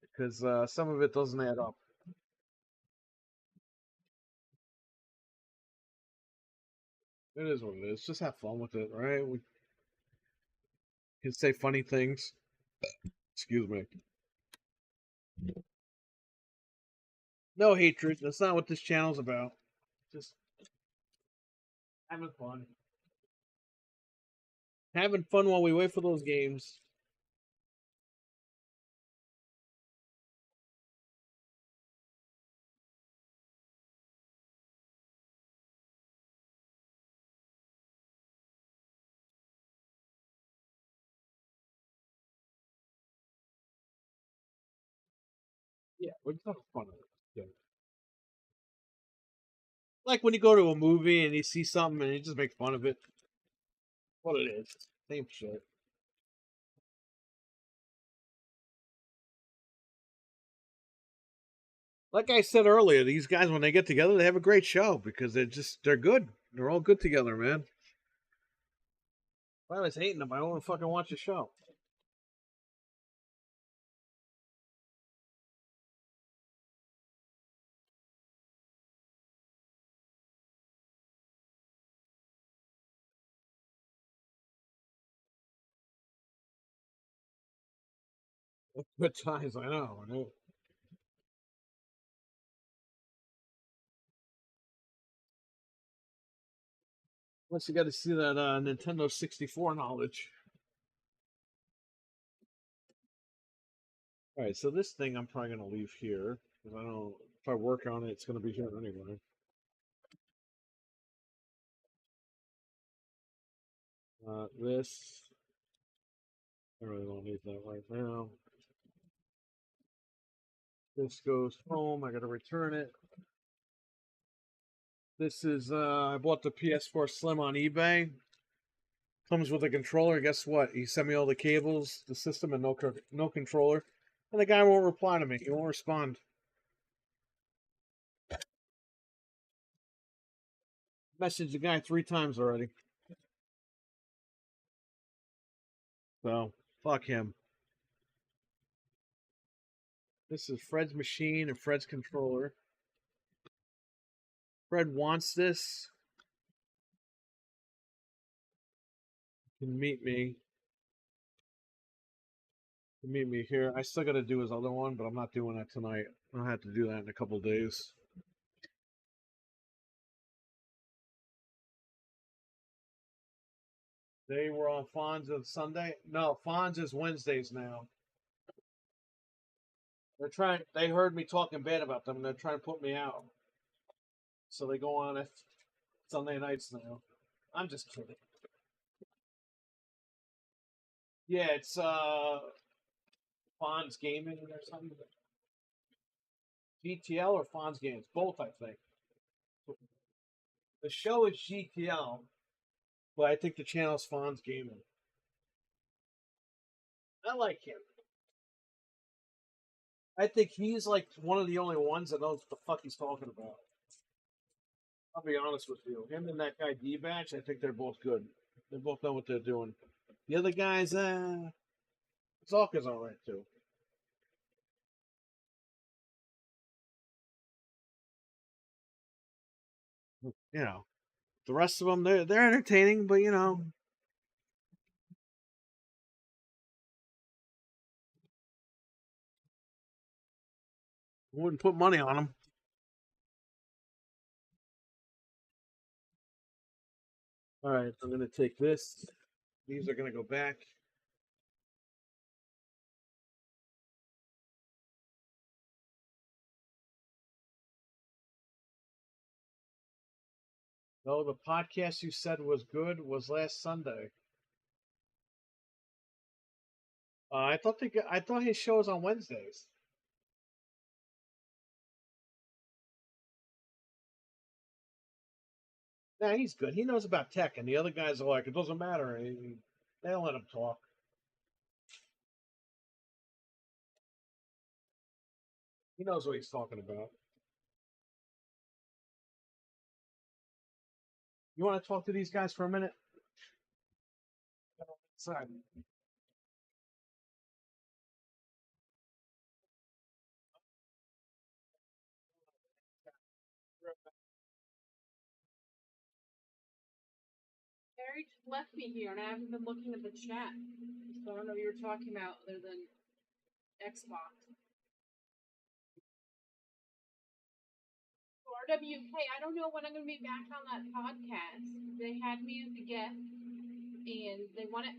because some of it doesn't add up. It is what it is. Just have fun with it, right? We can say funny things. Excuse me. No hatred. That's not what this channel's about. Just having fun. Having fun while we wait for those games. Yeah, we're just having fun with it. Yeah. Like when you go to a movie and you see something and you just make fun of it. What it is. Same shit. Like I said earlier, these guys when they get together, they have a great show because they're good. They're all good together, man. If I was hating them, I wouldn't fucking watch the show. Good times, I know. Right? Once you got to see that Nintendo 64 knowledge. All right, so this thing I'm probably gonna leave here because I don't. If I work on it, it's gonna be here anyway. This I really don't need that right now. This goes home. I gotta return it. This is I bought the PS4 Slim on eBay. Comes with a controller. Guess what? He sent me all the cables, the system, and no controller. And the guy won't reply to me. He won't respond. Messaged the guy 3 times already. So fuck him. This is Fred's machine and Fred's controller. Fred wants this. He can meet me. Meet me here. I still got to do his other one, but I'm not doing that tonight. I'll have to do that in a couple days. They were on Fonz on Sunday. No, Fonz is Wednesdays now. They're trying. They heard me talking bad about them, and they're trying to put me out. So they go on it Sunday nights now. I'm just kidding. Yeah, it's Fonz Gaming or something. GTL or Fonz Games, both I think. The show is GTL, but I think the channel's Fonz Gaming. I like him. I think he's like one of the only ones that knows what the fuck he's talking about. I'll be honest with you. Him and that guy D-Batch, I think they're both good. They both know what they're doing. The other guys, Zalka's alright too. You know, the rest of them, they're entertaining, but you know, I wouldn't put money on them. All right, I'm gonna take this. These are gonna go back. No, the podcast you said was good was last Sunday. I thought his show was on Wednesdays. Nah, he's good. He knows about tech, and the other guys are like, it doesn't matter. They don't let him talk. He knows what he's talking about. You want to talk to these guys for a minute? Sorry. Harry just left me here, and I haven't been looking at the chat. So I don't know what you were talking about other than Xbox. So RWK, I don't know when I'm going to be back on that podcast. They had me as a guest, and they want to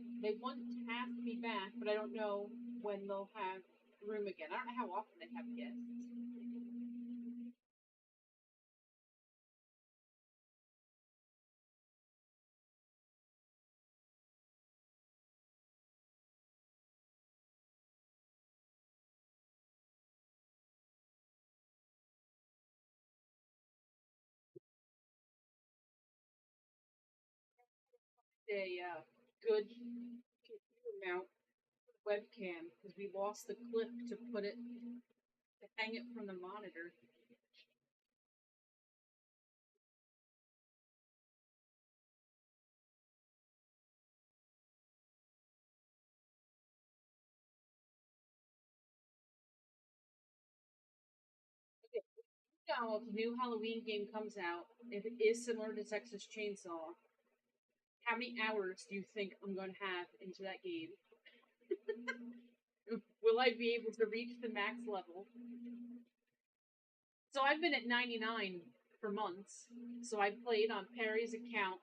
ask me back, but I don't know when they'll have room again. I don't know how often they have guests. a good computer mount webcam because we lost the clip to put it to hang it from the monitor. Now, if the new Halloween game comes out, if it is similar to Texas Chainsaw, how many hours do you think I'm going to have into that game? Will I be able to reach the max level? So I've been at 99 for months. So I've played on Perry's account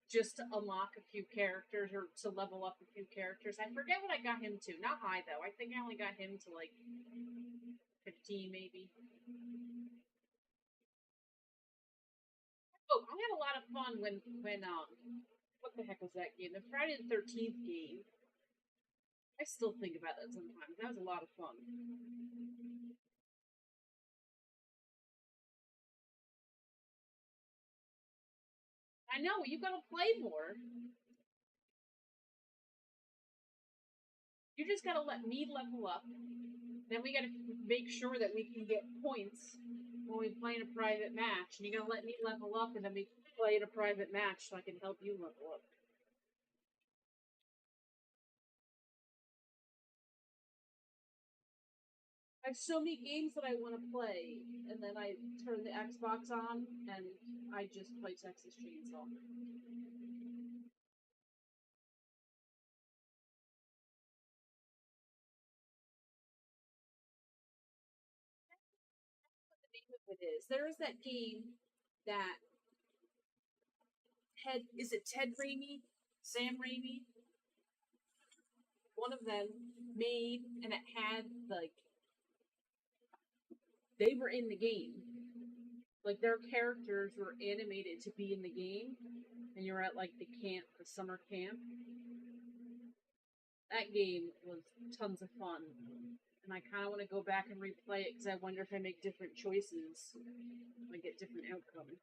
just to unlock a few characters or to level up a few characters. I forget what I got him to. Not high, though. I think I only got him to, like, 15, maybe. Oh, I had a lot of fun when what the heck was that game? The Friday the 13th game. I still think about that sometimes. That was a lot of fun. I know, you gotta play more. You just gotta let me level up. Then we gotta make sure that we can get points when we play in a private match. And you gotta let me level up, and then we play in a private match so I can help you level up. I have so many games that I want to play, and then I turn the Xbox on, and I just play Texas Chainsaw. What the name of it is? There is that game that is it Ted Raimi? Sam Raimi? One of them made, and it had, like, they were in the game. Like, their characters were animated to be in the game, and you're at, like, the summer camp. That game was tons of fun, and I kind of want to go back and replay it, because I wonder if I make different choices, I get different outcomes.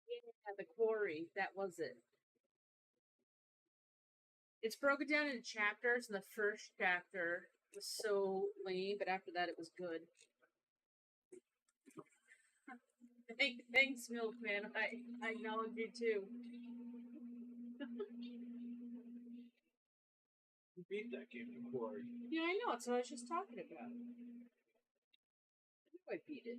Yeah, the quarry, that was it. It's broken down into chapters, and the first chapter was so lame, but after that it was good. Thanks, Milkman. I acknowledge you too. You beat that game, the quarry. Yeah, I know. That's what I was just talking about. I knew I beat it.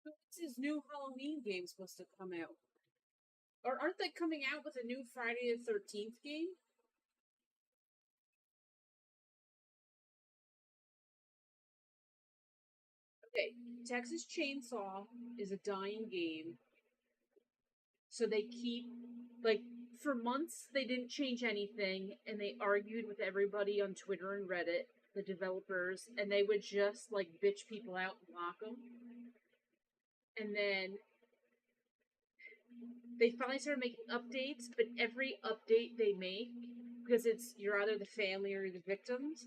What's his new Halloween game supposed to come out? Or aren't they coming out with a new Friday the 13th game? Okay, Texas Chainsaw is a dying game. So they keep, like, for months they didn't change anything, and they argued with everybody on Twitter and Reddit, the developers, and they would just, like, bitch people out and block them. And then they finally started making updates, but every update they make, because you're either the family or the victims,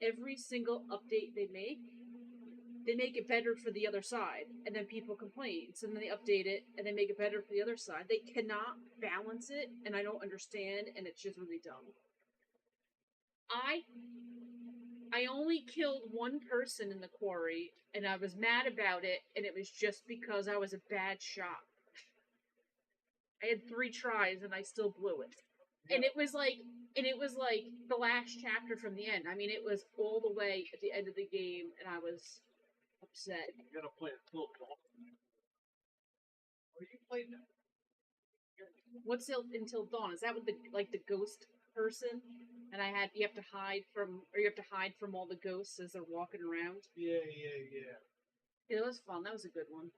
every single update they make it better for the other side, and then people complain. So then they update it, and they make it better for the other side. They cannot balance it, and I don't understand, and it's just really dumb. I only killed one person in the quarry, and I was mad about it, and it was just because I was a bad shot. I had 3 tries, and I still blew it. Yeah. And it was like the last chapter from the end. I mean, it was all the way at the end of the game, and I was upset. You gotta play it till dawn. Or you played that. What's until dawn? Is that with the ghost person? And you have to hide from all the ghosts as they're walking around? Yeah. It was fun. That was a good one.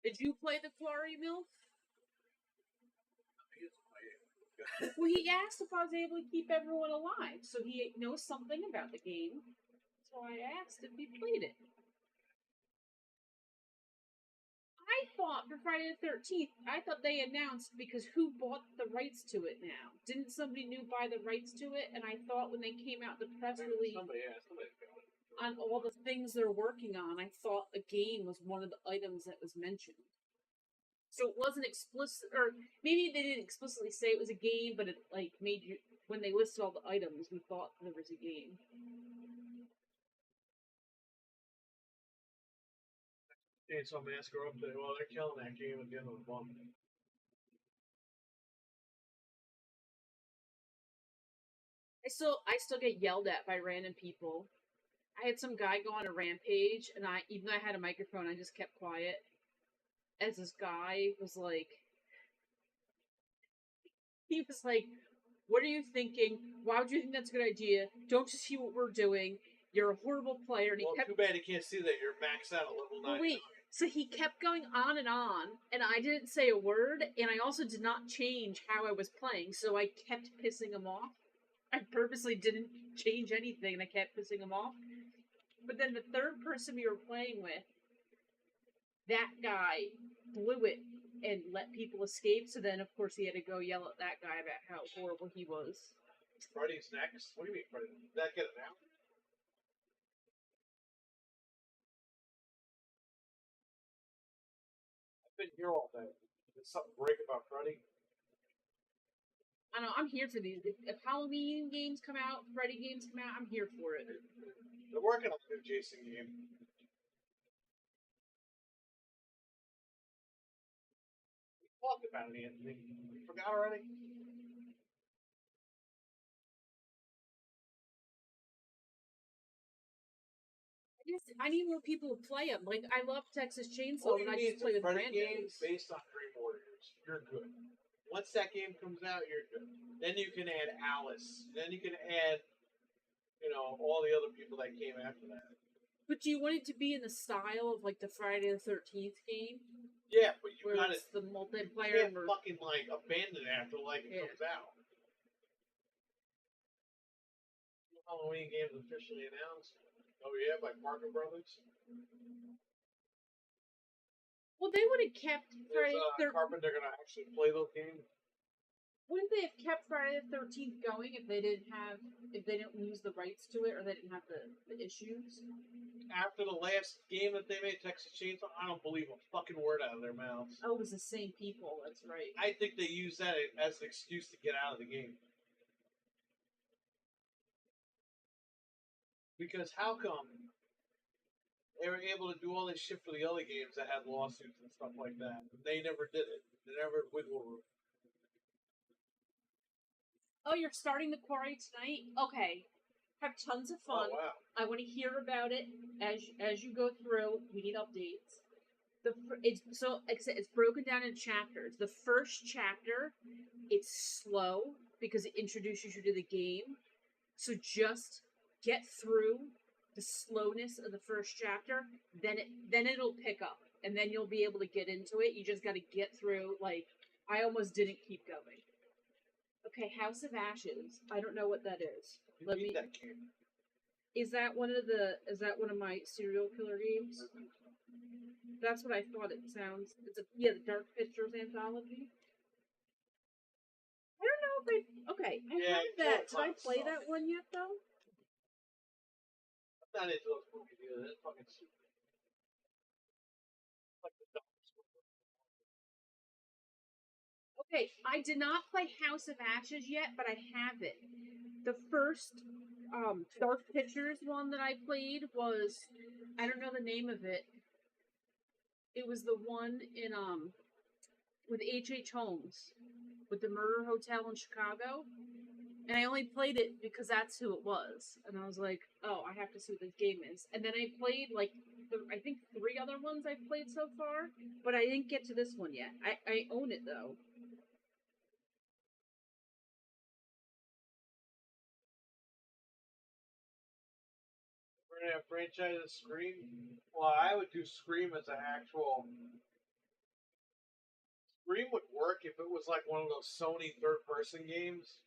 Did you play the Quarry Mill? Well, he asked if I was able to keep everyone alive, so he knows something about the game. So I asked if he played it. I thought for Friday the 13th, I thought they announced because who bought the rights to it now? Didn't somebody new buy the rights to it? And I thought when they came out the press release Somebody got it. on all the things they're working on, I thought a game was one of the items that was mentioned. So it wasn't explicit, or maybe they didn't explicitly say it was a game, but it like made you, when they listed all the items, we thought there was a game. Chainsaw Massacre up there. Well, they're killing that game at the end of the month. I still get yelled at by random people. I had some guy go on a rampage, and even though I had a microphone, I just kept quiet. As this guy was like, what are you thinking? Why would you think that's a good idea? Don't you see what we're doing? You're a horrible player. And he kept... too bad he can't see that you're maxed out at level 9. Well, wait, so he kept going on, and I didn't say a word, and I also did not change how I was playing, so I kept pissing him off. I purposely didn't change anything, and I kept pissing him off. But then the third person we were playing with, that guy blew it and let people escape, so then, of course, he had to go yell at that guy about how horrible he was. Freddy's next? What do you mean, Freddy? Did that get announced? I've been here all day. There's something great about Freddy. I know, I'm here for these. If Halloween games come out, Freddy games come out, I'm here for it. They're working on a new Jason game. We talked about it, Anthony. You forgot already? I need more people to play them. Like, I love Texas Chainsaw, All and you I need just play is a with Freddy game randos. based on Dream Warriors. You're good. Once that game comes out, you're good. Then you can add Alice. Then you can add, all the other people that came after that. But do you want it to be in the style of, like, the Friday the 13th game? Yeah, but you where gotta... it's the You multiplayer... can't fucking, abandon it after, it comes out. Halloween game's officially announced. Oh yeah, by Parker Brothers. Well, they would have kept Friday the 13th... Carpenter gonna actually play those games? Wouldn't they have kept Friday the 13th going if they didn't lose the rights to it, or they didn't have the issues? After the last game that they made, Texas Chainsaw, I don't believe a fucking word out of their mouths. Oh, it was the same people, that's right. I think they used that as an excuse to get out of the game. Because how come they were able to do all this shit for the other games that had lawsuits and stuff like that? They never did it. They never wiggle room. Oh, you're starting the quarry tonight? Okay. Have tons of fun. Oh, wow. I want to hear about it as you go through. We need updates. Like I said, it's broken down in chapters. The first chapter, it's slow because it introduces you to the game. So just get through the slowness of the first chapter, then it'll pick up, and then you'll be able to get into it. You just got to get through. I almost didn't keep going. Okay, House of Ashes. I don't know what that is. That game. Is that one of my serial killer games? That's what I thought it sounds. The Dark Pictures anthology. I don't know if okay. I have that. Did I play that one yet though? I'm not into those movies either. That's fucking stupid. Okay, I did not play House of Ashes yet, but I have it. The first Dark Pictures one that I played was, I don't know the name of it. It was the one in with H.H. Holmes, with the murder hotel in Chicago. And I only played it because that's who it was. And I was like, oh, I have to see what this game is. And then I played, I think 3 other ones I've played so far, but I didn't get to this one yet. I own it, though. We're gonna have franchise Scream. Well, I would do Scream as an actual. Scream would work if it was like one of those Sony third-person games.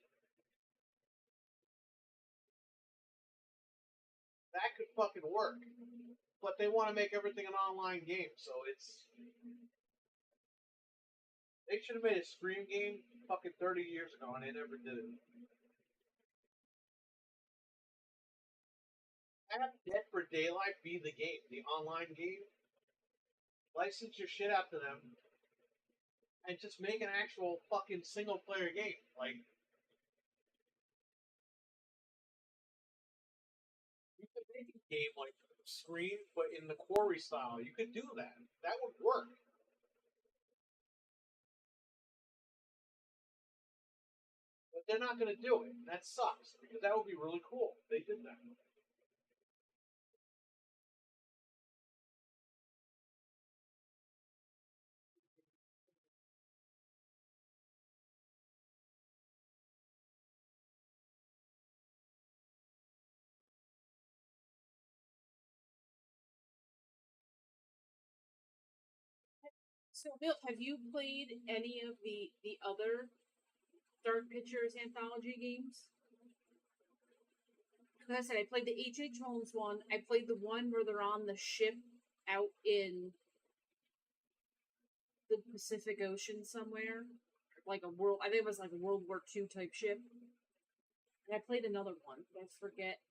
That could fucking work. But they want to make everything an online game, so it's. They should have made a Scream game fucking 30 years ago, and they never did it. Have Dead for Daylight be the game, the online game. License your shit out to them, and just make an actual fucking single player game. Like, you could make a game like Scream, but in the Quarry style. You could do that. That would work. But they're not going to do it. That sucks, because that would be really cool if they did that. So, Bill, have you played any of the other Dark Pictures anthology games? Like I said, I played the H.H. Holmes one. I played the one where they're on the ship out in the Pacific Ocean somewhere. Like a world, I think it was like a World War II type ship. And I played another one, but I forget.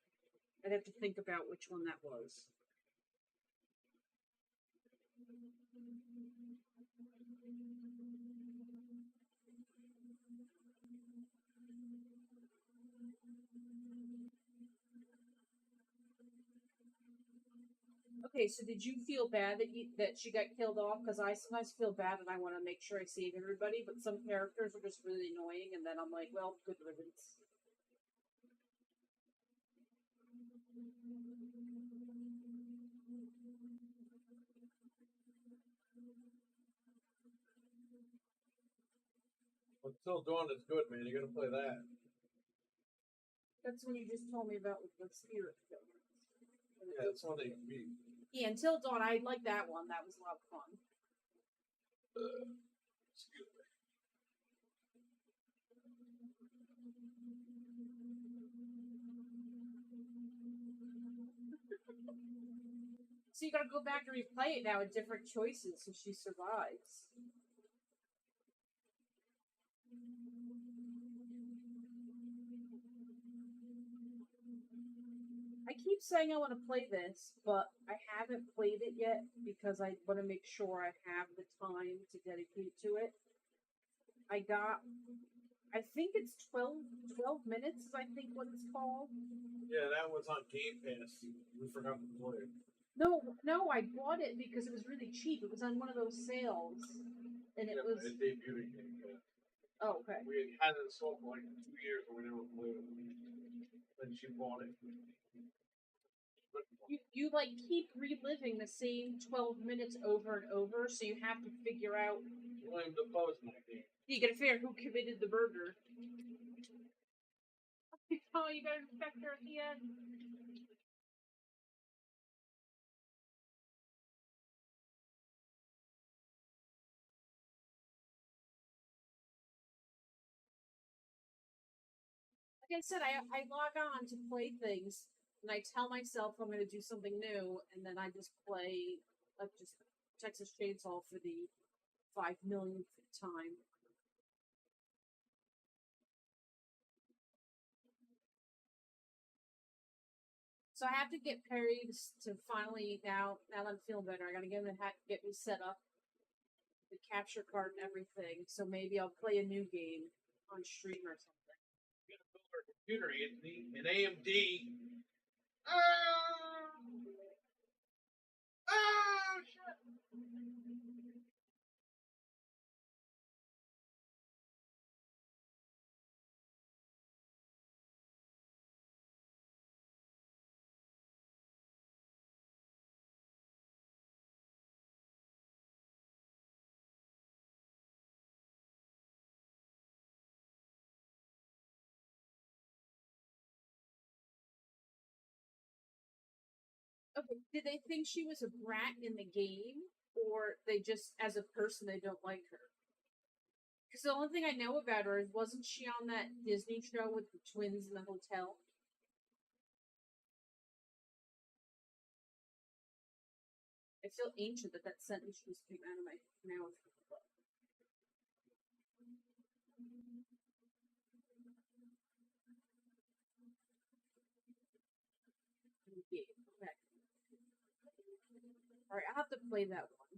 I'd have to think about which one that was. Okay, so did you feel bad that she got killed off? Because I sometimes feel bad and I want to make sure I save everybody, but some characters are just really annoying, and then I'm like, well, good riddance. Until Dawn is good, man. You're going to play that. That's when you just told me about with the spirit killers. Yeah, that's one that you beat. Yeah, Until Dawn, I like that one. That was a lot of fun. Excuse me. So you gotta go back and replay it now with different choices so she survives. I keep saying I want to play this, but I haven't played it yet because I want to make sure I have the time to dedicate to it. I think it's 12 minutes is I think what it's called. Yeah, that was on Game Pass. We forgot to play it. No, I bought it because it was really cheap. It was on one of those sales. And it was... It debuted in Game Pass. Oh, okay. We had it sold for like 2 years and we never played it. Then she bought it. You like keep reliving the same 12 minutes over and over, so you have to figure out. William Dafoe's in that game. You gotta figure out who committed the murder. Oh, you gotta respect her at the end. Like I said, I log on to play things, and I tell myself I'm gonna do something new, and then I just play like just Texas Chainsaw for the 5 millionth time. So I have to get Perry to finally now that I'm feeling better. I gotta get him to get me set up, the capture card and everything. So maybe I'll play a new game on stream or something. You gotta build our computer, Anthony. An AMD. Oh shit! Okay, did they think she was a brat in the game, or they just, as a person, they don't like her? Because the only thing I know about her is, wasn't she on that Disney show with the twins in the hotel? I feel ancient that that sentence just came out of my mouth. Okay. Alright, I'll have to play that one.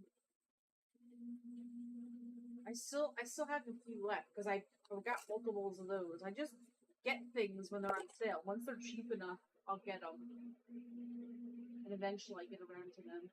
I still have a few left because I've got multiples of those. I just get things when they're on sale. Once they're cheap enough, I'll get them, and eventually I get around to them.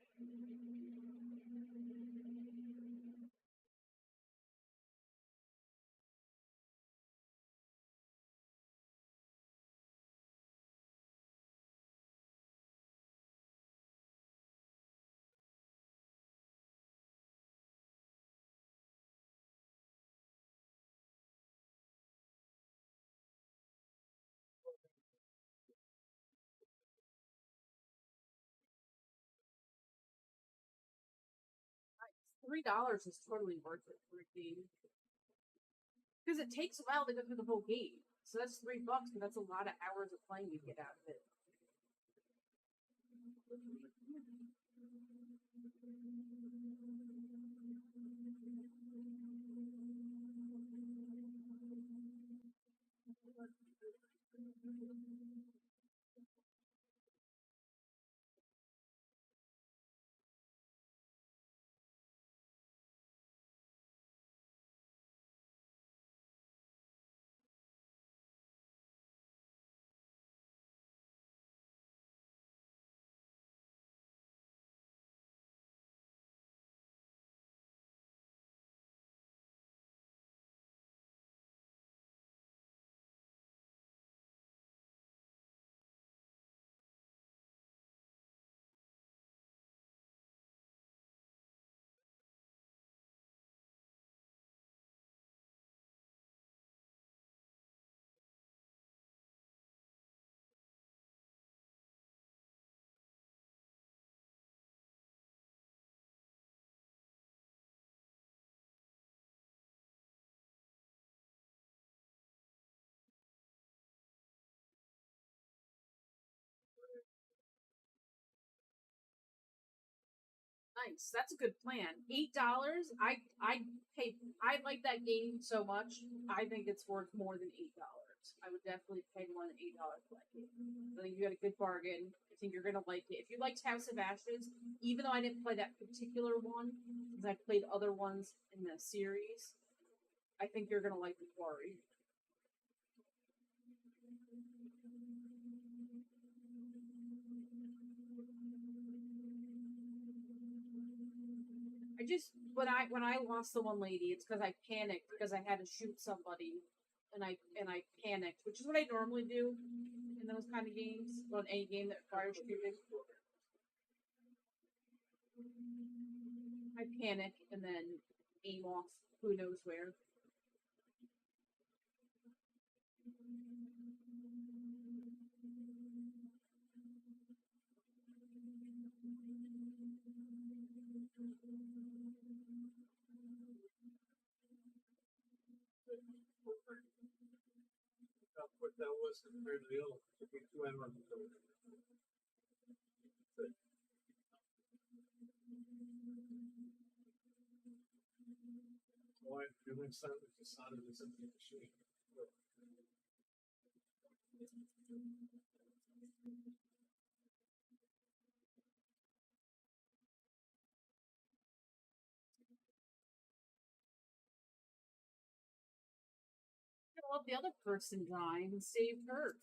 $3 is totally worth it for a game because it takes a while to go through the whole game. So that's $3, but that's a lot of hours of playing you get out of it. Nice. That's a good plan. $8. I pay. I like that game so much. I think it's worth more than $8. I would definitely pay more than $8 for that game. I think you got a good bargain. I think you're gonna like it. If you liked House of Ashes, even though I didn't play that particular one, because I played other ones in the series, I think you're gonna like the Quarry. I just when I lost the one lady, it's because I panicked because I had to shoot somebody, and I panicked, which is what I normally do in those kind of games, on any game that requires shooting. I panic and then aim off who knows where. What that was compared to the other one. It took me 2 hours to do it. Why doing something just sounded as empty machine. Let the other person die and save her.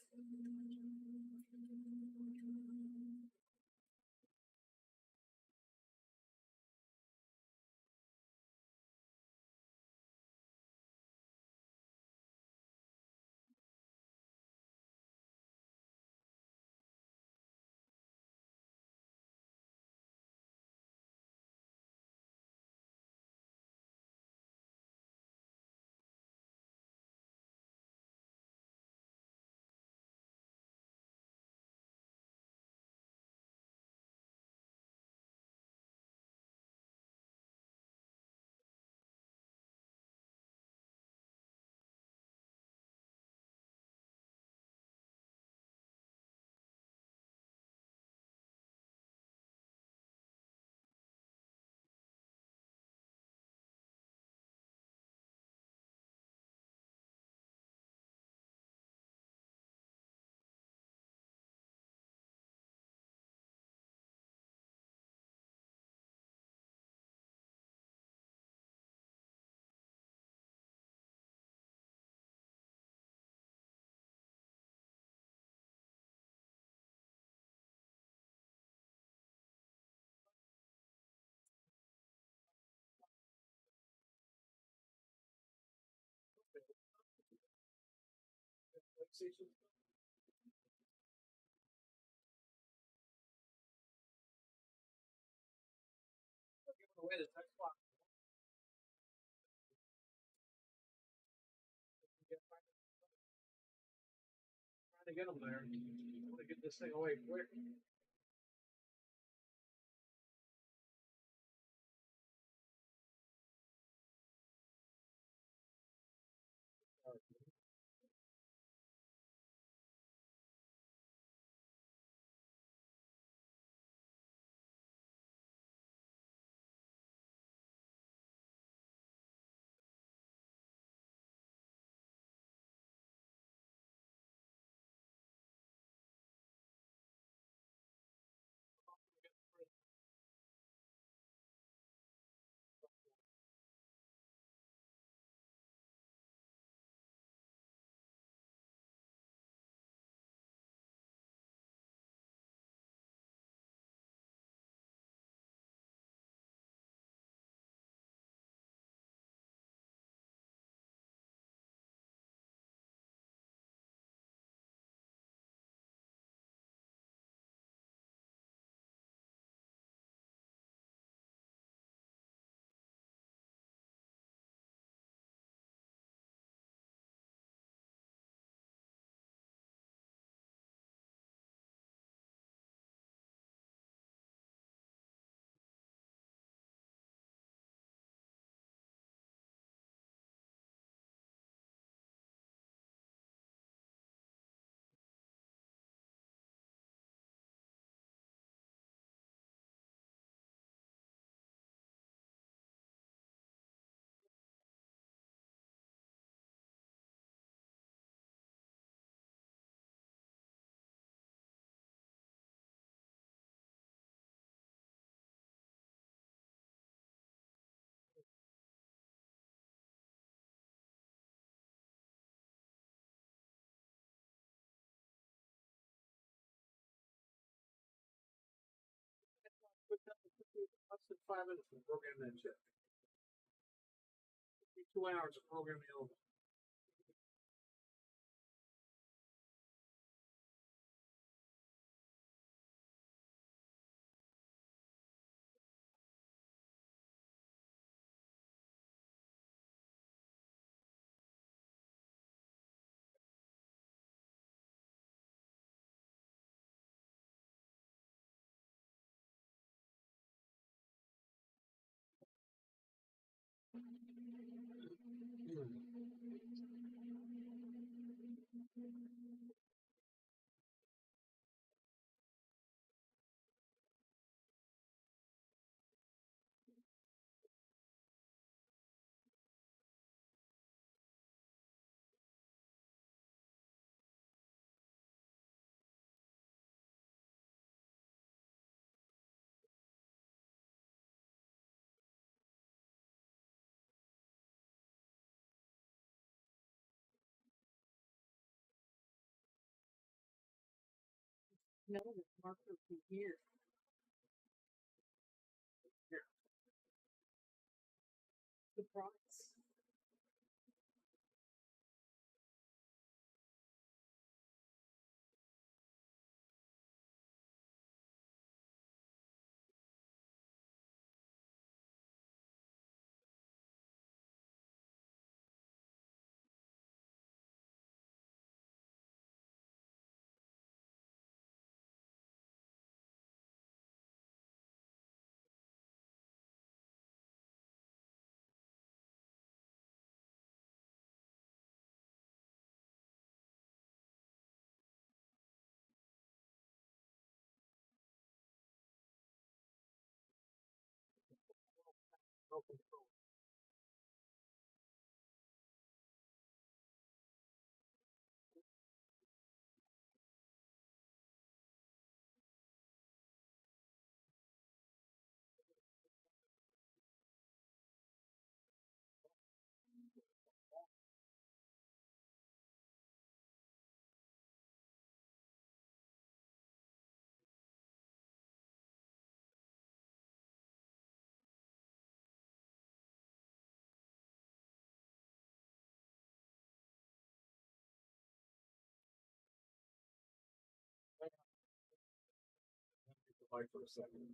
Trying to get them there. I want to get this thing away quick. Less than 5 minutes to program that chip. 2 hours of programming over. No, the marker from here. Here. The price. fight for a second.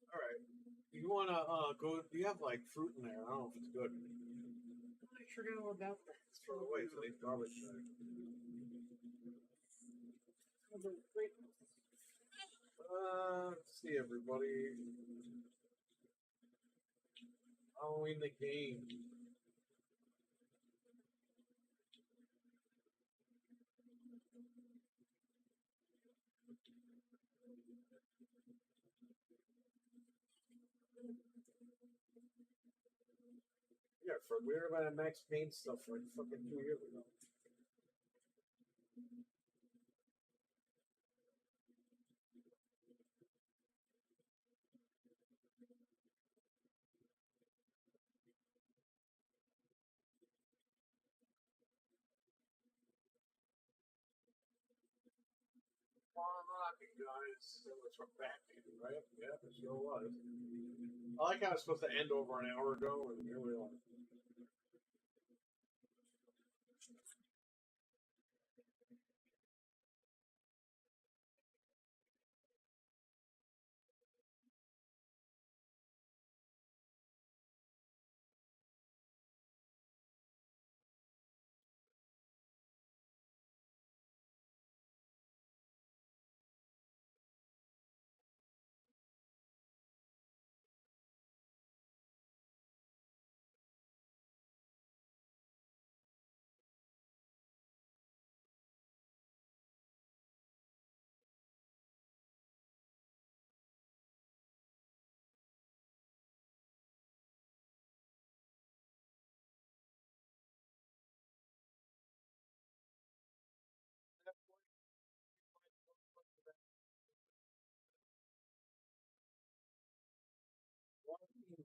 All right. You want to go? You have like fruit in there. I don't know if it's good. I'm not sure know about that. Throw it away. It's a garbage bag. Let's see, everybody. Halloween the game. Yeah, for we were about Max Payne stuff like fucking 2 years ago. Farm Rocking guys. That was from Batman, right? Yeah, it sure was. I like how it's supposed to end over an hour ago, and here we are.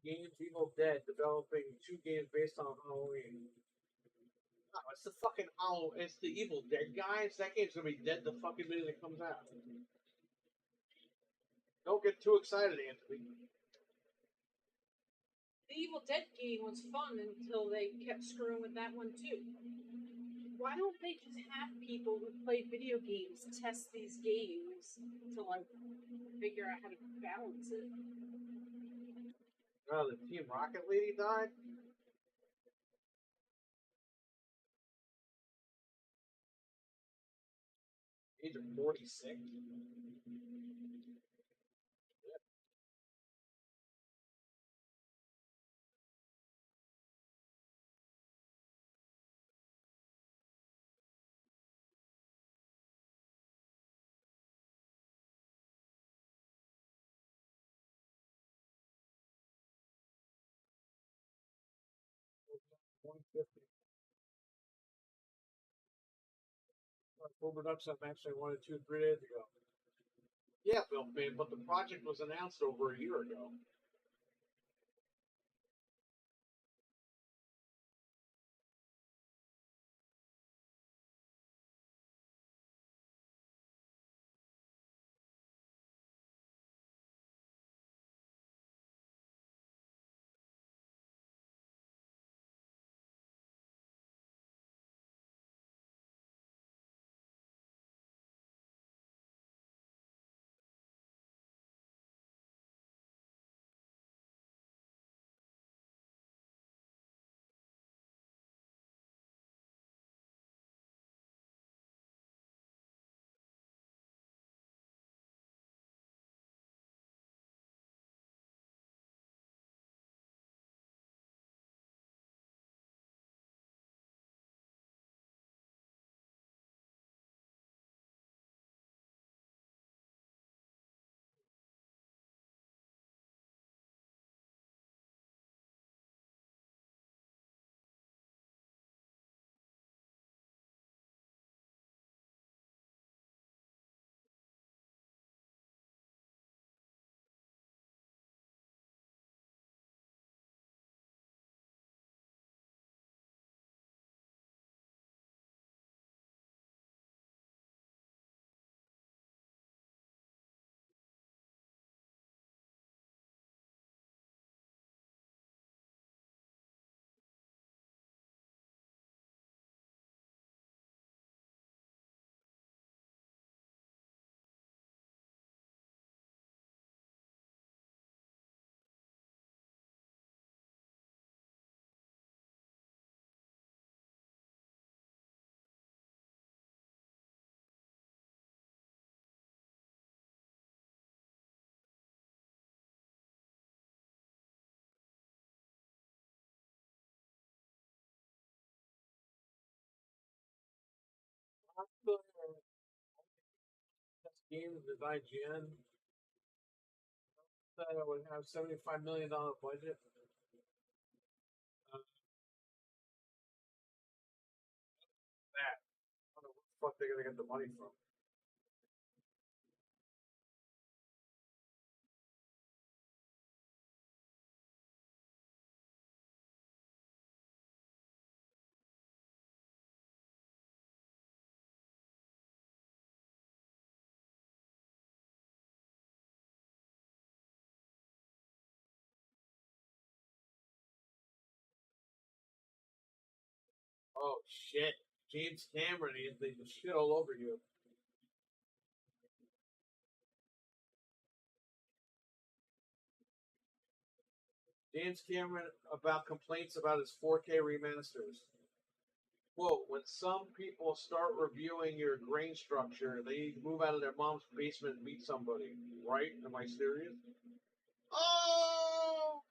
Games Evil Dead developing 2 games based on Halloween. No, it's the fucking it's the Evil Dead guys. That game's gonna be dead the fucking minute it comes out. Don't get too excited, Anthony. The Evil Dead game was fun until they kept screwing with that one too. why don't they just have people who play video games test these games to like figure out how to balance it? Oh, the Team Rocket lady died? Age of 46? Sobered up some match I wanted 2-3 days ago. Yeah, Bill, man, but the project was announced over a year ago. Games with IGN said I would have $75 million budget. That. I don't know where the fuck they're gonna get the money from. Oh shit. James Cameron, they just shit all over you. James Cameron about complaints about his 4K remasters. Quote, when some people start reviewing your grain structure, they move out of their mom's basement and meet somebody. Right? Am I serious? Oh!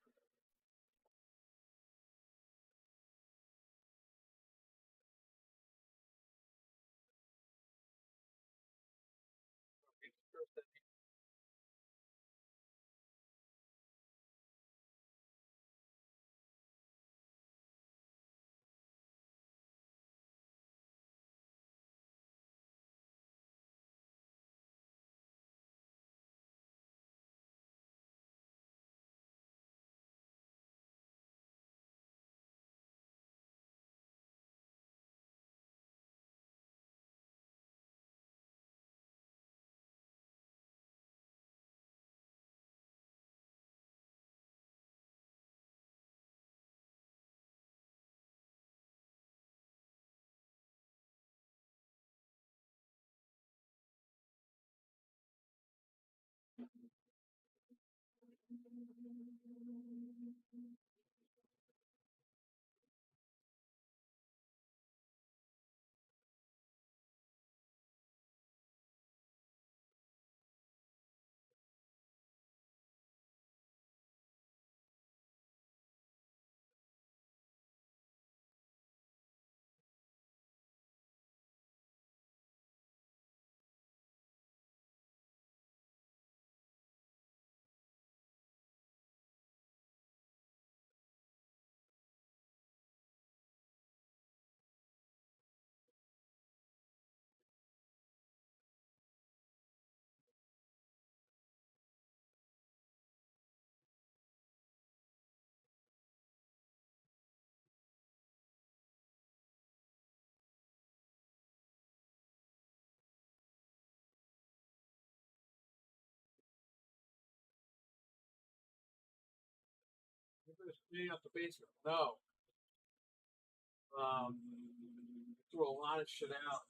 You're gonna clean out the basement. No. Threw a lot of shit out.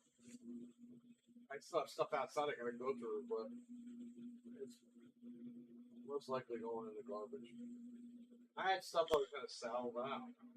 I still have stuff outside I gotta go through, but it's most likely going in the garbage. I had stuff I was gonna sell, but I don't know.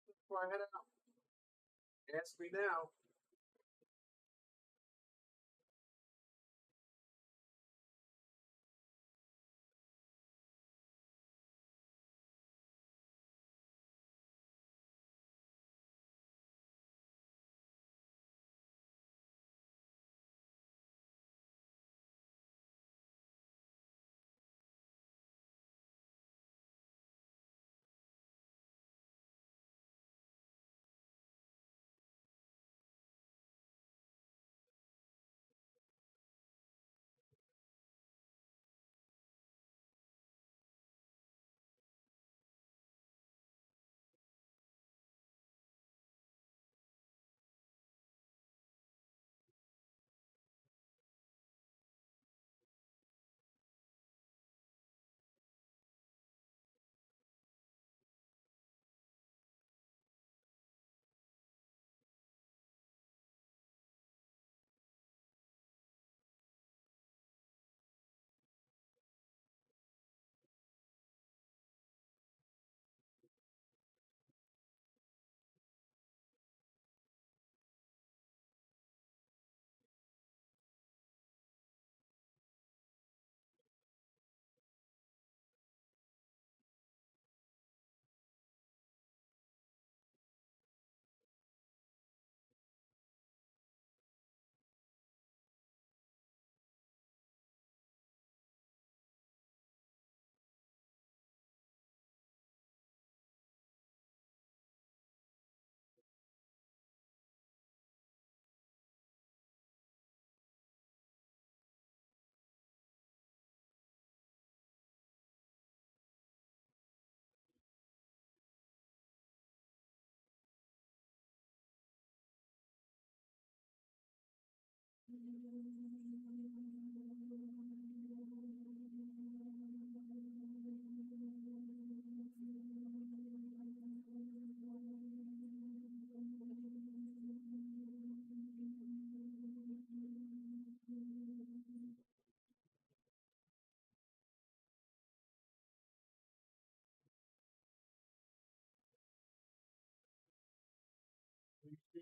Before I head out. Ask me now.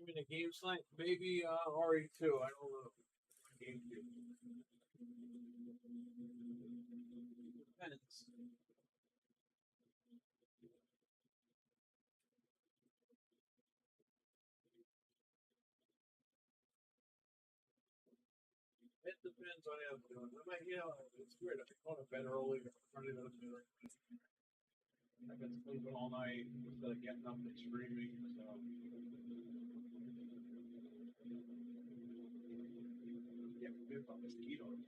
You mean a game site? Maybe RE2. I don't know. Game 2. Depends. It depends on how I'm doing. I might, it's weird. I've been going to bed early, running out of dinner. I've been sleeping all night instead of getting up and screaming. So, get bit by mosquitoes.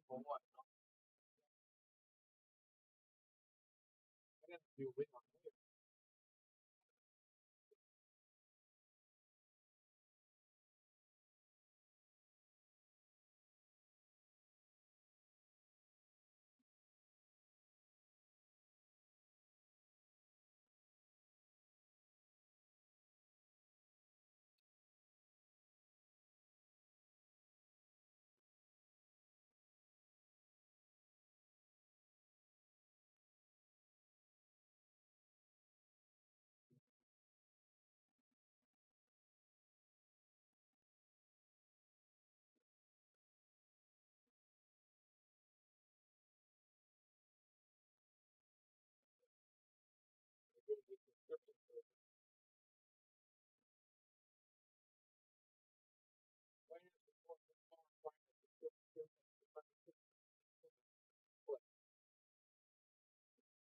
For what? I got to do it on here.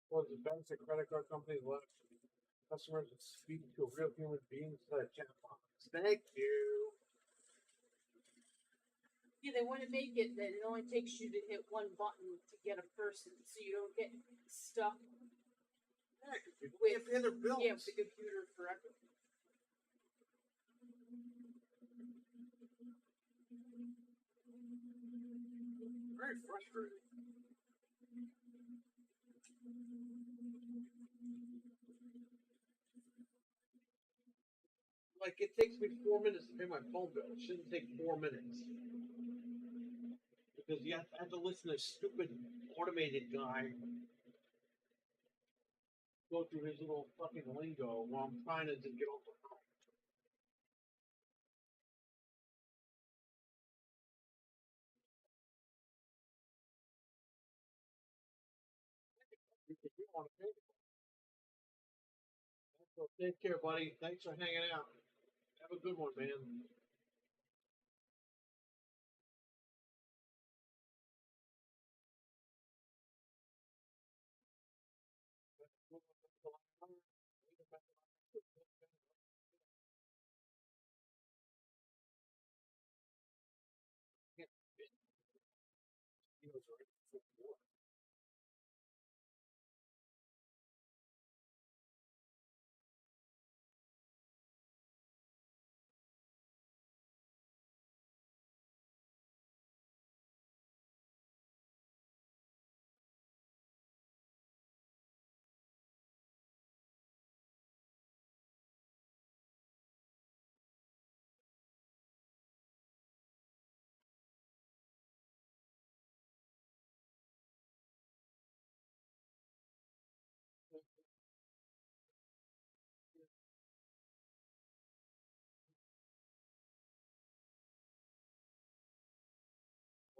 Well, the banks and credit card companies let customers speak to a real human being instead of chatbots. Thank you. Yeah, they want to make it that it only takes you to hit one button to get a person, so you don't get stuck. Yeah, because people can't pay their bills. Yeah, with the computer forever. Very frustrating. Like, it takes me 4 minutes to pay my phone bill. It shouldn't take 4 minutes. Because you have to listen to a stupid automated guy go through his little fucking lingo while I'm trying to just get off the phone. Because you want to pay. So take care, buddy. Thanks for hanging out. Have a good one, man.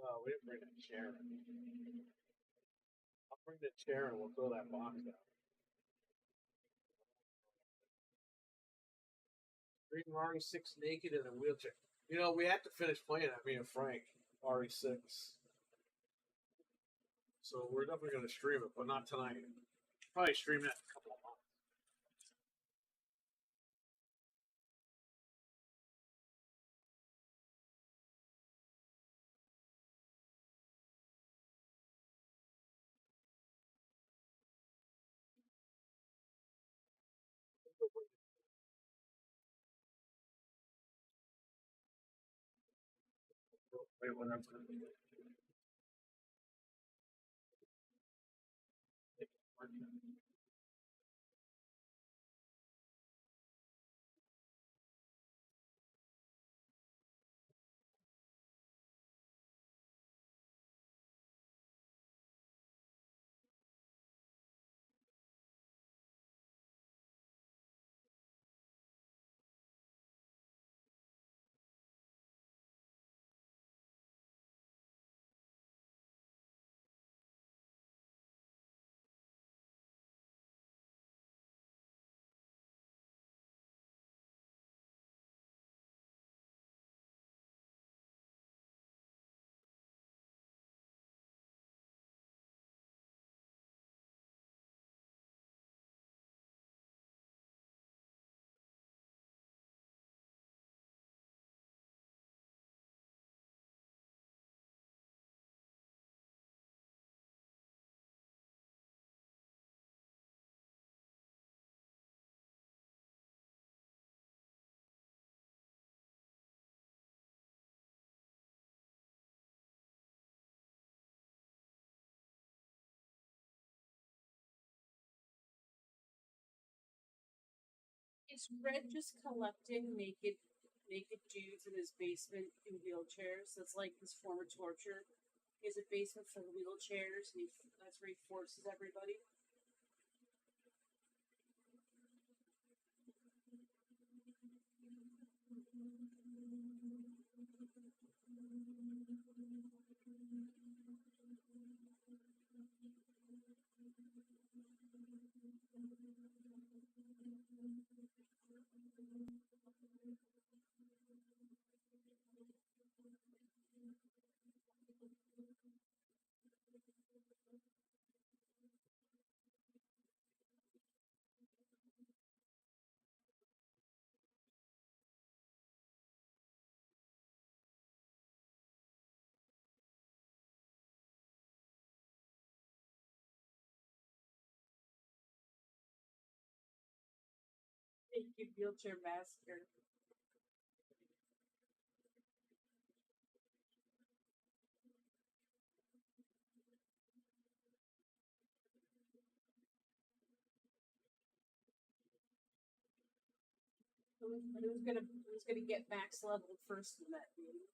Well, we didn't bring a chair. I'll bring the chair and we'll throw that box out. Reading RE6 naked in a wheelchair. You know, we have to finish playing that, me and Frank, RE6. So we're definitely going to stream it, but not tonight. Probably stream that in a couple of months. Wait, whatever. Is Red just collecting naked dudes in his basement in wheelchairs? That's like his form of torture. He has a basement full of wheelchairs, and that's where he forces everybody. Naked wheelchair massacre. Who's gonna get max level first in that meeting?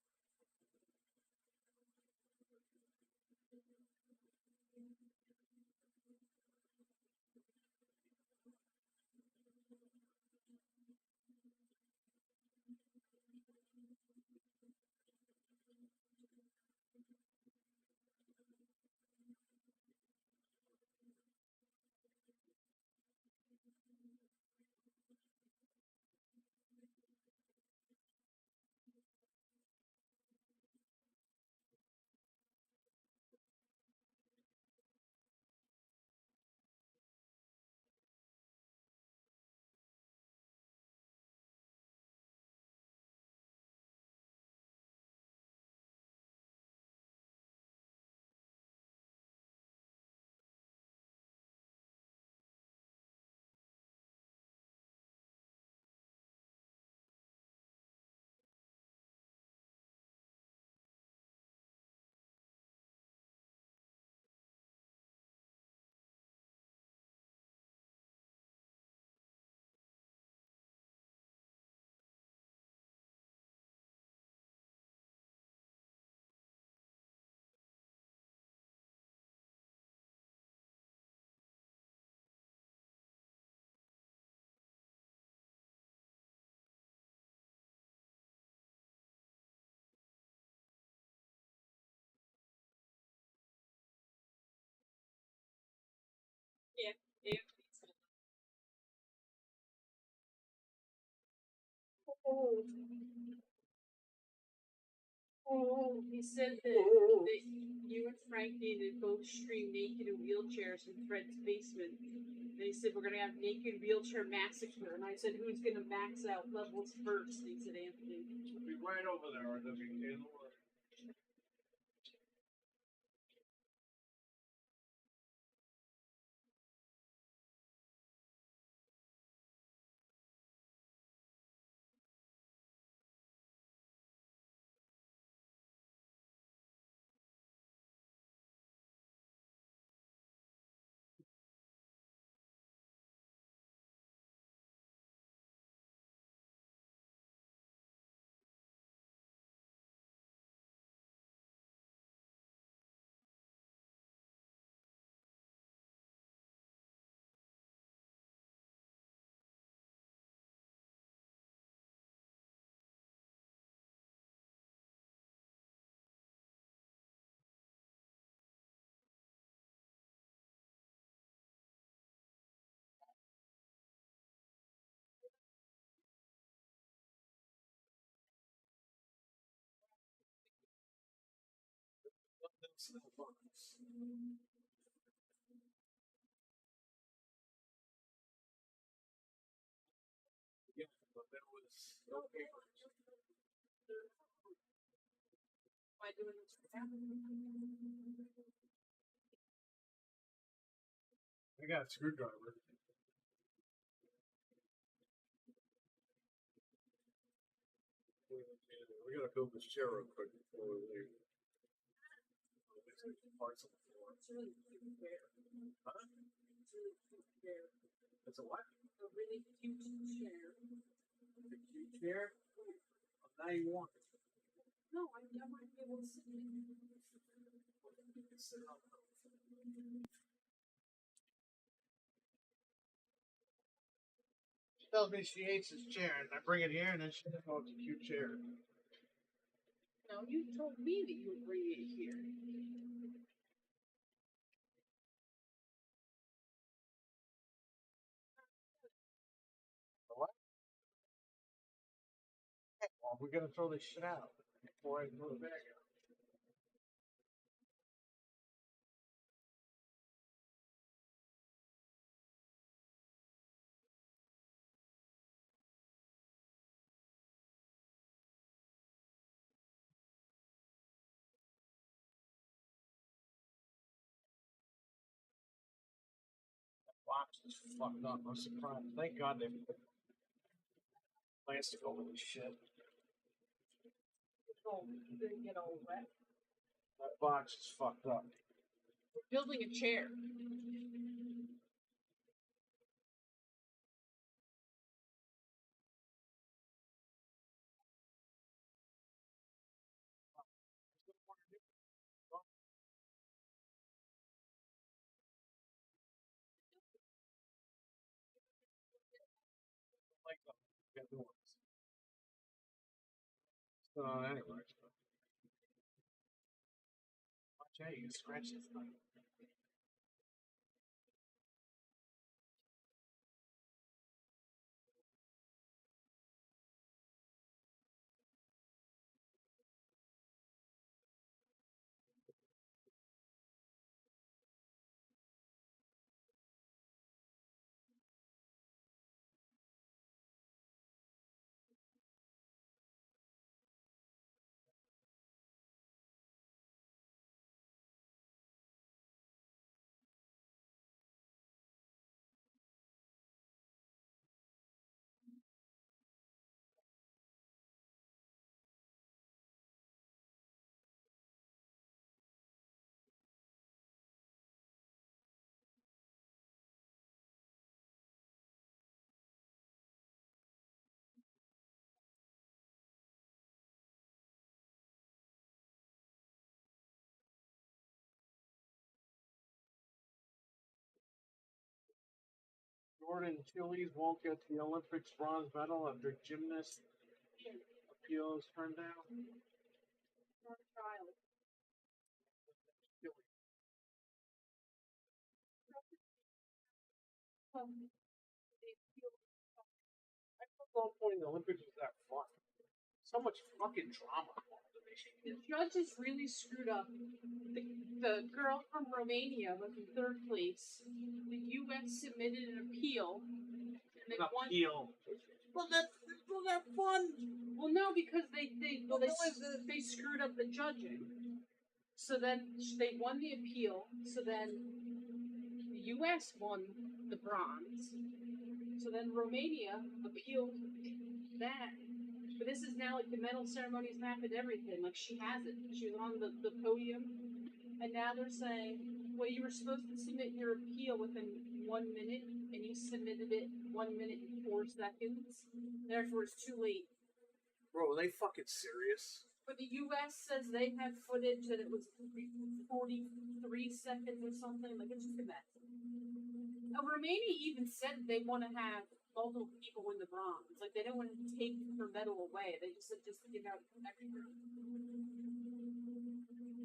He said that you and Frank needed both stream naked in wheelchairs in Fred's basement. And he said, we're going to have naked wheelchair massacre. And I said, who's going to max out levels first? And he said, Anthony. We'll be right over there, RWK. Don't worry. Yeah, but there was no papers. Am I doing this for him? I got a screwdriver. We gotta build this chair real quick before we leave. Parts on the floor. It's a really cute chair. Huh? It's a really cute chair. It's a what? A really cute chair. A cute chair? Oh, now you want it. No, I might be able to sit in it. You can sit on it. She tells me she hates this chair, and I bring it here, and then she says, "Oh, it's a cute chair." No, you told me that you would bring it here. What? Well, we're gonna throw this shit out before I throw the bag out. Box is fucked up. I'm surprised. Thank God they put plastic over this shit. It didn't get all wet. That box is fucked up. We're building a chair. Like the good ones. Still on anyway. Watch out, you can scratch this thing. Jordan Chili's won't get the Olympics bronze medal after gymnast appeals turned down. Not a child. whole point of the Olympics was that fun. So much fucking drama. The judges really screwed up. The girl from Romania was in third place. The U.S. submitted an appeal, and they won. Appeal. Well, that's fun. Well, no, because they screwed up the judging. So then they won the appeal. So then the U.S. won the bronze. So then Romania appealed that. But this is now like the medal ceremony's happened, everything. Like she has it. She was on the podium. And now they're saying, well, you were supposed to submit your appeal within 1 minute, and you submitted it 1 minute and 4 seconds. Therefore, it's too late. Bro, are they fucking serious? But the U.S. says they have footage that it was 43 seconds or something. Like, it's just a mess. Now, Romania even said they want to have multiple people win the bronze. Like, they don't want to take her medal away. They just said just give out extra.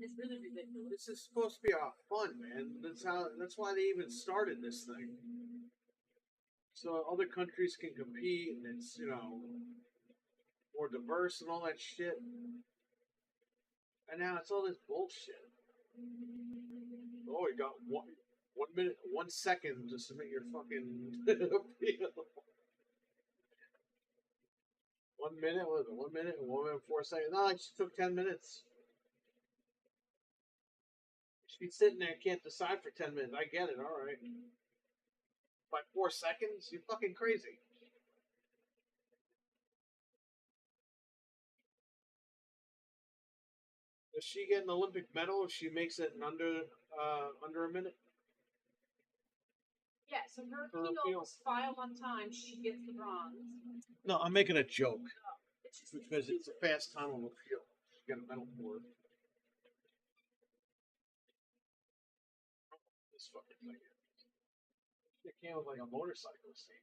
It's really ridiculous. This is supposed to be fun, man. That's why they even started this thing. So other countries can compete, and it's, you know, more diverse and all that shit. And now it's all this bullshit. Oh, you got 1 minute, 1 second to submit your fucking appeal. 1 minute, what is it? 1 minute and 1 minute and 4 seconds. No, it just took 10 minutes. She's sitting there, can't decide for 10 minutes. I get it, alright. By 4 seconds? You're fucking crazy. Does she get an Olympic medal if she makes it in under a minute? Yeah, so her Her appeal appeal. was filed on time. She gets the bronze. No, I'm making a joke. It's just Because it's a fast time on appeal. You get a medal for it. This fucking thing. It came with like a motorcycle scene.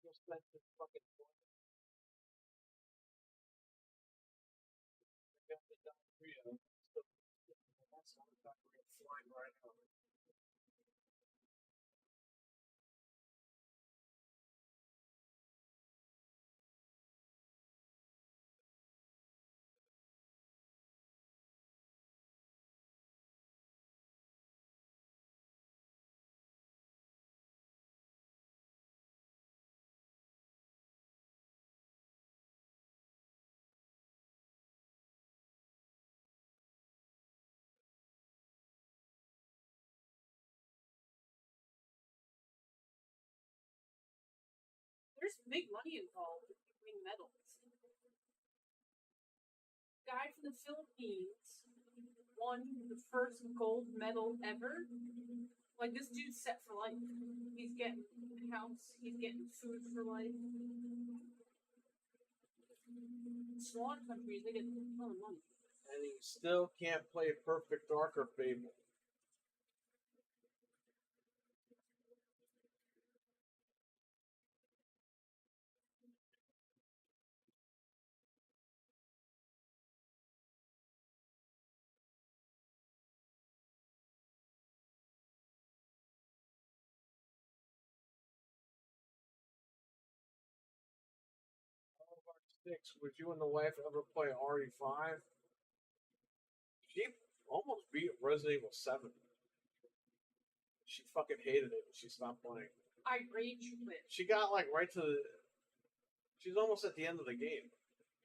Just let this fucking got the diarrhea. That's not the diarrhea flying right out. there's big money involved if you win medals. Guy from the Philippines won the first gold medal ever. Like, this dude's set for life. He's getting a house, he's getting food for life. Smaller countries, they get a ton of money. And he still can't play Perfect Dark or Fable. Would you and the wife ever play RE5? She almost beat Resident Evil 7. She fucking hated it when she stopped playing. I rage quit. She got like right to the... She's almost at the end of the game.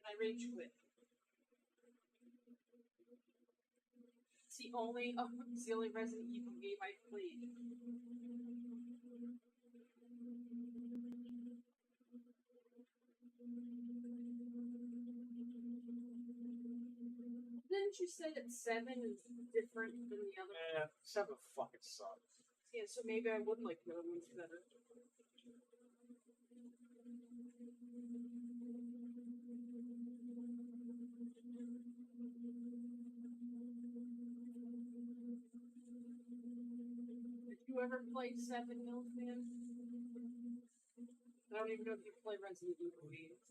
I rage quit. It's the only Resident Evil game I played. Didn't you say that 7 is different than the other? Yeah, 7 fucking sucks. Yeah, so maybe I would like the other ones better. Did you ever play 7 Millsman? I don't even know if you play Resident Evil games.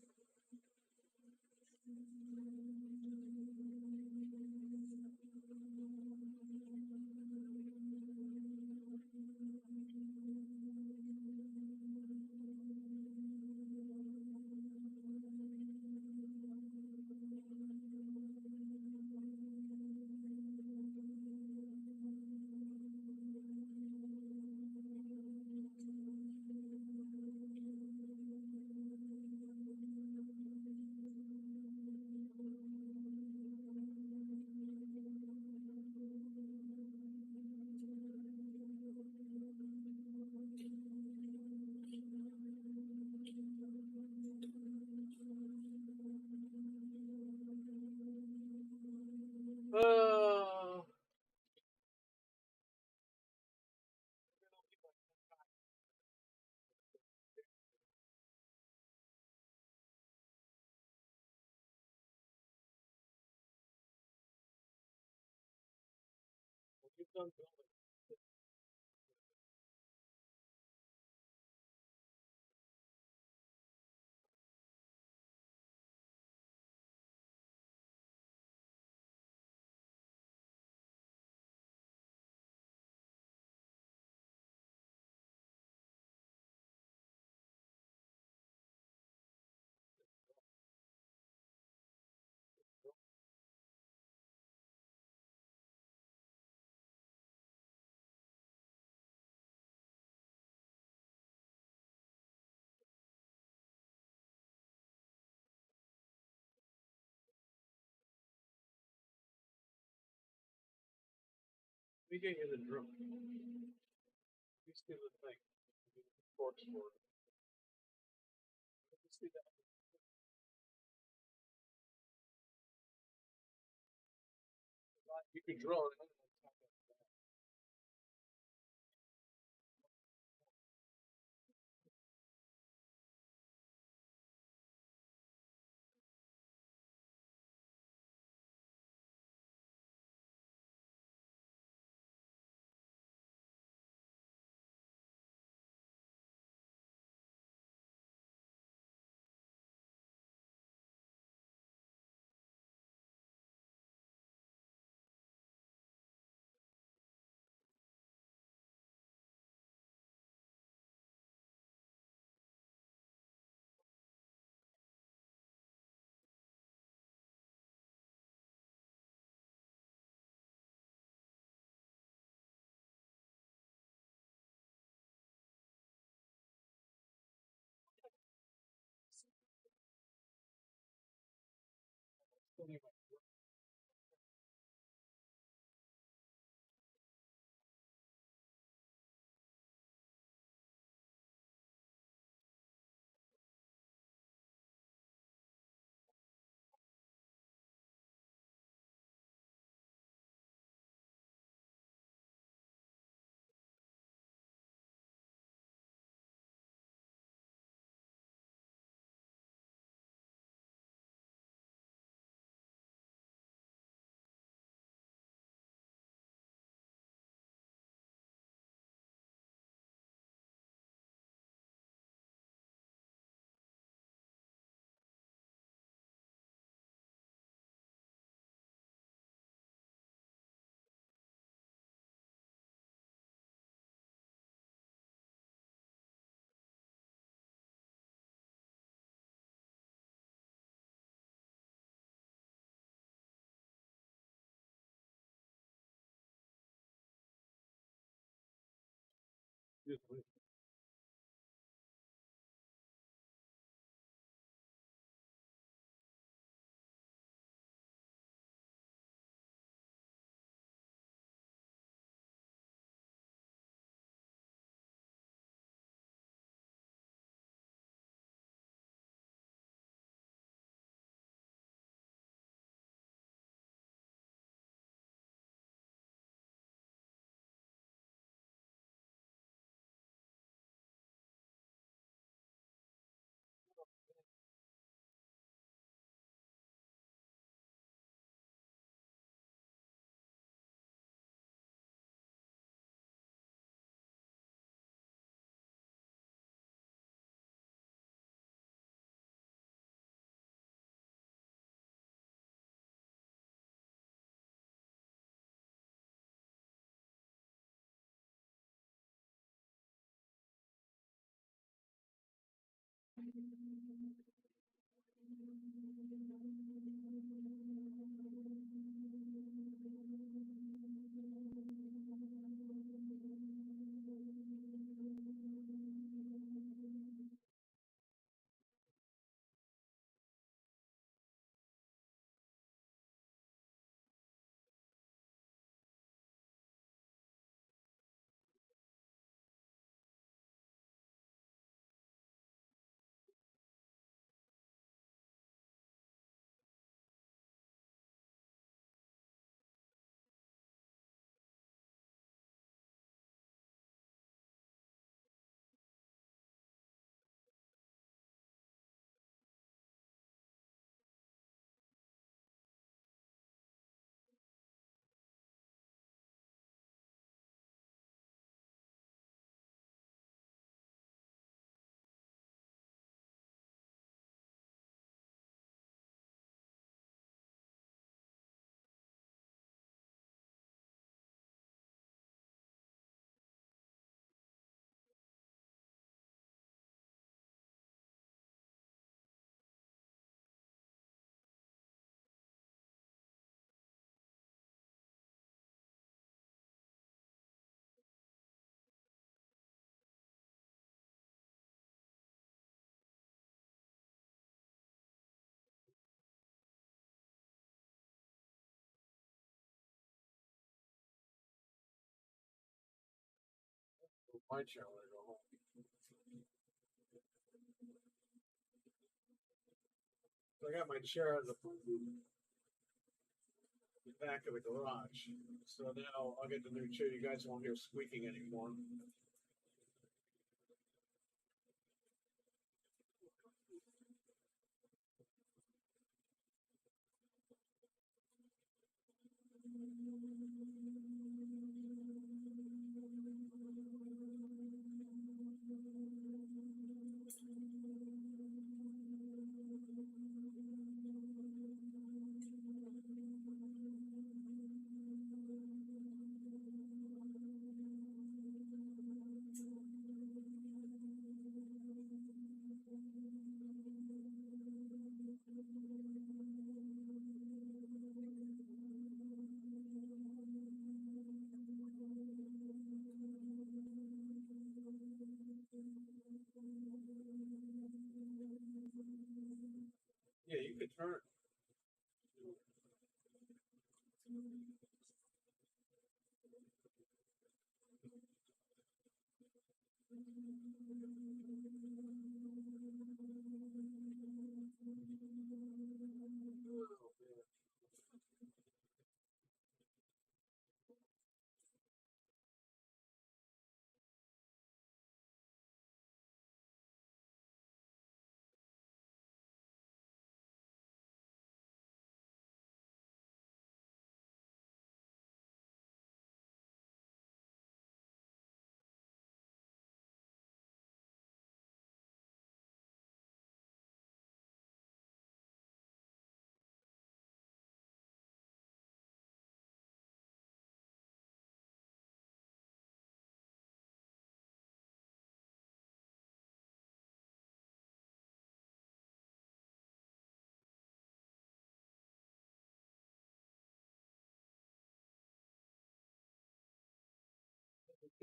We get you the drum. You see the thing. Torch for it. You see that? You can drill it. My chair when I go home. So I got my chair in the back of the garage. So now I'll get the new chair. You guys won't hear squeaking anymore. Yeah, you could turn.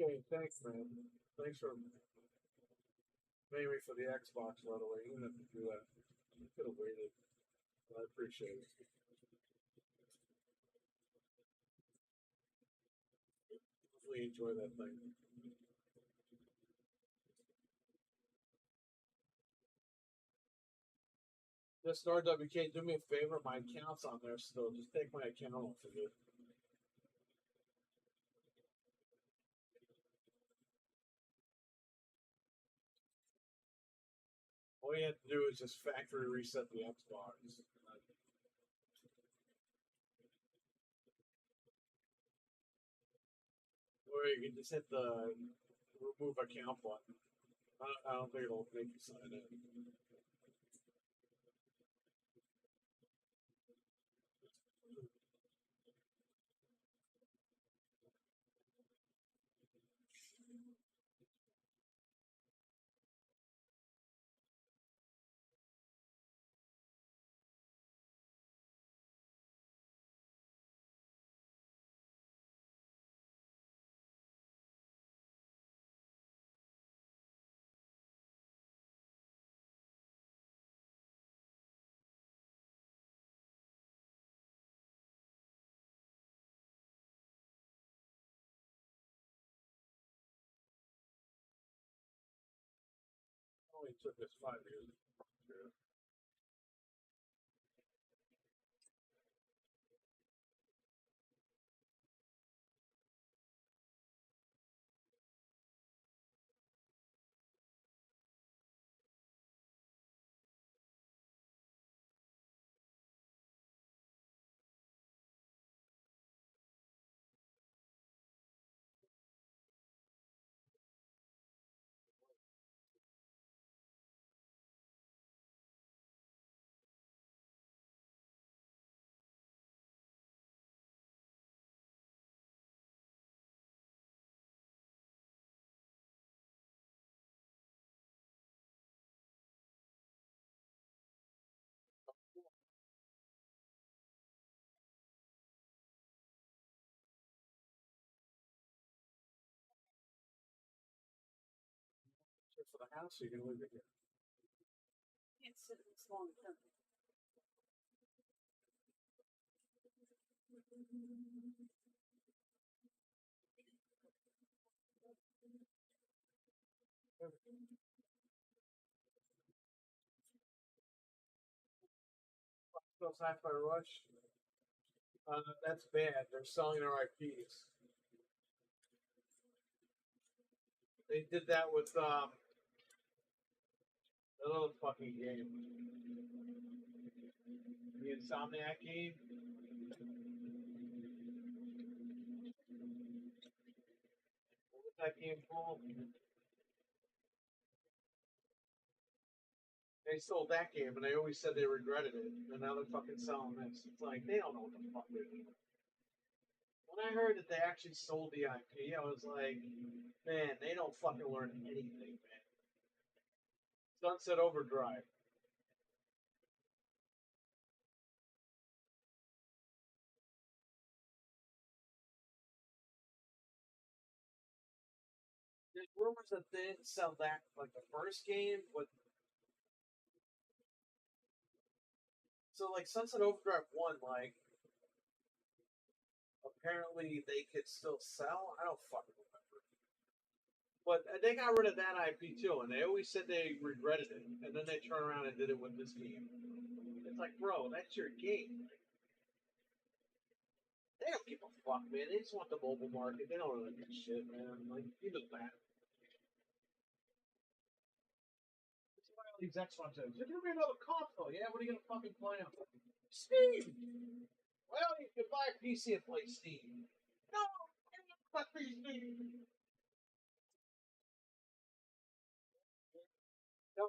Okay, thanks, man. Thanks for paying me for the Xbox, by the way. You didn't have to do that. You could have waited. I appreciate it. Really enjoy that thing. Just RWK, do me a favor. My account's on there still. Just take my account off of it. All you have to do is just factory reset the Xbox. Or you can just hit the remove account button. I don't think it'll make you sign in. It only took us 5 years. For the house, you can leave it here. Can't sit in this long term. So Sci-Fi Rush. That's bad. They're selling their IPs. They did that with another fucking game, the Insomniac game. What was that game called? They sold that game, and they always said they regretted it. And now they're fucking selling this. It's like they don't know what the fuck they're doing. When I heard that they actually sold the IP, I was like, man, they don't fucking learn anything, man. Sunset Overdrive. There's rumors that they didn't sell that like the first game, but so like Sunset Overdrive 1, like apparently they could still sell. I don't fucking remember. But they got rid of that IP too, and they always said they regretted it, and then they turn around and did it with this game. It's like, bro, that's your game. Like, they don't give a fuck, man. They just want the mobile market. They don't really give a shit, man. Like, you know that. That's why all these Xbox owners, there's gonna be another console. Yeah, what are you gonna fucking play on? Steam. Well, you can buy a PC and play Steam. No, I don't play Steam. No,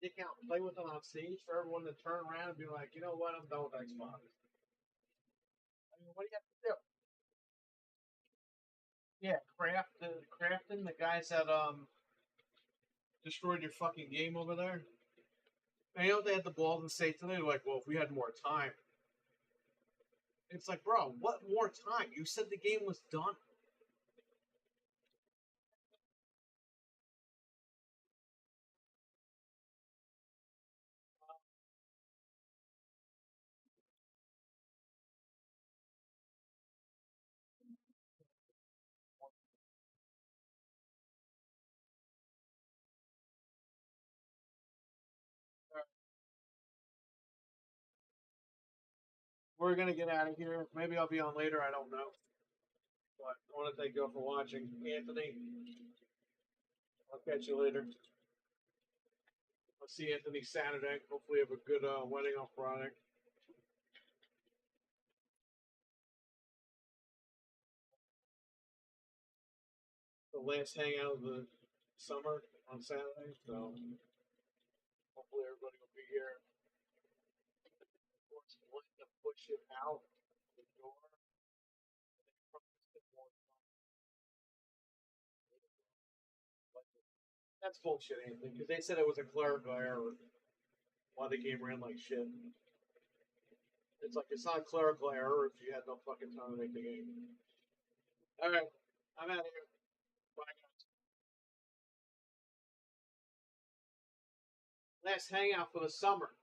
dick out and play with it on stage for everyone to turn around and be like, you know what, I'm done with Xbox. I mean, what do you have to do? Yeah, Crafton, the guys that destroyed your fucking game over there. And you know what they had the balls to say today? Like, well, if we had more time. It's like, bro, what more time? You said the game was done. We're gonna get out of here. Maybe I'll be on later. I don't know. But I want to thank you all for watching. Anthony, I'll catch you later. I'll see Anthony Saturday. Hopefully, have a good wedding on Friday. The last hangout of the summer on Saturday. So hopefully, everybody will be here. Of course, want to push it out the door. That's bullshit, Anthony, because they said it was a clerical error while the game ran like shit. It's like, it's not a clerical error if you had no fucking time to make the game. Alright, I'm out of here. Bye, guys. Last hangout for the summer.